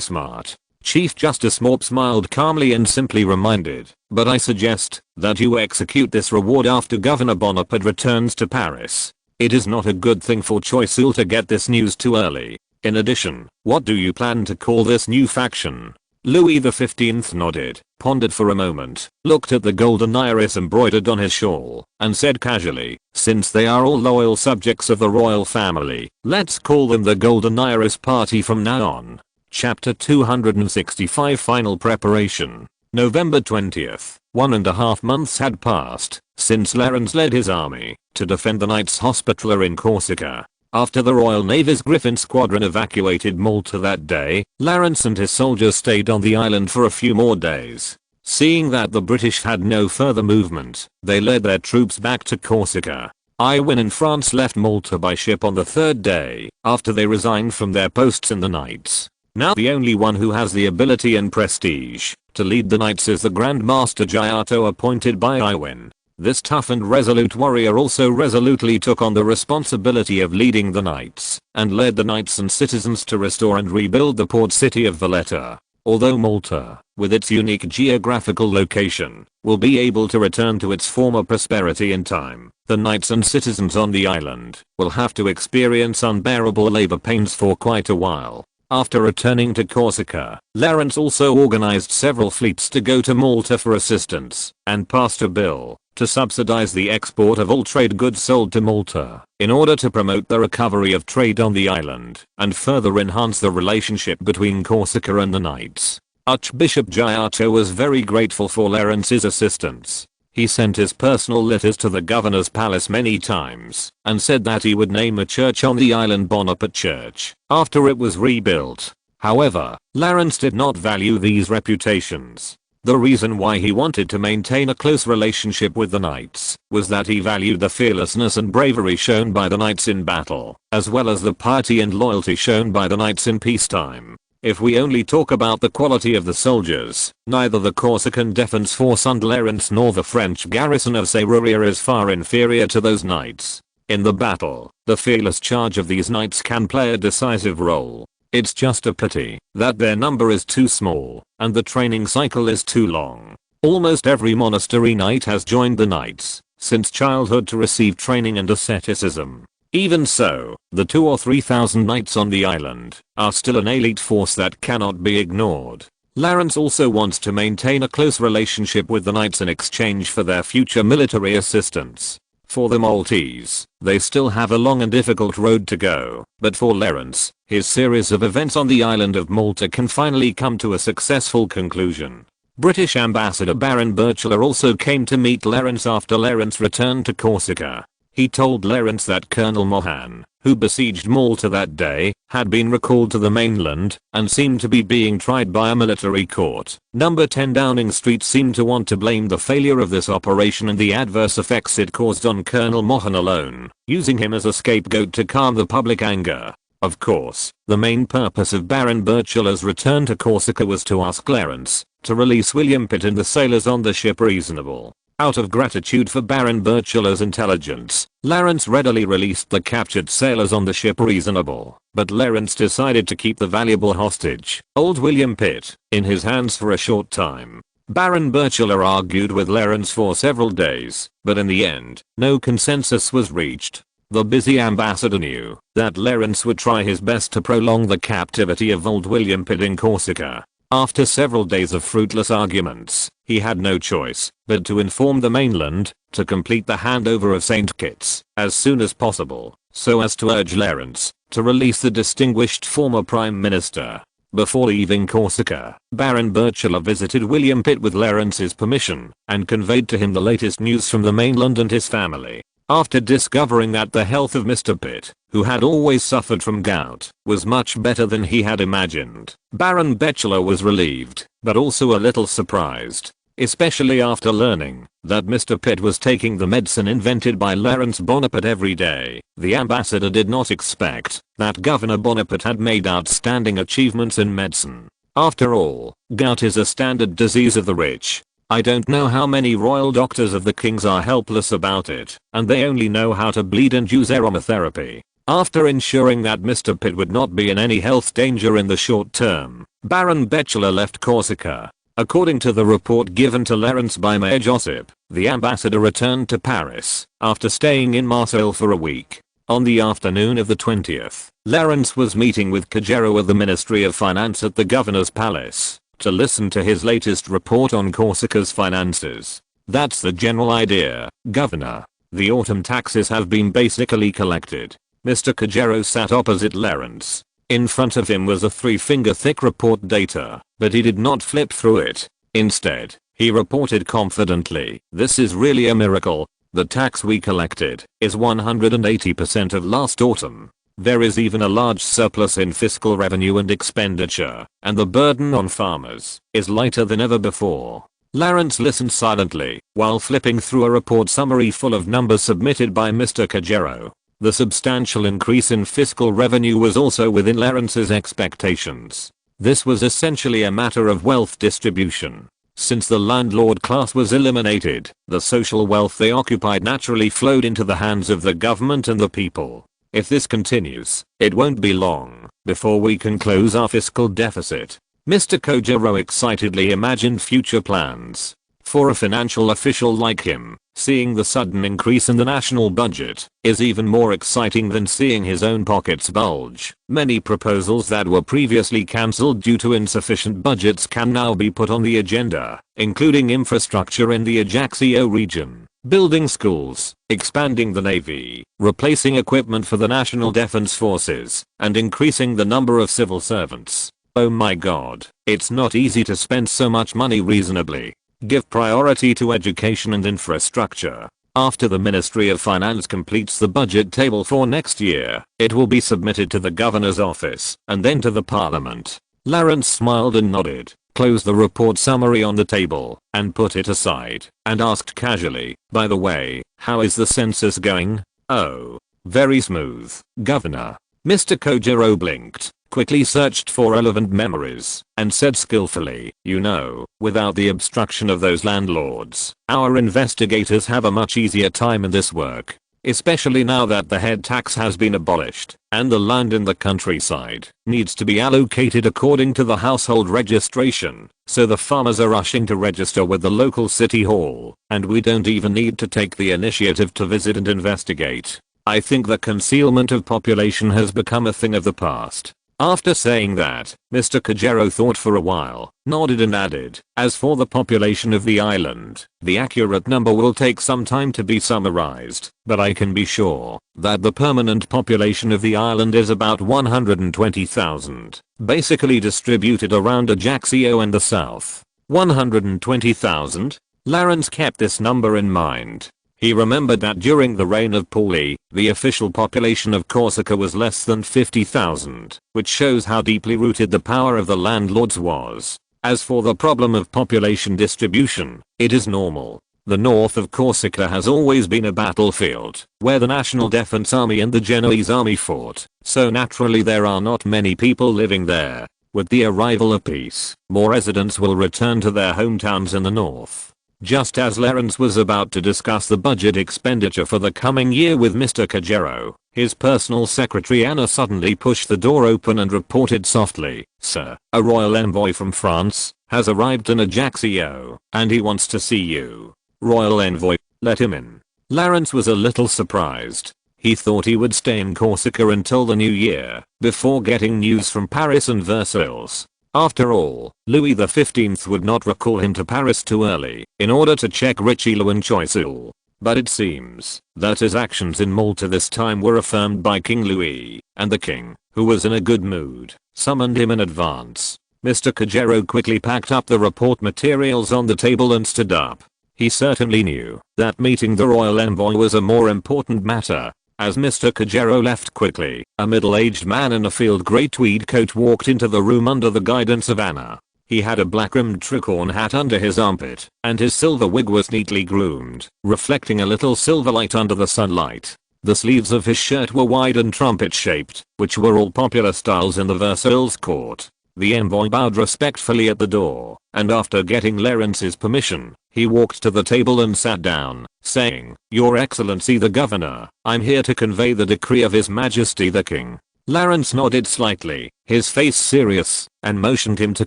Speaker 1: smart." Chief Justice Maupe smiled calmly and simply reminded, "But I suggest that you execute this reward after Governor Bonaparte returns to Paris. It is not a good thing for Choiseul to get this news too early. In addition, what do you plan to call this new faction?" Louis XV nodded, pondered for a moment, looked at the golden iris embroidered on his shawl, and said casually, "Since they are all loyal subjects of the royal family, let's call them the Golden Iris Party from now on." Chapter 265 Final Preparation. November 20th. 1.5 months had passed since Laurence led his army to defend the Knights Hospitaller in Corsica. After the Royal Navy's Griffin squadron evacuated Malta that day, Laurence and his soldiers stayed on the island for a few more days. Seeing that the British had no further movement, they led their troops back to Corsica. Iwin and France left Malta by ship on the third day, after they resigned from their posts in the Knights. Now the only one who has the ability and prestige to lead the Knights is the Grand Master Giotto appointed by Iwin. This tough and resolute warrior also resolutely took on the responsibility of leading the Knights, and led the Knights and citizens to restore and rebuild the port city of Valletta. Although Malta, with its unique geographical location, will be able to return to its former prosperity in time, the Knights and citizens on the island will have to experience unbearable labor pains for quite a while. After returning to Corsica, Laurence also organized several fleets to go to Malta for assistance, and passed a bill to subsidize the export of all trade goods sold to Malta, in order to promote the recovery of trade on the island, and further enhance the relationship between Corsica and the knights. Archbishop Giotto was very grateful for Clarence's assistance. He sent his personal letters to the governor's palace many times, and said that he would name a church on the island Bonaparte Church, after it was rebuilt. However, Clarence did not value these reputations. The reason why he wanted to maintain a close relationship with the knights was that he valued the fearlessness and bravery shown by the knights in battle, as well as the piety and loyalty shown by the knights in peacetime. If we only talk about the quality of the soldiers, neither the Corsican defense force under Clarence nor the French garrison of Serraria is far inferior to those knights. In the battle, the fearless charge of these knights can play a decisive role. It's just a pity that their number is too small, and the training cycle is too long. Almost every monastery knight has joined the knights since childhood to receive training and asceticism. Even so, the 2,000 or 3,000 knights on the island are still an elite force that cannot be ignored. Clarence also wants to maintain a close relationship with the knights in exchange for their future military assistance. For the Maltese, they still have a long and difficult road to go, but for Clarence, his series of events on the island of Malta can finally come to a successful conclusion. British Ambassador Baron Burchell also came to meet Clarence after Clarence returned to Corsica. He told Clarence that Colonel Mohan, who besieged Malta that day, had been recalled to the mainland and seemed to be being tried by a military court. Number 10 Downing Street seemed to want to blame the failure of this operation and the adverse effects it caused on Colonel Mohan alone, using him as a scapegoat to calm the public anger. Of course, the main purpose of Baron Burchell's return to Corsica was to ask Clarence to release William Pitt and the sailors on the ship Reasonable. Out of gratitude for Baron Burchell's intelligence, Clarence readily released the captured sailors on the ship Reasonable, but Clarence decided to keep the valuable hostage, old William Pitt, in his hands for a short time. Baron Burchell argued with Clarence for several days, but in the end, no consensus was reached. The busy ambassador knew that Clarence would try his best to prolong the captivity of old William Pitt in Corsica. After several days of fruitless arguments, he had no choice but to inform the mainland to complete the handover of St. Kitts as soon as possible, so as to urge Clarence to release the distinguished former Prime Minister. Before leaving Corsica, Baron Burchell visited William Pitt with Clarence's permission and conveyed to him the latest news from the mainland and his family. After discovering that the health of Mr. Pitt, who had always suffered from gout, was much better than he had imagined, Baron Burchell was relieved, but also a little surprised, especially after learning that Mr. Pitt was taking the medicine invented by Clarence Bonaparte every day. The ambassador did not expect that Governor Bonaparte had made outstanding achievements in medicine. After all, gout is a standard disease of the rich. I don't know how many royal doctors of the kings are helpless about it, and they only know how to bleed and use aromatherapy. After ensuring that Mr. Pitt would not be in any health danger in the short term, Baron Burchell left Corsica. According to the report given to Clarence by Mayor Josip, the ambassador returned to Paris after staying in Marseille for a week. On the afternoon of the 20th, Clarence was meeting with Cajero of the Ministry of Finance at the governor's palace to listen to his latest report on Corsica's finances. That's the general idea, Governor. The autumn taxes have been basically collected. Mr. Cajero sat opposite Clarence. In front of him was a 3-finger thick report data, but he did not flip through it. Instead, he reported confidently, "This is really a miracle. The tax we collected is 180% of last autumn. There is even a large surplus in fiscal revenue and expenditure, and the burden on farmers is lighter than ever before." Clarence listened silently while flipping through a report summary full of numbers submitted by Mr. Cajero. The substantial increase in fiscal revenue was also within Clarence's expectations. This was essentially a matter of wealth distribution. Since the landlord class was eliminated, the social wealth they occupied naturally flowed into the hands of the government and the people. If this continues, it won't be long before we can close our fiscal deficit. Mr. Cajero excitedly imagined future plans. For a financial official like him, seeing the sudden increase in the national budget is even more exciting than seeing his own pockets bulge. Many proposals that were previously cancelled due to insufficient budgets can now be put on the agenda, including infrastructure in the Ajaccio region, building schools, expanding the navy, replacing equipment for the national defense forces, and increasing the number of civil servants. Oh my god, it's not easy to spend so much money reasonably. Give priority to education and infrastructure. After the Ministry of Finance completes the budget table for next year, it will be submitted to the governor's office and then to the parliament. Lawrence smiled and nodded, closed the report summary on the table, and put it aside, and asked casually, by the way, how is the census going? Oh, very smooth, Governor. Mr. Kojiro blinked, quickly searched for relevant memories, and said skillfully, you know, without the obstruction of those landlords, our investigators have a much easier time in this work. Especially now that the head tax has been abolished, and the land in the countryside needs to be allocated according to the household registration, so the farmers are rushing to register with the local city hall, and we don't even need to take the initiative to visit and investigate. I think the concealment of population has become a thing of the past. After saying that, Mr. Kojiro thought for a while, nodded and added, as for the population of the island, the accurate number will take some time to be summarized, but I can be sure that the permanent population of the island is about 120,000, basically distributed around Ajaccio and the south. 120,000? Lawrence kept this number in mind. He remembered that during the reign of Paulie, the official population of Corsica was less than 50,000, which shows how deeply rooted the power of the landlords was. As for the problem of population distribution, it is normal. The north of Corsica has always been a battlefield, where the National Defense Army and the Genoese army fought, so naturally there are not many people living there. With the arrival of peace, more residents will return to their hometowns in the north. Just as Lawrence was about to discuss the budget expenditure for the coming year with Mr. Kojiro, his personal secretary Anna suddenly pushed the door open and reported softly, "Sir, a royal envoy from France has arrived in Ajaccio, and he wants to see you." Royal envoy, let him in. Lawrence was a little surprised. He thought he would stay in Corsica until the new year, before getting news from Paris and Versailles. After all, Louis XV would not recall him to Paris too early in order to check Richelieu and Choiseul. But it seems that his actions in Malta this time were affirmed by King Louis, and the king, who was in a good mood, summoned him in advance. Mr. Kojiro quickly packed up the report materials on the table and stood up. He certainly knew that meeting the royal envoy was a more important matter. As Mr. Kojiro left quickly, a middle-aged man in a field grey tweed coat walked into the room under the guidance of Anna. He had a black-rimmed tricorn hat under his armpit, and his silver wig was neatly groomed, reflecting a little silver light under the sunlight. The sleeves of his shirt were wide and trumpet-shaped, which were all popular styles in the Versailles court. The envoy bowed respectfully at the door, and after getting Lawrence's permission, he walked to the table and sat down, saying, "Your Excellency the Governor, I'm here to convey the decree of His Majesty the King." Lawrence nodded slightly, his face serious, and motioned him to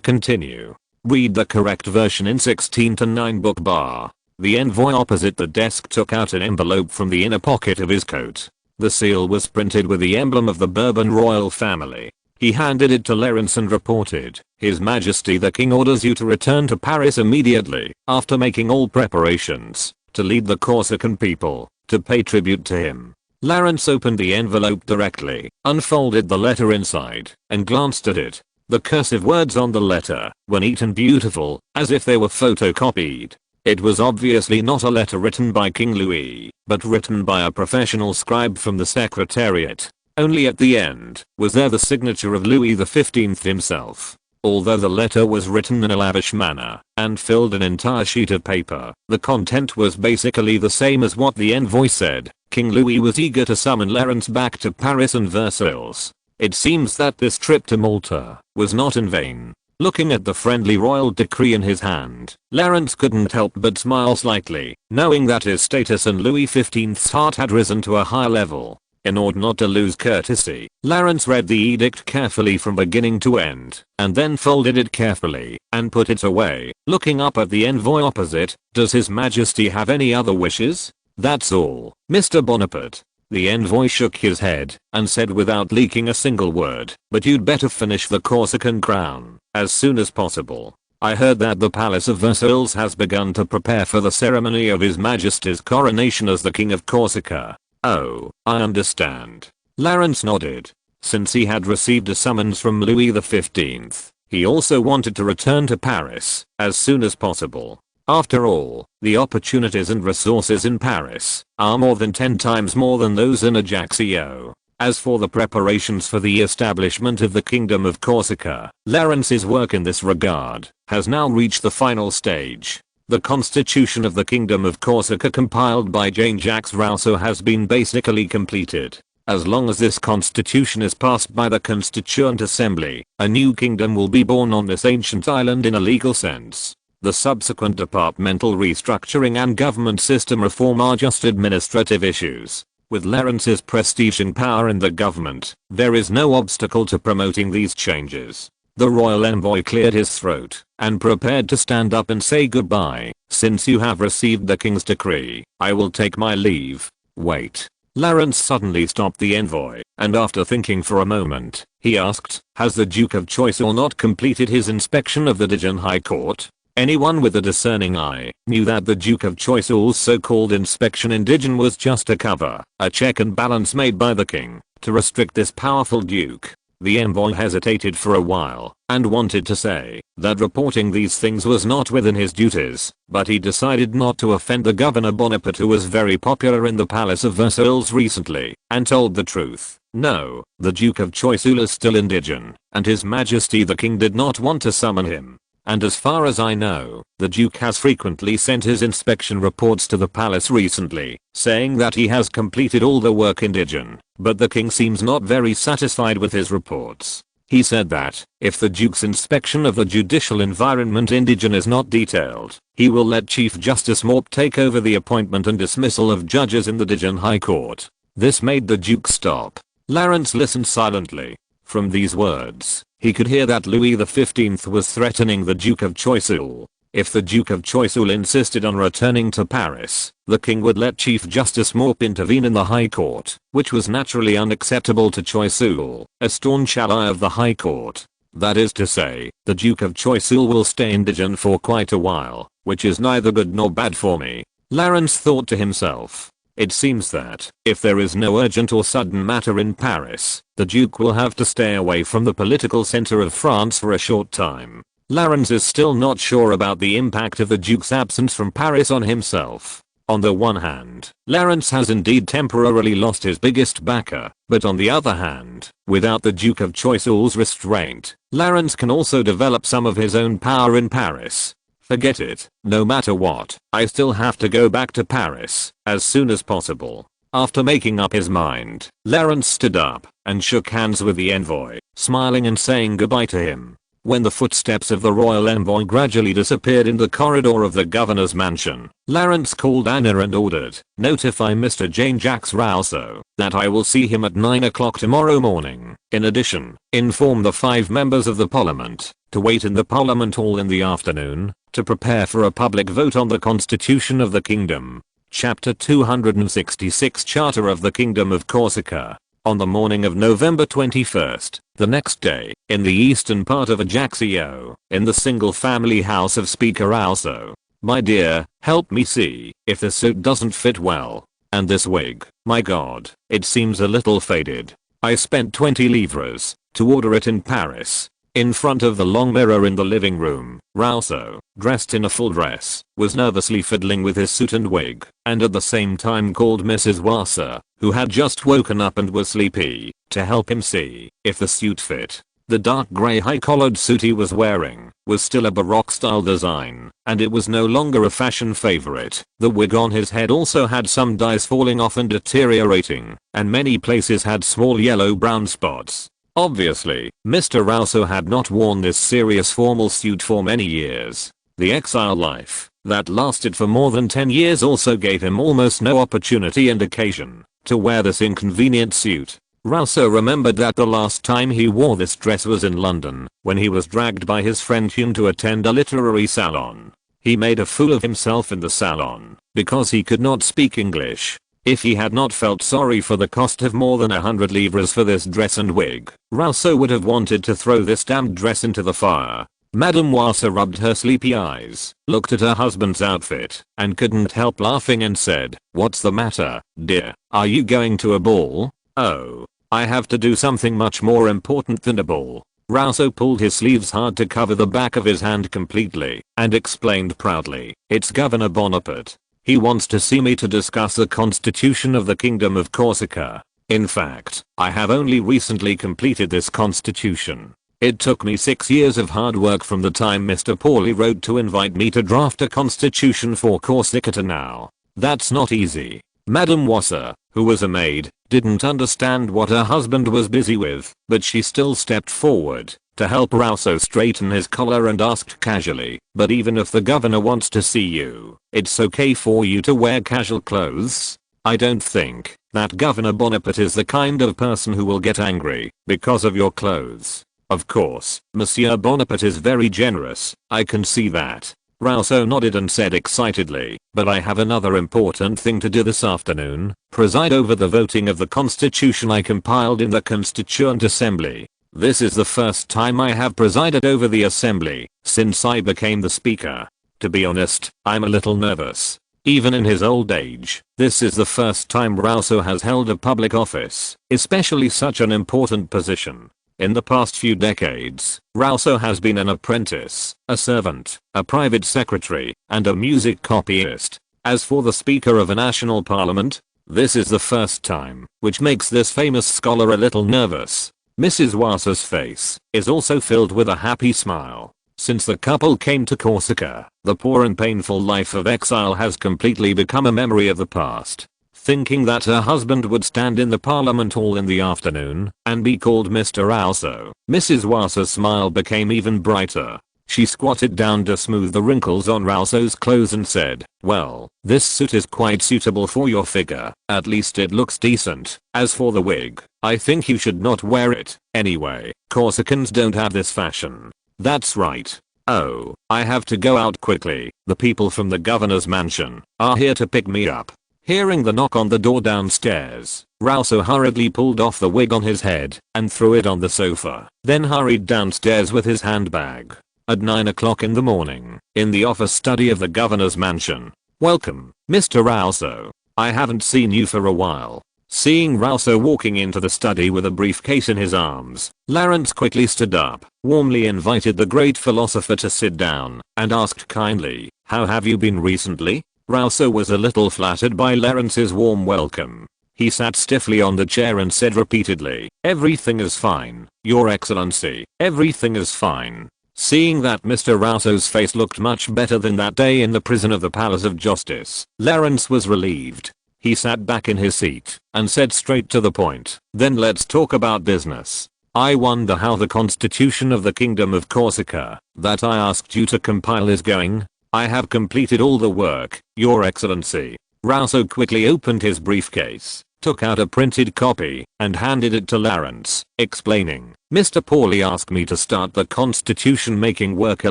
Speaker 1: continue. "Read the correct version in 16:9 book bar." The envoy opposite the desk took out an envelope from the inner pocket of his coat. The seal was printed with the emblem of the Bourbon royal family. He handed it to Lawrence and reported, "His Majesty the King orders you to return to Paris immediately, after making all preparations, to lead the Corsican people, to pay tribute to him." Lawrence opened the envelope directly, unfolded the letter inside, and glanced at it. The cursive words on the letter were neat and beautiful, as if they were photocopied. It was obviously not a letter written by King Louis, but written by a professional scribe from the Secretariat. Only at the end was there the signature of Louis XV himself. Although the letter was written in a lavish manner and filled an entire sheet of paper, the content was basically the same as what the envoy said. King Louis was eager to summon Lawrence back to Paris and Versailles. It seems that this trip to Malta was not in vain. Looking at the friendly royal decree in his hand, Lawrence couldn't help but smile slightly, knowing that his status in Louis XV's heart had risen to a higher level. In order not to lose courtesy, Lawrence read the edict carefully from beginning to end, and then folded it carefully and put it away, looking up at the envoy opposite. "Does His Majesty have any other wishes?" "That's all, Mr. Bonaparte." The envoy shook his head and said without leaking a single word, "But you'd better finish the Corsican crown as soon as possible. I heard that the Palace of Versailles has begun to prepare for the ceremony of His Majesty's coronation as the King of Corsica." "Oh, I understand." Lawrence nodded. Since he had received a summons from Louis XV, he also wanted to return to Paris as soon as possible. After all, the opportunities and resources in Paris are more than 10 times more than those in Ajaccio. As for the preparations for the establishment of the Kingdom of Corsica, Lawrence's work in this regard has now reached the final stage. The Constitution of the Kingdom of Corsica compiled by Jean-Jacques Rousseau has been basically completed. As long as this constitution is passed by the Constituent Assembly, a new kingdom will be born on this ancient island in a legal sense. The subsequent departmental restructuring and government system reform are just administrative issues. With Lawrence's prestige and power in the government, there is no obstacle to promoting these changes. The royal envoy cleared his throat and prepared to stand up and say goodbye. "Since you have received the king's decree, I will take my leave." "Wait." Lawrence suddenly stopped the envoy, and after thinking for a moment, he asked, "Has the Duke of Choiseul not completed his inspection of the Dijon High Court?" Anyone with a discerning eye knew that the Duke of Choiseul's so-called inspection in Dijon was just a cover, a check and balance made by the king to restrict this powerful duke. The envoy hesitated for a while and wanted to say that reporting these things was not within his duties, but he decided not to offend the Governor Bonaparte, who was very popular in the Palace of Versailles recently, and told the truth. "No, the Duke of Choiseul is still in Dijon, and His Majesty the King did not want to summon him. And as far as I know, the Duke has frequently sent his inspection reports to the palace recently, saying that he has completed all the work in Dijon, but the king seems not very satisfied with his reports. He said that, if the Duke's inspection of the judicial environment in Dijon is not detailed, he will let Chief Justice Morp take over the appointment and dismissal of judges in the Dijon High Court." This made the Duke stop. Lawrence listened silently. From these words, he could hear that Louis XV was threatening the Duke of Choiseul. If the Duke of Choiseul insisted on returning to Paris, the king would let Chief Justice Morp intervene in the High Court, which was naturally unacceptable to Choiseul, a staunch ally of the High Court. That is to say, the Duke of Choiseul will stay in Dijon for quite a while, which is neither good nor bad for me. Lawrence thought to himself. It seems that, if there is no urgent or sudden matter in Paris, the Duke will have to stay away from the political center of France for a short time. Lawrence is still not sure about the impact of the Duke's absence from Paris on himself. On the one hand, Lawrence has indeed temporarily lost his biggest backer, but on the other hand, without the Duke of Choiseul's restraint, Lawrence can also develop some of his own power in Paris. Forget it, no matter what, I still have to go back to Paris as soon as possible. After making up his mind, Lawrence stood up and shook hands with the envoy, smiling and saying goodbye to him. When the footsteps of the royal envoy gradually disappeared in the corridor of the governor's mansion, Lawrence called Anna and ordered, "Notify Mr. Jean-Jacques Rousseau that I will see him at 9 o'clock tomorrow morning. In addition, inform the 5 members of the parliament to wait in the parliament hall in the afternoon to prepare for a public vote on the constitution of the kingdom." Chapter 266 Charter of the Kingdom of Corsica. On the morning of November 21st, the next day, in the eastern part of Ajaccio, in the single-family house of Speaker Rousseau. "My dear, help me see if the suit doesn't fit well. And this wig, my god, it seems a little faded. I spent 20 livres to order it in Paris." In front of the long mirror in the living room, Rousseau, dressed in a full dress, was nervously fiddling with his suit and wig, and at the same time called Mrs. Wasser, who had just woken up and was sleepy, to help him see if the suit fit. The dark grey high-collared suit he was wearing was still a Baroque-style design, and it was no longer a fashion favorite. The wig on his head also had some dyes falling off and deteriorating, and many places had small yellow-brown spots. Obviously, Mr. Rousseau had not worn this serious formal suit for many years. The exile life that lasted for more than 10 years also gave him almost no opportunity and occasion to wear this inconvenient suit. Rousseau remembered that the last time he wore this dress was in London, when he was dragged by his friend Hume to attend a literary salon. He made a fool of himself in the salon, because he could not speak English. If he had not felt sorry for the cost of more than 100 livres for this dress and wig, Rousseau would have wanted to throw this damned dress into the fire. Mademoiselle rubbed her sleepy eyes, looked at her husband's outfit, and couldn't help laughing and said, "What's the matter, dear? Are you going to a ball?" "Oh, I have to do something much more important than a ball." Rousseau pulled his sleeves hard to cover the back of his hand completely, and explained proudly, "It's Governor Bonaparte. He wants to see me to discuss the constitution of the Kingdom of Corsica. In fact, I have only recently completed this constitution. It took me 6 years of hard work from the time Mr. Pauly wrote to invite me to draft a constitution for Corsica to now. That's not easy." Mademoiselle, who was a maid, didn't understand what her husband was busy with, but she still stepped forward to help Rousseau straighten his collar and asked casually, "But even if the governor wants to see you, it's okay for you to wear casual clothes? I don't think that Governor Bonaparte is the kind of person who will get angry because of your clothes." "Of course, Monsieur Bonaparte is very generous, I can see that." Rousseau nodded and said excitedly, "But I have another important thing to do this afternoon, preside over the voting of the constitution I compiled in the Constituent Assembly. This is the first time I have presided over the assembly since I became the speaker. To be honest, I'm a little nervous." Even in his old age, this is the first time Rousseau has held a public office, especially such an important position. In the past few decades, Rousseau has been an apprentice, a servant, a private secretary, and a music copyist. As for the Speaker of a national parliament, this is the first time, which makes this famous scholar a little nervous. Mrs. Rousseau's face is also filled with a happy smile. Since the couple came to Corsica, the poor and painful life of exile has completely become a memory of the past. Thinking that her husband would stand in the parliament hall in the afternoon and be called Mr. Rousseau, Mrs. Rousseau's smile became even brighter. She squatted down to smooth the wrinkles on Rousseau's clothes and said, "Well, this suit is quite suitable for your figure, at least it looks decent. As for the wig, I think you should not wear it. Anyway, Corsicans don't have this fashion." "That's right. Oh, I have to go out quickly. The people from the governor's mansion are here to pick me up." Hearing the knock on the door downstairs, Rousseau hurriedly pulled off the wig on his head and threw it on the sofa, then hurried downstairs with his handbag. At 9 o'clock in the morning, in the office study of the governor's mansion. "Welcome, Mr. Rousseau. I haven't seen you for a while." Seeing Rousseau walking into the study with a briefcase in his arms, Lawrence quickly stood up, warmly invited the great philosopher to sit down, and asked kindly, "How have you been recently?" Rousseau was a little flattered by Lawrence's warm welcome. He sat stiffly on the chair and said repeatedly, "Everything is fine, Your Excellency, everything is fine." Seeing that Mr. Rousseau's face looked much better than that day in the prison of the Palace of Justice, Lawrence was relieved. He sat back in his seat and said straight to the point, "Then let's talk about business. I wonder how the constitution of the Kingdom of Corsica that I asked you to compile is going?" "I have completed all the work, Your Excellency." Rousseau quickly opened his briefcase, took out a printed copy, and handed it to Lawrence, explaining, "Mr. Pauly asked me to start the constitution making work a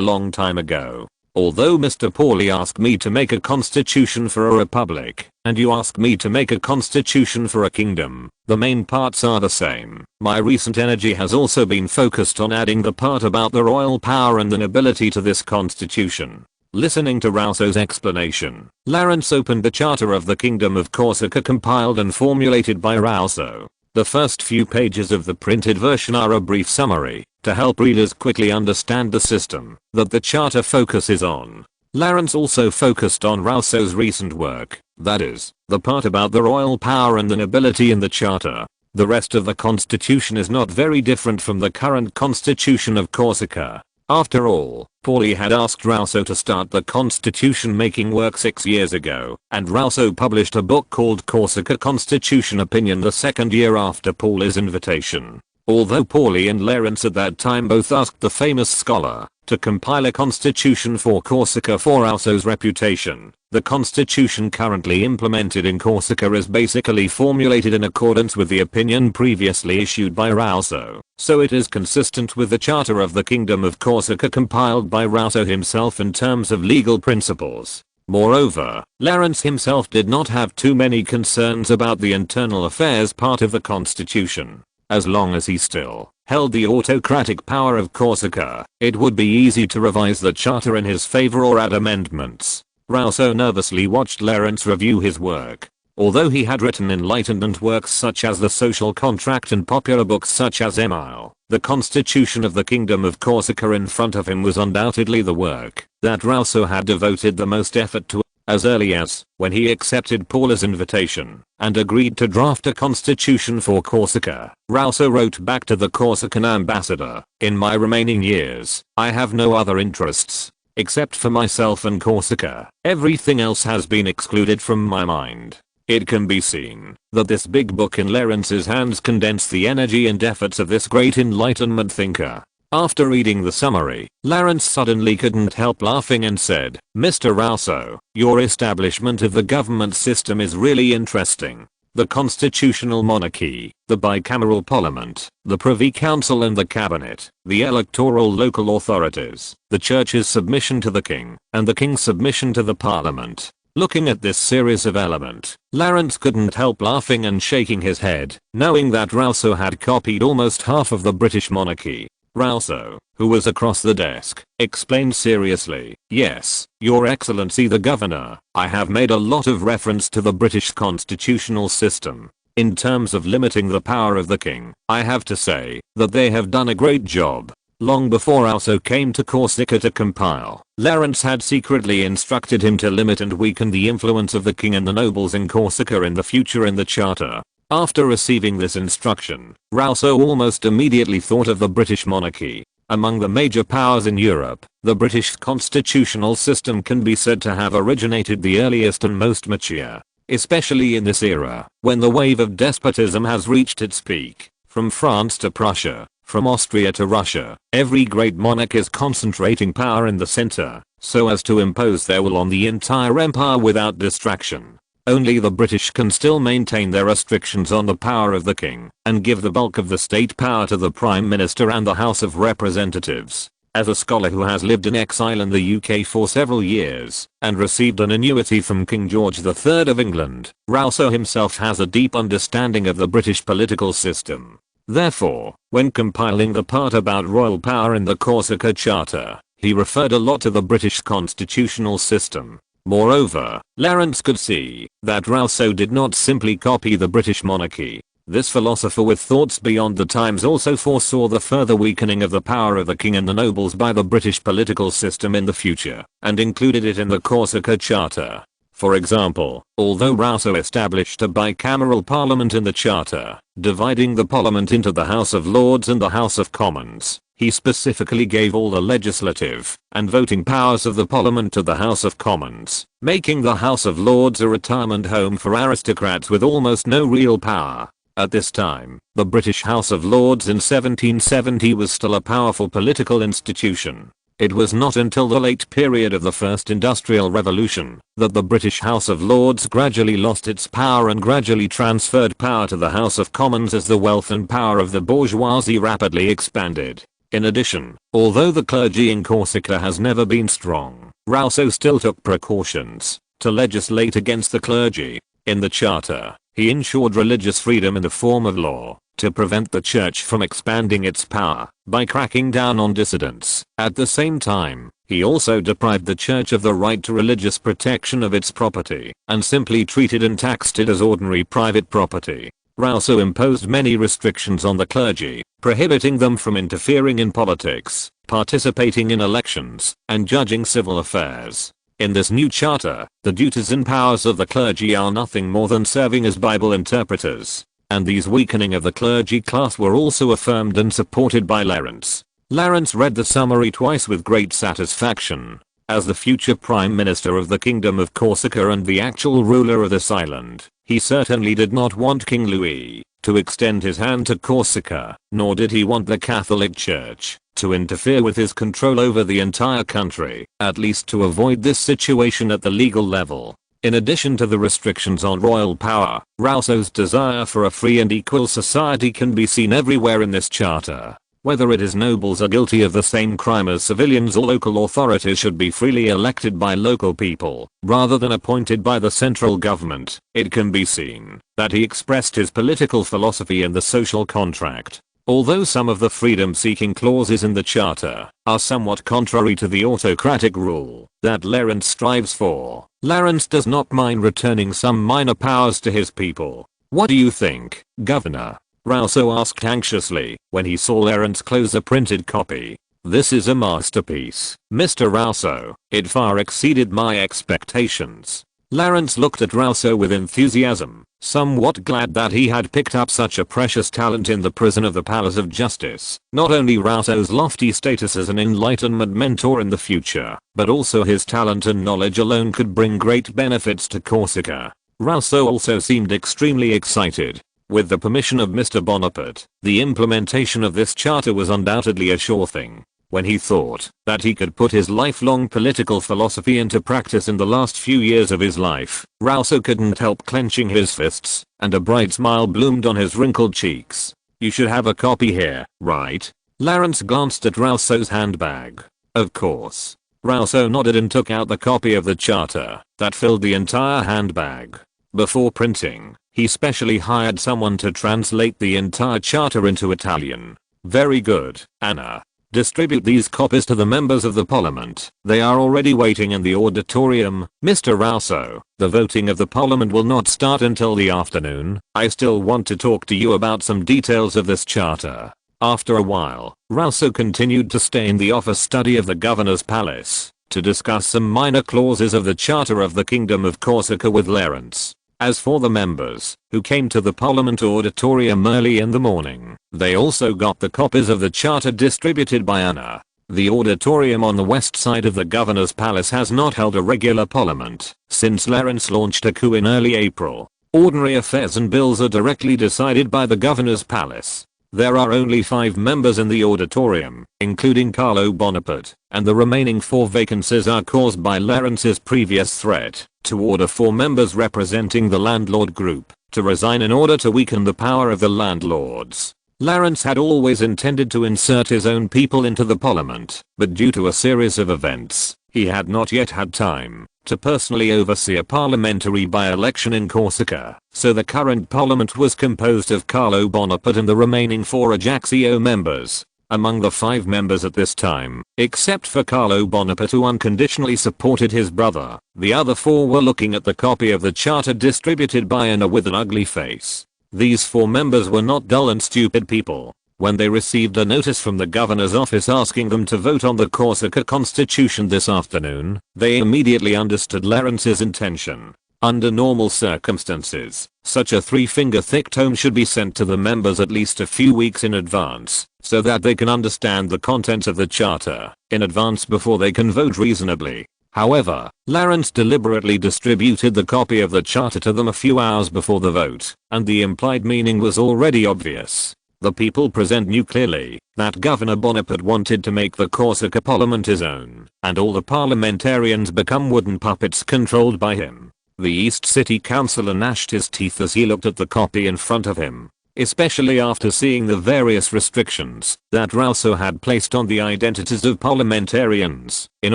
Speaker 1: long time ago. Although Mr. Pauly asked me to make a constitution for a republic, and you asked me to make a constitution for a kingdom, the main parts are the same. My recent energy has also been focused on adding the part about the royal power and the nobility to this constitution." Listening to Rousseau's explanation, Lawrence opened the Charter of the Kingdom of Corsica compiled and formulated by Rousseau. The first few pages of the printed version are a brief summary to help readers quickly understand the system that the charter focuses on. Lawrence also focused on Rousseau's recent work, that is, the part about the royal power and the nobility in the charter. The rest of the constitution is not very different from the current constitution of Corsica. After all, Pauly had asked Rousseau to start the constitution making work 6 years ago, and Rousseau published a book called Corsica Constitution Opinion the second year after Pauly's invitation. Although Pauly and Lawrence at that time both asked the famous scholar to compile a constitution for Corsica for Rauso's reputation. The constitution currently implemented in Corsica is basically formulated in accordance with the opinion previously issued by Rauso, so it is consistent with the Charter of the Kingdom of Corsica compiled by Rauso himself in terms of legal principles. Moreover, Lawrence himself did not have too many concerns about the internal affairs part of the constitution. As long as he still held the autocratic power of Corsica, it would be easy to revise the charter in his favor or add amendments. Rauso nervously watched Lawrence review his work. Although he had written Enlightenment works such as The Social Contract and popular books such as Emile, the Constitution of the Kingdom of Corsica in front of him was undoubtedly the work that Rauso had devoted the most effort to. As early as when he accepted Paula's invitation and agreed to draft a constitution for Corsica, Rauso wrote back to the Corsican ambassador, "In my remaining years, I have no other interests. Except for myself and Corsica, everything else has been excluded from my mind." It can be seen that this big book in Lawrence's hands condensed the energy and efforts of this great Enlightenment thinker. After reading the summary, Lawrence suddenly couldn't help laughing and said, "Mr. Rauso, your establishment of the government system is really interesting. The constitutional monarchy, the bicameral parliament, the privy council and the cabinet, the electoral local authorities, the church's submission to the king, and the king's submission to the parliament." Looking at this series of elements, Lawrence couldn't help laughing and shaking his head, knowing that Rauso had copied almost half of the British monarchy. Rauso, who was across the desk, explained seriously, "Yes, Your Excellency the Governor, I have made a lot of reference to the British constitutional system. In terms of limiting the power of the king, I have to say that they have done a great job." Long before Rauso came to Corsica to compile, Lawrence had secretly instructed him to limit and weaken the influence of the king and the nobles in Corsica in the future in the charter. After receiving this instruction, Rauso almost immediately thought of the British monarchy. Among the major powers in Europe, the British constitutional system can be said to have originated the earliest and most mature, especially in this era, when the wave of despotism has reached its peak. From France to Prussia, from Austria to Russia, every great monarch is concentrating power in the center, so as to impose their will on the entire empire without distraction. Only the British can still maintain their restrictions on the power of the king, and give the bulk of the state power to the Prime Minister and the House of Representatives. As a scholar who has lived in exile in the UK for several years, and received an annuity from King George III of England, Rauso himself has a deep understanding of the British political system. Therefore, when compiling the part about royal power in the Corsica Charter, he referred a lot to the British constitutional system. Moreover, Lawrence could see that Rauso did not simply copy the British monarchy. This philosopher with thoughts beyond the times also foresaw the further weakening of the power of the king and the nobles by the British political system in the future, and included it in the Corsica Charter. For example, although Rauso established a bicameral parliament in the charter, dividing the parliament into the House of Lords and the House of Commons, he specifically gave all the legislative and voting powers of the parliament to the House of Commons, making the House of Lords a retirement home for aristocrats with almost no real power. At this time, the British House of Lords in 1770 was still a powerful political institution. It was not until the late period of the First Industrial Revolution that the British House of Lords gradually lost its power and gradually transferred power to the House of Commons as the wealth and power of the bourgeoisie rapidly expanded. In addition, although the clergy in Corsica has never been strong, Rauso still took precautions to legislate against the clergy. In the charter, he ensured religious freedom in the form of law to prevent the church from expanding its power by cracking down on dissidents. At the same time, he also deprived the church of the right to religious protection of its property and simply treated and taxed it as ordinary private property. Rauso imposed many restrictions on the clergy, prohibiting them from interfering in politics, participating in elections, and judging civil affairs. In this new charter, the duties and powers of the clergy are nothing more than serving as Bible interpreters, and these weakening of the clergy class were also affirmed and supported by Lawrence. Lawrence read the summary twice with great satisfaction. As the future Prime Minister of the Kingdom of Corsica and the actual ruler of this island, he certainly did not want King Louis to extend his hand to Corsica, nor did he want the Catholic Church to interfere with his control over the entire country, at least to avoid this situation at the legal level. In addition to the restrictions on royal power, Rousseau's desire for a free and equal society can be seen everywhere in this charter. Whether it is nobles are guilty of the same crime as civilians or local authorities should be freely elected by local people, rather than appointed by the central government, it can be seen that he expressed his political philosophy in the social contract. Although some of the freedom-seeking clauses in the charter are somewhat contrary to the autocratic rule that Lawrence strives for, Lawrence does not mind returning some minor powers to his people. "What do you think, Governor?" Rousseau asked anxiously when he saw Lawrence close a printed copy. "This is a masterpiece, Mr. Rousseau. It far exceeded my expectations." Lawrence looked at Rousseau with enthusiasm, somewhat glad that he had picked up such a precious talent in the prison of the Palace of Justice. Not only Rousseau's lofty status as an Enlightenment mentor in the future, but also his talent and knowledge alone could bring great benefits to Corsica. Rousseau also seemed extremely excited. With the permission of Mr. Bonaparte, the implementation of this charter was undoubtedly a sure thing. When he thought that he could put his lifelong political philosophy into practice in the last few years of his life, Rousseau couldn't help clenching his fists, and a bright smile bloomed on his wrinkled cheeks. "You should have a copy here, right?" Lawrence glanced at Rousseau's handbag. "Of course." Rousseau nodded and took out the copy of the charter that filled the entire handbag. Before printing, he specially hired someone to translate the entire charter into Italian. "Very good, Anna. Distribute these copies to the members of the parliament. They are already waiting in the auditorium. Mr. Rousseau, the voting of the parliament will not start until the afternoon. I still want to talk to you about some details of this charter." After a while, Rousseau continued to stay in the office study of the governor's palace to discuss some minor clauses of the charter of the Kingdom of Corsica with Lawrence. As for the members who came to the Parliament auditorium early in the morning, they also got the copies of the charter distributed by Anna. The auditorium on the west side of the governor's palace has not held a regular parliament since Lawrence launched a coup in early April. Ordinary affairs and bills are directly decided by the governor's palace. There are only 5 members in the auditorium, including Carlo Bonaparte, and the remaining 4 vacancies are caused by Lawrence's previous threat to order 4 members representing the landlord group to resign in order to weaken the power of the landlords. Lawrence had always intended to insert his own people into the parliament, but due to a series of events, he had not yet had time to personally oversee a parliamentary by-election in Corsica, so the current parliament was composed of Carlo Bonaparte and the remaining 4 Ajaccio members. Among the 5 members at this time, except for Carlo Bonaparte who unconditionally supported his brother, the other 4 were looking at the copy of the charter distributed by Anna with an ugly face. These 4 members were not dull and stupid people. When they received a notice from the governor's office asking them to vote on the Corsica constitution this afternoon, they immediately understood Lawrence's intention. Under normal circumstances, such a 3-finger-thick tome should be sent to the members at least a few weeks in advance, so that they can understand the contents of the charter in advance before they can vote reasonably. However, Lawrence deliberately distributed the copy of the charter to them a few hours before the vote, and the implied meaning was already obvious. The people present knew clearly that Governor Bonaparte wanted to make the Corsica parliament his own, and all the parliamentarians become wooden puppets controlled by him. The East City Councillor gnashed his teeth as he looked at the copy in front of him, especially after seeing the various restrictions that Rousseau had placed on the identities of parliamentarians. In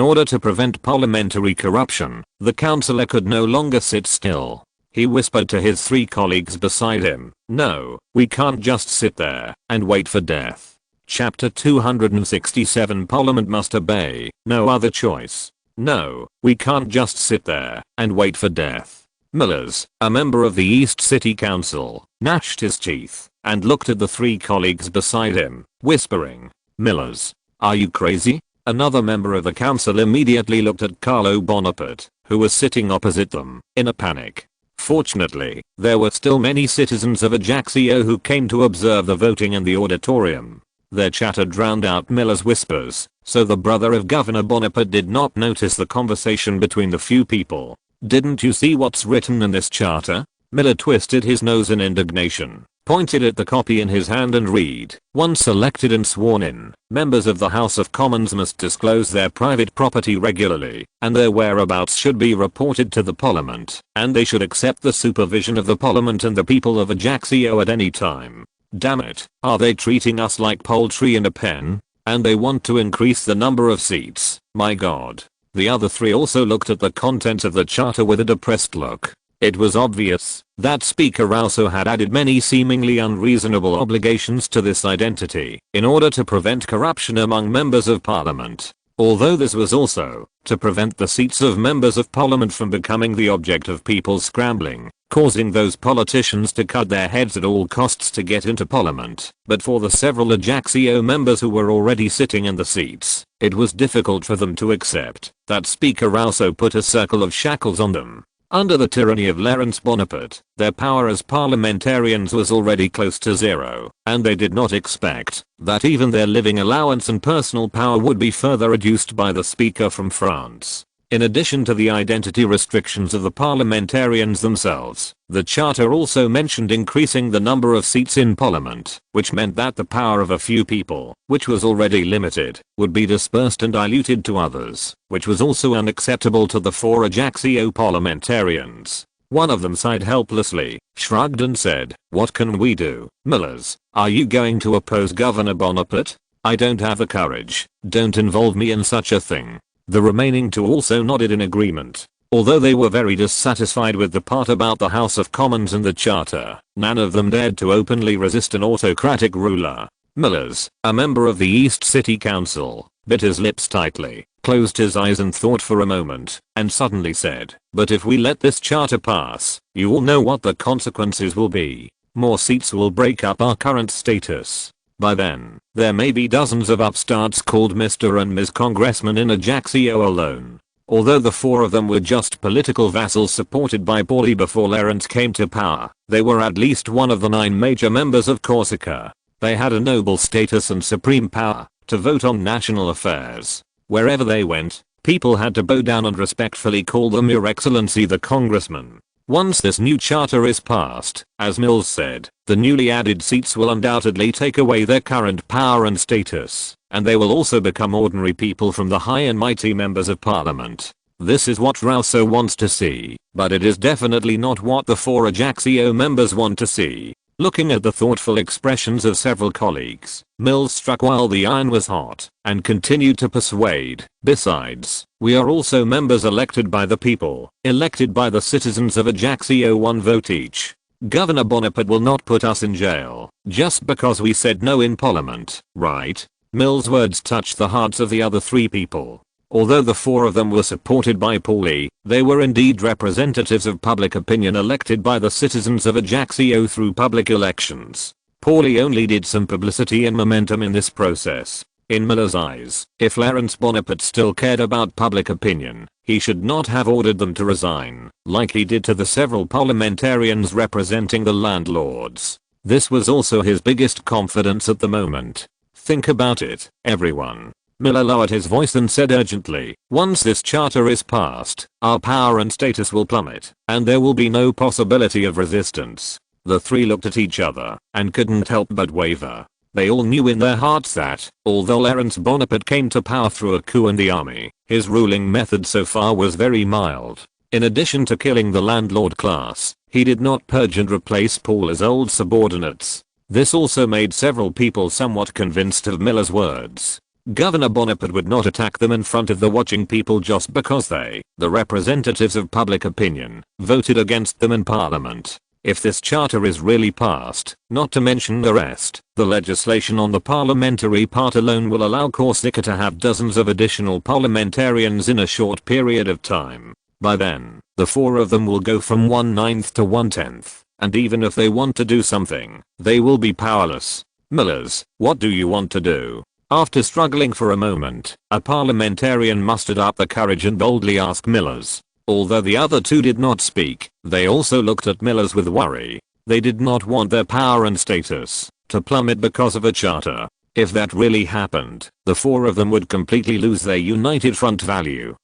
Speaker 1: order to prevent parliamentary corruption, the councillor could no longer sit still. He whispered to his 3 colleagues beside him, "No, we can't just sit there and wait for death." Chapter 267 Parliament must obey, no other choice. No, we can't just sit there and wait for death. Millers, a member of the East City Council, gnashed his teeth and looked at the 3 colleagues beside him, whispering, "Millers, are you crazy?" Another member of the council immediately looked at Carlo Bonaparte, who was sitting opposite them, in a panic. Fortunately, there were still many citizens of Ajaccio who came to observe the voting in the auditorium. Their chatter drowned out Miller's whispers, so the brother of Governor Bonaparte did not notice the conversation between the few people. "Didn't you see what's written in this charter?" Miller twisted his nose in indignation. pointed at the copy in his hand and read, "Once elected and sworn in, members of the House of Commons must disclose their private property regularly, and their whereabouts should be reported to the Parliament, and they should accept the supervision of the Parliament and the people of Ajaccio at any time." Damn it, are they treating us like poultry in a pen? And they want to increase the number of seats, my god. The other three also looked at the contents of the charter with a depressed look. It was obvious that Speaker Rousseau had added many seemingly unreasonable obligations to this identity in order to prevent corruption among members of parliament. Although this was also to prevent the seats of members of parliament from becoming the object of people scrambling, causing those politicians to cut their heads at all costs to get into parliament. But for the several Ajaccio members who were already sitting in the seats, it was difficult for them to accept that Speaker Rousseau put a circle of shackles on them. Under the tyranny of Laurence Bonaparte, their power as parliamentarians was already close to zero, and they did not expect that even their living allowance and personal power would be further reduced by the speaker from France. In addition to the identity restrictions of the parliamentarians themselves, the charter also mentioned increasing the number of seats in parliament, which meant that the power of a few people, which was already limited, would be dispersed and diluted to others, which was also unacceptable to the 4 Ajaccio parliamentarians. One of them sighed helplessly, shrugged and said, "What can we do, Millers? Are you going to oppose Governor Bonaparte? I don't have the courage. Don't involve me in such a thing." The remaining 2 also nodded in agreement. Although they were very dissatisfied with the part about the House of Commons and the Charter, none of them dared to openly resist an autocratic ruler. Millers, a member of the East City Council, bit his lips tightly, closed his eyes and thought for a moment, and suddenly said, "But if we let this charter pass, you all know what the consequences will be. More seats will break up our current status. By then, there may be dozens of upstarts called Mr. and Ms. Congressman in Ajaccio alone." Although the 4 of them were just political vassals supported by Paulie before Laurence came to power, they were at least one of the 9 major members of Corsica. They had a noble status and supreme power to vote on national affairs. Wherever they went, people had to bow down and respectfully call them Your Excellency the Congressman. Once this new charter is passed, as Mills said, the newly added seats will undoubtedly take away their current power and status, and they will also become ordinary people from the high and mighty members of parliament. This is what Rousseau wants to see, but it is definitely not what the 4 Ajaccio members want to see. Looking at the thoughtful expressions of several colleagues, Mills struck while the iron was hot, and continued to persuade. "Besides, we are also members elected by the people, elected by the citizens of Ajaccio 1 vote each. Governor Bonaparte will not put us in jail, just because we said no in parliament, right?" Mills' words touched the hearts of the other 3 people. Although the 4 of them were supported by Paulie, they were indeed representatives of public opinion elected by the citizens of Ajaccio through public elections. Paulie only did some publicity and momentum in this process. In Miller's eyes, if Laurence Bonaparte still cared about public opinion, he should not have ordered them to resign, like he did to the several parliamentarians representing the landlords. This was also his biggest confidence at the moment. Think about it, everyone. Miller lowered his voice and said urgently, "Once this charter is passed, our power and status will plummet, and there will be no possibility of resistance." The 3 looked at each other, and couldn't help but waver. They all knew in their hearts that, although Laurence Bonaparte came to power through a coup in the army, his ruling method so far was very mild. In addition to killing the landlord class, he did not purge and replace Paul's old subordinates. This also made several people somewhat convinced of Miller's words. Governor Bonaparte would not attack them in front of the watching people just because they, the representatives of public opinion, voted against them in parliament. If this charter is really passed, not to mention the rest, the legislation on the parliamentary part alone will allow Corsica to have dozens of additional parliamentarians in a short period of time. By then, the 4 of them will go from 1/9 to 1/10, and even if they want to do something, they will be powerless. Millers, what do you want to do? After struggling for a moment, a parliamentarian mustered up the courage and boldly asked Millers. Although the other 2 did not speak, they also looked at Millers with worry. They did not want their power and status to plummet because of a charter. If that really happened, the 4 of them would completely lose their united front value.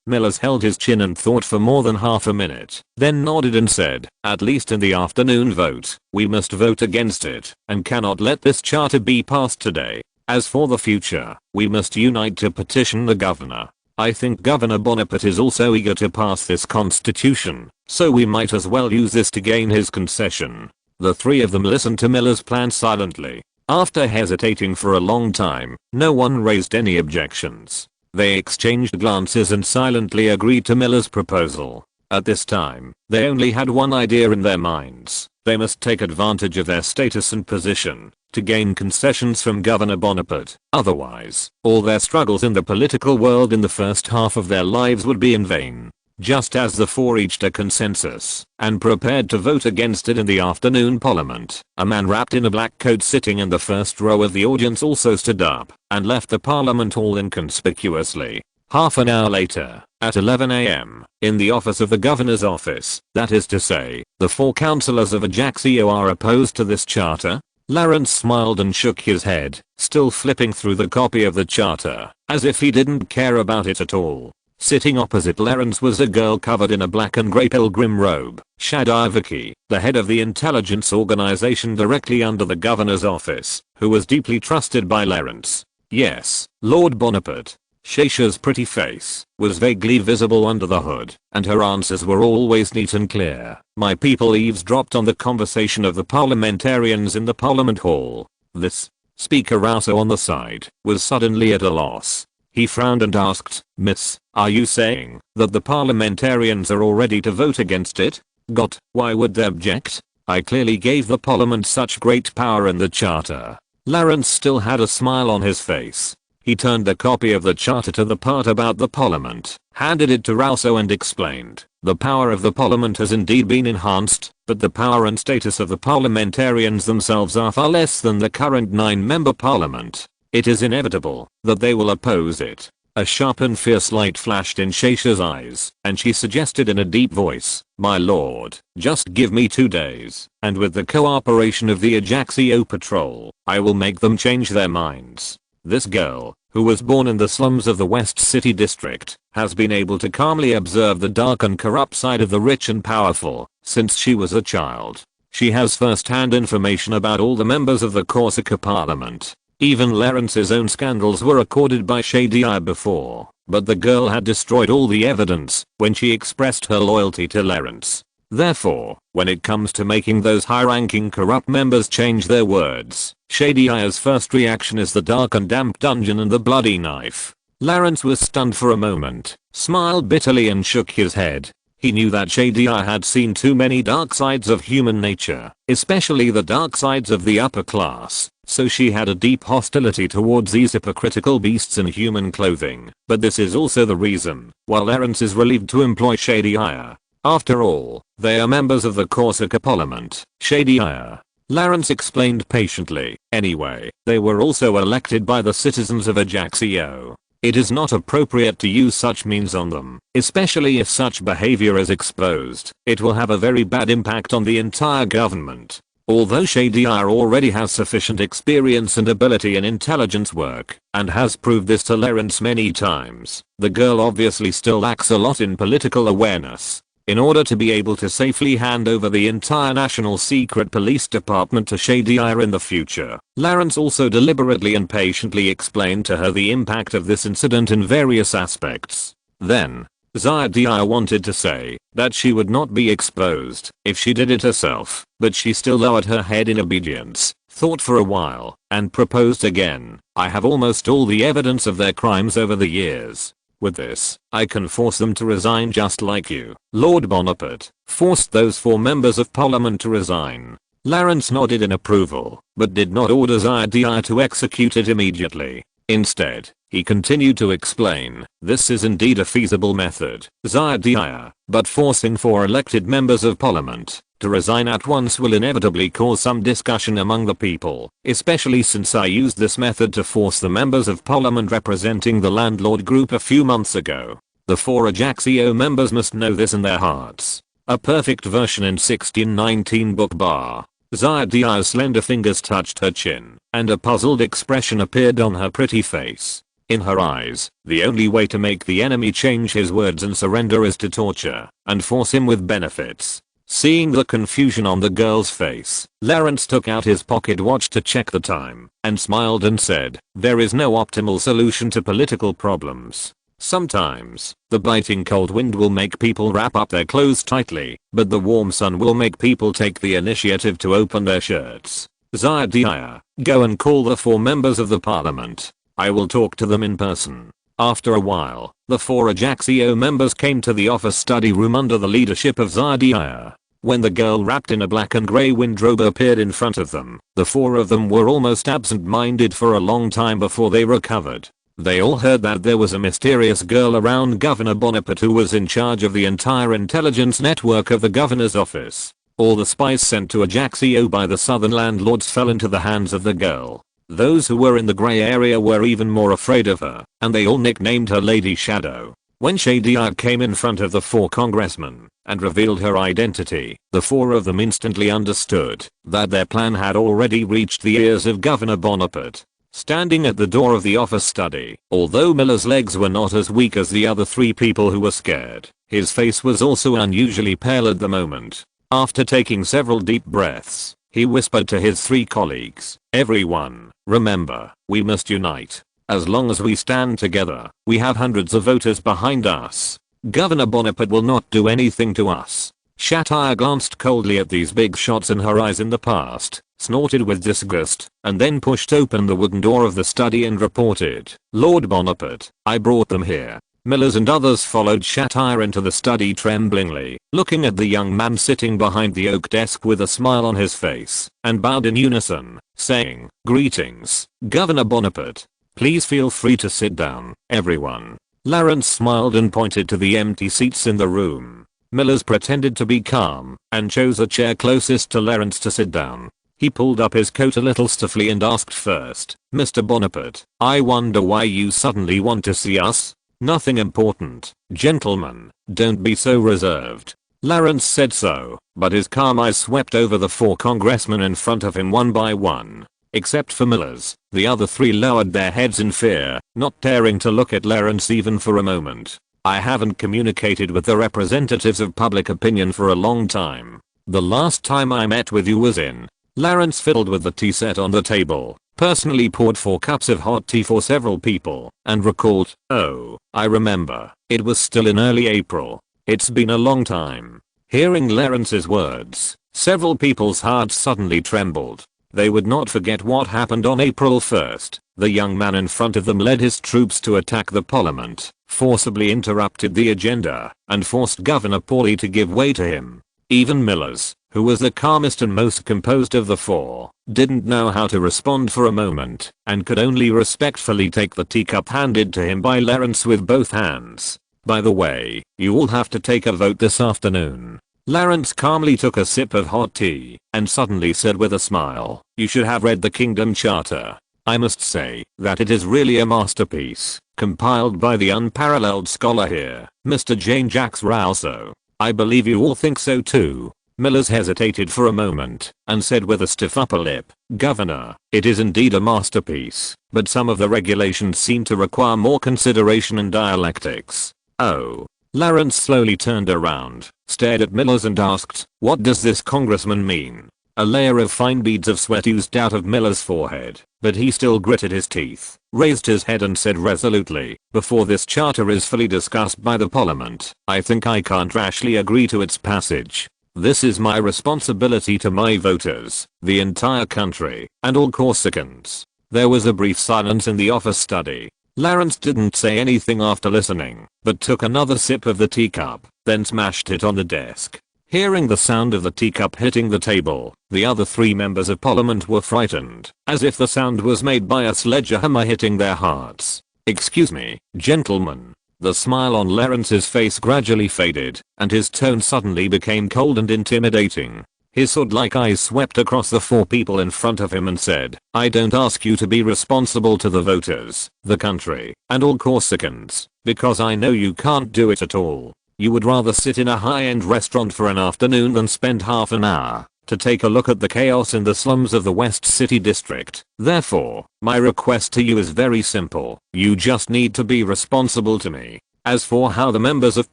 Speaker 1: Millers held his chin and thought for more than half a minute, then nodded and said, "At least in the afternoon vote, we must vote against it, and cannot let this charter be passed today. As for the future, we must unite to petition the governor. I think Governor Bonaparte is also eager to pass this constitution, so we might as well use this to gain his concession." The three of them listened to Miller's plan silently. After hesitating for a long time, no one raised any objections. They exchanged glances and silently agreed to Miller's proposal. At this time, they only had one idea in their minds. They must take advantage of their status and position to gain concessions from Governor Bonaparte. Otherwise, all their struggles in the political world in the first half of their lives would be in vain. Just as the four reached a consensus and prepared to vote against it in the afternoon parliament, a man wrapped in a black coat sitting in the first row of the audience also stood up and left the parliament hall inconspicuously. Half an hour later, at 11 a.m., in the office of the governor's office, that is to say, the four councillors of Ajaccio are opposed to this charter. Lawrence smiled and shook his head, still flipping through the copy of the charter, as if he didn't care about it at all. Sitting opposite Lawrence was a girl covered in a black and grey pilgrim robe, Shadivaki, the head of the intelligence organization directly under the governor's office, who was deeply trusted by Lawrence. Yes, Lord Bonaparte. Shasha's pretty face was vaguely visible under the hood, and her answers were always neat and clear. My people eavesdropped on the conversation of the parliamentarians in the parliament hall. This Speaker Rousseau on the side was suddenly at a loss. He frowned and asked, "Miss, are you saying that the parliamentarians are all ready to vote against it?" "Got, why would they object? I clearly gave the parliament such great power in the charter." Lawrence still had a smile on his face. He turned the copy of the charter to the part about the parliament, handed it to Rousseau and explained, "The power of the parliament has indeed been enhanced, but the power and status of the parliamentarians themselves are far less than the current 9-member parliament. It is inevitable that they will oppose it." A sharp and fierce light flashed in Shasha's eyes, and she suggested in a deep voice, "My lord, just give me 2 days, and with the cooperation of the Ajaccio patrol, I will make them change their minds." This girl, who was born in the slums of the West City district, has been able to calmly observe the dark and corrupt side of the rich and powerful since she was a child. She has first-hand information about all the members of the Corsica parliament. Even Lawrence's own scandals were recorded by Shady Eye before, but the girl had destroyed all the evidence when she expressed her loyalty to Lawrence. Therefore, when it comes to making those high-ranking corrupt members change their words, Shady Eye's first reaction is the dark and damp dungeon and the bloody knife. Lawrence was stunned for a moment, smiled bitterly and shook his head. He knew that Shady Eye had seen too many dark sides of human nature, especially the dark sides of the upper class, so she had a deep hostility towards these hypocritical beasts in human clothing. But this is also the reason why Lawrence is relieved to employ Shady Eye. After all, they are members of the Corsica parliament. Shady Eye, Lawrence explained patiently. Anyway, they were also elected by the citizens of Ajaccio. It is not appropriate to use such means on them, especially if such behavior is exposed. It will have a very bad impact on the entire government. Although Shady Eye already has sufficient experience and ability in intelligence work, and has proved this to Lawrence many times, the girl obviously still lacks a lot in political awareness. In order to be able to safely hand over the entire National Secret Police Department to Shady Eye in the future, Lawrence also deliberately and patiently explained to her the impact of this incident in various aspects. Then, Shady Eye wanted to say that she would not be exposed if she did it herself, but she still lowered her head in obedience, thought for a while, and proposed again. "I have almost all the evidence of their crimes over the years. With this, I can force them to resign just like you, Lord Bonaparte, forced those 4 members of parliament to resign." Lawrence nodded in approval, but did not order Shady Eye to execute it immediately. Instead, he continued to explain, "This is indeed a feasible method, Shady Eye, but forcing 4 elected members of parliament to resign at once will inevitably cause some discussion among the people, especially since I used this method to force the members of parliament representing the landlord group a few months ago. The 4 Ajaccio members must know this in their hearts." A perfect version in 1619 book bar. Shady Eye's slender fingers touched her chin, and a puzzled expression appeared on her pretty face. In her eyes, the only way to make the enemy change his words and surrender is to torture and force him with benefits. Seeing the confusion on the girl's face, Lawrence took out his pocket watch to check the time and smiled and said, "There is no optimal solution to political problems. Sometimes, the biting cold wind will make people wrap up their clothes tightly, but the warm sun will make people take the initiative to open their shirts. Ziadiah, go and call the 4 members of the parliament. I will talk to them in person." After a while, the 4 Ajaccio members came to the office study room under the leadership of Ziadiah. When the girl wrapped in a black and grey windrobe appeared in front of them, the 4 of them were almost absent-minded for a long time before they recovered. They all heard that there was a mysterious girl around Governor Bonaparte who was in charge of the entire intelligence network of the governor's office. All the spies sent to Ajaccio by the southern landlords fell into the hands of the girl. Those who were in the grey area were even more afraid of her, and they all nicknamed her Lady Shadow. When Shadia came in front of the 4 congressmen and revealed her identity, the 4 of them instantly understood that their plan had already reached the ears of Governor Bonaparte. Standing at the door of the office study, although Miller's legs were not as weak as the other 3 people who were scared, his face was also unusually pale at the moment. After taking several deep breaths, he whispered to his 3 colleagues, "Everyone, remember, we must unite. As long as we stand together, we have hundreds of voters behind us. Governor Bonaparte will not do anything to us." Shatia glanced coldly at these big shots in her eyes in the past, snorted with disgust, and then pushed open the wooden door of the study and reported, "Lord Bonaparte, I brought them here." Millers and others followed Shatia into the study tremblingly, looking at the young man sitting behind the oak desk with a smile on his face, and bowed in unison, saying, "Greetings, Governor Bonaparte. Please feel free to sit down, everyone." Lawrence smiled and pointed to the empty seats in the room. Millers pretended to be calm, and chose a chair closest to Lawrence to sit down. He pulled up his coat a little stiffly and asked first, "Mr. Bonaparte, I wonder why you suddenly want to see us?" "Nothing important, gentlemen, don't be so reserved." Lawrence said so, but his calm eyes swept over the 4 congressmen in front of him one by one. Except for Millers, the other 3 lowered their heads in fear, not daring to look at Lawrence even for a moment. "I haven't communicated with the representatives of public opinion for a long time. The last time I met with you was in..." Lawrence fiddled with the tea set on the table, personally poured 4 cups of hot tea for several people, and recalled, "Oh, I remember, it was still in early April. It's been a long time." Hearing Lawrence's words, several people's hearts suddenly trembled. They would not forget what happened on April 1st. The young man in front of them led his troops to attack the parliament, forcibly interrupted the agenda, and forced Governor Pauly to give way to him. Even Millers, who was the calmest and most composed of the 4, didn't know how to respond for a moment, and could only respectfully take the teacup handed to him by Lawrence with both hands. "By the way, you all have to take a vote this afternoon." Lawrence calmly took a sip of hot tea, and suddenly said with a smile, "You should have read the Kingdom Charter. I must say that it is really a masterpiece, compiled by the unparalleled scholar here, Mr. Jean-Jacques Rousseau. I believe you all think so too." Millers hesitated for a moment, and said with a stiff upper lip, "Governor, it is indeed a masterpiece, but some of the regulations seem to require more consideration and dialectics." "Oh." Lawrence slowly turned around, stared at Millers and asked, "What does this congressman mean?" A layer of fine beads of sweat oozed out of Miller's forehead, but he still gritted his teeth, raised his head and said resolutely, "Before this charter is fully discussed by the parliament, I think I can't rashly agree to its passage. This is my responsibility to my voters, the entire country, and all Corsicans." There was a brief silence in the office study. Lawrence didn't say anything after listening, but took another sip of the teacup, then smashed it on the desk. Hearing the sound of the teacup hitting the table, the other 3 members of parliament were frightened, as if the sound was made by a sledgehammer hitting their hearts. "Excuse me, gentlemen." The smile on Lawrence's face gradually faded, and his tone suddenly became cold and intimidating. His sword-like eyes swept across the 4 people in front of him and said, "I don't ask you to be responsible to the voters, the country, and all Corsicans, because I know you can't do it at all. You would rather sit in a high-end restaurant for an afternoon than spend half an hour to take a look at the chaos in the slums of the West City District. Therefore, my request to you is very simple. You just need to be responsible to me. As for how the members of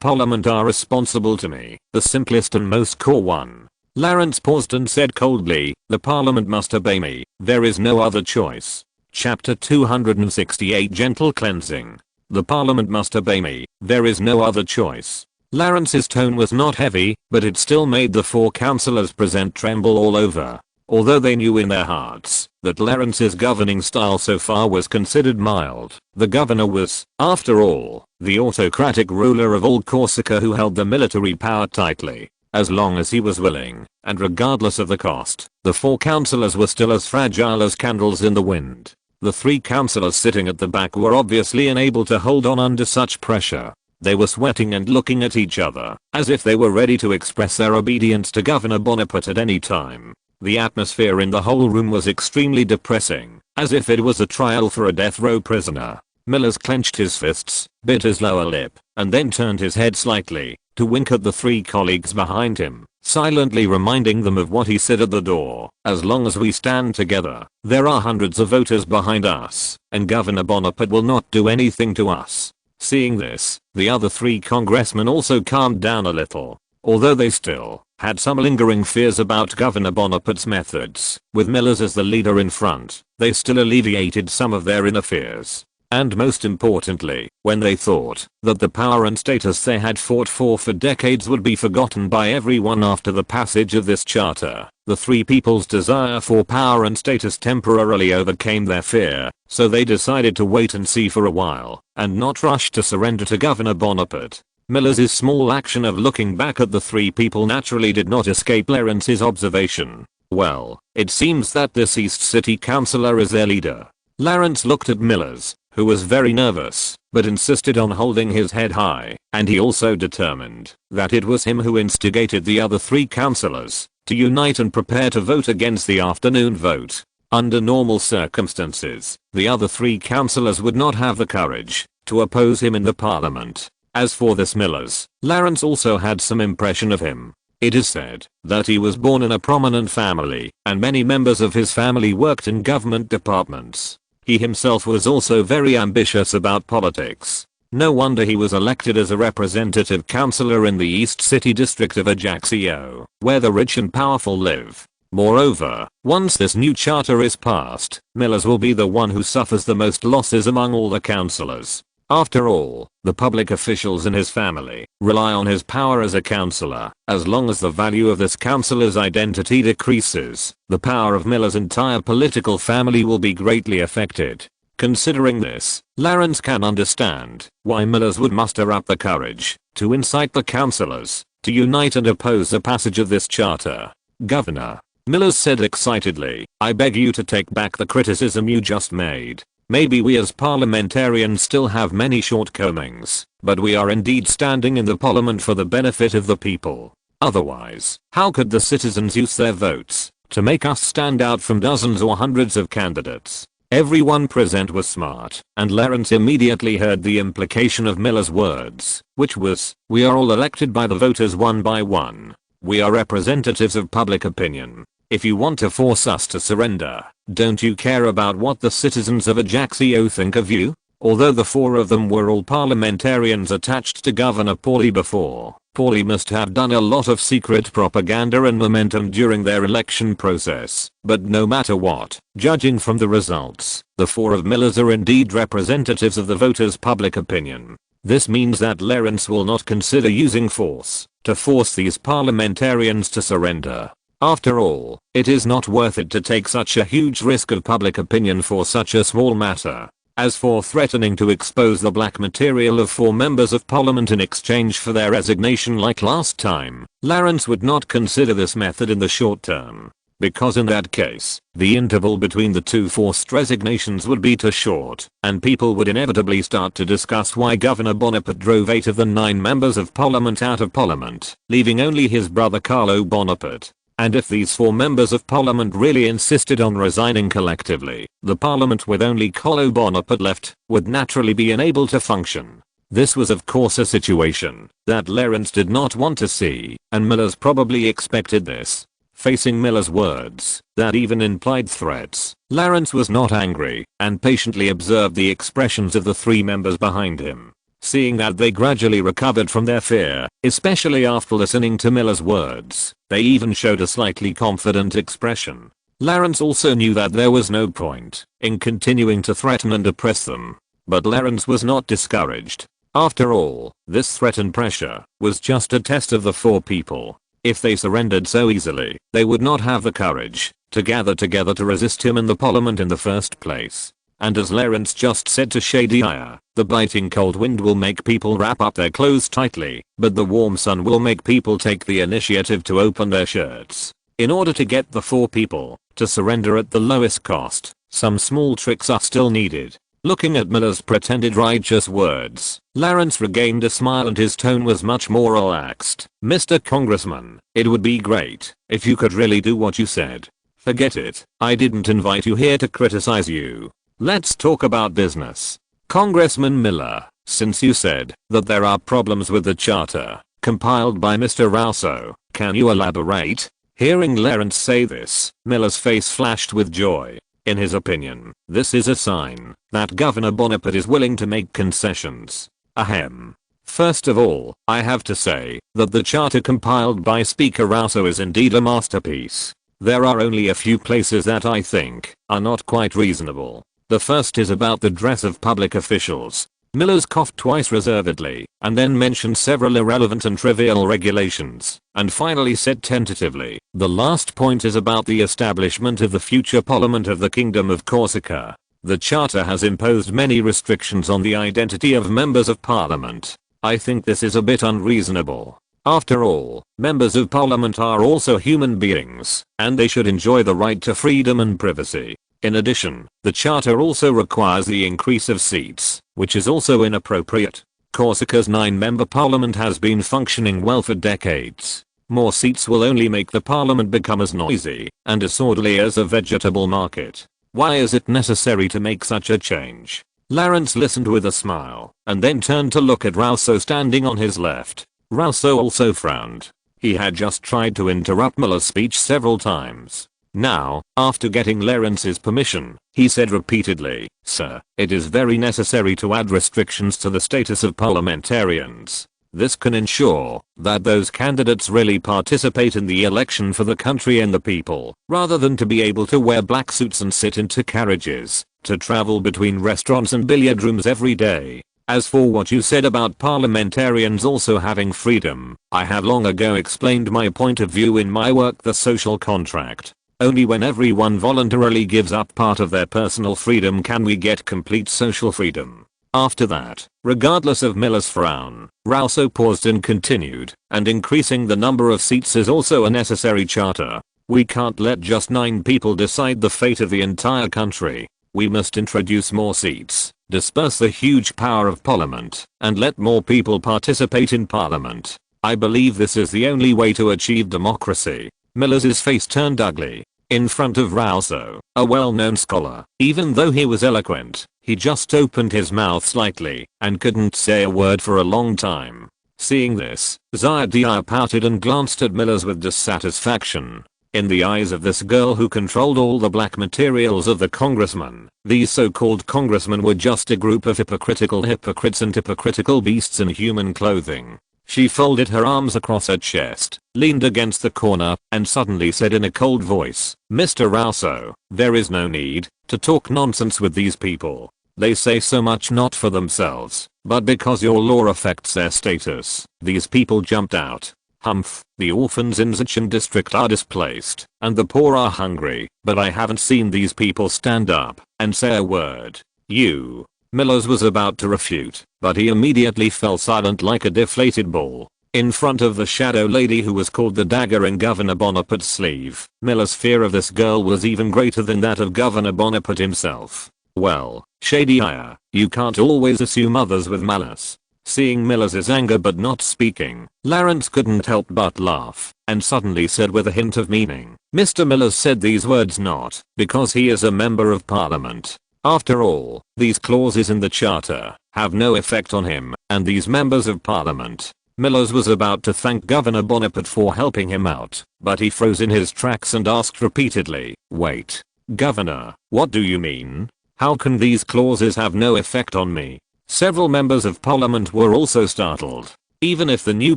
Speaker 1: parliament are responsible to me, the simplest and most core one. Lawrence paused and said coldly, the parliament must obey me. There is no other choice. Chapter 268 Gentle Cleansing. The parliament must obey me. There is no other choice. Lawrence's tone was not heavy, but it still made the four councillors present tremble all over. Although they knew in their hearts that Lawrence's governing style so far was considered mild, the governor was, after all, the autocratic ruler of all Corsica who held the military power tightly. As long as he was willing, and regardless of the cost, the four councillors were still as fragile as candles in the wind. The three councillors sitting at the back were obviously unable to hold on under such pressure. They were sweating and looking at each other, as if they were ready to express their obedience to Governor Bonaparte at any time. The atmosphere in the whole room was extremely depressing, as if it was a trial for a death row prisoner. Millers clenched his fists, bit his lower lip, and then turned his head slightly, to wink at the three colleagues behind him, silently reminding them of what he said at the door. As long as we stand together, there are hundreds of voters behind us, and Governor Bonaparte will not do anything to us. Seeing this, the other three congressmen also calmed down a little, although they still had some lingering fears about Governor Bonaparte's methods. With Millers as the leader in front, they still alleviated some of their inner fears. And most importantly, when they thought that the power and status they had fought for decades would be forgotten by everyone after the passage of this charter, the three people's desire for power and status temporarily overcame their fear, so they decided to wait and see for a while, and not rush to surrender to Governor Bonaparte. Millers' small action of looking back at the three people naturally did not escape Lawrence's observation. Well, it seems that this East City councillor is their leader. Lawrence looked at Millers, who was very nervous, but insisted on holding his head high, and he also determined that it was him who instigated the other three councillors to unite and prepare to vote against the afternoon vote. Under normal circumstances, the other three councillors would not have the courage to oppose him in the parliament. As for this Millers, Lawrence also had some impression of him. It is said that he was born in a prominent family, and many members of his family worked in government departments. He himself was also very ambitious about politics. No wonder he was elected as a representative councillor in the East City district of Ajaccio, where the rich and powerful live. Moreover, once this new charter is passed, Millers will be the one who suffers the most losses among all the councillors. After all, the public officials in his family rely on his power as a councillor. As long as the value of this councillor's identity decreases, the power of Millers' entire political family will be greatly affected. Considering this, Lawrence can understand why Millers would muster up the courage to incite the councillors to unite and oppose the passage of this charter. Governor, Millers said excitedly, I beg you to take back the criticism you just made. Maybe we as parliamentarians still have many shortcomings, but we are indeed standing in the parliament for the benefit of the people. Otherwise, how could the citizens use their votes to make us stand out from dozens or hundreds of candidates? Everyone present was smart, and Lawrence immediately heard the implication of Millers' words, which was, we are all elected by the voters one by one. We are representatives of public opinion. If you want to force us to surrender, don't you care about what the citizens of Ajaccio think of you? Although the four of them were all parliamentarians attached to Governor Paulie before, Paulie must have done a lot of secret propaganda and momentum during their election process. But no matter what, judging from the results, the four of Millers are indeed representatives of the voters' public opinion. This means that Lawrence will not consider using force to force these parliamentarians to surrender. After all, it is not worth it to take such a huge risk of public opinion for such a small matter. As for threatening to expose the black material of four members of parliament in exchange for their resignation like last time, Lawrence would not consider this method in the short term. Because in that case, the interval between the two forced resignations would be too short, and people would inevitably start to discuss why Governor Bonaparte drove 8 of the 9 members of parliament out of parliament, leaving only his brother Carlo Bonaparte. And if these 4 members of parliament really insisted on resigning collectively, the parliament with only Carlo Bonaparte left would naturally be unable to function. This was of course a situation that Lawrence did not want to see, and Millers probably expected this. Facing Miller's words that even implied threats, Lawrence was not angry and patiently observed the expressions of the three members behind him. Seeing that they gradually recovered from their fear, especially after listening to Miller's words, they even showed a slightly confident expression. Lawrence also knew that there was no point in continuing to threaten and oppress them. But Lawrence was not discouraged. After all, this threat and pressure was just a test of the four people. If they surrendered so easily, they would not have the courage to gather together to resist him in the parliament in the first place. And as Lawrence just said to Shady Eye, the biting cold wind will make people wrap up their clothes tightly, but the warm sun will make people take the initiative to open their shirts. In order to get the four people to surrender at the lowest cost, some small tricks are still needed. Looking at Miller's pretended righteous words, Lawrence regained a smile and his tone was much more relaxed. Mr. Congressman, it would be great if you could really do what you said. Forget it, I didn't invite you here to criticize you. Let's talk about business. Congressman Miller, since you said that there are problems with the charter compiled by Mr. Rousseau, can you elaborate? Hearing Lawrence say this, Miller's face flashed with joy. In his opinion, this is a sign that Governor Bonaparte is willing to make concessions. Ahem. First of all, I have to say that the charter compiled by Speaker Rousseau is indeed a masterpiece. There are only a few places that I think are not quite reasonable. The first is about the dress of public officials. Miller's coughed twice reservedly, and then mentioned several irrelevant and trivial regulations, and finally said tentatively, the last point is about the establishment of the future Parliament of the Kingdom of Corsica. The charter has imposed many restrictions on the identity of members of Parliament. I think this is a bit unreasonable. After all, members of Parliament are also human beings, and they should enjoy the right to freedom and privacy. In addition, the charter also requires the increase of seats, which is also inappropriate. Corsica's 9-member parliament has been functioning well for decades. More seats will only make the parliament become as noisy and disorderly as a vegetable market. Why is it necessary to make such a change? Lawrence listened with a smile, and then turned to look at Rousseau standing on his left. Rousseau also frowned. He had just tried to interrupt Miller's speech several times. Now, after getting Lawrence's permission, he said repeatedly, Sir, it is very necessary to add restrictions to the status of parliamentarians. This can ensure that those candidates really participate in the election for the country and the people, rather than to be able to wear black suits and sit into carriages, to travel between restaurants and billiard rooms every day. As for what you said about parliamentarians also having freedom, I have long ago explained my point of view in my work The Social Contract. Only when everyone voluntarily gives up part of their personal freedom can we get complete social freedom. After that, regardless of Miller's frown, Rousseau paused and continued, and increasing the number of seats is also a necessary charter. We can't let just 9 people decide the fate of the entire country. We must introduce more seats, disperse the huge power of parliament, and let more people participate in parliament. I believe this is the only way to achieve democracy. Miller's face turned ugly. In front of Rousseau, a well-known scholar, even though he was eloquent, he just opened his mouth slightly and couldn't say a word for a long time. Seeing this, Zaydia pouted and glanced at Miller's with dissatisfaction. In the eyes of this girl who controlled all the black materials of the congressman, these so-called congressmen were just a group of hypocritical hypocrites and hypocritical beasts in human clothing. She folded her arms across her chest, leaned against the corner, and suddenly said in a cold voice, Mr. Rousseau, there is no need to talk nonsense with these people. They say so much not for themselves, but because your law affects their status. These people jumped out. Humph, the orphans in Zachin district are displaced, and the poor are hungry, but I haven't seen these people stand up and say a word. You. Miller's was about to refute, but he immediately fell silent like a deflated ball. In front of the shadow lady who was called the dagger in Governor Bonaparte's sleeve, Miller's fear of this girl was even greater than that of Governor Bonaparte himself. Well, Shady Eye, you can't always assume others with malice. Seeing Miller's anger but not speaking, Lawrence couldn't help but laugh, and suddenly said with a hint of meaning, Mr. Miller said these words not because he is a member of parliament. After all, these clauses in the charter have no effect on him and these members of parliament. Millers was about to thank Governor Bonaparte for helping him out, but he froze in his tracks and asked repeatedly, "Wait, Governor, what do you mean? How can these clauses have no effect on me?" Several members of parliament were also startled. Even if the new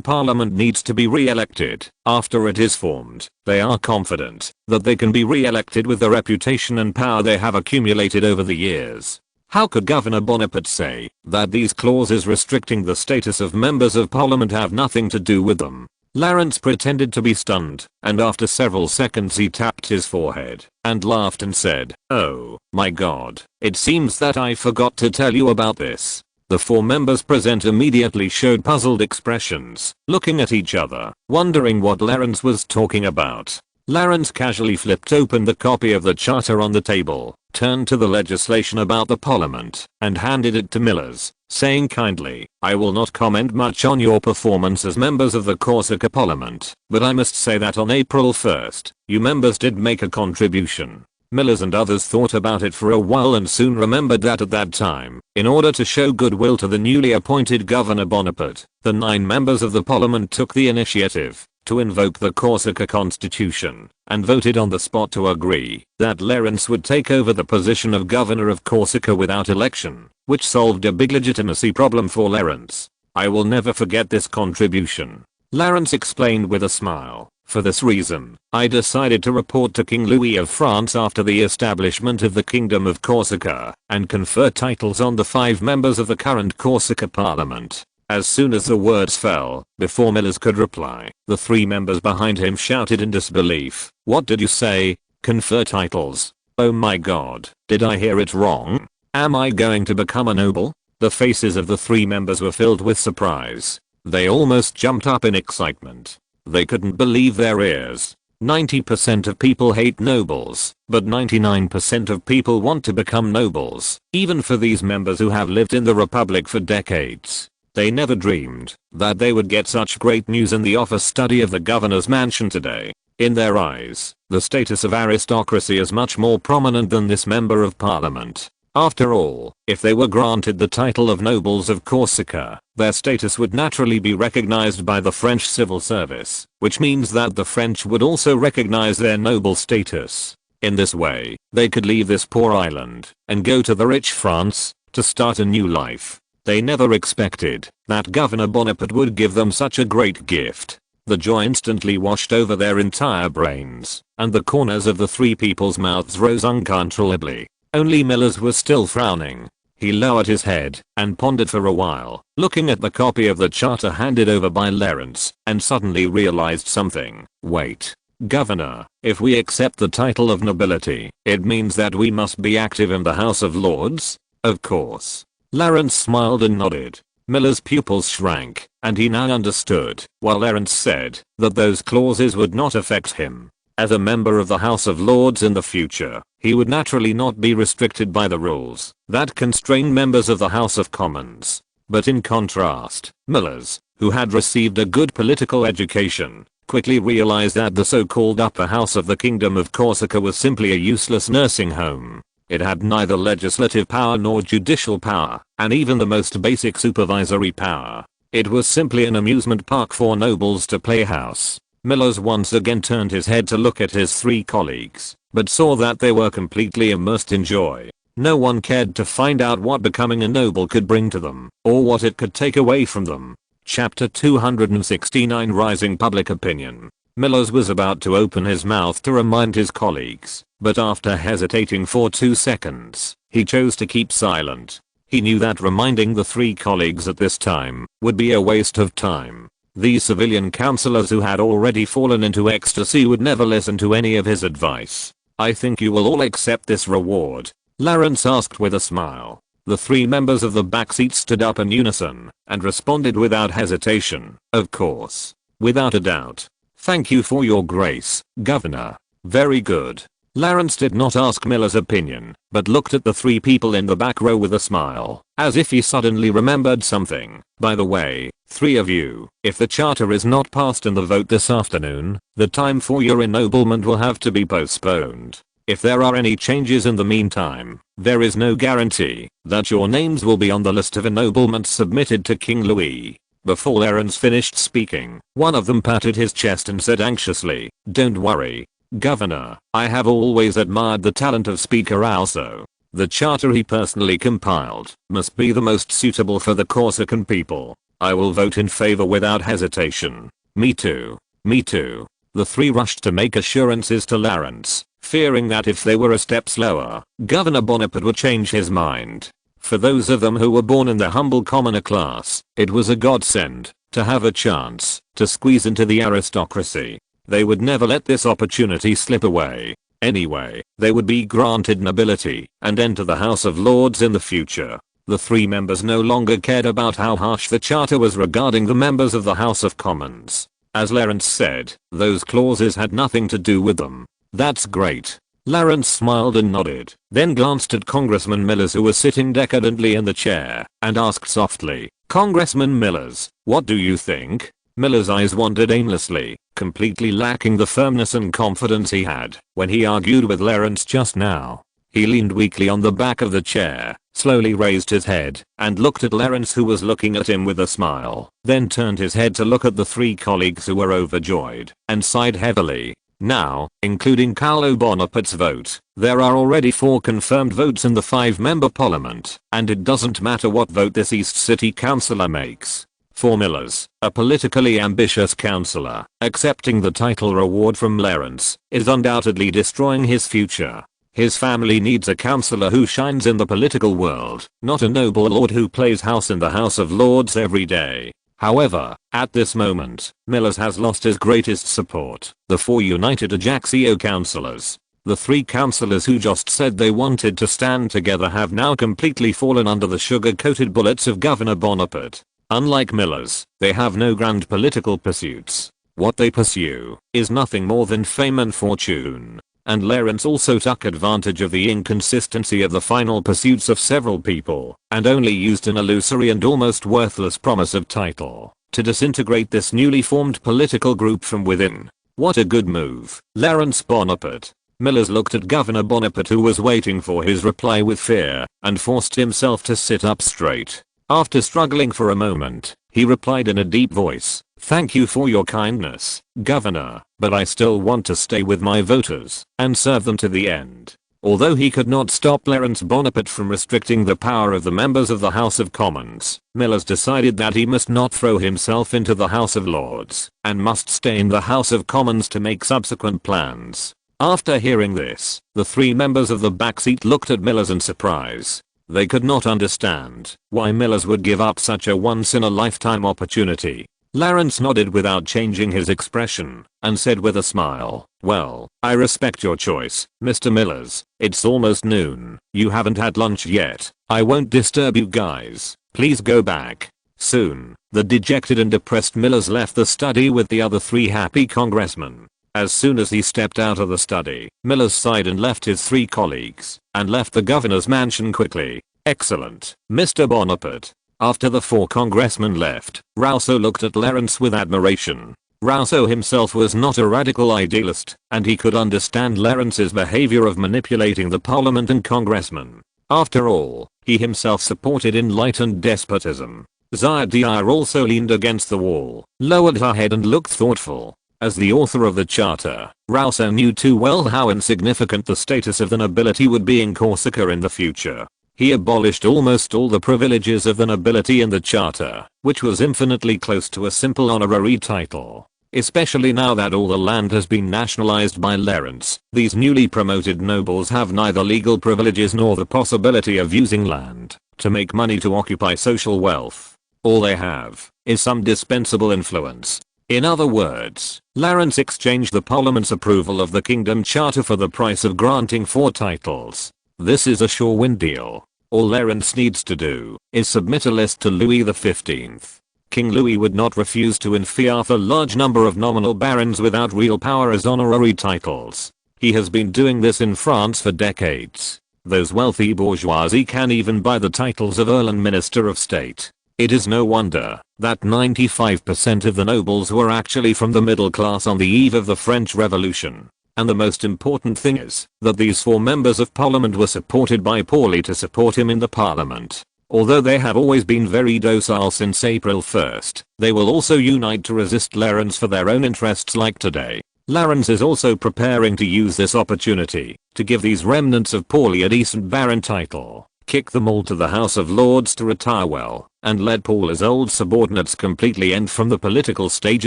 Speaker 1: parliament needs to be re-elected after it is formed, they are confident that they can be re-elected with the reputation and power they have accumulated over the years. How could Governor Bonaparte say that these clauses restricting the status of members of parliament have nothing to do with them? Lawrence pretended to be stunned, and after several seconds he tapped his forehead and laughed and said, "Oh, my God, it seems that I forgot to tell you about this." The four members present immediately showed puzzled expressions, looking at each other, wondering what Lawrence was talking about. Lawrence casually flipped open the copy of the charter on the table, turned to the legislation about the parliament, and handed it to Millers, saying kindly, "I will not comment much on your performance as members of the Corsica parliament, but I must say that on April 1st, you members did make a contribution." Millers and others thought about it for a while and soon remembered that at that time, in order to show goodwill to the newly appointed Governor Bonaparte, the 9 members of the parliament took the initiative to invoke the Corsica constitution, and voted on the spot to agree that Lawrence would take over the position of governor of Corsica without election, which solved a big legitimacy problem for Lawrence. "I will never forget this contribution," Lawrence explained with a smile. "For this reason, I decided to report to King Louis of France after the establishment of the Kingdom of Corsica, and confer titles on the 5 members of the current Corsica Parliament." As soon as the words fell, before Millers could reply, the 3 members behind him shouted in disbelief, "What did you say? Confer titles? Oh my God, did I hear it wrong? Am I going to become a noble?" The faces of the 3 members were filled with surprise. They almost jumped up in excitement. They couldn't believe their ears. 90% of people hate nobles, but 99% of people want to become nobles, even for these members who have lived in the Republic for decades. They never dreamed that they would get such great news in the office study of the governor's mansion today. In their eyes, the status of aristocracy is much more prominent than this member of parliament. After all, if they were granted the title of nobles of Corsica, their status would naturally be recognized by the French civil service, which means that the French would also recognize their noble status. In this way, they could leave this poor island and go to the rich France to start a new life. They never expected that Governor Bonaparte would give them such a great gift. The joy instantly washed over their entire brains, and the corners of the 3 people's mouths rose uncontrollably. Only Millers was still frowning. He lowered his head and pondered for a while, looking at the copy of the charter handed over by Lawrence, and suddenly realized something. "Wait, Governor, if we accept the title of nobility, it means that we must be active in the House of Lords?" "Of course." Lawrence smiled and nodded. Miller's pupils shrank, and he now understood why Lawrence said that those clauses would not affect him. As a member of the House of Lords in the future, he would naturally not be restricted by the rules that constrain members of the House of Commons. But in contrast, Millers, who had received a good political education, quickly realized that the so-called upper house of the Kingdom of Corsica was simply a useless nursing home. It had neither legislative power nor judicial power, and even the most basic supervisory power. It was simply an amusement park for nobles to play house. Millers once again turned his head to look at his 3 colleagues, but saw that they were completely immersed in joy. No one cared to find out what becoming a noble could bring to them, or what it could take away from them. Chapter 269 Rising Public Opinion. Millers was about to open his mouth to remind his colleagues, but after hesitating for 2 seconds, he chose to keep silent. He knew that reminding the 3 colleagues at this time would be a waste of time. These civilian councillors who had already fallen into ecstasy would never listen to any of his advice. "I think you will all accept this reward?" Lawrence asked with a smile. The 3 members of the back seat stood up in unison and responded without hesitation, "Of course. Without a doubt. Thank you for your grace, Governor." "Very good." Lawrence did not ask Miller's opinion, but looked at the 3 people in the back row with a smile, as if he suddenly remembered something. "By the way, 3 of you, if the charter is not passed in the vote this afternoon, the time for your ennoblement will have to be postponed. If there are any changes in the meantime, there is no guarantee that your names will be on the list of ennoblements submitted to King Louis." Before Lawrence finished speaking, one of them patted his chest and said anxiously, "Don't worry, Governor, I have always admired the talent of Speaker Rousseau. The charter he personally compiled must be the most suitable for the Corsican people. I will vote in favor without hesitation." "Me too. Me too." The three rushed to make assurances to Lawrence, fearing that if they were a step slower, Governor Bonaparte would change his mind. For those of them who were born in the humble commoner class, it was a godsend to have a chance to squeeze into the aristocracy. They would never let this opportunity slip away. Anyway, they would be granted nobility and enter the House of Lords in the future. The three members no longer cared about how harsh the charter was regarding the members of the House of Commons. As Lawrence said, those clauses had nothing to do with them. "That's great." Lawrence smiled and nodded, then glanced at Congressman Millers, who was sitting decadently in the chair, and asked softly, "Congressman Millers, what do you think?" Miller's eyes wandered aimlessly, completely lacking the firmness and confidence he had when he argued with Lawrence just now. He leaned weakly on the back of the chair, slowly raised his head, and looked at Lawrence, who was looking at him with a smile, then turned his head to look at the three colleagues who were overjoyed, and sighed heavily. "Now, including Carlo Bonaparte's vote, there are already 4 confirmed votes in the 5-member parliament, and it doesn't matter what vote this East City councillor makes." For Millers, a politically ambitious councillor, accepting the title reward from Lawrence is undoubtedly destroying his future. His family needs a councillor who shines in the political world, not a noble lord who plays house in the House of Lords every day. However, at this moment, Millers has lost his greatest support, the 4 united Ajaccio councillors. The 3 councillors who just said they wanted to stand together have now completely fallen under the sugar-coated bullets of Governor Bonaparte. Unlike Millers, they have no grand political pursuits. What they pursue is nothing more than fame and fortune. And Lawrence also took advantage of the inconsistency of the final pursuits of several people, and only used an illusory and almost worthless promise of title to disintegrate this newly formed political group from within. What a good move, Lawrence Bonaparte. Millers looked at Governor Bonaparte, who was waiting for his reply with fear, and forced himself to sit up straight. After struggling for a moment, he replied in a deep voice, "Thank you for your kindness, Governor, but I still want to stay with my voters and serve them to the end." Although he could not stop Lawrence Bonaparte from restricting the power of the members of the House of Commons, Millers decided that he must not throw himself into the House of Lords and must stay in the House of Commons to make subsequent plans. After hearing this, the 3 members of the backseat looked at Millers in surprise. They could not understand why Millers would give up such a once-in-a-lifetime opportunity. Lawrence nodded without changing his expression, and said with a smile, "Well, I respect your choice, Mr. Millers. It's almost noon. You haven't had lunch yet. I won't disturb you guys. Please go back." Soon, the dejected and depressed Millers left the study with the other 3 happy congressmen. As soon as he stepped out of the study, Millers sighed and left his 3 colleagues, and left the governor's mansion quickly. "Excellent, Mr. Bonaparte." After the 4 congressmen left, Rousseau looked at Lawrence with admiration. Rousseau himself was not a radical idealist, and he could understand Lawrence's behavior of manipulating the parliament and congressmen. After all, he himself supported enlightened despotism. Zadia also leaned against the wall, lowered her head and looked thoughtful. As the author of the charter, Rousseau knew too well how insignificant the status of the nobility would be in Corsica in the future. He abolished almost all the privileges of the nobility in the charter, which was infinitely close to a simple honorary title. Especially now that all the land has been nationalized by Lawrence, these newly promoted nobles have neither legal privileges nor the possibility of using land to make money to occupy social wealth. All they have is some dispensable influence. In other words, Lawrence exchanged the parliament's approval of the kingdom charter for the price of granting 4 titles. This is a sure win deal. All Lawrence needs to do is submit a list to Louis XV. King Louis would not refuse to enfeoff a large number of nominal barons without real power as honorary titles. He has been doing this in France for decades. Those wealthy bourgeoisie can even buy the titles of Earl and Minister of State. It is no wonder that 95% of the nobles were actually from the middle class on the eve of the French Revolution. And the most important thing is that these 4 members of parliament were supported by Paulie to support him in the parliament. Although they have always been very docile since April 1st, they will also unite to resist Clarence for their own interests like today. Clarence is also preparing to use this opportunity to give these remnants of Pauli a decent baron title, kick them all to the House of Lords to retire well, and let Paula's old subordinates completely end from the political stage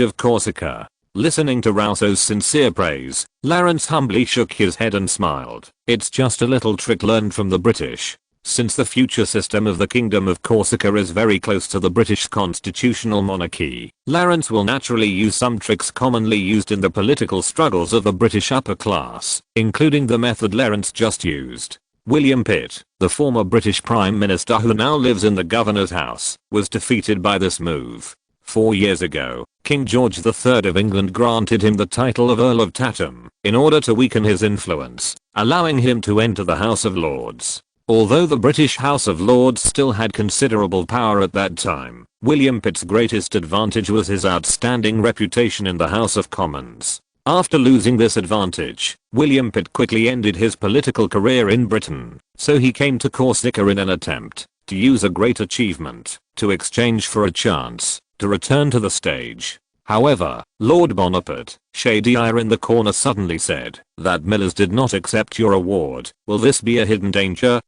Speaker 1: of Corsica. Listening to Rousseau's sincere praise, Clarence humbly shook his head and smiled. It's just a little trick learned from the British. Since the future system of the Kingdom of Corsica is very close to the British constitutional monarchy, Clarence will naturally use some tricks commonly used in the political struggles of the British upper class, including the method Clarence just used. William Pitt, the former British Prime Minister who now lives in the Governor's House, was defeated by this move. 4 years ago, King George III of England granted him the title of Earl of Chatham in order to weaken his influence, allowing him to enter the House of Lords. Although the British House of Lords still had considerable power at that time, William Pitt's greatest advantage was his outstanding reputation in the House of Commons. After losing this advantage, William Pitt quickly ended his political career in Britain, so he came to Corsica in an attempt to use a great achievement to exchange for a chance to return to the stage. However, Lord Bonaparte, shady eye in the corner, suddenly said that Millers did not accept your award. Will this be a hidden danger?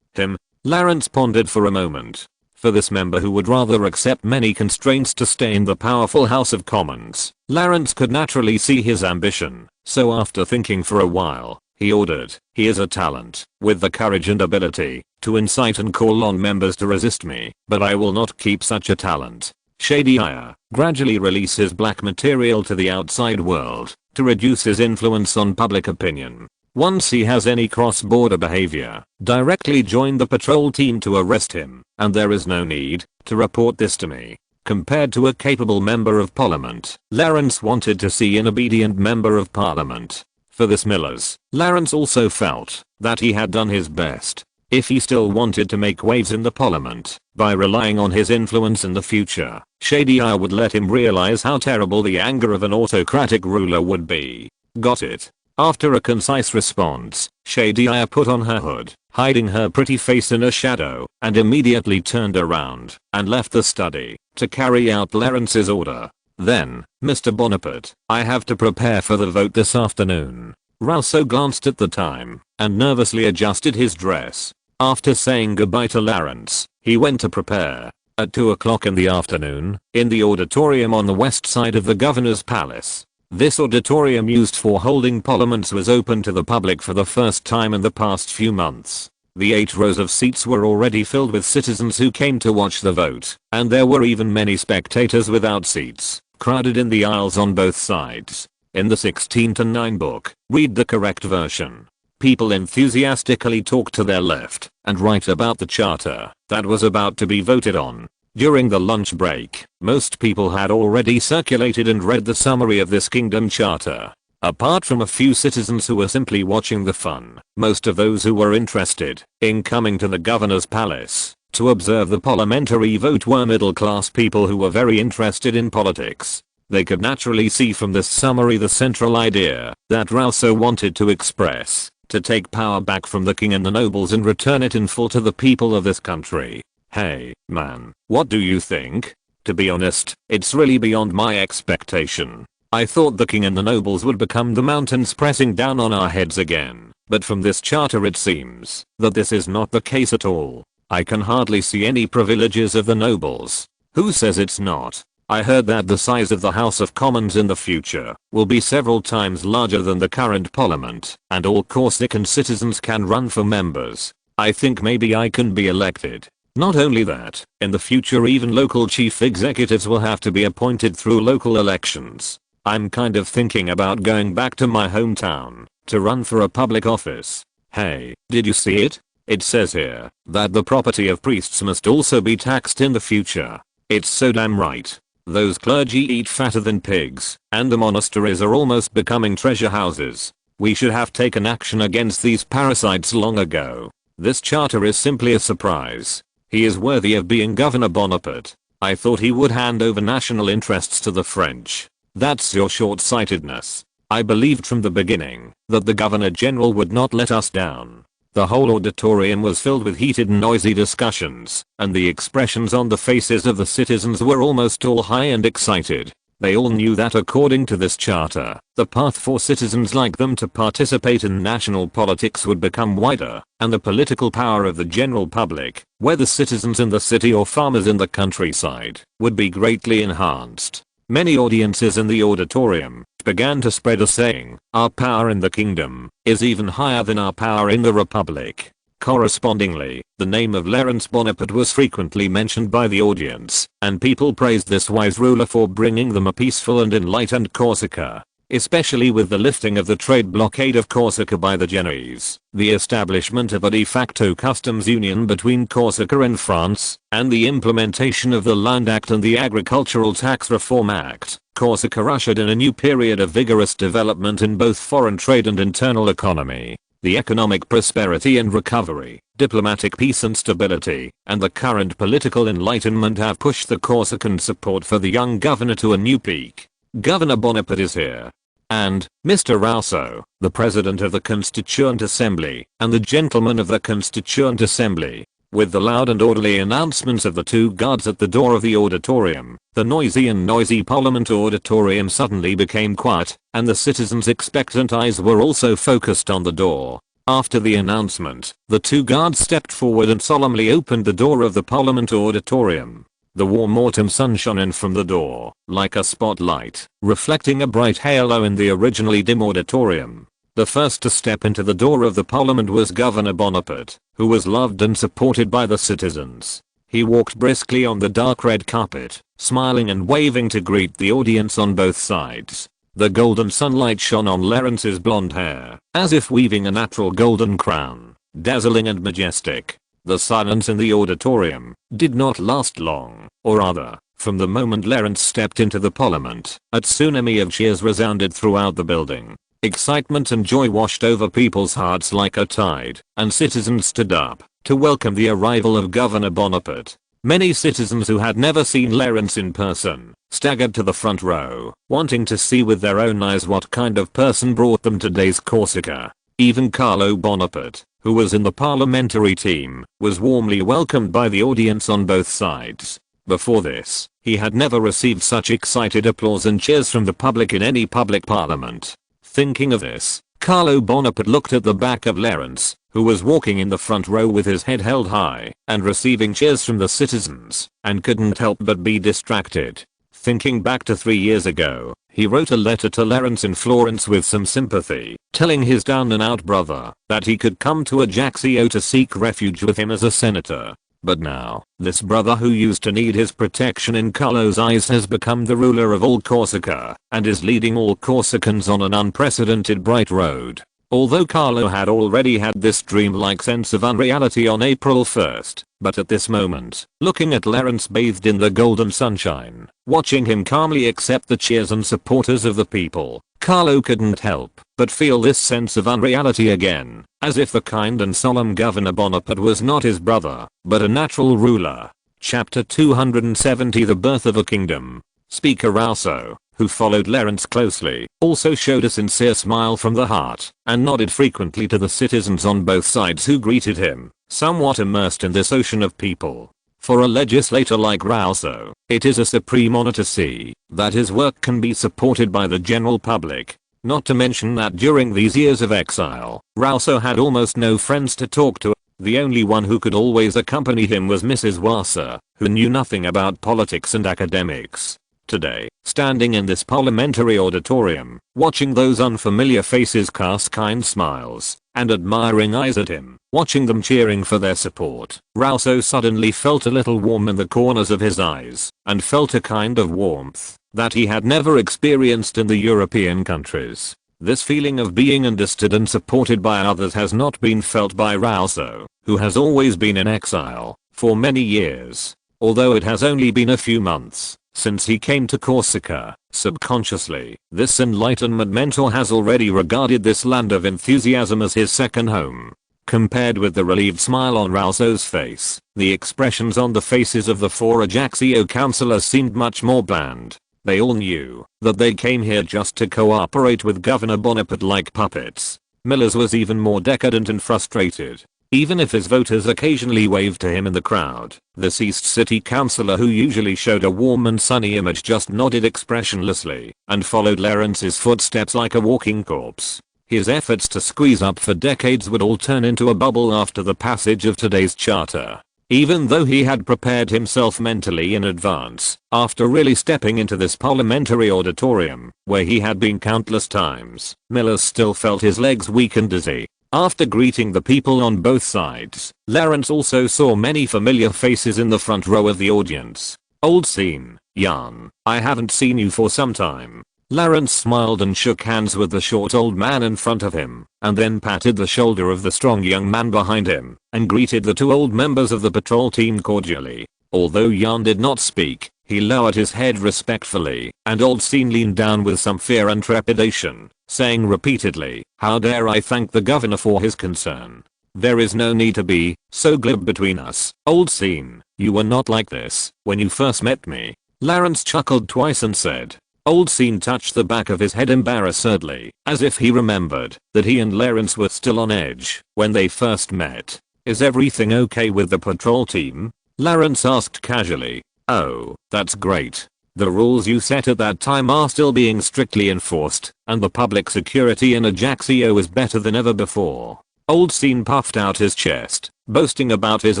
Speaker 1: Clarence pondered for a moment. For this member who would rather accept many constraints to stay in the powerful House of Commons, Clarence could naturally see his ambition, so after thinking for a while, he ordered, "He is a talent, with the courage and ability to incite and call on members to resist me, but I will not keep such a talent." Shady Eye gradually release his black material to the outside world to reduce his influence on public opinion. Once he has any cross-border behavior, directly join the patrol team to arrest him, and there is no need to report this to me. Compared to a capable member of parliament, Clarence wanted to see an obedient member of parliament. For this Millers, Clarence also felt that he had done his best. If he still wanted to make waves in the parliament by relying on his influence in the future, Shady Eye would let him realize how terrible the anger of an autocratic ruler would be. Got it? After a concise response, Shady Eye put on her hood, hiding her pretty face in a shadow, and immediately turned around and left the study to carry out Clarence's order. Then, "Mr. Bonaparte, I have to prepare for the vote this afternoon." Rousseau glanced at the time and nervously adjusted his dress. After saying goodbye to Clarence, he went to prepare. At 2 o'clock in the afternoon, in the auditorium on the west side of the governor's palace. This auditorium used for holding parliaments was open to the public for the first time in the past few months. The 8 rows of seats were already filled with citizens who came to watch the vote, and there were even many spectators without seats, crowded in the aisles on both sides. In the 16:9 book, read the correct version. People enthusiastically talked to their left and right about the charter that was about to be voted on. During the lunch break, most people had already circulated and read the summary of this kingdom charter. Apart from a few citizens who were simply watching the fun, most of those who were interested in coming to the governor's palace to observe the parliamentary vote were middle-class people who were very interested in politics. They could naturally see from this summary the central idea that Rousseau wanted to express, to take power back from the king and the nobles and return it in full to the people of this country. Hey, man, what do you think? To be honest, it's really beyond my expectation. I thought the king and the nobles would become the mountains pressing down on our heads again, but from this charter it seems that this is not the case at all. I can hardly see any privileges of the nobles. Who says it's not? I heard that the size of the House of Commons in the future will be several times larger than the current parliament, and all Corsican citizens can run for members. I think maybe I can be elected. Not only that, in the future even local chief executives will have to be appointed through local elections. I'm kind of thinking about going back to my hometown to run for a public office. Hey, did you see it? It says here that the property of priests must also be taxed in the future. It's so damn right. Those clergy eat fatter than pigs, and the monasteries are almost becoming treasure houses. We should have taken action against these parasites long ago. This charter is simply a surprise. He is worthy of being Governor Bonaparte. I thought he would hand over national interests to the French. That's your short-sightedness. I believed from the beginning that the Governor General would not let us down. The whole auditorium was filled with heated and noisy discussions, and the expressions on the faces of the citizens were almost all high and excited. They all knew that according to this charter, the path for citizens like them to participate in national politics would become wider, and the political power of the general public, whether citizens in the city or farmers in the countryside, would be greatly enhanced. Many audiences in the auditorium began to spread a saying, "Our power in the kingdom is even higher than our power in the republic." Correspondingly, the name of Napoleon Bonaparte was frequently mentioned by the audience, and people praised this wise ruler for bringing them a peaceful and enlightened Corsica, especially with the lifting of the trade blockade of Corsica by the Genoese, the establishment of a de facto customs union between Corsica and France, and the implementation of the Land Act and the Agricultural Tax Reform Act. Corsica ushered in a new period of vigorous development in both foreign trade and internal economy. The economic prosperity and recovery, diplomatic peace and stability, and the current political enlightenment have pushed the Corsican support for the young governor to a new peak. Governor Bonaparte is here. And, Mr. Rousseau, the President of the Constituent Assembly, and the Gentlemen of the Constituent Assembly. With the loud and orderly announcements of the two guards at the door of the auditorium, the noisy Parliament auditorium suddenly became quiet, and the citizens' expectant eyes were also focused on the door. After the announcement, the two guards stepped forward and solemnly opened the door of the Parliament auditorium. The warm autumn sun shone in from the door, like a spotlight, reflecting a bright halo in the originally dim auditorium. The first to step into the door of the Parliament was Governor Bonaparte, who was loved and supported by the citizens. He walked briskly on the dark red carpet, smiling and waving to greet the audience on both sides. The golden sunlight shone on Clarence's blonde hair, as if weaving a natural golden crown, dazzling and majestic. The silence in the auditorium did not last long, or rather, from the moment Clarence stepped into the Parliament, a tsunami of cheers resounded throughout the building. Excitement and joy washed over people's hearts like a tide, and citizens stood up to welcome the arrival of Governor Bonaparte. Many citizens who had never seen Clarence in person staggered to the front row, wanting to see with their own eyes what kind of person brought them today's Corsica. Even Carlo Bonaparte, who was in the parliamentary team, was warmly welcomed by the audience on both sides. Before this, he had never received such excited applause and cheers from the public in any public parliament. Thinking of this, Carlo Bonaparte looked at the back of Clarence, who was walking in the front row with his head held high and receiving cheers from the citizens, and couldn't help but be distracted. Thinking back to 3 years ago, he wrote a letter to Clarence in Florence with some sympathy, telling his down-and-out brother that he could come to Ajaccio to seek refuge with him as a senator. But now, this brother who used to need his protection in Carlo's eyes has become the ruler of all Corsica, and is leading all Corsicans on an unprecedented bright road. Although Carlo had already had this dreamlike sense of unreality on April 1st, but at this moment, looking at Clarence bathed in the golden sunshine, watching him calmly accept the cheers and supporters of the people, Carlo couldn't help but feel this sense of unreality again, as if the kind and solemn Governor Bonaparte was not his brother, but a natural ruler. Chapter 270 The Birth of a Kingdom. Speaker Rousseau, who followed Clarence closely, also showed a sincere smile from the heart, and nodded frequently to the citizens on both sides who greeted him, somewhat immersed in this ocean of people. For a legislator like Rousseau, it is a supreme honor to see that his work can be supported by the general public. Not to mention that during these years of exile, Rousseau had almost no friends to talk to. The only one who could always accompany him was Mrs. Wasser, who knew nothing about politics and academics. Today, standing in this parliamentary auditorium, watching those unfamiliar faces cast kind smiles and admiring eyes at him, watching them cheering for their support, Rousseau suddenly felt a little warm in the corners of his eyes, and felt a kind of warmth that he had never experienced in the European countries. This feeling of being understood and supported by others has not been felt by Rousseau, who has always been in exile for many years. Although it has only been a few months since he came to Corsica, subconsciously, this enlightenment mentor has already regarded this land of enthusiasm as his second home. Compared with the relieved smile on Rousseau's face, the expressions on the faces of the 4 Ajaccio councillors seemed much more bland. They all knew that they came here just to cooperate with Governor Bonaparte like puppets. Miller's was even more decadent and frustrated. Even if his voters occasionally waved to him in the crowd, the deceased city councillor, who usually showed a warm and sunny image, just nodded expressionlessly and followed Lawrence's footsteps like a walking corpse. His efforts to squeeze up for decades would all turn into a bubble after the passage of today's charter. Even though he had prepared himself mentally in advance, after really stepping into this parliamentary auditorium, where he had been countless times, Miller still felt his legs weak and dizzy. After greeting the people on both sides, Lawrence also saw many familiar faces in the front row of the audience. Old scene, Jan, I haven't seen you for some time. Lawrence smiled and shook hands with the short old man in front of him, and then patted the shoulder of the strong young man behind him, and greeted the two old members of the patrol team cordially. Although Jan did not speak, he lowered his head respectfully, and Old Scene leaned down with some fear and trepidation, saying repeatedly, "How dare I thank the governor for his concern. There is no need to be so glib between us, Old Scene. You were not like this when you first met me." Lawrence chuckled twice and said. Old Scene touched the back of his head embarrassedly, as if he remembered that he and Lawrence were still on edge when they first met. "Is everything okay with the patrol team?" Lawrence asked casually. "Oh, that's great. The rules you set at that time are still being strictly enforced, and the public security in Ajaccio is better than ever before." Old Scene puffed out his chest, boasting about his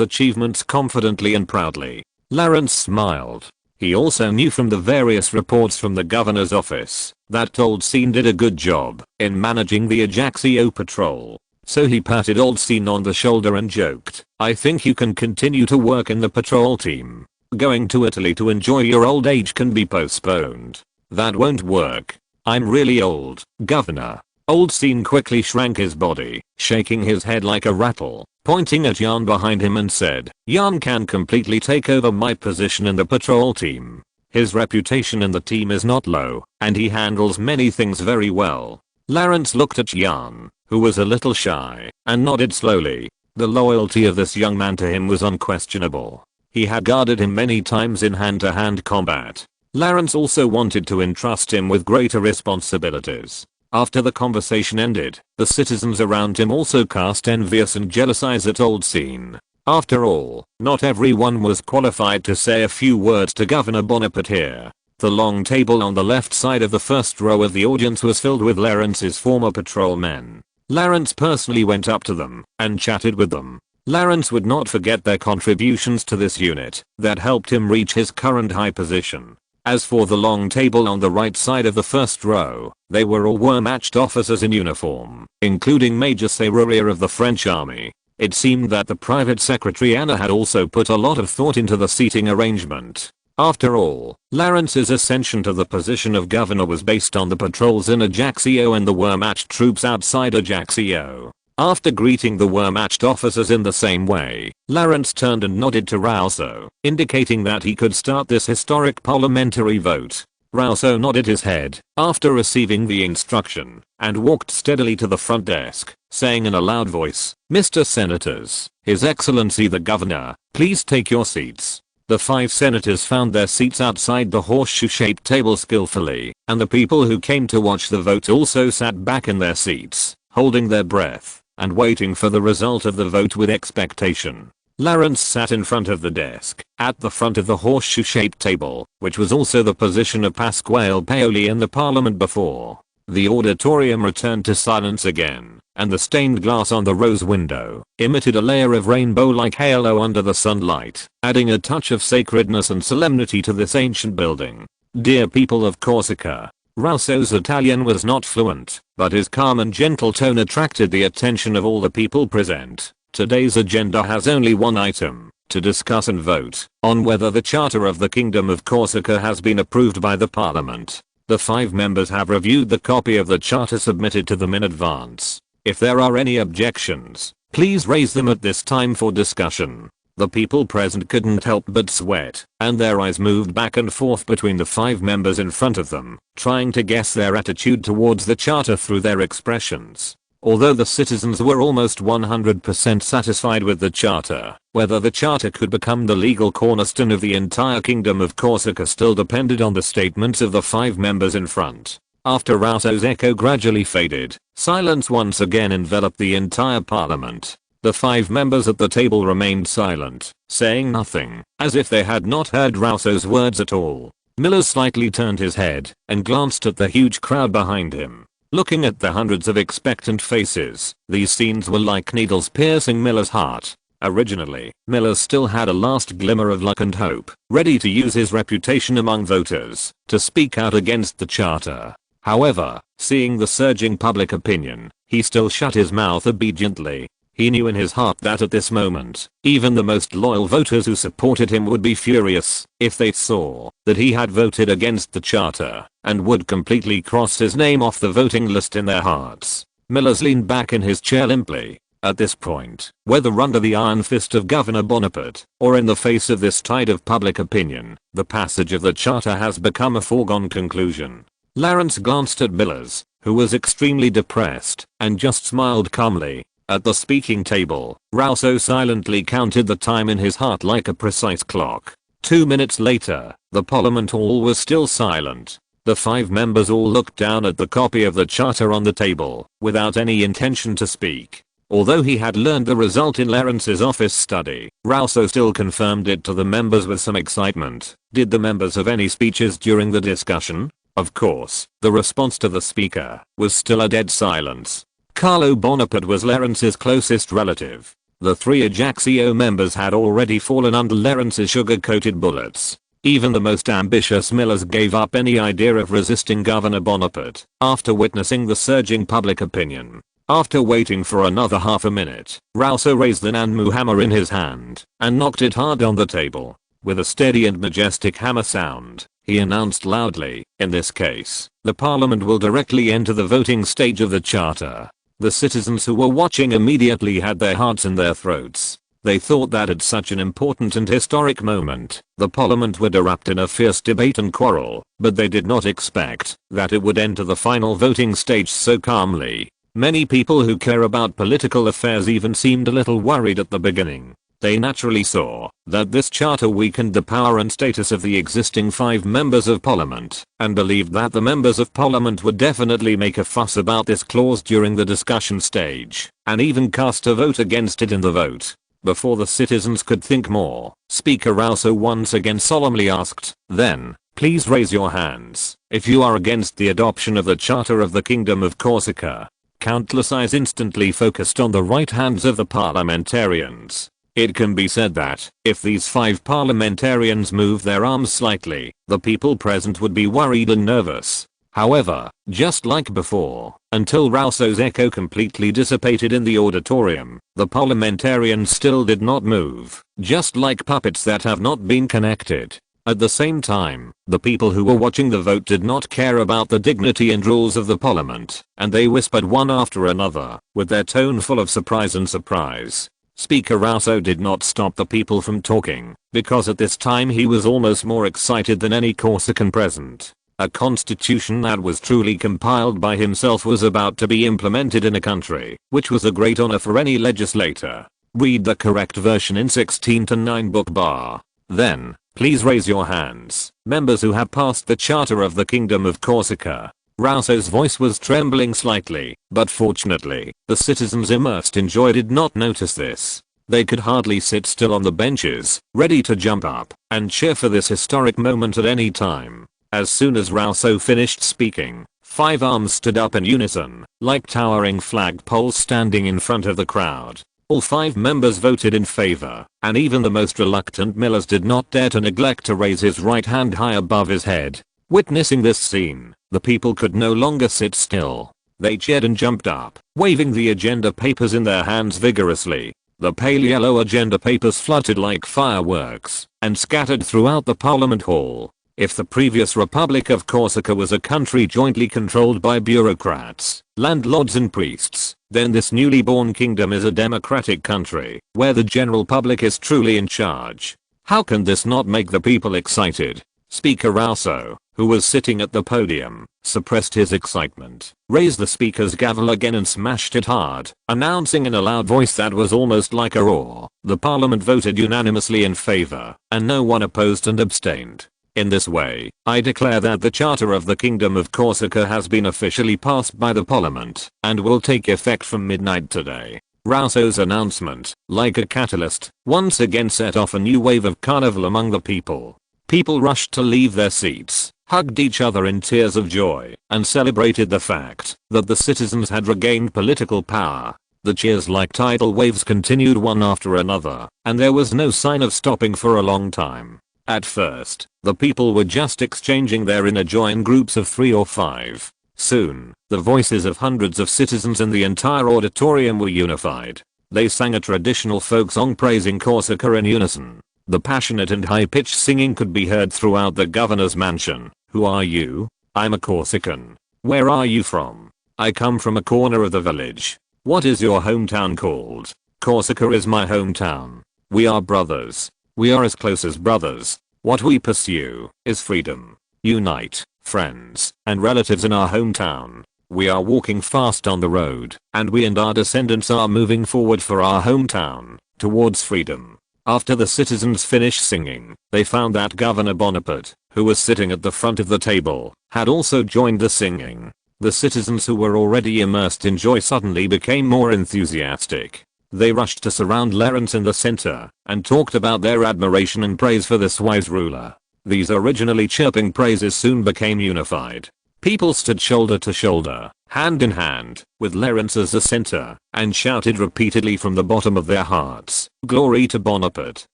Speaker 1: achievements confidently and proudly. Lawrence smiled. He also knew from the various reports from the governor's office that Old Scene did a good job in managing the Ajaccio patrol. So he patted Old Scene on the shoulder and joked, "I think you can continue to work in the patrol team. Going to Italy to enjoy your old age can be postponed. That won't work. I'm really old, Governor." Old Scene quickly shrank his body, shaking his head like a rattle, pointing at Jan behind him, and said, "Jan can completely take over my position in the patrol team. His reputation in the team is not low, and he handles many things very well." Lawrence looked at Jan, who was a little shy, and nodded slowly. The loyalty of this young man to him was unquestionable. He had guarded him many times in hand-to-hand combat. Lawrence also wanted to entrust him with greater responsibilities. After the conversation ended, the citizens around him also cast envious and jealous eyes at Old Scene. After all, not everyone was qualified to say a few words to Governor Bonaparte here. The long table on the left side of the first row of the audience was filled with Lawrence's former patrolmen. Lawrence personally went up to them and chatted with them. Lawrence would not forget their contributions to this unit that helped him reach his current high position. As for the long table on the right side of the first row, they were all war-matched officers in uniform, including Major Serrurier of the French army. It seemed that the private secretary Anna had also put a lot of thought into the seating arrangement. After all, Lawrence's ascension to the position of governor was based on the patrols in Ajaccio and the war-matched troops outside Ajaccio. After greeting the war-matched officers in the same way, Lawrence turned and nodded to Rousseau, indicating that he could start this historic parliamentary vote. Rousseau nodded his head after receiving the instruction and walked steadily to the front desk, saying in a loud voice, "Mr. Senators, His Excellency the Governor, please take your seats." The 5 senators found their seats outside the horseshoe-shaped table skillfully, and the people who came to watch the vote also sat back in their seats, holding their breath and waiting for the result of the vote with expectation. Lawrence sat in front of the desk, at the front of the horseshoe-shaped table, which was also the position of Pasquale Paoli in the parliament before. The auditorium returned to silence again, and the stained glass on the rose window emitted a layer of rainbow-like halo under the sunlight, adding a touch of sacredness and solemnity to this ancient building. "Dear people of Corsica." Rousseau's Italian was not fluent, but his calm and gentle tone attracted the attention of all the people present. Today's agenda has only one item: to discuss and vote on whether the Charter of the Kingdom of Corsica has been approved by the Parliament. The 5 members have reviewed the copy of the charter submitted to them in advance. If there are any objections, please raise them at this time for discussion. The people present couldn't help but sweat, and their eyes moved back and forth between the 5 members in front of them, trying to guess their attitude towards the charter through their expressions. Although the citizens were almost 100% satisfied with the charter, whether the charter could become the legal cornerstone of the entire Kingdom of Corsica still depended on the statements of the 5 members in front. After Rousseau's echo gradually faded, silence once again enveloped the entire parliament. The 5 members at the table remained silent, saying nothing, as if they had not heard Rousseau's words at all. Miller slightly turned his head and glanced at the huge crowd behind him. Looking at the hundreds of expectant faces, these scenes were like needles piercing Miller's heart. Originally, Miller still had a last glimmer of luck and hope, ready to use his reputation among voters to speak out against the charter. However, seeing the surging public opinion, he still shut his mouth obediently. He knew in his heart that at this moment, even the most loyal voters who supported him would be furious if they saw that he had voted against the charter and would completely cross his name off the voting list in their hearts. Millers leaned back in his chair limply. At this point, whether under the iron fist of Governor Bonaparte or in the face of this tide of public opinion, the passage of the charter has become a foregone conclusion. Lawrence glanced at Millers, who was extremely depressed, and just smiled calmly. At the speaking table, Rousseau silently counted the time in his heart like a precise clock. 2 minutes later, the parliament hall was still silent. The 5 members all looked down at the copy of the charter on the table, without any intention to speak. Although he had learned the result in Lawrence's office study, Rousseau still confirmed it to the members with some excitement. Did the members have any speeches during the discussion? Of course, the response to the speaker was still a dead silence. Carlo Bonaparte was Lawrence's closest relative. The 3 Ajaccio members had already fallen under Lawrence's sugar-coated bullets. Even the most ambitious Millers gave up any idea of resisting Governor Bonaparte after witnessing the surging public opinion. After waiting for another half a minute, Rousseau raised the Nanmu hammer in his hand and knocked it hard on the table. With a steady and majestic hammer sound, he announced loudly, "In this case, the parliament will directly enter the voting stage of the charter." The citizens who were watching immediately had their hearts in their throats. They thought that at such an important and historic moment, the parliament would erupt in a fierce debate and quarrel, but they did not expect that it would enter the final voting stage so calmly. Many people who care about political affairs even seemed a little worried at the beginning. They naturally saw that this charter weakened the power and status of the existing 5 members of parliament, and believed that the members of parliament would definitely make a fuss about this clause during the discussion stage, and even cast a vote against it in the vote. Before the citizens could think more, Speaker Rousseau once again solemnly asked, "Then, please raise your hands if you are against the adoption of the Charter of the Kingdom of Corsica." Countless eyes instantly focused on the right hands of the parliamentarians. It can be said that, if these 5 parliamentarians moved their arms slightly, the people present would be worried and nervous. However, just like before, until Rousseau's echo completely dissipated in the auditorium, the parliamentarians still did not move, just like puppets that have not been connected. At the same time, the people who were watching the vote did not care about the dignity and rules of the parliament, and they whispered one after another, with their tone full of surprise and surprise. Speaker Rousseau did not stop the people from talking, because at this time he was almost more excited than any Corsican present. A constitution that was truly compiled by himself was about to be implemented in a country, which was a great honor for any legislator. Read the correct version in 16-9 book bar. Then, please raise your hands, members who have passed the Charter of the Kingdom of Corsica. Rousseau's voice was trembling slightly, but fortunately, the citizens immersed in joy did not notice this. They could hardly sit still on the benches, ready to jump up and cheer for this historic moment at any time. As soon as Rousseau finished speaking, 5 arms stood up in unison, like towering flagpoles standing in front of the crowd. All 5 members voted in favor, and even the most reluctant Millers did not dare to neglect to raise his right hand high above his head. Witnessing this scene, the people could no longer sit still. They cheered and jumped up, waving the agenda papers in their hands vigorously. The pale yellow agenda papers fluttered like fireworks and scattered throughout the Parliament Hall. If the previous Republic of Corsica was a country jointly controlled by bureaucrats, landlords and priests, then this newly born kingdom is a democratic country, where the general public is truly in charge. How can this not make the people excited? Speaker Rousseau, who was sitting at the podium, suppressed his excitement, raised the speaker's gavel again and smashed it hard, announcing in a loud voice that was almost like a roar, "The parliament voted unanimously in favor, and no one opposed and abstained." In this way, I declare that the Charter of the Kingdom of Corsica has been officially passed by the Parliament and will take effect from midnight today. Rousseau's announcement, like a catalyst, once again set off a new wave of carnival among the people. People rushed to leave their seats, hugged each other in tears of joy, and celebrated the fact that the citizens had regained political power. The cheers like tidal waves continued one after another, and there was no sign of stopping for a long time. At first, the people were just exchanging their inner joy in groups of 3 or 5. Soon, the voices of hundreds of citizens in the entire auditorium were unified. They sang a traditional folk song praising Corsica in unison. The passionate and high-pitched singing could be heard throughout the governor's mansion. Who are you? I'm a Corsican. Where are you from? I come from a corner of the village. What is your hometown called? Corsica is my hometown. We are brothers. We are as close as brothers. What we pursue is freedom. Unite, friends and relatives in our hometown. We are walking fast on the road, and we and our descendants are moving forward for our hometown, towards freedom. After the citizens finished singing, they found that Governor Bonaparte, who was sitting at the front of the table, had also joined the singing. The citizens who were already immersed in joy suddenly became more enthusiastic. They rushed to surround Lawrence in the center and talked about their admiration and praise for this wise ruler. These originally chirping praises soon became unified. People stood shoulder to shoulder, hand in hand, with Lawrence as the center, and shouted repeatedly from the bottom of their hearts, "Glory to Bonaparte!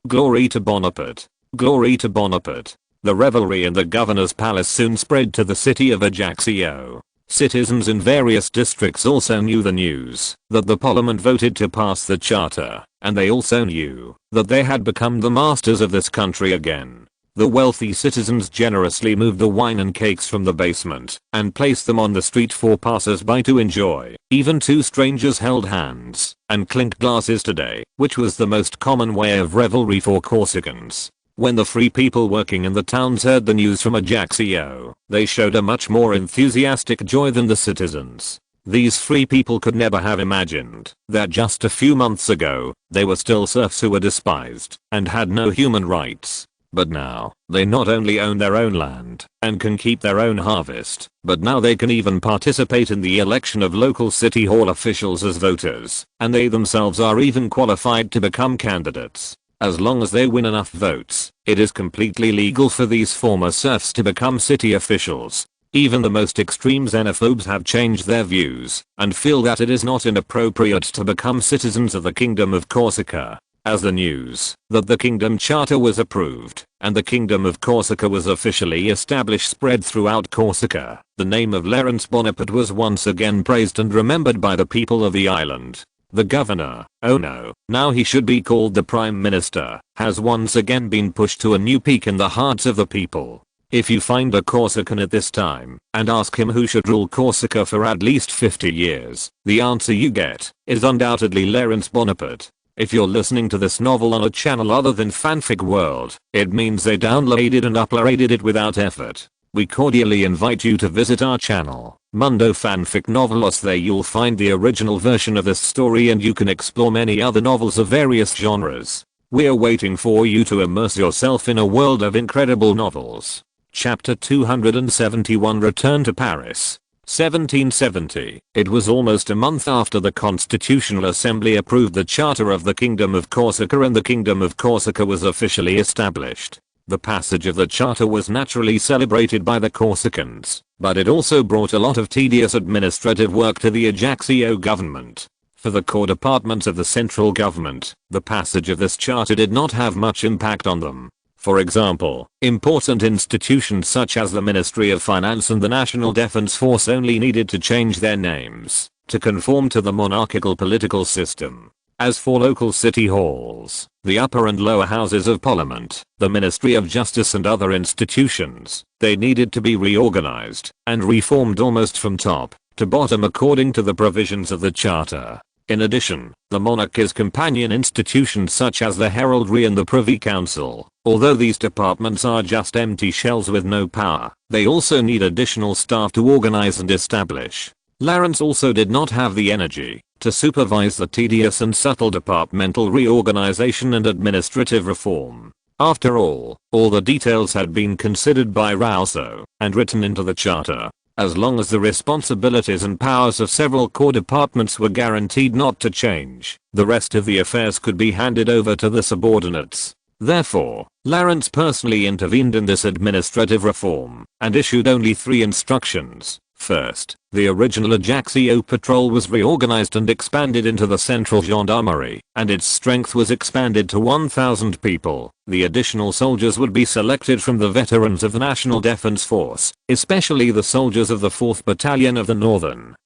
Speaker 1: Glory to Bonaparte! Glory to Bonaparte!" The revelry in the governor's palace soon spread to the city of Ajaccio. Citizens in various districts also knew the news that the parliament voted to pass the charter, and they also knew that they had become the masters of this country again. The wealthy citizens generously moved the wine and cakes from the basement and placed them on the street for passers-by to enjoy. Even two strangers held hands and clinked glasses today, which was the most common way of revelry for Corsicans. When the free people working in the towns heard the news from Ajaccio, they showed a much more enthusiastic joy than the citizens. These free people could never have imagined that just a few months ago, they were still serfs who were despised and had no human rights. But now, they not only own their own land and can keep their own harvest, but now they can even participate in the election of local city hall officials as voters, and they themselves are even qualified to become candidates. As long as they win enough votes, it is completely legal for these former serfs to become city officials. Even the most extreme xenophobes have changed their views and feel that it is not inappropriate to become citizens of the Kingdom of Corsica. As the news that the Kingdom Charter was approved and the Kingdom of Corsica was officially established spread throughout Corsica, the name of Laurence Bonaparte was once again praised and remembered by the people of the island. The governor, oh no, now he should be called the Prime Minister, has once again been pushed to a new peak in the hearts of the people. If you find a Corsican at this time and ask him who should rule Corsica for at least 50 years, the answer you get is undoubtedly Laurence Bonaparte. If you're listening to this novel on a channel other than Fanfic World, it means they downloaded and uploaded it without effort. We cordially invite you to visit our channel, Mundo Fanfic Novelos. There you'll find the original version of this story and you can explore many other novels of various genres. We're waiting for you to immerse yourself in a world of incredible novels. Chapter 271, Return to Paris. 1770. It was almost a month after the Constitutional Assembly approved the Charter of the Kingdom of Corsica and the Kingdom of Corsica was officially established. The passage of the charter was naturally celebrated by the Corsicans, but it also brought a lot of tedious administrative work to the Ajaccio government. For the core departments of the central government, the passage of this charter did not have much impact on them. For example, important institutions such as the Ministry of Finance and the National Defense Force only needed to change their names to conform to the monarchical political system. As for local city halls, the upper and lower houses of parliament, the Ministry of Justice and other institutions, they needed to be reorganized and reformed almost from top to bottom according to the provisions of the charter. In addition, the monarchy's companion institutions such as the heraldry and the Privy Council, although these departments are just empty shells with no power, they also need additional staff to organize and establish. Laurence also did not have the energy to supervise the tedious and subtle departmental reorganization and administrative reform. After all the details had been considered by Rousseau and written into the charter. As long as the responsibilities and powers of several core departments were guaranteed not to change, the rest of the affairs could be handed over to the subordinates. Therefore, Lawrence personally intervened in this administrative reform and issued only 3 instructions. First, the original Ajaccio patrol was reorganized and expanded into the Central Gendarmerie, and its strength was expanded to 1,000 people. The additional soldiers would be selected from the veterans of the National Defense Force, especially the soldiers of the 4th Battalion of the Northern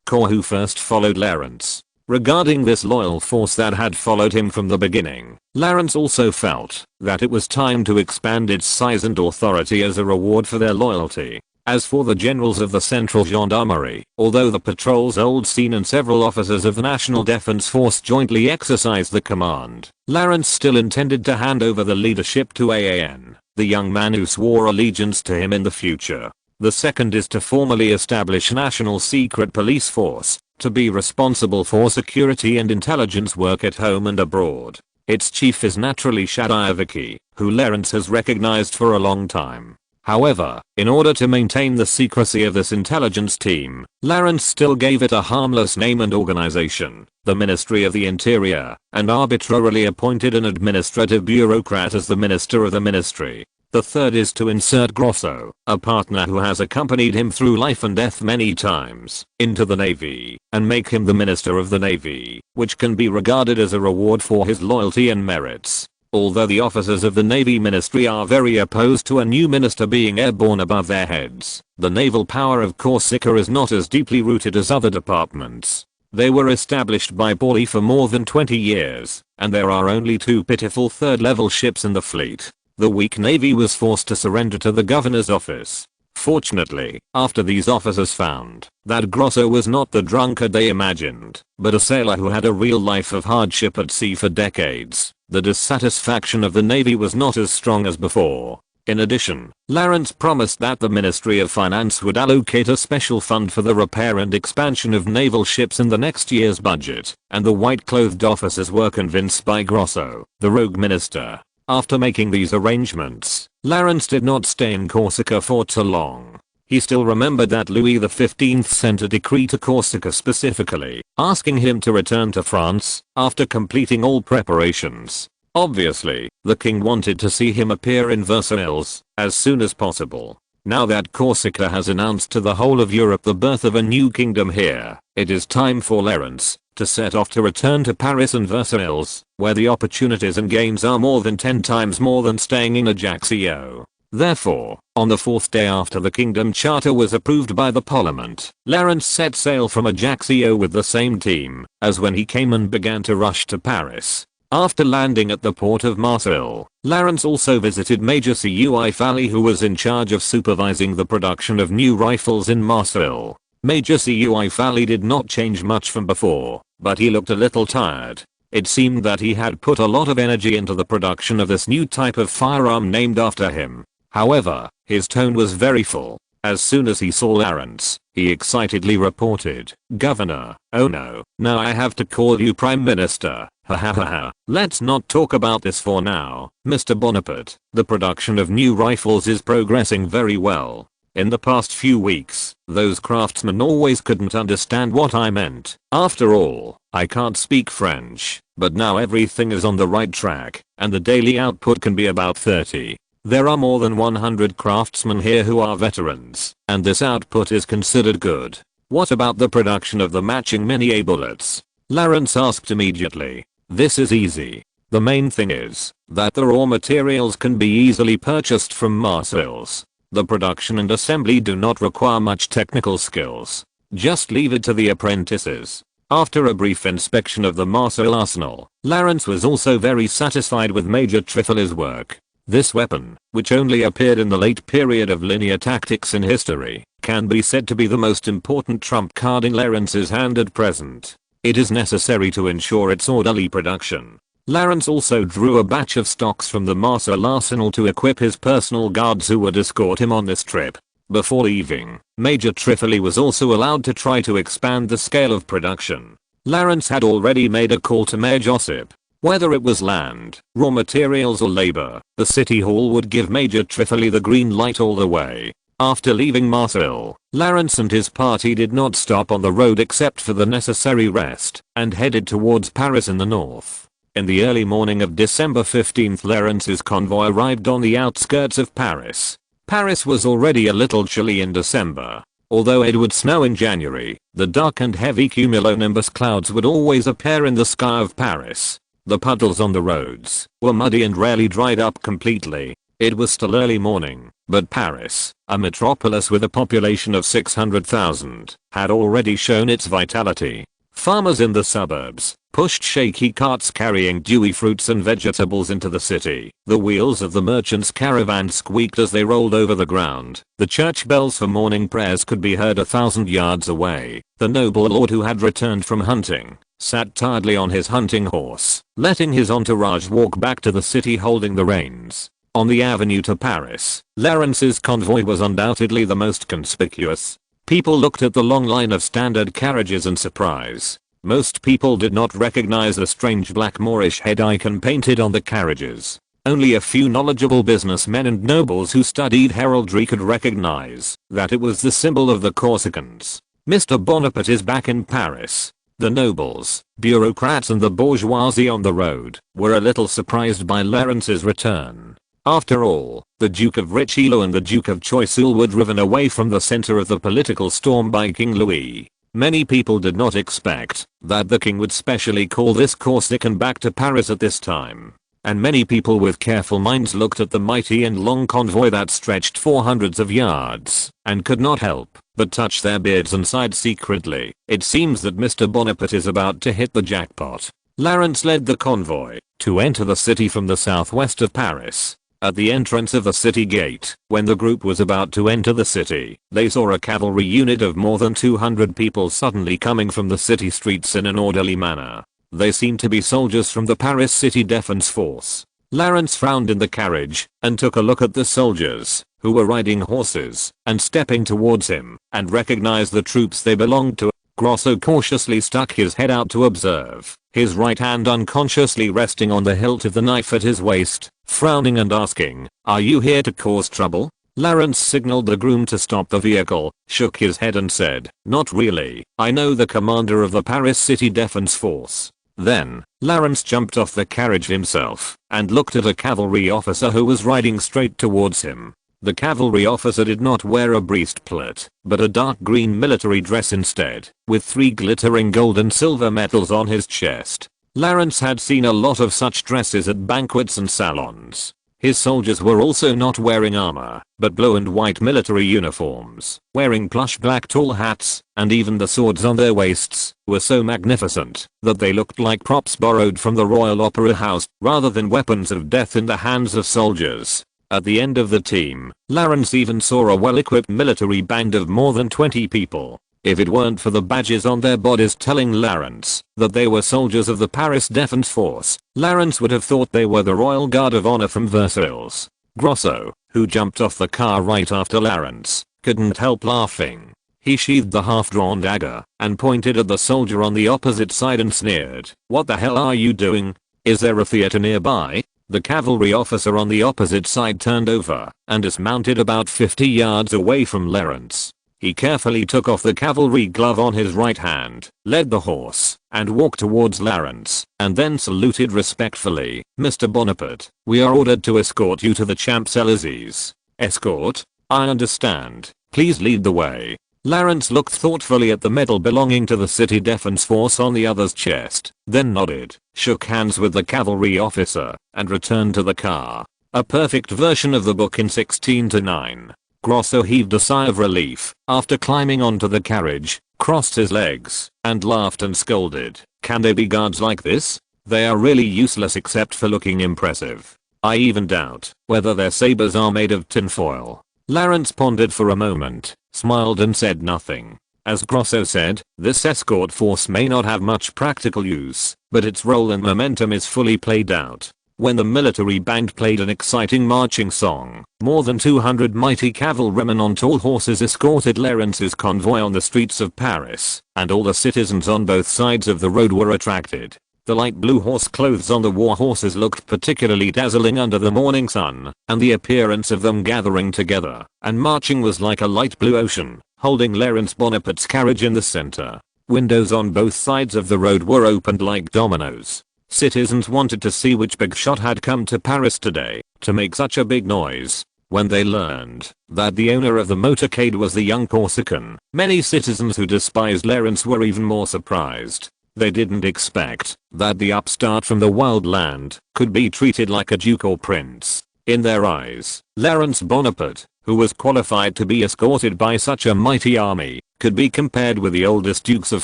Speaker 1: Corps who first followed Lawrence. Regarding this loyal force that had followed him from the beginning, Lawrence also felt that it was time to expand its size and authority as a reward for their loyalty. As for the generals of the Central Gendarmerie, although the patrol's old scene and several officers of the National Defense Force jointly exercised the command, Lawrence still intended to hand over the leadership to An, the young man who swore allegiance to him in the future. The second is to formally establish a National Secret Police Force, to be responsible for security and intelligence work at home and abroad. Its chief is naturally Shadayevsky, who Lawrence has recognized for a long time. However, in order to maintain the secrecy of this intelligence team, Lawrence still gave it a harmless name and organization, the Ministry of the Interior, and arbitrarily appointed an administrative bureaucrat as the minister of the ministry. The third is to insert Grosso, a partner who has accompanied him through life and death many times, into the Navy, and make him the Minister of the Navy, which can be regarded as a reward for his loyalty and merits. Although the officers of the Navy Ministry are very opposed to a new minister being airborne above their heads, the naval power of Corsica is not as deeply rooted as other departments. They were established by Pauly for more than 20 years, and there are only 2 pitiful third-level ships in the fleet. The weak navy was forced to surrender to the governor's office. Fortunately, after these officers found that Grosso was not the drunkard they imagined, but a sailor who had a real life of hardship at sea for decades, the dissatisfaction of the Navy was not as strong as before. In addition, Lawrence promised that the Ministry of Finance would allocate a special fund for the repair and expansion of naval ships in the next year's budget, and the white-clothed officers were convinced by Grosso, the rogue minister. After making these arrangements, Lawrence did not stay in Corsica for too long. He still remembered that Louis XV sent a decree to Corsica specifically, asking him to return to France after completing all preparations. Obviously, the king wanted to see him appear in Versailles as soon as possible. Now that Corsica has announced to the whole of Europe the birth of a new kingdom here, it is time for Lawrence to set off to return to Paris and Versailles, where the opportunities and gains are more than 10 times more than staying in Ajaccio. Therefore, on the 4th day after the kingdom charter was approved by the parliament, Lawrence set sail from Ajaccio with the same team as when he came and began to rush to Paris. After landing at the port of Marseille, Lawrence also visited Major Cui Fally, who was in charge of supervising the production of new rifles in Marseille. Major Cui Fally did not change much from before, but he looked a little tired. It seemed that he had put a lot of energy into the production of this new type of firearm named after him. However, his tone was very full. As soon as he saw Lawrence, he excitedly reported, "Governor, oh no, now I have to call you Prime Minister. Ha ha ha ha. Let's not talk about this for now, Mr. Bonaparte. The production of new rifles is progressing very well. In the past few weeks, those craftsmen always couldn't understand what I meant. After all, I can't speak French, but now everything is on the right track, and the daily output can be about 30. There are more than 100 craftsmen here who are veterans, and this output is considered good. What about the production of the matching mini bullets?" Lawrence asked immediately. "This is easy. The main thing is that the raw materials can be easily purchased from Marseilles. The production and assembly do not require much technical skills. Just leave it to the apprentices." After a brief inspection of the Marseille arsenal, Lawrence was also very satisfied with Major Trifoli's work. This weapon, which only appeared in the late period of linear tactics in history, can be said to be the most important trump card in Lawrence's hand at present. It is necessary to ensure its orderly production. Lawrence also drew a batch of stocks from the Marseille arsenal to equip his personal guards who would escort him on this trip. Before leaving, Major Trifoli was also allowed to try to expand the scale of production. Lawrence had already made a call to Mayor Josip Whether it was land, raw materials or labor, the city hall would give Major Trifoli the green light all the way. After leaving Marseille, Lawrence and his party did not stop on the road except for the necessary rest, and headed towards Paris in the north. In the early morning of December 15th, Lawrence's convoy arrived on the outskirts of Paris. Paris was already a little chilly in December. Although it would snow in January, the dark and heavy cumulonimbus clouds would always appear in the sky of Paris. The puddles on the roads were muddy and rarely dried up completely. It was still early morning, but Paris, a metropolis with a population of 600,000, had already shown its vitality. Farmers in the suburbs pushed shaky carts carrying dewy fruits and vegetables into the city. The wheels of the merchants' caravan squeaked as they rolled over the ground. The church bells for morning prayers could be heard 1,000 yards away. The noble lord who had returned from hunting sat tiredly on his hunting horse, letting his entourage walk back to the city holding the reins. On the avenue to Paris, Lawrence's convoy was undoubtedly the most conspicuous. People looked at the long line of standard carriages in surprise. Most people did not recognize the strange black Moorish head icon painted on the carriages. Only a few knowledgeable businessmen and nobles who studied heraldry could recognize that it was the symbol of the Corsicans. Mr. Bonaparte is back in Paris. The nobles, bureaucrats and the bourgeoisie on the road were a little surprised by Lawrence's return. After all, the Duke of Richelieu and the Duke of Choiseul were driven away from the center of the political storm by King Louis. Many people did not expect that the king would specially call this Corsican back to Paris at this time. And many people with careful minds looked at the mighty and long convoy that stretched for hundreds of yards and could not help but touch their beards and sighed secretly. It seems that Mr. Bonaparte is about to hit the jackpot. Lawrence led the convoy to enter the city from the southwest of Paris. At the entrance of the city gate, when the group was about to enter the city, they saw a cavalry unit of more than 200 people suddenly coming from the city streets in an orderly manner. They seemed to be soldiers from the Paris City Defense Force. Lawrence frowned in the carriage and took a look at the soldiers, who were riding horses and stepping towards him, and recognized the troops they belonged to. Grosso cautiously stuck his head out to observe, his right hand unconsciously resting on the hilt of the knife at his waist, frowning and asking, "Are you here to cause trouble?" Lawrence signaled the groom to stop the vehicle, shook his head and said, "Not really. I know the commander of the Paris City Defense Force." Then, Lawrence jumped off the carriage himself and looked at a cavalry officer who was riding straight towards him. The cavalry officer did not wear a breastplate, but a dark green military dress instead, with 3 glittering gold and silver medals on his chest. Lawrence had seen a lot of such dresses at banquets and salons. His soldiers were also not wearing armor, but blue and white military uniforms, wearing plush black tall hats, and even the swords on their waists were so magnificent that they looked like props borrowed from the Royal Opera House rather than weapons of death in the hands of soldiers. At the end of the team, Lawrence even saw a well-equipped military band of more than 20 people. If it weren't for the badges on their bodies telling Lawrence that they were soldiers of the Paris Defense Force, Lawrence would have thought they were the Royal Guard of Honor from Versailles. Grosso, who jumped off the car right after Lawrence, couldn't help laughing. He sheathed the half-drawn dagger and pointed at the soldier on the opposite side and sneered, "What the hell are you doing? Is there a theater nearby?" The cavalry officer on the opposite side turned over and dismounted about 50 yards away from Lawrence. He carefully took off the cavalry glove on his right hand, led the horse, and walked towards Lawrence, and then saluted respectfully. "Mr. Bonaparte, we are ordered to escort you to the Champs-Élysées." "Escort? I understand. Please lead the way." Lawrence looked thoughtfully at the medal belonging to the City Defense Force on the other's chest, then nodded, shook hands with the cavalry officer, and returned to the car. A perfect version of the book in 16:9. Grosso heaved a sigh of relief after climbing onto the carriage, crossed his legs, and laughed and scolded, "Can there be guards like this? They are really useless except for looking impressive. I even doubt whether their sabers are made of tinfoil." Lawrence pondered for a moment, smiled and said nothing. As Grosso said, this escort force may not have much practical use, but its role and momentum is fully played out. When the military band played an exciting marching song, more than 200 mighty cavalrymen on tall horses escorted Lawrence's convoy on the streets of Paris, and all the citizens on both sides of the road were attracted. The light blue horse clothes on the war horses looked particularly dazzling under the morning sun, and the appearance of them gathering together and marching was like a light blue ocean, holding Napoleon Bonaparte's carriage in the center. Windows on both sides of the road were opened like dominoes. Citizens wanted to see which big shot had come to Paris today to make such a big noise. When they learned that the owner of the motorcade was the young Corsican, many citizens who despised Lawrence were even more surprised. They didn't expect that the upstart from the wild land could be treated like a duke or prince. In their eyes, Lawrence Bonaparte, who was qualified to be escorted by such a mighty army, could be compared with the oldest dukes of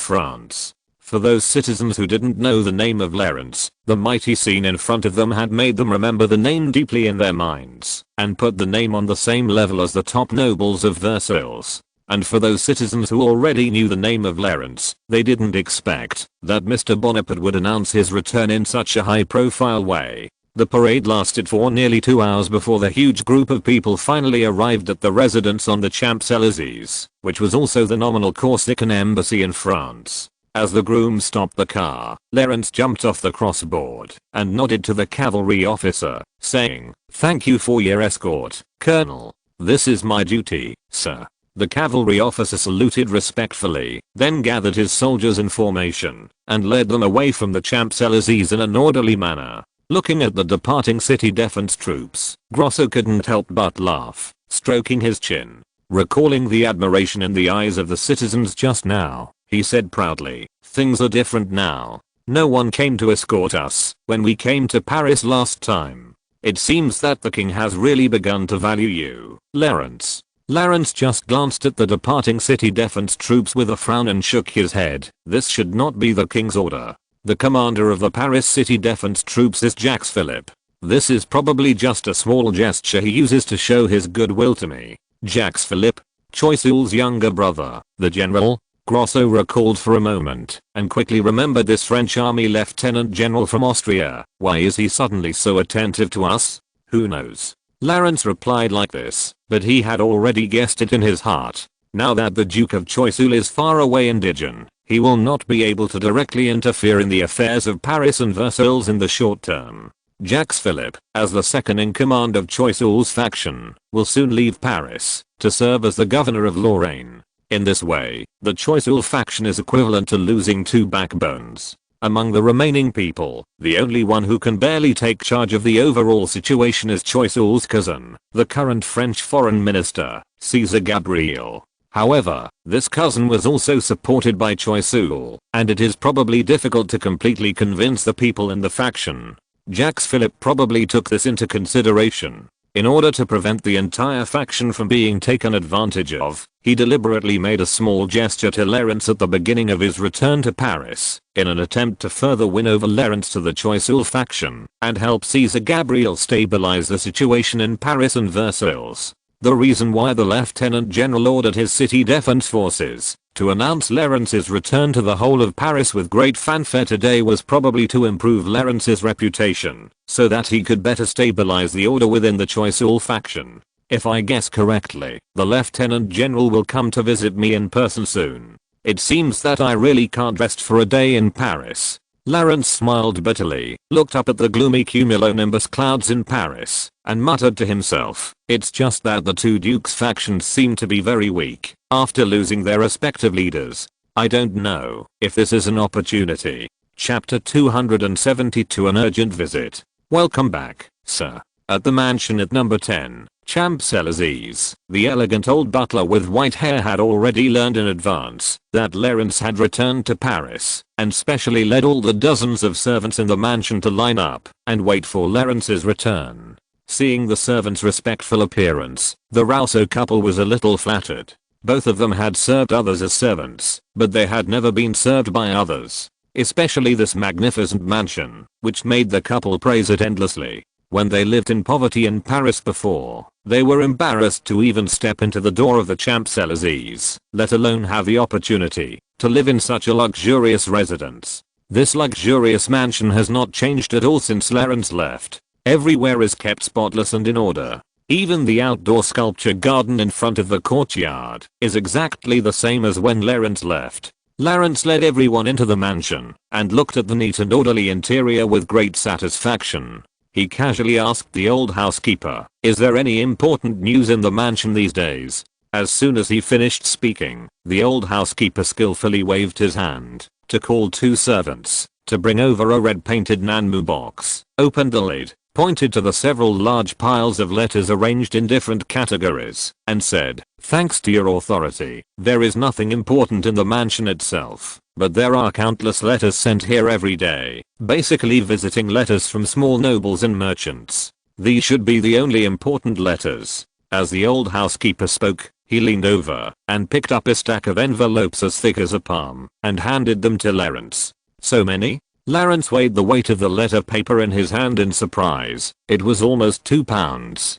Speaker 1: France. For those citizens who didn't know the name of Lawrence, the mighty scene in front of them had made them remember the name deeply in their minds and put the name on the same level as the top nobles of Versailles. And for those citizens who already knew the name of Lawrence, they didn't expect that Mr. Bonaparte would announce his return in such a high-profile way. The parade lasted for nearly 2 hours before the huge group of people finally arrived at the residence on the Champs-Élysées, which was also the nominal Corsican embassy in France. As the groom stopped the car, Lawrence jumped off the crossboard and nodded to the cavalry officer, saying, "Thank you for your escort, Colonel. This is my duty, sir." The cavalry officer saluted respectfully, then gathered his soldiers in formation and led them away from the Champs-Élysées in an orderly manner. Looking at the departing city defense troops, Grosso couldn't help but laugh, stroking his chin. Recalling the admiration in the eyes of the citizens just now, he said proudly, "Things are different now. No one came to escort us when we came to Paris last time. It seems that the king has really begun to value you, Lawrence." Lawrence just glanced at the departing city defense troops with a frown and shook his head. This should not be the king's order. The commander of the Paris city defense troops is Jacques Philippe. This is probably just a small gesture he uses to show his goodwill to me. Jacques Philippe, Choiseul's younger brother, the general? Grosso recalled for a moment and quickly remembered this French army lieutenant general from Austria. Why is he suddenly so attentive to us? Who knows? Lawrence replied like this, but he had already guessed it in his heart. Now that the Duke of Choiseul is far away in Dijon, he will not be able to directly interfere in the affairs of Paris and Versailles in the short term. Jacques Philippe, as the second in command of Choiseul's faction, will soon leave Paris to serve as the governor of Lorraine. In this way, the Choiseul faction is equivalent to losing 2 backbones. Among the remaining people, the only one who can barely take charge of the overall situation is Choiseul's cousin, the current French foreign minister, César Gabriel. However, this cousin was also supported by Choiseul, and it is probably difficult to completely convince the people in the faction. Jacques Philippe probably took this into consideration. In order to prevent the entire faction from being taken advantage of, he deliberately made a small gesture to Lawrence at the beginning of his return to Paris, in an attempt to further win over Lawrence to the Choiseul faction and help César Gabriel stabilize the situation in Paris and Versailles. The reason why the lieutenant general ordered his city defense forces to announce Lawrence's return to the whole of Paris with great fanfare today was probably to improve Lawrence's reputation, so that he could better stabilize the order within the Choiseul faction. If I guess correctly, the lieutenant general will come to visit me in person soon. It seems that I really can't rest for a day in Paris. Lawrence smiled bitterly, looked up at the gloomy cumulonimbus clouds in Paris, and muttered to himself, "It's just that the 2 dukes' factions seem to be very weak after losing their respective leaders. I don't know if this is an opportunity." Chapter 272 An Urgent Visit. Welcome back, sir. At the mansion at number 10, Champs-Élysées, the elegant old butler with white hair had already learned in advance that Lawrence had returned to Paris, and specially led all the dozens of servants in the mansion to line up and wait for Lawrence's return. Seeing the servants' respectful appearance, the Rousseau couple was a little flattered. Both of them had served others as servants, but they had never been served by others. Especially this magnificent mansion, which made the couple praise it endlessly. When they lived in poverty in Paris before, they were embarrassed to even step into the door of the Champs-Élysées, let alone have the opportunity to live in such a luxurious residence. This luxurious mansion has not changed at all since Lawrence left. Everywhere is kept spotless and in order. Even the outdoor sculpture garden in front of the courtyard is exactly the same as when Lawrence left. Lawrence led everyone into the mansion and looked at the neat and orderly interior with great satisfaction. He casually asked the old housekeeper, "Is there any important news in the mansion these days?" As soon as he finished speaking, the old housekeeper skillfully waved his hand to call 2 servants to bring over a red-painted Nanmu box, opened the lid, pointed to the several large piles of letters arranged in different categories, and said, "Thanks to your authority, there is nothing important in the mansion itself, but there are countless letters sent here every day, basically visiting letters from small nobles and merchants. These should be the only important letters." As the old housekeeper spoke, he leaned over and picked up a stack of envelopes as thick as a palm and handed them to Lawrence. "So many?" Lawrence weighed the weight of the letter paper in his hand in surprise. It was almost 2 pounds.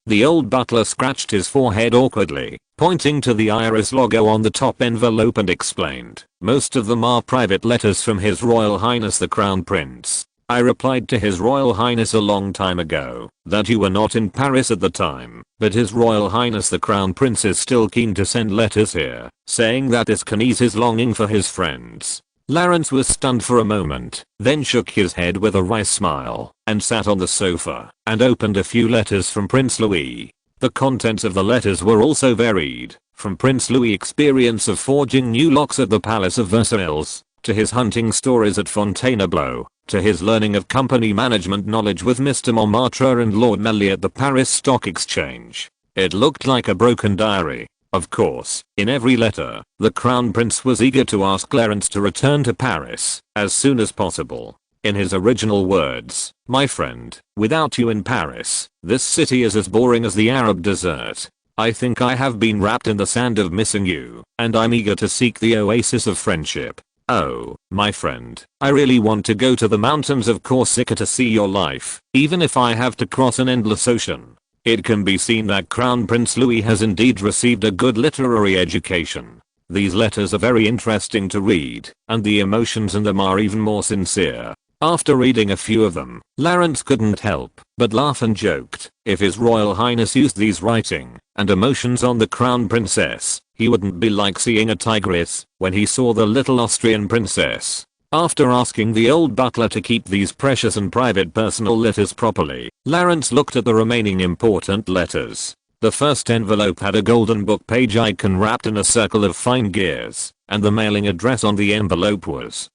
Speaker 1: The old butler scratched his forehead awkwardly, pointing to the iris logo on the top envelope and explained, "Most of them are private letters from His Royal Highness the Crown Prince. I replied to His Royal Highness a long time ago that you were not in Paris at the time, but His Royal Highness the Crown Prince is still keen to send letters here, saying that this can ease his longing for his friends." Lawrence was stunned for a moment, then shook his head with a wry smile, and sat on the sofa, and opened a few letters from Prince Louis. The contents of the letters were also varied, from Prince Louis' experience of forging new locks at the Palace of Versailles, to his hunting stories at Fontainebleau, to his learning of company management knowledge with Mr. Montmartre and Lord Melly at the Paris Stock Exchange. It looked like a broken diary. Of course, in every letter, the Crown Prince was eager to ask Lawrence to return to Paris as soon as possible. In his original words, "My friend, without you in Paris, this city is as boring as the Arab desert. I think I have been wrapped in the sand of missing you, and I'm eager to seek the oasis of friendship. Oh, my friend, I really want to go to the mountains of Corsica to see your life, even if I have to cross an endless ocean." It can be seen that Crown Prince Louis has indeed received a good literary education. These letters are very interesting to read, and the emotions in them are even more sincere. After reading a few of them, Lawrence couldn't help but laugh and joked, if His Royal Highness used these writing and emotions on the Crown Princess, he wouldn't be like seeing a tigress when he saw the little Austrian princess. After asking the old butler to keep these precious and private personal letters properly, Lawrence looked at the remaining important letters. The first envelope had a golden book page icon wrapped in a circle of fine gears, and the mailing address on the envelope was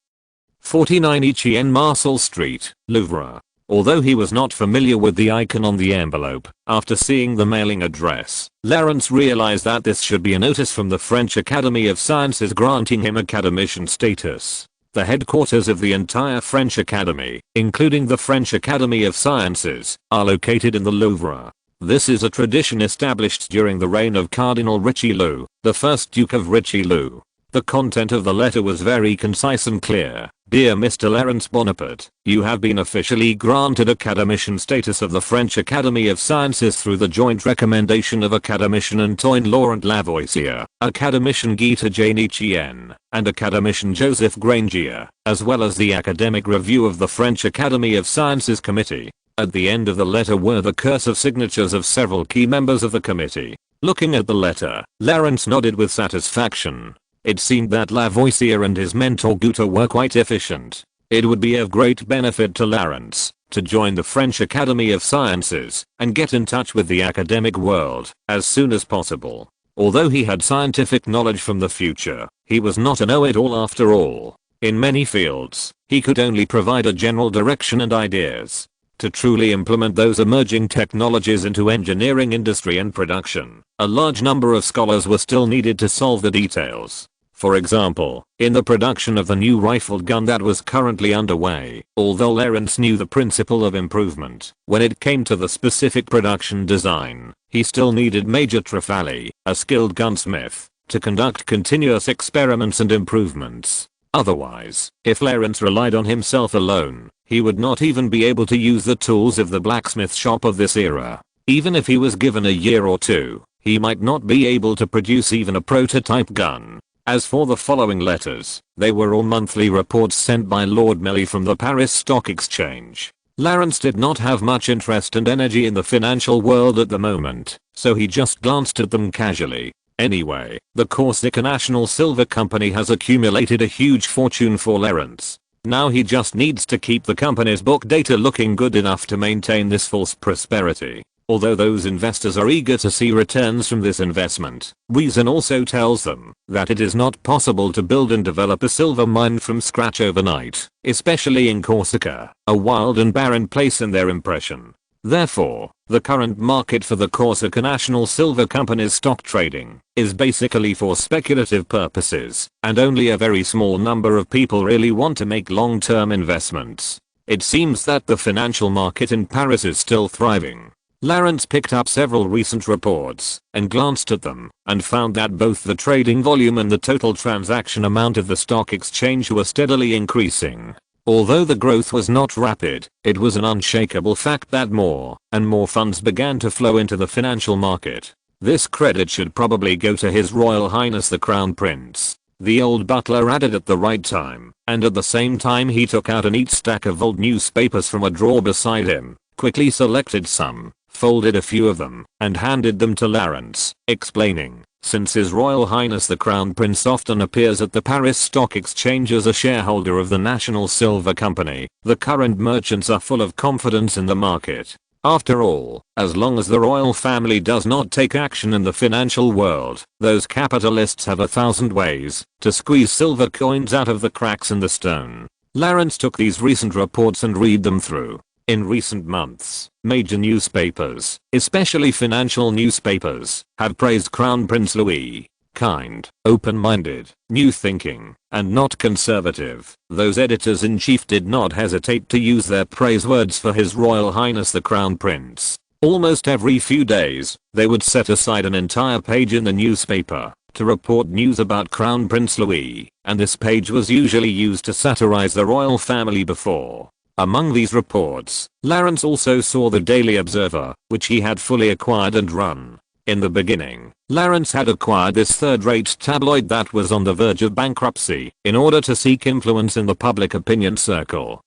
Speaker 1: 49 Etienne Marcel Street, Louvre. Although he was not familiar with the icon on the envelope, after seeing the mailing address, Lawrence realized that this should be a notice from the French Academy of Sciences granting him academician status. The headquarters of the entire French Academy, including the French Academy of Sciences, are located in the Louvre. This is a tradition established during the reign of Cardinal Richelieu, the first Duke of Richelieu. The content of the letter was very concise and clear. "Dear Mr. Lawrence Bonaparte, you have been officially granted academician status of the French Academy of Sciences through the joint recommendation of Academician Antoine Laurent Lavoisier, Academician Guita Jane Etienne, and Academician Joseph Grangier, as well as the academic review of the French Academy of Sciences Committee." At the end of the letter were the cursive signatures of several key members of the committee. Looking at the letter, Lawrence nodded with satisfaction. It seemed that Lavoisier and his mentor Guita were quite efficient. It would be of great benefit to Lawrence to join the French Academy of Sciences and get in touch with the academic world as soon as possible. Although he had scientific knowledge from the future, he was not a know-it-all after all. In many fields, he could only provide a general direction and ideas. To truly implement those emerging technologies into engineering, industry and production, a large number of scholars were still needed to solve the details. For example, in the production of the new rifled gun that was currently underway, although Lawrence knew the principle of improvement, when it came to the specific production design, he still needed Major Trefali, a skilled gunsmith, to conduct continuous experiments and improvements. Otherwise, if Lawrence relied on himself alone, he would not even be able to use the tools of the blacksmith shop of this era. Even if he was given a year or two, he might not be able to produce even a prototype gun. As for the following letters, they were all monthly reports sent by Lord Melly from the Paris Stock Exchange. Lawrence did not have much interest and energy in the financial world at the moment, so he just glanced at them casually. Anyway, the Corsica National Silver Company has accumulated a huge fortune for Lawrence. Now he just needs to keep the company's book data looking good enough to maintain this false prosperity. Although those investors are eager to see returns from this investment, reason also tells them that it is not possible to build and develop a silver mine from scratch overnight, especially in Corsica, a wild and barren place in their impression. Therefore, the current market for the Corsica National Silver Company's stock trading is basically for speculative purposes, and only a very small number of people really want to make long-term investments. It seems that the financial market in Paris is still thriving. Lawrence picked up several recent reports and glanced at them and found that both the trading volume and the total transaction amount of the stock exchange were steadily increasing. Although the growth was not rapid, it was an unshakable fact that more and more funds began to flow into the financial market. This credit should probably go to His Royal Highness the Crown Prince. The old butler added at the right time, and at the same time he took out a neat stack of old newspapers from a drawer beside him, quickly selected some, folded a few of them, and handed them to Lawrence, explaining, since His Royal Highness the Crown Prince often appears at the Paris Stock Exchange as a shareholder of the National Silver Company, the current merchants are full of confidence in the market. After all, as long as the royal family does not take action in the financial world, those capitalists have 1,000 ways to squeeze silver coins out of the cracks in the stone. Lawrence took these recent reports and read them through. In recent months, major newspapers, especially financial newspapers, have praised Crown Prince Louis. Kind, open-minded, new-thinking, and not conservative. Those editors-in-chief did not hesitate to use their praise words for His Royal Highness the Crown Prince. Almost every few days, they would set aside an entire page in the newspaper to report news about Crown Prince Louis, and this page was usually used to satirize the royal family before. Among these reports, Lawrence also saw the Daily Observer, which he had fully acquired and run. In the beginning, Lawrence had acquired this third-rate tabloid that was on the verge of bankruptcy in order to seek influence in the public opinion circle.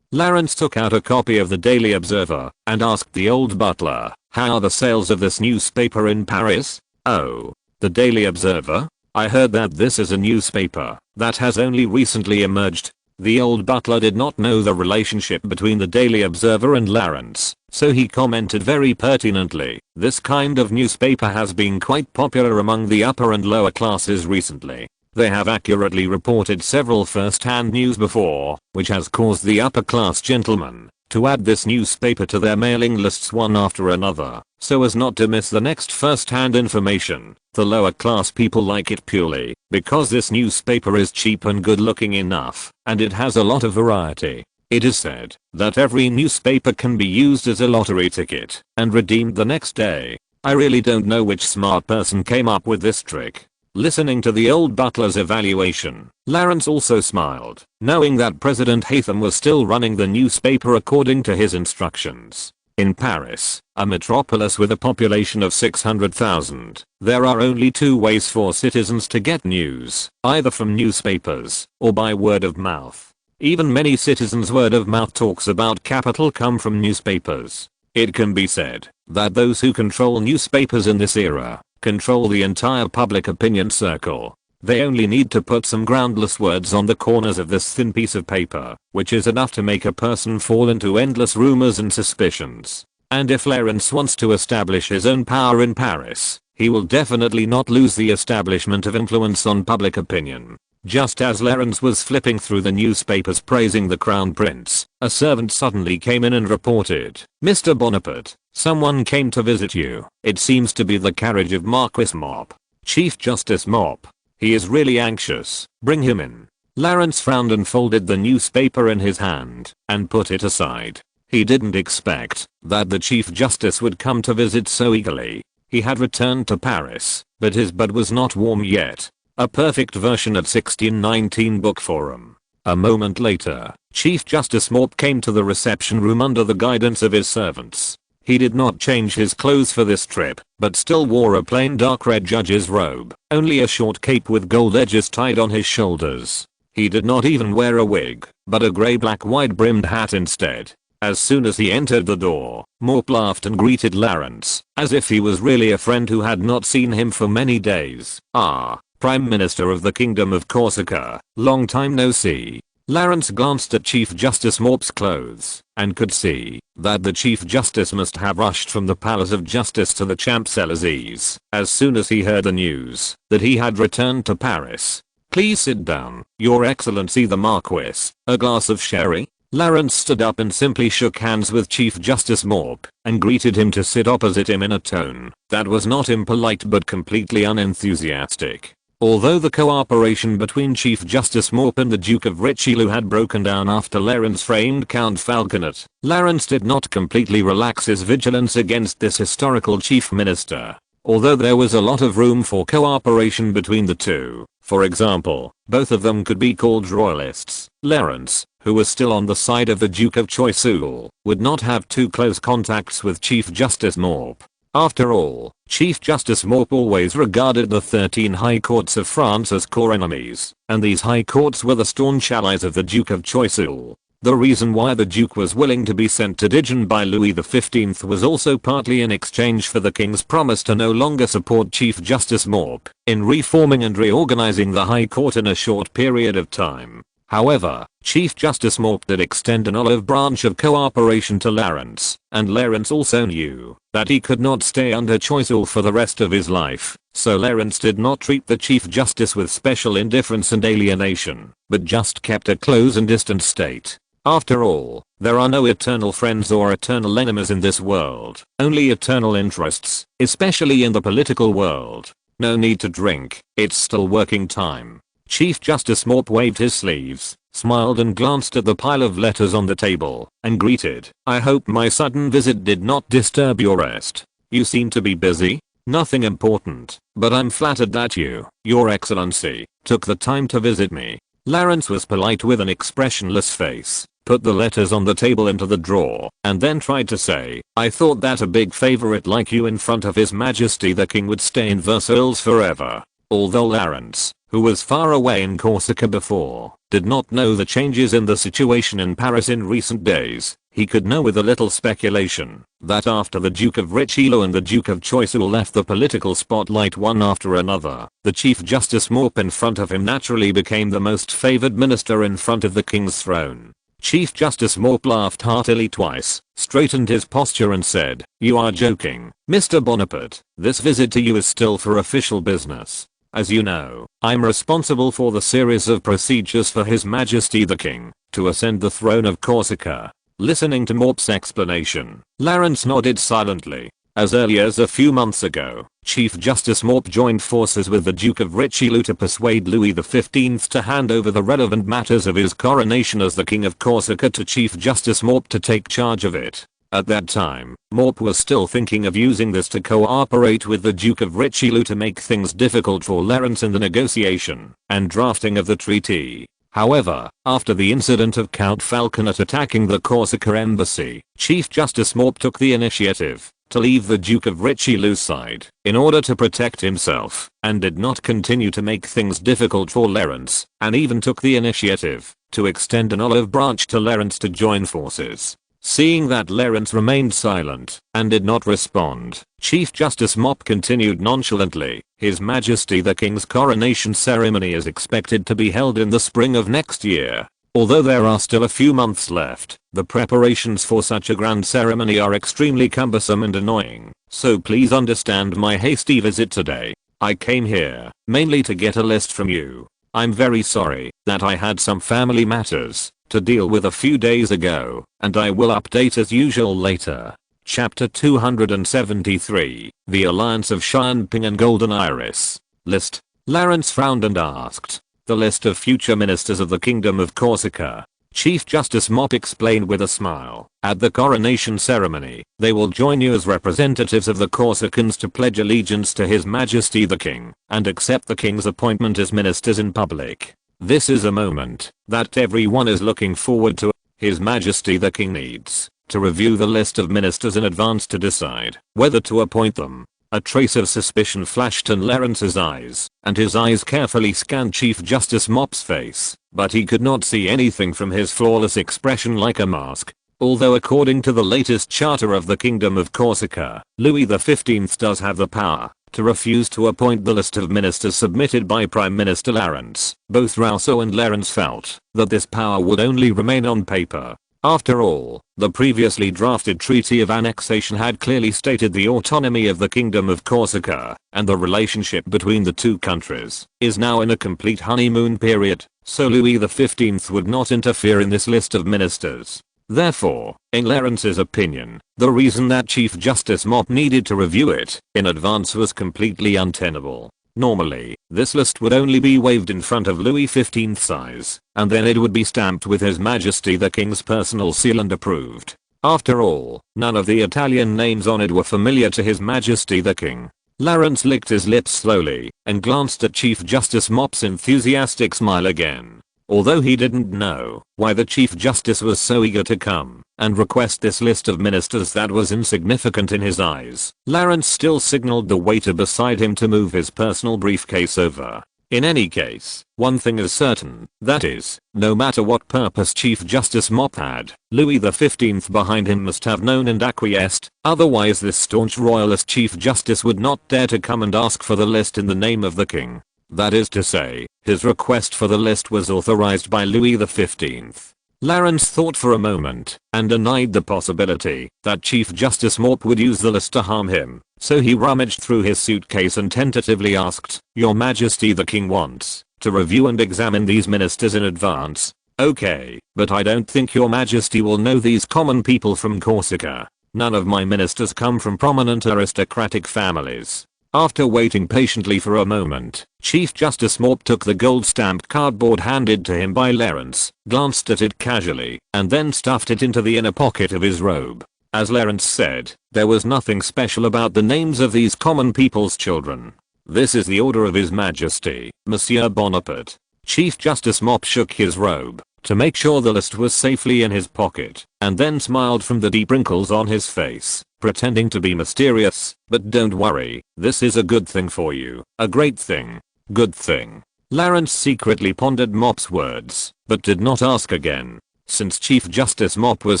Speaker 1: Lawrence took out a copy of the Daily Observer and asked the old butler, "How are the sales of this newspaper in Paris?" "Oh, the Daily Observer? I heard that this is a newspaper that has only recently emerged." The old butler did not know the relationship between the Daily Observer and Lawrence, so he commented very pertinently, "This kind of newspaper has been quite popular among the upper and lower classes recently. They have accurately reported several first-hand news before, which has caused the upper-class gentlemen to add this newspaper to their mailing lists one after another, so as not to miss the next first-hand information. The lower-class people like it purely because this newspaper is cheap and good-looking enough, and it has a lot of variety. It is said that every newspaper can be used as a lottery ticket and redeemed the next day. I really don't know which smart person came up with this trick." Listening to the old butler's evaluation, Lawrence also smiled, knowing that President Hatham was still running the newspaper according to his instructions. In Paris, a metropolis with a population of 600,000, there are only two ways for citizens to get news, either from newspapers or by word of mouth. Even many citizens' word of mouth talks about capital come from newspapers. It can be said that those who control newspapers in this era control the entire public opinion circle. They only need to put some groundless words on the corners of this thin piece of paper, which is enough to make a person fall into endless rumors and suspicions. And if Lawrence wants to establish his own power in Paris, he will definitely not lose the establishment of influence on public opinion. Just as Lawrence was flipping through the newspapers praising the Crown Prince, a servant suddenly came in and reported, "Mr. Bonaparte, someone came to visit you. It seems to be the carriage of Marquis Mop, Chief Justice Mop. He is really anxious. Bring him in." Lawrence frowned and folded the newspaper in his hand and put it aside. He didn't expect that the Chief Justice would come to visit so eagerly. He had returned to Paris, but his bed was not warm yet. A perfect version at 1619 book forum. A moment later, Chief Justice Mop came to the reception room under the guidance of his servants. He did not change his clothes for this trip, but still wore a plain dark red judge's robe, only a short cape with gold edges tied on his shoulders. He did not even wear a wig, but a grey black wide brimmed hat instead. As soon as he entered the door, Morp laughed and greeted Lawrence, as if he was really a friend who had not seen him for many days. "Ah, Prime Minister of the Kingdom of Corsica, long time no see." Lawrence glanced at Chief Justice Morp's clothes, and could see that the Chief Justice must have rushed from the Palace of Justice to the Champs-Élysées as soon as he heard the news that he had returned to Paris. "Please sit down, Your Excellency the Marquis. A glass of sherry?" Lawrence stood up and simply shook hands with Chief Justice Morp, and greeted him to sit opposite him in a tone that was not impolite but completely unenthusiastic. Although the cooperation between Chief Justice Morp and the Duke of Richelieu had broken down after Lawrence framed Count Falconet, Lawrence did not completely relax his vigilance against this historical chief minister. Although there was a lot of room for cooperation between the two, for example, both of them could be called royalists, Lawrence, who was still on the side of the Duke of Choiseul, would not have too close contacts with Chief Justice Morp. After all, Chief Justice Morp always regarded the 13 high courts of France as core enemies, and these high courts were the staunch allies of the Duke of Choiseul. The reason why the Duke was willing to be sent to Dijon by Louis XV was also partly in exchange for the King's promise to no longer support Chief Justice Morp in reforming and reorganizing the High Court in a short period of time. However, Chief Justice Morp did extend an olive branch of cooperation to Lawrence, and Lawrence also knew that he could not stay under Choiseul for the rest of his life, so Lawrence did not treat the Chief Justice with special indifference and alienation, but just kept a close and distant state. After all, there are no eternal friends or eternal enemies in this world, only eternal interests, especially in the political world. No need to drink, it's still working time. Chief Justice Morp waved his sleeves, smiled and glanced at the pile of letters on the table, and greeted, "I hope my sudden visit did not disturb your rest. You seem to be busy." "Nothing important, but I'm flattered that you, Your Excellency, took the time to visit me." Lawrence was polite with an expressionless face, put the letters on the table into the drawer, and then tried to say, "I thought that a big favorite like you in front of His Majesty the King would stay in Versailles forever." Although Lawrence, who was far away in Corsica before, did not know the changes in the situation in Paris in recent days, he could know with a little speculation that after the Duke of Richelieu and the Duke of Choiseul left the political spotlight one after another, the Chief Justice Morp in front of him naturally became the most favored minister in front of the King's throne. Chief Justice Morp laughed heartily twice, straightened his posture and said, "You are joking, Mr. Bonaparte. This visit to you is still for official business. As you know, I'm responsible for the series of procedures for His Majesty the King to ascend the throne of Corsica." Listening to Morp's explanation, Lawrence nodded silently. As early as a few months ago, Chief Justice Morp joined forces with the Duke of Richelieu to persuade Louis XV to hand over the relevant matters of his coronation as the King of Corsica to Chief Justice Morp to take charge of it. At that time, Morp was still thinking of using this to cooperate with the Duke of Richelieu to make things difficult for Lawrence in the negotiation and drafting of the treaty. However, after the incident of Count Falconet attacking the Corsica embassy, Chief Justice Morp took the initiative to leave the Duke of Richelieu's side in order to protect himself, and did not continue to make things difficult for Lawrence, and even took the initiative to extend an olive branch to Lawrence to join forces. Seeing that Lawrence remained silent and did not respond, Chief Justice Morp continued nonchalantly, "His Majesty the King's coronation ceremony is expected to be held in the spring of next year. Although there are still a few months left, the preparations for such a grand ceremony are extremely cumbersome and annoying, so please understand my hasty visit today. I came here mainly to get a list from you. I'm very sorry that I had some family matters to deal with a few days ago, and I will update as usual later." Chapter 273, The Alliance of Xianping and Golden Iris. List. Lawrence frowned and asked, "The list of future ministers of the Kingdom of Corsica." Chief Justice Morp explained with a smile, "At the coronation ceremony, they will join you as representatives of the Corsicans to pledge allegiance to His Majesty the King, and accept the King's appointment as ministers in public. This is a moment that everyone is looking forward to. His Majesty the King needs to review the list of ministers in advance to decide whether to appoint them." A trace of suspicion flashed in Lawrence's eyes, and his eyes carefully scanned Chief Justice Morp's face, but he could not see anything from his flawless expression like a mask. Although according to the latest charter of the Kingdom of Corsica, Louis XV does have the power to refuse to appoint the list of ministers submitted by Prime Minister Lawrence, both Rousseau and Lawrence felt that this power would only remain on paper. After all, the previously drafted Treaty of Annexation had clearly stated the autonomy of the Kingdom of Corsica, and the relationship between the two countries is now in a complete honeymoon period, so Louis XV would not interfere in this list of ministers. Therefore, in Lawrence's opinion, the reason that Chief Justice Mop needed to review it in advance was completely untenable. Normally, this list would only be waved in front of Louis XV's eyes, and then it would be stamped with His Majesty the King's personal seal and approved. After all, none of the Italian names on it were familiar to His Majesty the King. Lawrence licked his lips slowly and glanced at Chief Justice Mop's enthusiastic smile again. Although he didn't know why the Chief Justice was so eager to come and request this list of ministers that was insignificant in his eyes, Lawrence still signaled the waiter beside him to move his personal briefcase over. In any case, one thing is certain, that is, no matter what purpose Chief Justice Mop had, Louis XV behind him must have known and acquiesced, otherwise this staunch royalist Chief Justice would not dare to come and ask for the list in the name of the king. That is to say, his request for the list was authorized by Louis XV. Lawrence thought for a moment and denied the possibility that Chief Justice Mop would use the list to harm him, so he rummaged through his suitcase and tentatively asked, "Your Majesty the King wants to review and examine these ministers in advance. Okay, but I don't think Your Majesty will know these common people from Corsica. None of my ministers come from prominent aristocratic families." After waiting patiently for a moment, Chief Justice Mop took the gold-stamped cardboard handed to him by Lawrence, glanced at it casually, and then stuffed it into the inner pocket of his robe. As Lawrence said, there was nothing special about the names of these common people's children. "This is the order of His Majesty, Monsieur Bonaparte." Chief Justice Mop shook his robe to make sure the list was safely in his pocket, and then smiled from the deep wrinkles on his face, pretending to be mysterious. "But don't worry, this is a good thing for you. A great thing. Good thing." Lawrence secretly pondered Mop's words, but did not ask again. Since Chief Justice Mop was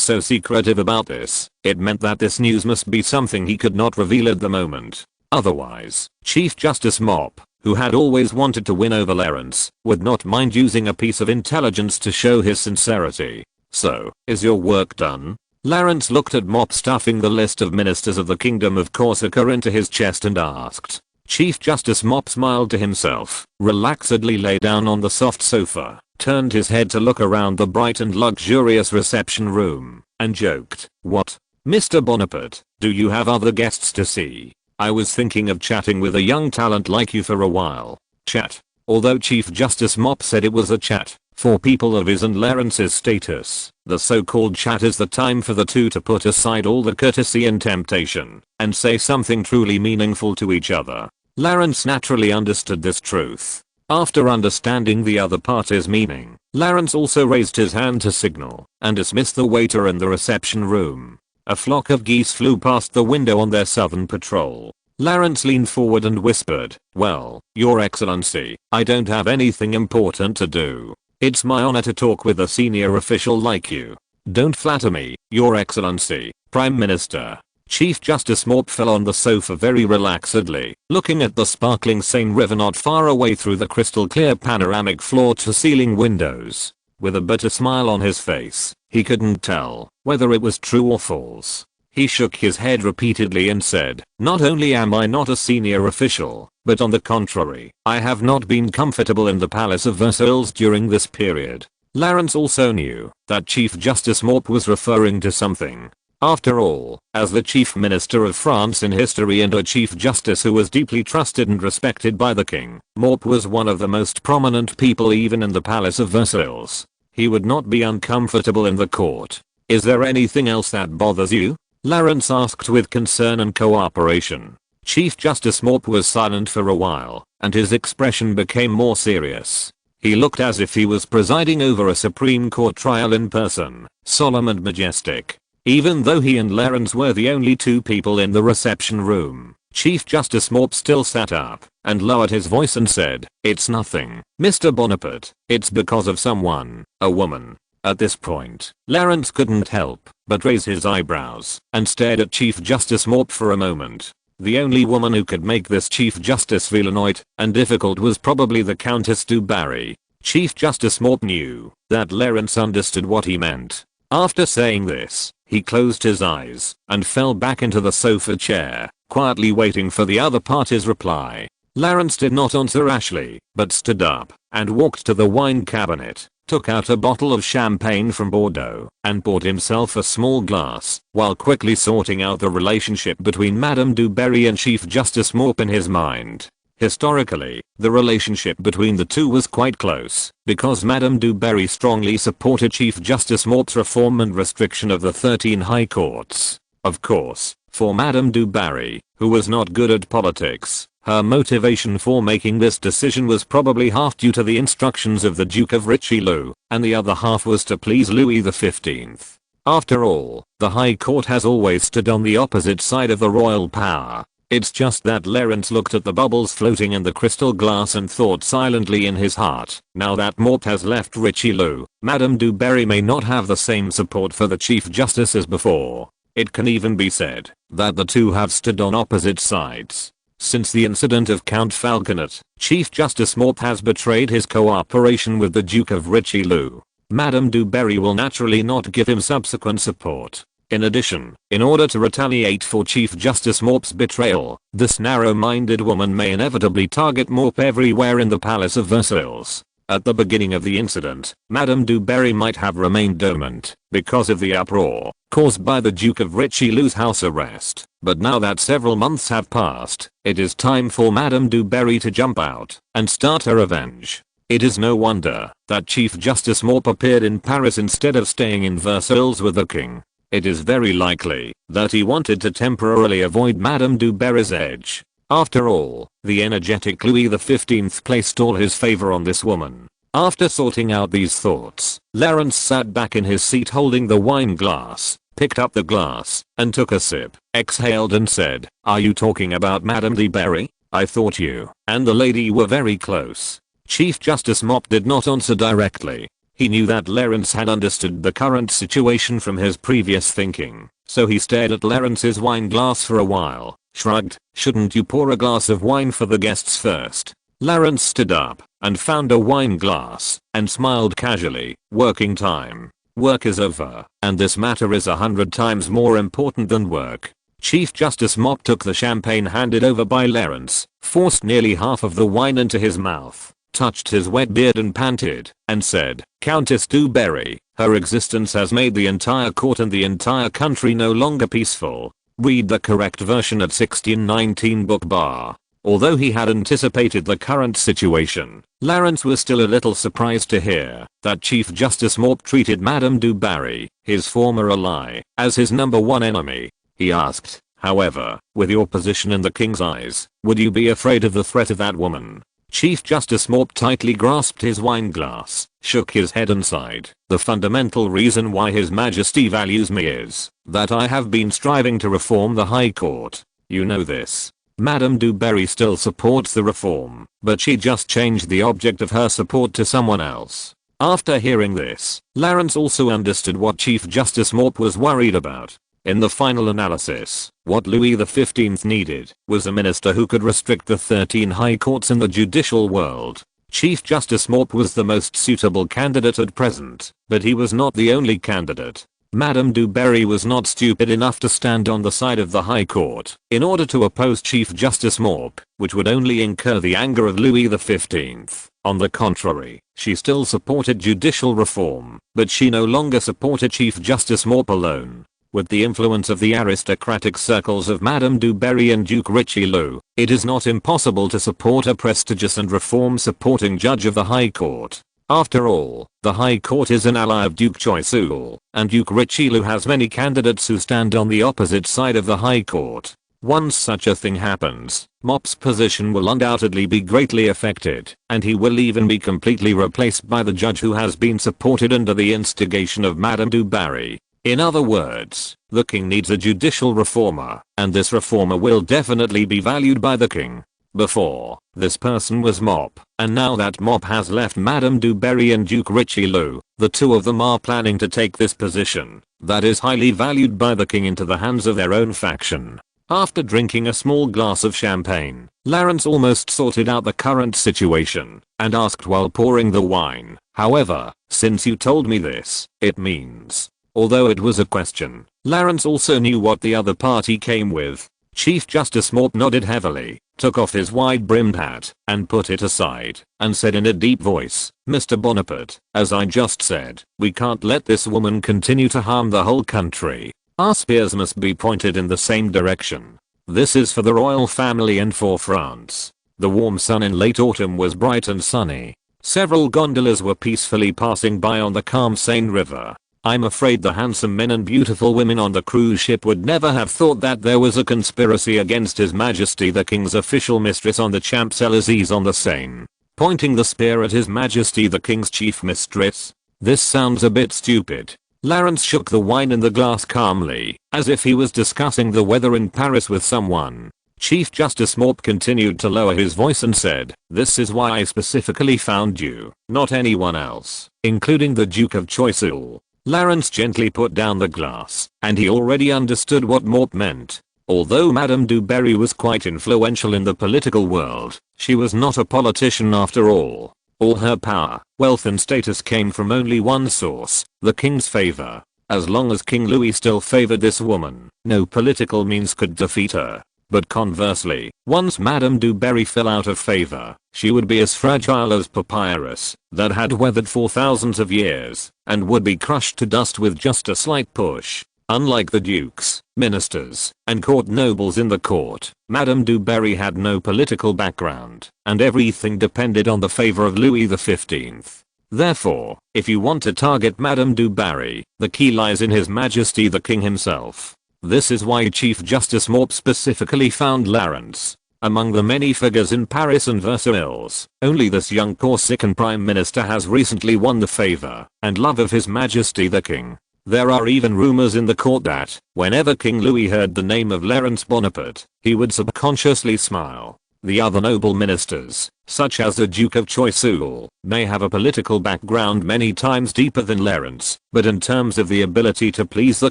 Speaker 1: so secretive about this, it meant that this news must be something he could not reveal at the moment. Otherwise, Chief Justice Mop, who had always wanted to win over Lawrence, would not mind using a piece of intelligence to show his sincerity. "So, is your work done?" Lawrence looked at Mop stuffing the list of ministers of the Kingdom of Corsica into his chest and asked. Chief Justice Mop smiled to himself, relaxedly lay down on the soft sofa, turned his head to look around the bright and luxurious reception room, and joked, "What? Mr. Bonaparte, do you have other guests to see? I was thinking of chatting with a young talent like you for a while." Chat. Although Chief Justice Mop said it was a chat, for people of his and Lawrence's status, the so-called chat is the time for the two to put aside all the courtesy and temptation, and say something truly meaningful to each other. Lawrence naturally understood this truth. After understanding the other party's meaning, Lawrence also raised his hand to signal, and dismissed the waiter in the reception room. A flock of geese flew past the window on their southern patrol. Lawrence leaned forward and whispered, "Well, Your Excellency, I don't have anything important to do. It's my honor to talk with a senior official like you." "Don't flatter me, Your Excellency, Prime Minister." Chief Justice Mop fell on the sofa very relaxedly, looking at the sparkling Seine River not far away through the crystal clear panoramic floor-to-ceiling windows. With a bitter smile on his face, he couldn't tell whether it was true or false. He shook his head repeatedly and said, "Not only am I not a senior official, but on the contrary, I have not been comfortable in the Palace of Versailles during this period." Lawrence also knew that Chief Justice Mop was referring to something. After all, as the Chief Minister of France in history and a Chief Justice who was deeply trusted and respected by the King, Mop was one of the most prominent people even in the Palace of Versailles. He would not be uncomfortable in the court. "Is there anything else that bothers you?" Lawrence asked with concern and cooperation. Chief Justice Mop was silent for a while, and his expression became more serious. He looked as if he was presiding over a Supreme Court trial in person, solemn and majestic. Even though he and Lawrence were the only two people in the reception room, Chief Justice Mop still sat up and lowered his voice and said, "It's nothing, Mr. Bonaparte. It's because of someone, a woman." At this point, Lawrence couldn't help but raise his eyebrows and stared at Chief Justice Morp for a moment. The only woman who could make this Chief Justice feel annoyed and difficult was probably the Countess du Barry. Chief Justice Morp knew that Lawrence understood what he meant. After saying this, he closed his eyes and fell back into the sofa chair, quietly waiting for the other party's reply. Lawrence did not answer rashly, but stood up and walked to the wine cabinet, took out a bottle of champagne from Bordeaux, and poured himself a small glass, while quickly sorting out the relationship between Madame du Barry and Chief Justice Morp in his mind. Historically, the relationship between the two was quite close, because Madame du Barry strongly supported Chief Justice Morp's reform and restriction of the 13 high courts. Of course, for Madame du Barry, who was not good at politics, her motivation for making this decision was probably half due to the instructions of the Duke of Richelieu, and the other half was to please Louis XV. After all, the High Court has always stood on the opposite side of the royal power. It's just that Lawrence looked at the bubbles floating in the crystal glass and thought silently in his heart, now that Morp has left Richelieu, Madame du Barry may not have the same support for the Chief Justice as before. It can even be said that the two have stood on opposite sides. Since the incident of Count Falconet, Chief Justice Morp has betrayed his cooperation with the Duke of Richelieu. Madame du Barry will naturally not give him subsequent support. In addition, in order to retaliate for Chief Justice Morp's betrayal, this narrow-minded woman may inevitably target Morp everywhere in the Palace of Versailles. At the beginning of the incident, Madame du Barry might have remained dormant because of the uproar caused by the Duke of Richelieu's house arrest, but now that several months have passed, it is time for Madame du Barry to jump out and start her revenge. It is no wonder that Chief Justice Morp appeared in Paris instead of staying in Versailles with the king. It is very likely that he wanted to temporarily avoid Madame du Barry's edge. After all, the energetic Louis XV placed all his favor on this woman. After sorting out these thoughts, Lawrence sat back in his seat holding the wine glass, picked up the glass, and took a sip, exhaled and said, "Are you talking about Madame du Barry? I thought you and the lady were very close." Chief Justice Morp did not answer directly. He knew that Lawrence had understood the current situation from his previous thinking, so he stared at Lawrence's wine glass for a while, shrugged. "Shouldn't you pour a glass of wine for the guests first?" Lawrence stood up and found a wine glass and smiled casually. "Working time. Work is over, and this matter is 100 times more important than work." Chief Justice Morp took the champagne handed over by Lawrence, forced nearly half of the wine into his mouth, touched his wet beard and panted, and said, "Countess du Barry, her existence has made the entire court and the entire country no longer peaceful. Read the correct version at 1619 book bar." Although he had anticipated the current situation, Lawrence was still a little surprised to hear that Chief Justice Morp treated Madame du Barry, his former ally, as his number one enemy. He asked, however, "With your position in the king's eyes, would you be afraid of the threat of that woman?" Chief Justice Morp tightly grasped his wine glass, shook his head and sighed. "The fundamental reason why His Majesty values me is that I have been striving to reform the High Court. You know this." Madame du Barry still supports the reform, but she just changed the object of her support to someone else. After hearing this, Lawrence also understood what Chief Justice Morp was worried about. In the final analysis, what Louis XV needed was a minister who could restrict the 13 high courts in the judicial world. Chief Justice Morp was the most suitable candidate at present, but he was not the only candidate. Madame du Barry was not stupid enough to stand on the side of the High Court in order to oppose Chief Justice Morp, which would only incur the anger of Louis XV. On the contrary, she still supported judicial reform, but she no longer supported Chief Justice Morp alone. With the influence of the aristocratic circles of Madame du Barry and Duke Richelieu, it is not impossible to support a prestigious and reform-supporting judge of the High Court. After all, the High Court is an ally of Duke Choiseul, and Duke Richelieu has many candidates who stand on the opposite side of the High Court. Once such a thing happens, Morp's position will undoubtedly be greatly affected, and he will even be completely replaced by the judge who has been supported under the instigation of Madame du Barry. In other words, the king needs a judicial reformer, and this reformer will definitely be valued by the king. Before, this person was Morp, and now that Morp has left Madame du Barry and Duke Richelieu, The two of them are planning to take this position that is highly valued by the king into the hands of their own faction. After drinking a small glass of champagne, Lawrence almost sorted out the current situation and asked while pouring the wine, "However, since you told me this, it means..." Although it was a question, Lawrence also knew what the other party came with. Chief Justice Morp nodded heavily, took off his wide-brimmed hat and put it aside, and said in a deep voice, "Mr. Bonaparte, as I just said, we can't let this woman continue to harm the whole country. Our spears must be pointed in the same direction. This is for the royal family and for France." The warm sun in late autumn was bright and sunny. Several gondolas were peacefully passing by on the calm Seine river. I'm afraid the handsome men and beautiful women on the cruise ship would never have thought that there was a conspiracy against His Majesty the King's official mistress on the Champs-Élysées on the Seine. Pointing the spear at His Majesty the King's chief mistress? This sounds a bit stupid. Lawrence shook the wine in the glass calmly, as if he was discussing the weather in Paris with someone. Chief Justice Morp continued to lower his voice and said, "This is why I specifically found you, not anyone else, including the Duke of Choiseul." Lawrence gently put down the glass, and he already understood what Morp meant. Although Madame du Barry was quite influential in the political world, she was not a politician after all. All her power, wealth and status came from only one source, the king's favor. As long as King Louis still favored this woman, no political means could defeat her. But conversely, once Madame du Barry fell out of favor, she would be as fragile as papyrus that had weathered for thousands of years and would be crushed to dust with just a slight push. Unlike the dukes, ministers, and court nobles in the court, Madame du Barry had no political background, and everything depended on the favor of Louis XV. Therefore, if you want to target Madame du Barry, the key lies in His Majesty the King himself. This is why Chief Justice Morp specifically found Lawrence. Among the many figures in Paris and Versailles, only this young Corsican Prime Minister has recently won the favor and love of His Majesty the King. There are even rumors in the court that, whenever King Louis heard the name of Lawrence Bonaparte, he would subconsciously smile. The other noble ministers, such as the Duke of Choiseul, may have a political background many times deeper than Lawrence, but in terms of the ability to please the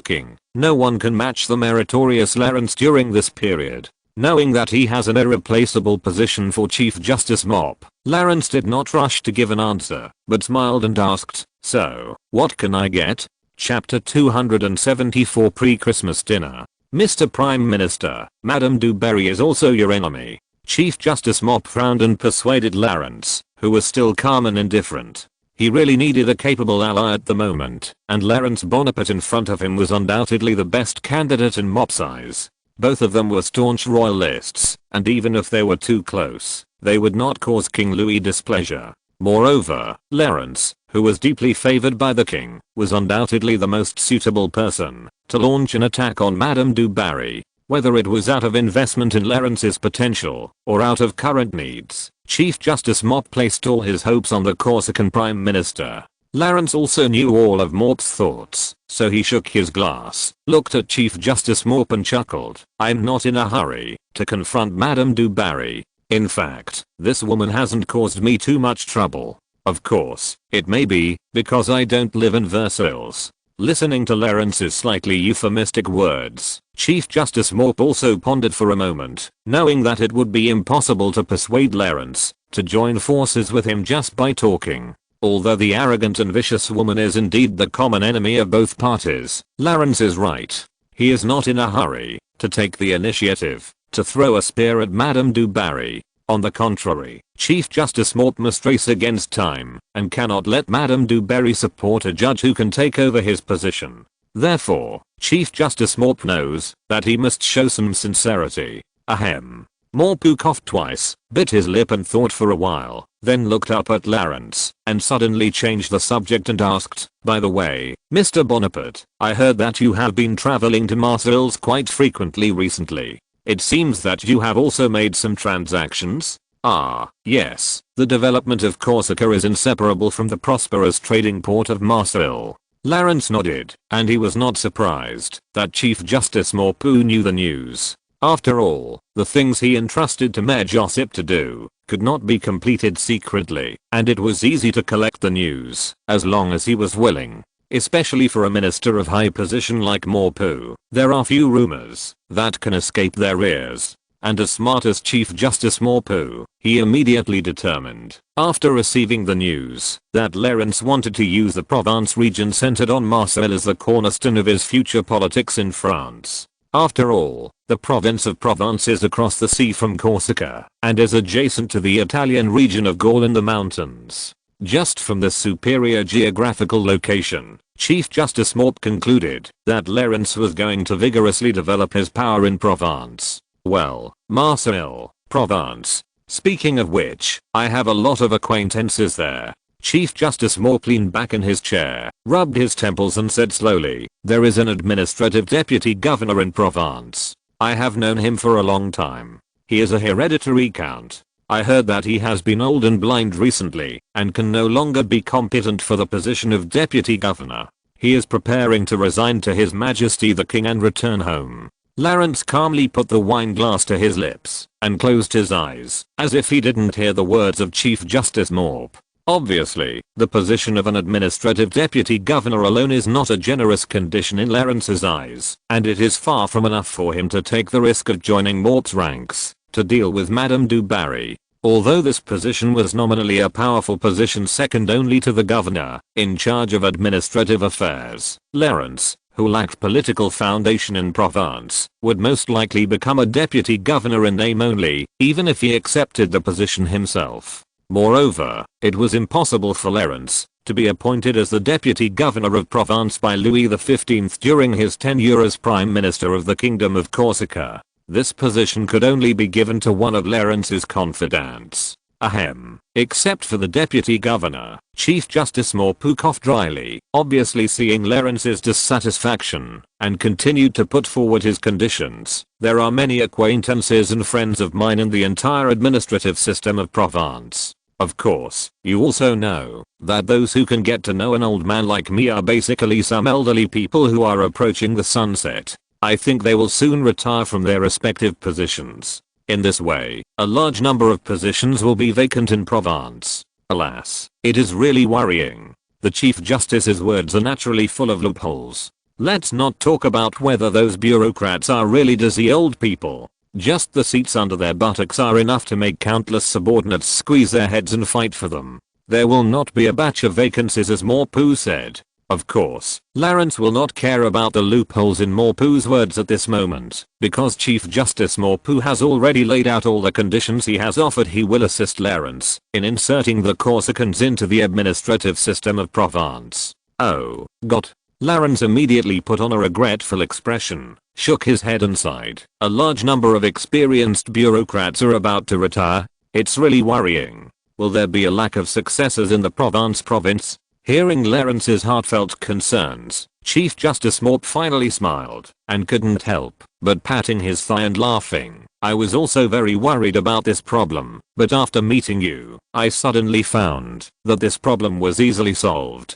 Speaker 1: king, no one can match the meritorious Lawrence during this period. Knowing that he has an irreplaceable position for Chief Justice Morp, Lawrence did not rush to give an answer, but smiled and asked, "So, what can I get?" Chapter 274 Pre-Christmas Dinner. "Mr. Prime Minister, Madame du Barry is also your enemy." Chief Justice Morp frowned and persuaded Lawrence, who was still calm and indifferent. He really needed a capable ally at the moment, and Lawrence Bonaparte in front of him was undoubtedly the best candidate in Morp's eyes. Both of them were staunch royalists, and even if they were too close, they would not cause King Louis displeasure. Moreover, Lawrence, who was deeply favored by the king, was undoubtedly the most suitable person to launch an attack on Madame du Barry. Whether it was out of investment in Lawrence's potential or out of current needs, Chief Justice Morp placed all his hopes on the Corsican Prime Minister. Lawrence also knew all of Morp's thoughts, so he shook his glass, looked at Chief Justice Morp and chuckled. "I'm not in a hurry to confront Madame du Barry. In fact, this woman hasn't caused me too much trouble. Of course, it may be because I don't live in Versailles." Listening to Lawrence's slightly euphemistic words, Chief Justice Morp also pondered for a moment, knowing that it would be impossible to persuade Lawrence to join forces with him just by talking. Although the arrogant and vicious woman is indeed the common enemy of both parties, Lawrence is right. He is not in a hurry to take the initiative to throw a spear at Madame du Barry. On the contrary, Chief Justice Morp must race against time and cannot let Madame du Barry support a judge who can take over his position. Therefore, Chief Justice Morp knows that he must show some sincerity. Ahem. Morp coughed twice, bit his lip and thought for a while, then looked up at Lawrence and suddenly changed the subject and asked, "By the way, Mr. Bonaparte, I heard that you have been traveling to Marseilles quite frequently recently. It seems that you have also made some transactions?" "Ah, yes. The development of Corsica is inseparable from the prosperous trading port of Marseilles." Lawrence nodded, and he was not surprised that Chief Justice Morp knew the news. After all, the things he entrusted to Mayor Josip to do could not be completed secretly, and it was easy to collect the news as long as he was willing. Especially for a minister of high position like Morpu, there are few rumors that can escape their ears. And as smart as Chief Justice Morpu, he immediately determined, after receiving the news, that Lawrence wanted to use the Provence region centered on Marseille as the cornerstone of his future politics in France. After all, the province of Provence is across the sea from Corsica, and is adjacent to the Italian region of Gaul in the mountains. Just from this superior geographical location, Chief Justice Morp concluded that Lawrence was going to vigorously develop his power in Provence. Well, Marseille, Provence. Speaking of which, I have a lot of acquaintances there. Chief Justice Morp leaned back in his chair, rubbed his temples and said slowly, there is an administrative deputy governor in Provence. I have known him for a long time. He is a hereditary count. I heard that he has been old and blind recently, and can no longer be competent for the position of deputy governor. He is preparing to resign to His Majesty the King and return home. Lawrence calmly put the wine glass to his lips, and closed his eyes, as if he didn't hear the words of Chief Justice Morp. Obviously, the position of an administrative deputy governor alone is not a generous condition in Lawrence's eyes, and it is far from enough for him to take the risk of joining Morp's ranks to deal with Madame du Barry. Although this position was nominally a powerful position second only to the governor, in charge of administrative affairs, Lawrence, who lacked political foundation in Provence, would most likely become a deputy governor in name only, even if he accepted the position himself. Moreover, it was impossible for Lawrence to be appointed as the deputy governor of Provence by Louis XV during his tenure as prime minister of the Kingdom of Corsica. This position could only be given to one of Lawrence's confidants. Ahem. Except for the deputy governor, Chief Justice Morpu coughed dryly, obviously seeing Lawrence's dissatisfaction, and continued to put forward his conditions. There are many acquaintances and friends of mine in the entire administrative system of Provence. Of course, you also know that those who can get to know an old man like me are basically some elderly people who are approaching the sunset. I think they will soon retire from their respective positions. In this way, a large number of positions will be vacant in Provence. Alas, it is really worrying. The Chief Justice's words are naturally full of loopholes. Let's not talk about whether those bureaucrats are really dizzy old people. Just the seats under their buttocks are enough to make countless subordinates squeeze their heads and fight for them. There will not be a batch of vacancies, as Morpu said. Of course, Lawrence will not care about the loopholes in Morpu's words at this moment, because Chief Justice Morpu has already laid out all the conditions he has offered. He will assist Lawrence in inserting the Corsicans into the administrative system of Provence. Oh, God. Lawrence immediately put on a regretful expression, shook his head and sighed. A large number of experienced bureaucrats are about to retire. It's really worrying. Will there be a lack of successors in the Provence province? Hearing Lawrence's heartfelt concerns, Chief Justice Morp finally smiled and couldn't help but patting his thigh and laughing. I was also very worried about this problem, but after meeting you, I suddenly found that this problem was easily solved.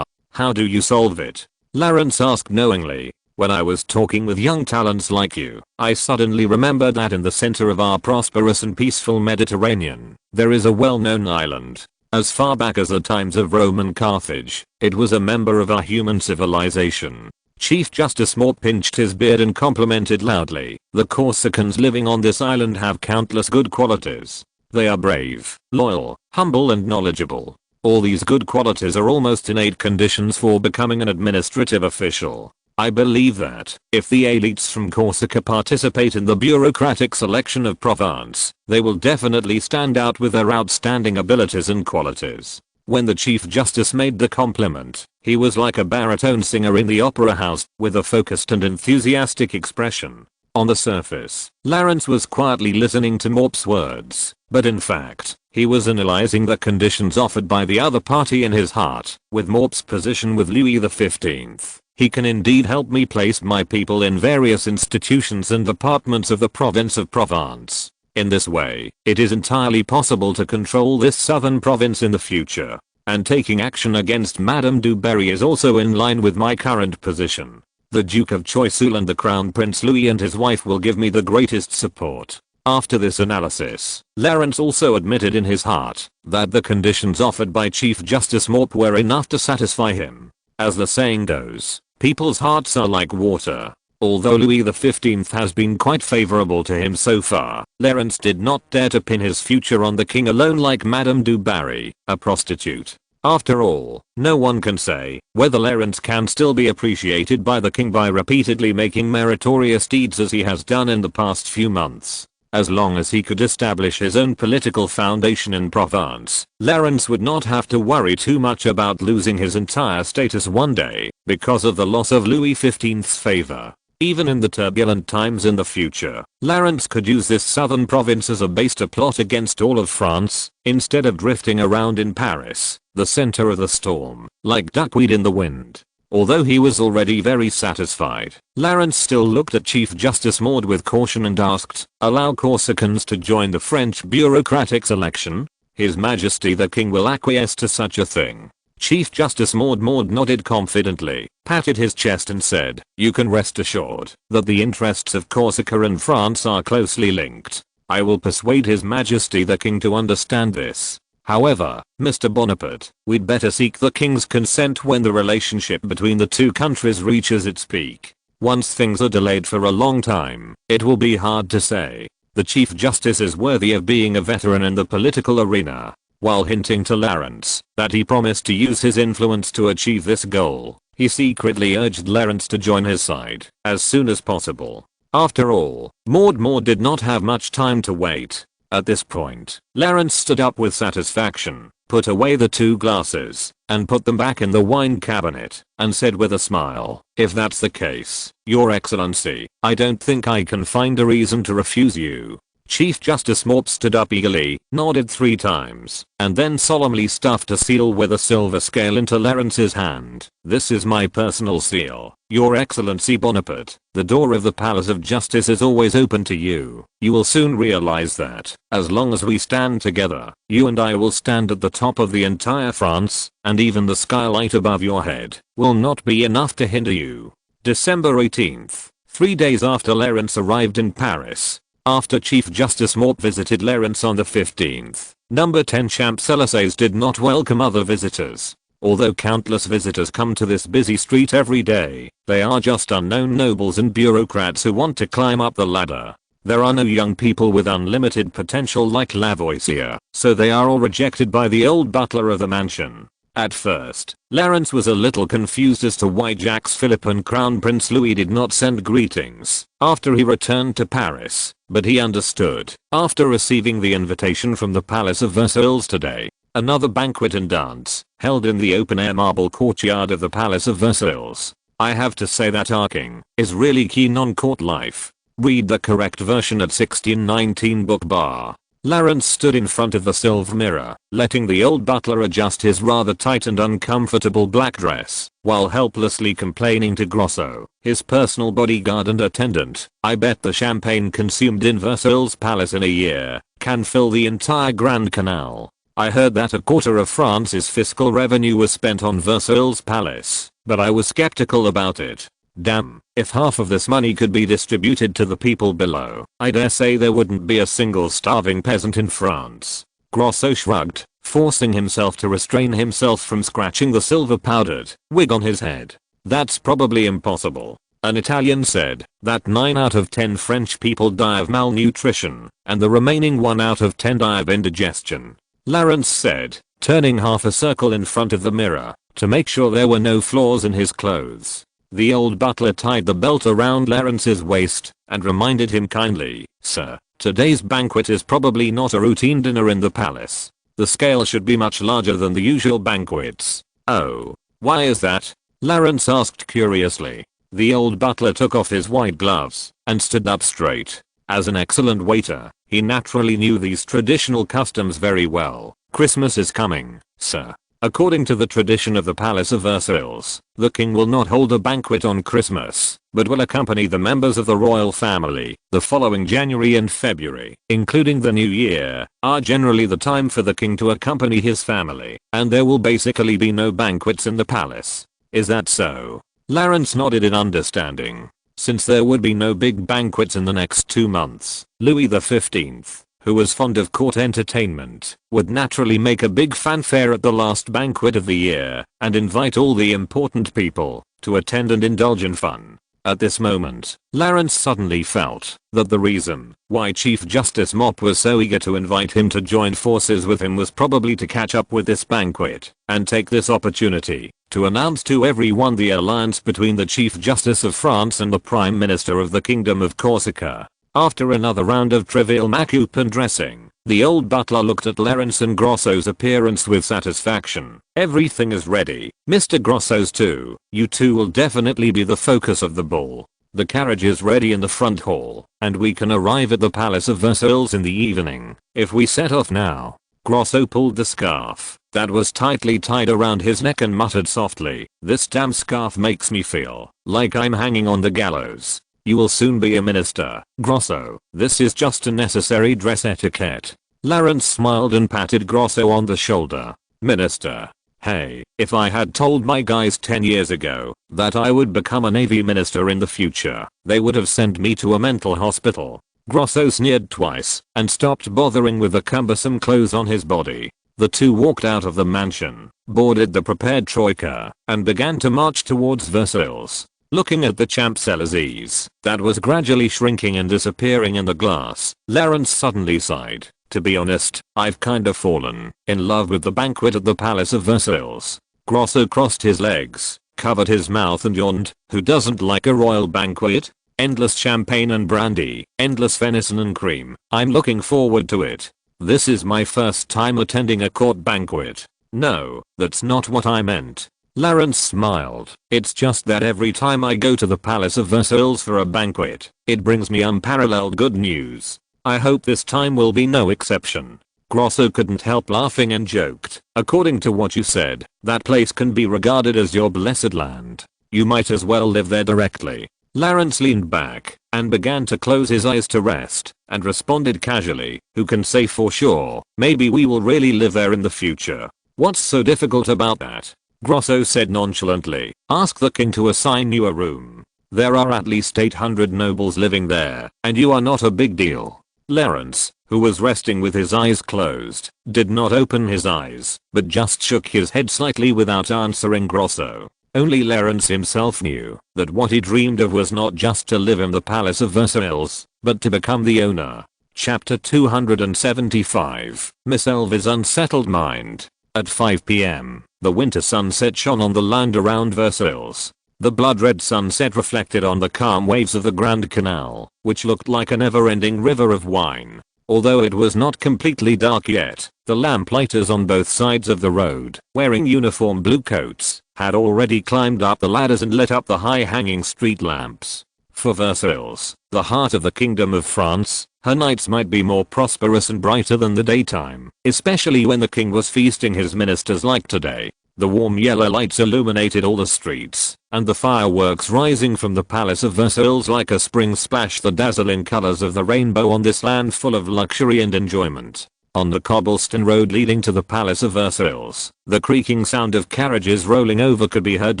Speaker 1: How do you solve it? Lawrence asked knowingly. When I was talking with young talents like you, I suddenly remembered that in the center of our prosperous and peaceful Mediterranean, there is a well-known island. As far back as the times of Rome and Carthage, it was a member of our human civilization. Chief Justice Morp pinched his beard and complimented loudly. The Corsicans living on this island have countless good qualities. They are brave, loyal, humble and knowledgeable. All these good qualities are almost innate conditions for becoming an administrative official. I believe that, if the elites from Corsica participate in the bureaucratic selection of Provence, they will definitely stand out with their outstanding abilities and qualities. When the Chief Justice made the compliment, he was like a baritone singer in the opera house, with a focused and enthusiastic expression. On the surface, Lawrence was quietly listening to Morp's words, but in fact, he was analyzing the conditions offered by the other party in his heart. With Morp's position with Louis XV, he can indeed help me place my people in various institutions and departments of the province of Provence. In this way, it is entirely possible to control this southern province in the future. And taking action against Madame du Barry is also in line with my current position. The Duke of Choiseul and the Crown Prince Louis and his wife will give me the greatest support. After this analysis, Lawrence also admitted in his heart that the conditions offered by Chief Justice Morp were enough to satisfy him. As the saying goes, people's hearts are like water. Although Louis XV has been quite favorable to him so far, Lawrence did not dare to pin his future on the king alone like Madame du Barry, a prostitute. After all, no one can say whether Lawrence can still be appreciated by the king by repeatedly making meritorious deeds as he has done in the past few months. As long as he could establish his own political foundation in Provence, Lawrence would not have to worry too much about losing his entire status one day because of the loss of Louis XV's favor. Even in the turbulent times in the future, Lawrence could use this southern province as a base to plot against all of France, instead of drifting around in Paris, the center of the storm, like duckweed in the wind. Although he was already very satisfied, Lawrence still looked at Chief Justice Maud with caution and asked, "Allow Corsicans to join the French bureaucratic selection? His Majesty the King will acquiesce to such a thing." Chief Justice Maud nodded confidently, patted his chest and said, "You can rest assured that the interests of Corsica and France are closely linked. I will persuade His Majesty the King to understand this. However, Mr. Bonaparte, we'd better seek the King's consent when the relationship between the two countries reaches its peak. Once things are delayed for a long time, it will be hard to say. The Chief Justice is worthy of being a veteran in the political arena." While hinting to Lawrence that he promised to use his influence to achieve this goal, he secretly urged Lawrence to join his side as soon as possible. After all, Maud did not have much time to wait. At this point, Lawrence stood up with satisfaction, put away the two glasses, and put them back in the wine cabinet, and said with a smile, "If that's the case, Your Excellency, I don't think I can find a reason to refuse you." Chief Justice Morp stood up eagerly, nodded 3 times, and then solemnly stuffed a seal with a silver scale into Lawrence's hand. "This is my personal seal, Your Excellency Bonaparte. The door of the Palace of Justice is always open to you. You will soon realize that, as long as we stand together, you and I will stand at the top of the entire France, and even the skylight above your head will not be enough to hinder you." December 18th, 3 days after Lawrence arrived in Paris. After Chief Justice Morp visited Lawrence on the 15th, number 10 Champs-Élysées did not welcome other visitors. Although countless visitors come to this busy street every day, they are just unknown nobles and bureaucrats who want to climb up the ladder. There are no young people with unlimited potential like Lavoisier, so they are all rejected by the old butler of the mansion. At first, Lawrence was a little confused as to why Jacques Philippe and Crown Prince Louis did not send greetings after he returned to Paris, but he understood after receiving the invitation from the Palace of Versailles today. Another banquet and dance, held in the open-air marble courtyard of the Palace of Versailles. I have to say that our king is really keen on court life. Read the correct version at 1619 book bar. Lawrence stood in front of the silver mirror, letting the old butler adjust his rather tight and uncomfortable black dress, while helplessly complaining to Grosso, his personal bodyguard and attendant, "I bet the champagne consumed in Versailles Palace in a year can fill the entire Grand Canal. I heard that a quarter of France's fiscal revenue was spent on Versailles Palace, but I was skeptical about it. Damn, if half of this money could be distributed to the people below, I dare say there wouldn't be a single starving peasant in France." Grosso shrugged, forcing himself to restrain himself from scratching the silver-powdered wig on his head. "That's probably impossible." An Italian said that 9 out of 10 French people die of malnutrition, and the remaining 1 out of 10 die of indigestion. Lawrence said, turning half a circle in front of the mirror, to make sure there were no flaws in his clothes. The old butler tied the belt around Lawrence's waist, and reminded him kindly, "Sir, today's banquet is probably not a routine dinner in the palace. The scale should be much larger than the usual banquets." "Oh, why is that?" Lawrence asked curiously. The old butler took off his white gloves, and stood up straight. As an excellent waiter, he naturally knew these traditional customs very well. "Christmas is coming, sir. According to the tradition of the Palace of Versailles, the king will not hold a banquet on Christmas, but will accompany the members of the royal family. The following January and February, including the New Year, are generally the time for the king to accompany his family, and there will basically be no banquets in the palace." "Is that so?" Lawrence nodded in understanding. Since there would be no big banquets in the next 2 months, Louis XV, who was fond of court entertainment, would naturally make a big fanfare at the last banquet of the year and invite all the important people to attend and indulge in fun. At this moment, Lawrence suddenly felt that the reason why Chief Justice Mop was so eager to invite him to join forces with him was probably to catch up with this banquet and take this opportunity to announce to everyone the alliance between the Chief Justice of France and the Prime Minister of the Kingdom of Corsica. After another round of trivial makeup and dressing, the old butler looked at Lawrence and Grosso's appearance with satisfaction. "Everything is ready, Mr. Grosso's too. You two will definitely be the focus of the ball. The carriage is ready in the front hall, and we can arrive at the Palace of Versailles in the evening, if we set off now." Grosso pulled the scarf that was tightly tied around his neck and muttered softly, "This damn scarf makes me feel like I'm hanging on the gallows." "You will soon be a minister, Grosso. This is just a necessary dress etiquette." Lawrence smiled and patted Grosso on the shoulder. "Minister? Hey, if I had told my guys 10 years ago that I would become a navy minister in the future, they would have sent me to a mental hospital." Grosso sneered twice and stopped bothering with the cumbersome clothes on his body. The two walked out of the mansion, boarded the prepared troika, and began to march towards Versailles. Looking at the Champs-Élysées that was gradually shrinking and disappearing in the glass, Lawrence suddenly sighed. "To be honest, I've kinda fallen in love with the banquet at the Palace of Versailles." Grosso crossed his legs, covered his mouth and yawned. "Who doesn't like a royal banquet? Endless champagne and brandy, endless venison and cream. I'm looking forward to it. This is my first time attending a court banquet." "No, that's not what I meant." Lawrence smiled. "It's just that every time I go to the Palace of Versailles for a banquet, it brings me unparalleled good news. I hope this time will be no exception." Grosso couldn't help laughing and joked, "According to what you said, that place can be regarded as your blessed land. You might as well live there directly." Lawrence leaned back and began to close his eyes to rest and responded casually, "Who can say for sure? Maybe we will really live there in the future." "What's so difficult about that?" Grosso said nonchalantly. "Ask the king to assign you a room. There are at least 800 nobles living there, and you are not a big deal." Lawrence, who was resting with his eyes closed, did not open his eyes, but just shook his head slightly without answering Grosso. Only Lawrence himself knew that what he dreamed of was not just to live in the Palace of Versailles, but to become the owner. Chapter 275. Miss Elva's Unsettled Mind. At 5 p.m., the winter sunset shone on the land around Versailles. The blood-red sunset reflected on the calm waves of the Grand Canal, which looked like a never-ending river of wine. Although it was not completely dark yet, the lamplighters on both sides of the road, wearing uniform blue coats, had already climbed up the ladders and lit up the high-hanging street lamps. For Versailles, the heart of the Kingdom of France, her nights might be more prosperous and brighter than the daytime, especially when the king was feasting his ministers like today. The warm yellow lights illuminated all the streets, and the fireworks rising from the Palace of Versailles like a spring splashed the dazzling colors of the rainbow on this land full of luxury and enjoyment. On the cobblestone road leading to the Palace of Versailles, the creaking sound of carriages rolling over could be heard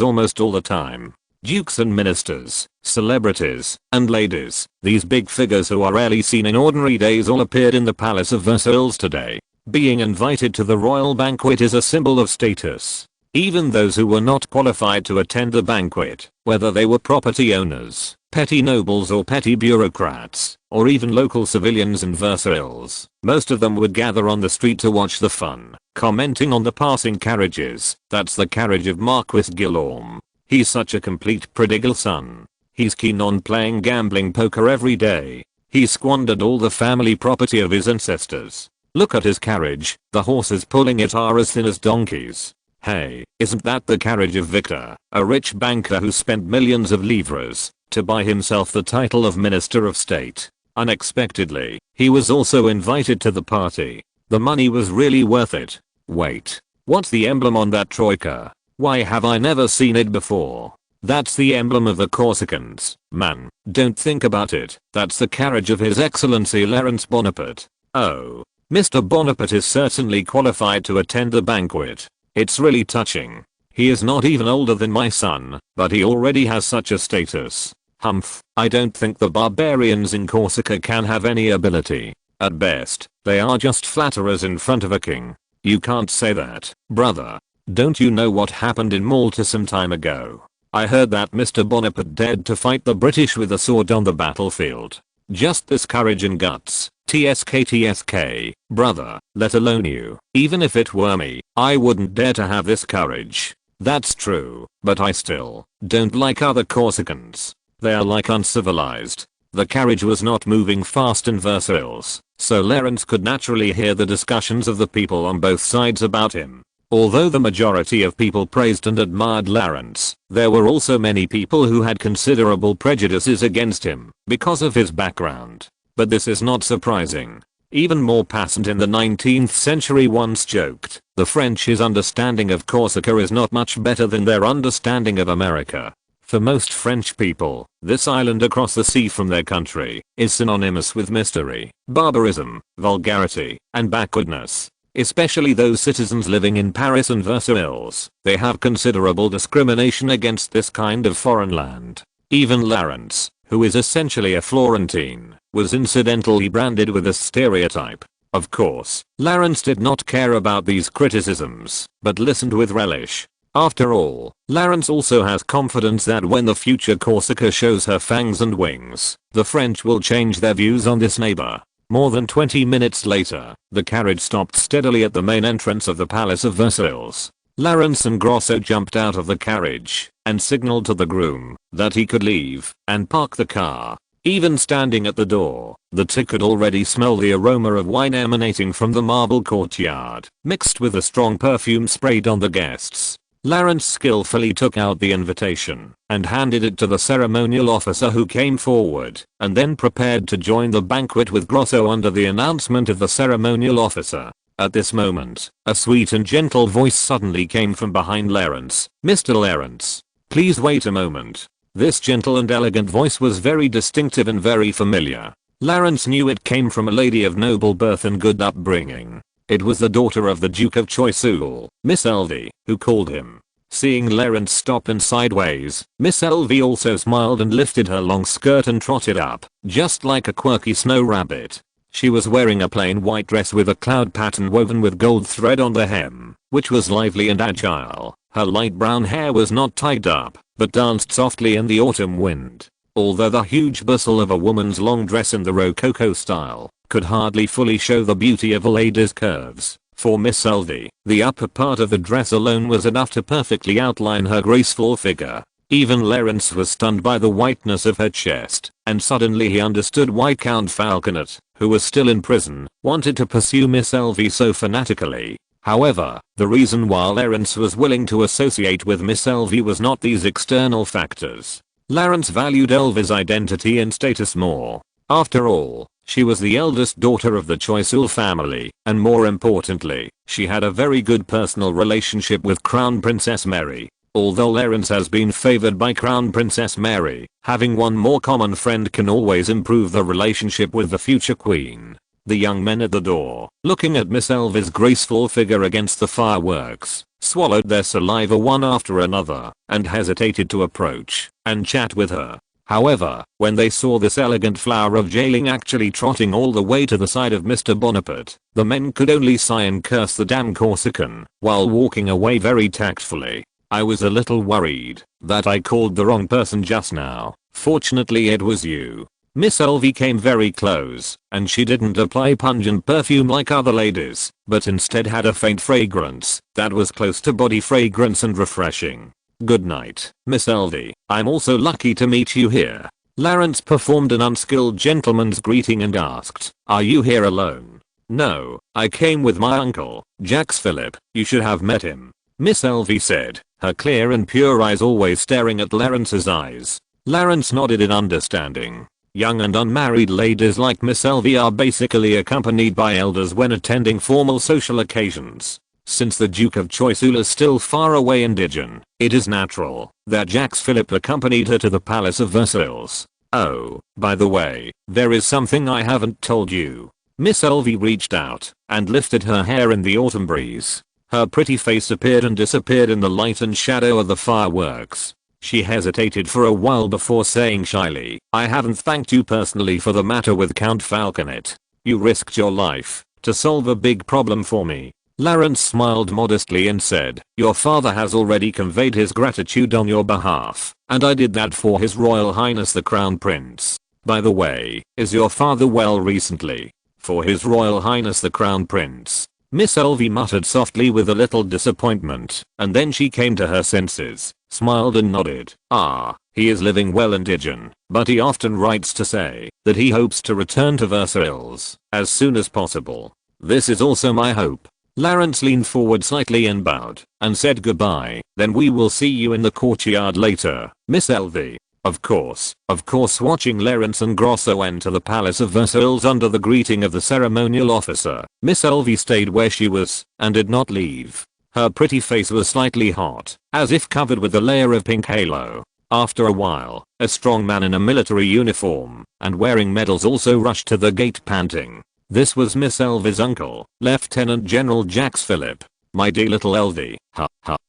Speaker 1: almost all the time. Dukes and ministers, celebrities, and ladies, these big figures who are rarely seen in ordinary days, all appeared in the Palace of Versailles today. Being invited to the royal banquet is a symbol of status. Even those who were not qualified to attend the banquet, whether they were property owners, petty nobles or petty bureaucrats, or even local civilians in Versailles, most of them would gather on the street to watch the fun, commenting on the passing carriages. "That's the carriage of Marquis Guillaume. He's such a complete prodigal son. He's keen on playing gambling poker every day. He squandered all the family property of his ancestors. Look at his carriage, the horses pulling it are as thin as donkeys. Hey, isn't that the carriage of Victor, a rich banker who spent millions of livres to buy himself the title of Minister of State?" Unexpectedly, he was also invited to the party. The money was really worth it. Wait, what's the emblem on that troika? Why have I never seen it before? That's the emblem of the Corsicans, man. Don't think about it. That's the carriage of His Excellency Napoleon Bonaparte. Oh, Mr. Bonaparte is certainly qualified to attend the banquet. It's really touching. He is not even older than my son, but he already has such a status. Humph, I don't think the barbarians in Corsica can have any ability. At best, they are just flatterers in front of a king. You can't say that, brother. Don't you know what happened in Malta some time ago? I heard that Mr. Bonaparte dared to fight the British with a sword on the battlefield. Just this courage and guts. TSK, brother, let alone you. Even if it were me, I wouldn't dare to have this courage. That's true, but I still don't like other Corsicans. They are like uncivilized. The carriage was not moving fast in Versailles, so Lawrence could naturally hear the discussions of the people on both sides about him. Although the majority of people praised and admired Lawrence, there were also many people who had considerable prejudices against him because of his background. But this is not surprising. Even more passant in the 19th century once joked, the French's understanding of Corsica is not much better than their understanding of America. For most French people, this island across the sea from their country is synonymous with mystery, barbarism, vulgarity, and backwardness. Especially those citizens living in Paris and Versailles, they have considerable discrimination against this kind of foreign land. Even Lawrence, who is essentially a Florentine, was incidentally branded with a stereotype. Of course, Lawrence did not care about these criticisms, but listened with relish. After all, Lawrence also has confidence that when the future Corsica shows her fangs and wings, the French will change their views on this neighbor. More than 20 minutes later, the carriage stopped steadily at the main entrance of the Palace of Versailles. Lawrence and Grosso jumped out of the carriage and signaled to the groom that he could leave and park the car. Even standing at the door, the two could already smell the aroma of wine emanating from the marble courtyard, mixed with the strong perfume sprayed on the guests. Lawrence skillfully took out the invitation and handed it to the ceremonial officer, who came forward and then prepared to join the banquet with Grosso under the announcement of the ceremonial officer. At this moment, a sweet and gentle voice suddenly came from behind Lawrence. "Mr. Lawrence, please wait a moment." This gentle and elegant voice was very distinctive and very familiar. Lawrence knew it came from a lady of noble birth and good upbringing. It was the daughter of the Duke of Choiseul, Miss Elvie, who called him. Seeing Lawrence stop and sideways, Miss Elvie also smiled and lifted her long skirt and trotted up, just like a quirky snow rabbit. She was wearing a plain white dress with a cloud pattern woven with gold thread on the hem, which was lively and agile. Her light brown hair was not tied up, but danced softly in the autumn wind. Although the huge bustle of a woman's long dress in the Rococo style could hardly fully show the beauty of a lady's curves, for Miss Elvie, the upper part of the dress alone was enough to perfectly outline her graceful figure. Even Lawrence was stunned by the whiteness of her chest, and suddenly he understood why Count Falconet, who was still in prison, wanted to pursue Miss Elvie so fanatically. However, the reason why Lawrence was willing to associate with Miss Elvie was not these external factors. Lawrence valued Elvie's identity and status more. After all, she was the eldest daughter of the Choiseul family, and more importantly, she had a very good personal relationship with Crown Princess Mary. Although Lawrence has been favored by Crown Princess Mary, having one more common friend can always improve the relationship with the future queen. The young men at the door, looking at Miss Elvie's graceful figure against the fireworks, swallowed their saliva one after another, and hesitated to approach and chat with her. However, when they saw this elegant flower of jailing actually trotting all the way to the side of Mr. Bonaparte, the men could only sigh and curse the damn Corsican, while walking away very tactfully. I was a little worried that I called the wrong person just now. Fortunately it was you. Miss Elvie came very close, and she didn't apply pungent perfume like other ladies, but instead had a faint fragrance that was close to body fragrance and refreshing. "Good night, Miss Elvie. I'm also lucky to meet you here." Lawrence performed an unskilled gentleman's greeting and asked, "Are you here alone?" "No, I came with my uncle, Jacques Philippe. You should have met him," Miss Elvie said, her clear and pure eyes always staring at Lawrence's eyes. Lawrence nodded in understanding. Young and unmarried ladies like Miss Elvie are basically accompanied by elders when attending formal social occasions. Since the Duke of Choiseul is still far away in Dijon, it is natural that Jacques Philippe accompanied her to the Palace of Versailles. "Oh, by the way, there is something I haven't told you." Miss Elvie reached out and lifted her hair in the autumn breeze. Her pretty face appeared and disappeared in the light and shadow of the fireworks. She hesitated for a while before saying shyly, "I haven't thanked you personally for the matter with Count Falconet. You risked your life to solve a big problem for me." Lawrence smiled modestly and said, "Your father has already conveyed his gratitude on your behalf, and I did that for His Royal Highness the Crown Prince. By the way, is your father well recently?" "For His Royal Highness the Crown Prince," Miss Elvie muttered softly with a little disappointment, and then she came to her senses, smiled and nodded. "Ah, he is living well in Dijon, but he often writes to say that he hopes to return to Versailles as soon as possible. This is also my hope." Lawrence leaned forward slightly and bowed, and said goodbye. "Then we will see you in the courtyard later, Miss Elvie." Of course, watching Lawrence and Grosso enter the Palace of Versailles under the greeting of the ceremonial officer, Miss Elvie stayed where she was, and did not leave. Her pretty face was slightly hot, as if covered with a layer of pink halo. After a while, a strong man in a military uniform, and wearing medals also rushed to the gate panting. This was Miss Elvie's uncle, Lieutenant General Jacques Philippe. "My dear little Elvie,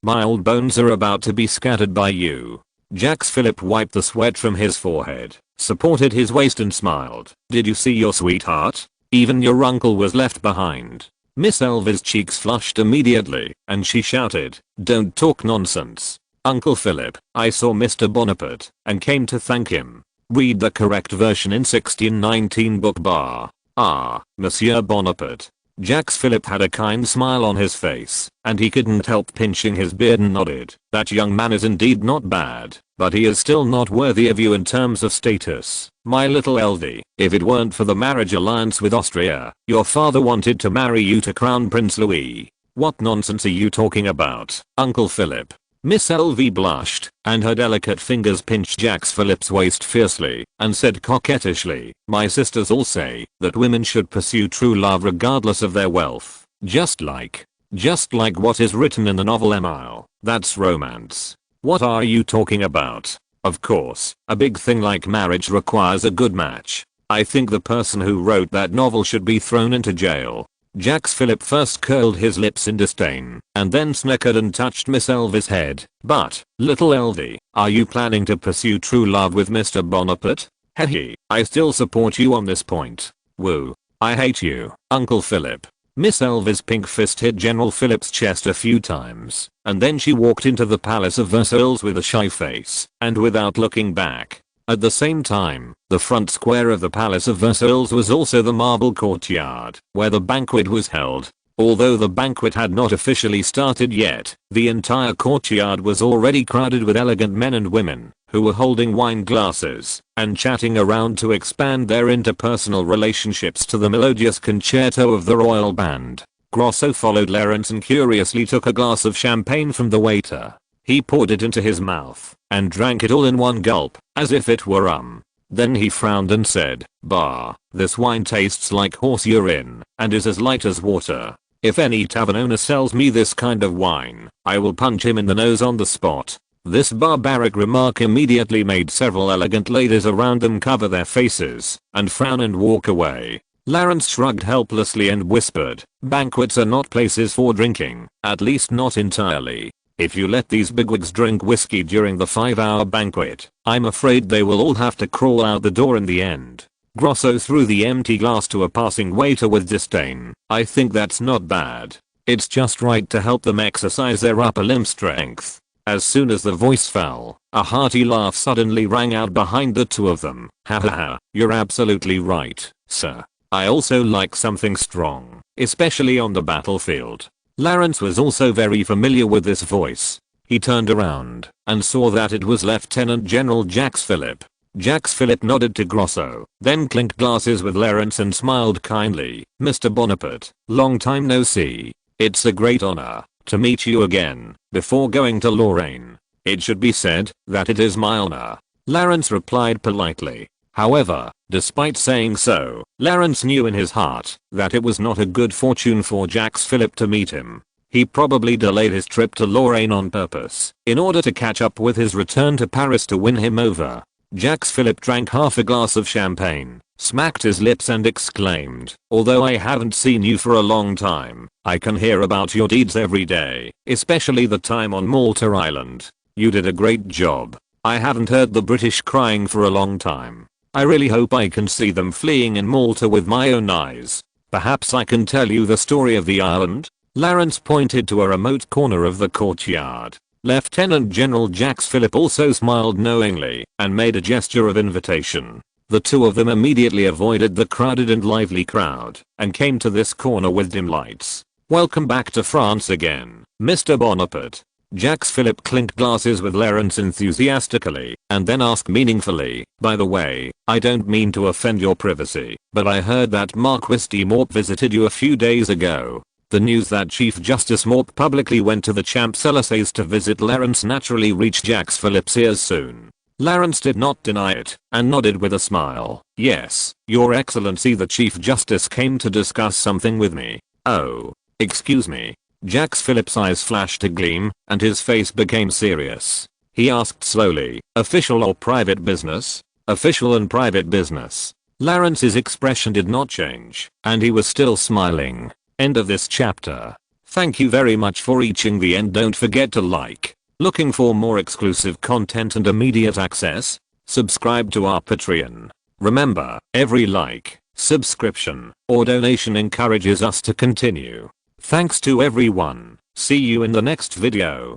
Speaker 1: my old bones are about to be scattered by you." Jacques Philippe wiped the sweat from his forehead, supported his waist and smiled. "Did you see your sweetheart? Even your uncle was left behind." Miss Elvie's cheeks flushed immediately, and she shouted, "Don't talk nonsense. Uncle Philippe, I saw Mr. Bonaparte, and came to thank him. Read the correct version in 1619 book bar. Ah, Monsieur Bonaparte." Jacques Philippe had a kind smile on his face, and he couldn't help pinching his beard and nodded. "That young man is indeed not bad, but he is still not worthy of you in terms of status, my little Elvie. If it weren't for the marriage alliance with Austria, your father wanted to marry you to Crown Prince Louis." "What nonsense are you talking about, Uncle Philippe?" Miss Elvie blushed, and her delicate fingers pinched Jacques Philippe's waist fiercely, and said coquettishly, "My sisters all say that women should pursue true love regardless of their wealth. Just like what is written in the novel Emile. That's romance." "What are you talking about?" "Of course, a big thing like marriage requires a good match. I think the person who wrote that novel should be thrown into jail." Jacques Philippe first curled his lips in disdain, and then snickered and touched Miss Elvie's head. "But, little Elvie, are you planning to pursue true love with Mr. Bonaparte?" "Hehe, I still support you on this point." "Woo. I hate you, Uncle Philippe." Miss Elvie's pink fist hit General Philippe's chest a few times, and then she walked into the Palace of Versailles with a shy face, and without looking back. At the same time, the front square of the Palace of Versailles was also the marble courtyard, where the banquet was held. Although the banquet had not officially started yet, the entire courtyard was already crowded with elegant men and women, who were holding wine glasses, and chatting around to expand their interpersonal relationships to the melodious concerto of the royal band. Grosso followed Lawrence and curiously took a glass of champagne from the waiter. He poured it into his mouth, and drank it all in one gulp, as if it were rum. Then he frowned and said, "Bah, this wine tastes like horse urine, and is as light as water. If any tavern owner sells me this kind of wine, I will punch him in the nose on the spot." This barbaric remark immediately made several elegant ladies around them cover their faces, and frown and walk away. Lawrence shrugged helplessly and whispered, "Banquets are not places for drinking, at least not entirely. If you let these bigwigs drink whiskey during the 5-hour banquet, I'm afraid they will all have to crawl out the door in the end." Grosso threw the empty glass to a passing waiter with disdain. "I think that's not bad. It's just right to help them exercise their upper limb strength." As soon as the voice fell, a hearty laugh suddenly rang out behind the two of them. "Ha ha ha, you're absolutely right, sir. I also like something strong, especially on the battlefield." Lawrence was also very familiar with this voice. He turned around and saw that it was Lieutenant General Jacques Philippe. Jacques Philippe nodded to Grosso, then clinked glasses with Lawrence and smiled kindly. "Mr. Bonaparte, long time no see. It's a great honor to meet you again." Before going to Lorraine, it should be said that it is my honor, Lawrence replied politely. However, despite saying so, Lawrence knew in his heart that it was not a good fortune for Jacques Philippe to meet him. He probably delayed his trip to Lorraine on purpose, in order to catch up with his return to Paris to win him over. Jacques Philippe drank half a glass of champagne, smacked his lips and exclaimed, "Although I haven't seen you for a long time, I can hear about your deeds every day, especially the time on Malta Island. You did a great job. I haven't heard the British crying for a long time. I really hope I can see them fleeing in Malta with my own eyes. Perhaps I can tell you the story of the island." Lawrence pointed to a remote corner of the courtyard. Lieutenant General Jacques Philippe also smiled knowingly and made a gesture of invitation. The two of them immediately avoided the crowded and lively crowd and came to this corner with dim lights. "Welcome back to France again, Mr. Bonaparte." Jacques Philippe clinked glasses with Lawrence enthusiastically and then asked meaningfully, "By the way, I don't mean to offend your privacy, but I heard that Marquis de Morp visited you a few days ago." The news that Chief Justice Morp publicly went to the Champs-Élysées to visit Lawrence naturally reached Jacques Philippe's ears soon. Lawrence did not deny it and nodded with a smile. "Yes, Your Excellency, the Chief Justice came to discuss something with me." "Oh, excuse me." Jacques Philippe's eyes flashed a gleam and his face became serious. He asked slowly, "Official or private business?" "Official and private business." Lawrence's expression did not change and he was still smiling. End of this chapter. Thank you very much for reaching the end. Don't forget to like. Looking for more exclusive content and immediate access? Subscribe to our Patreon. Remember, every like, subscription, or donation encourages us to continue. Thanks to everyone. See you in the next video.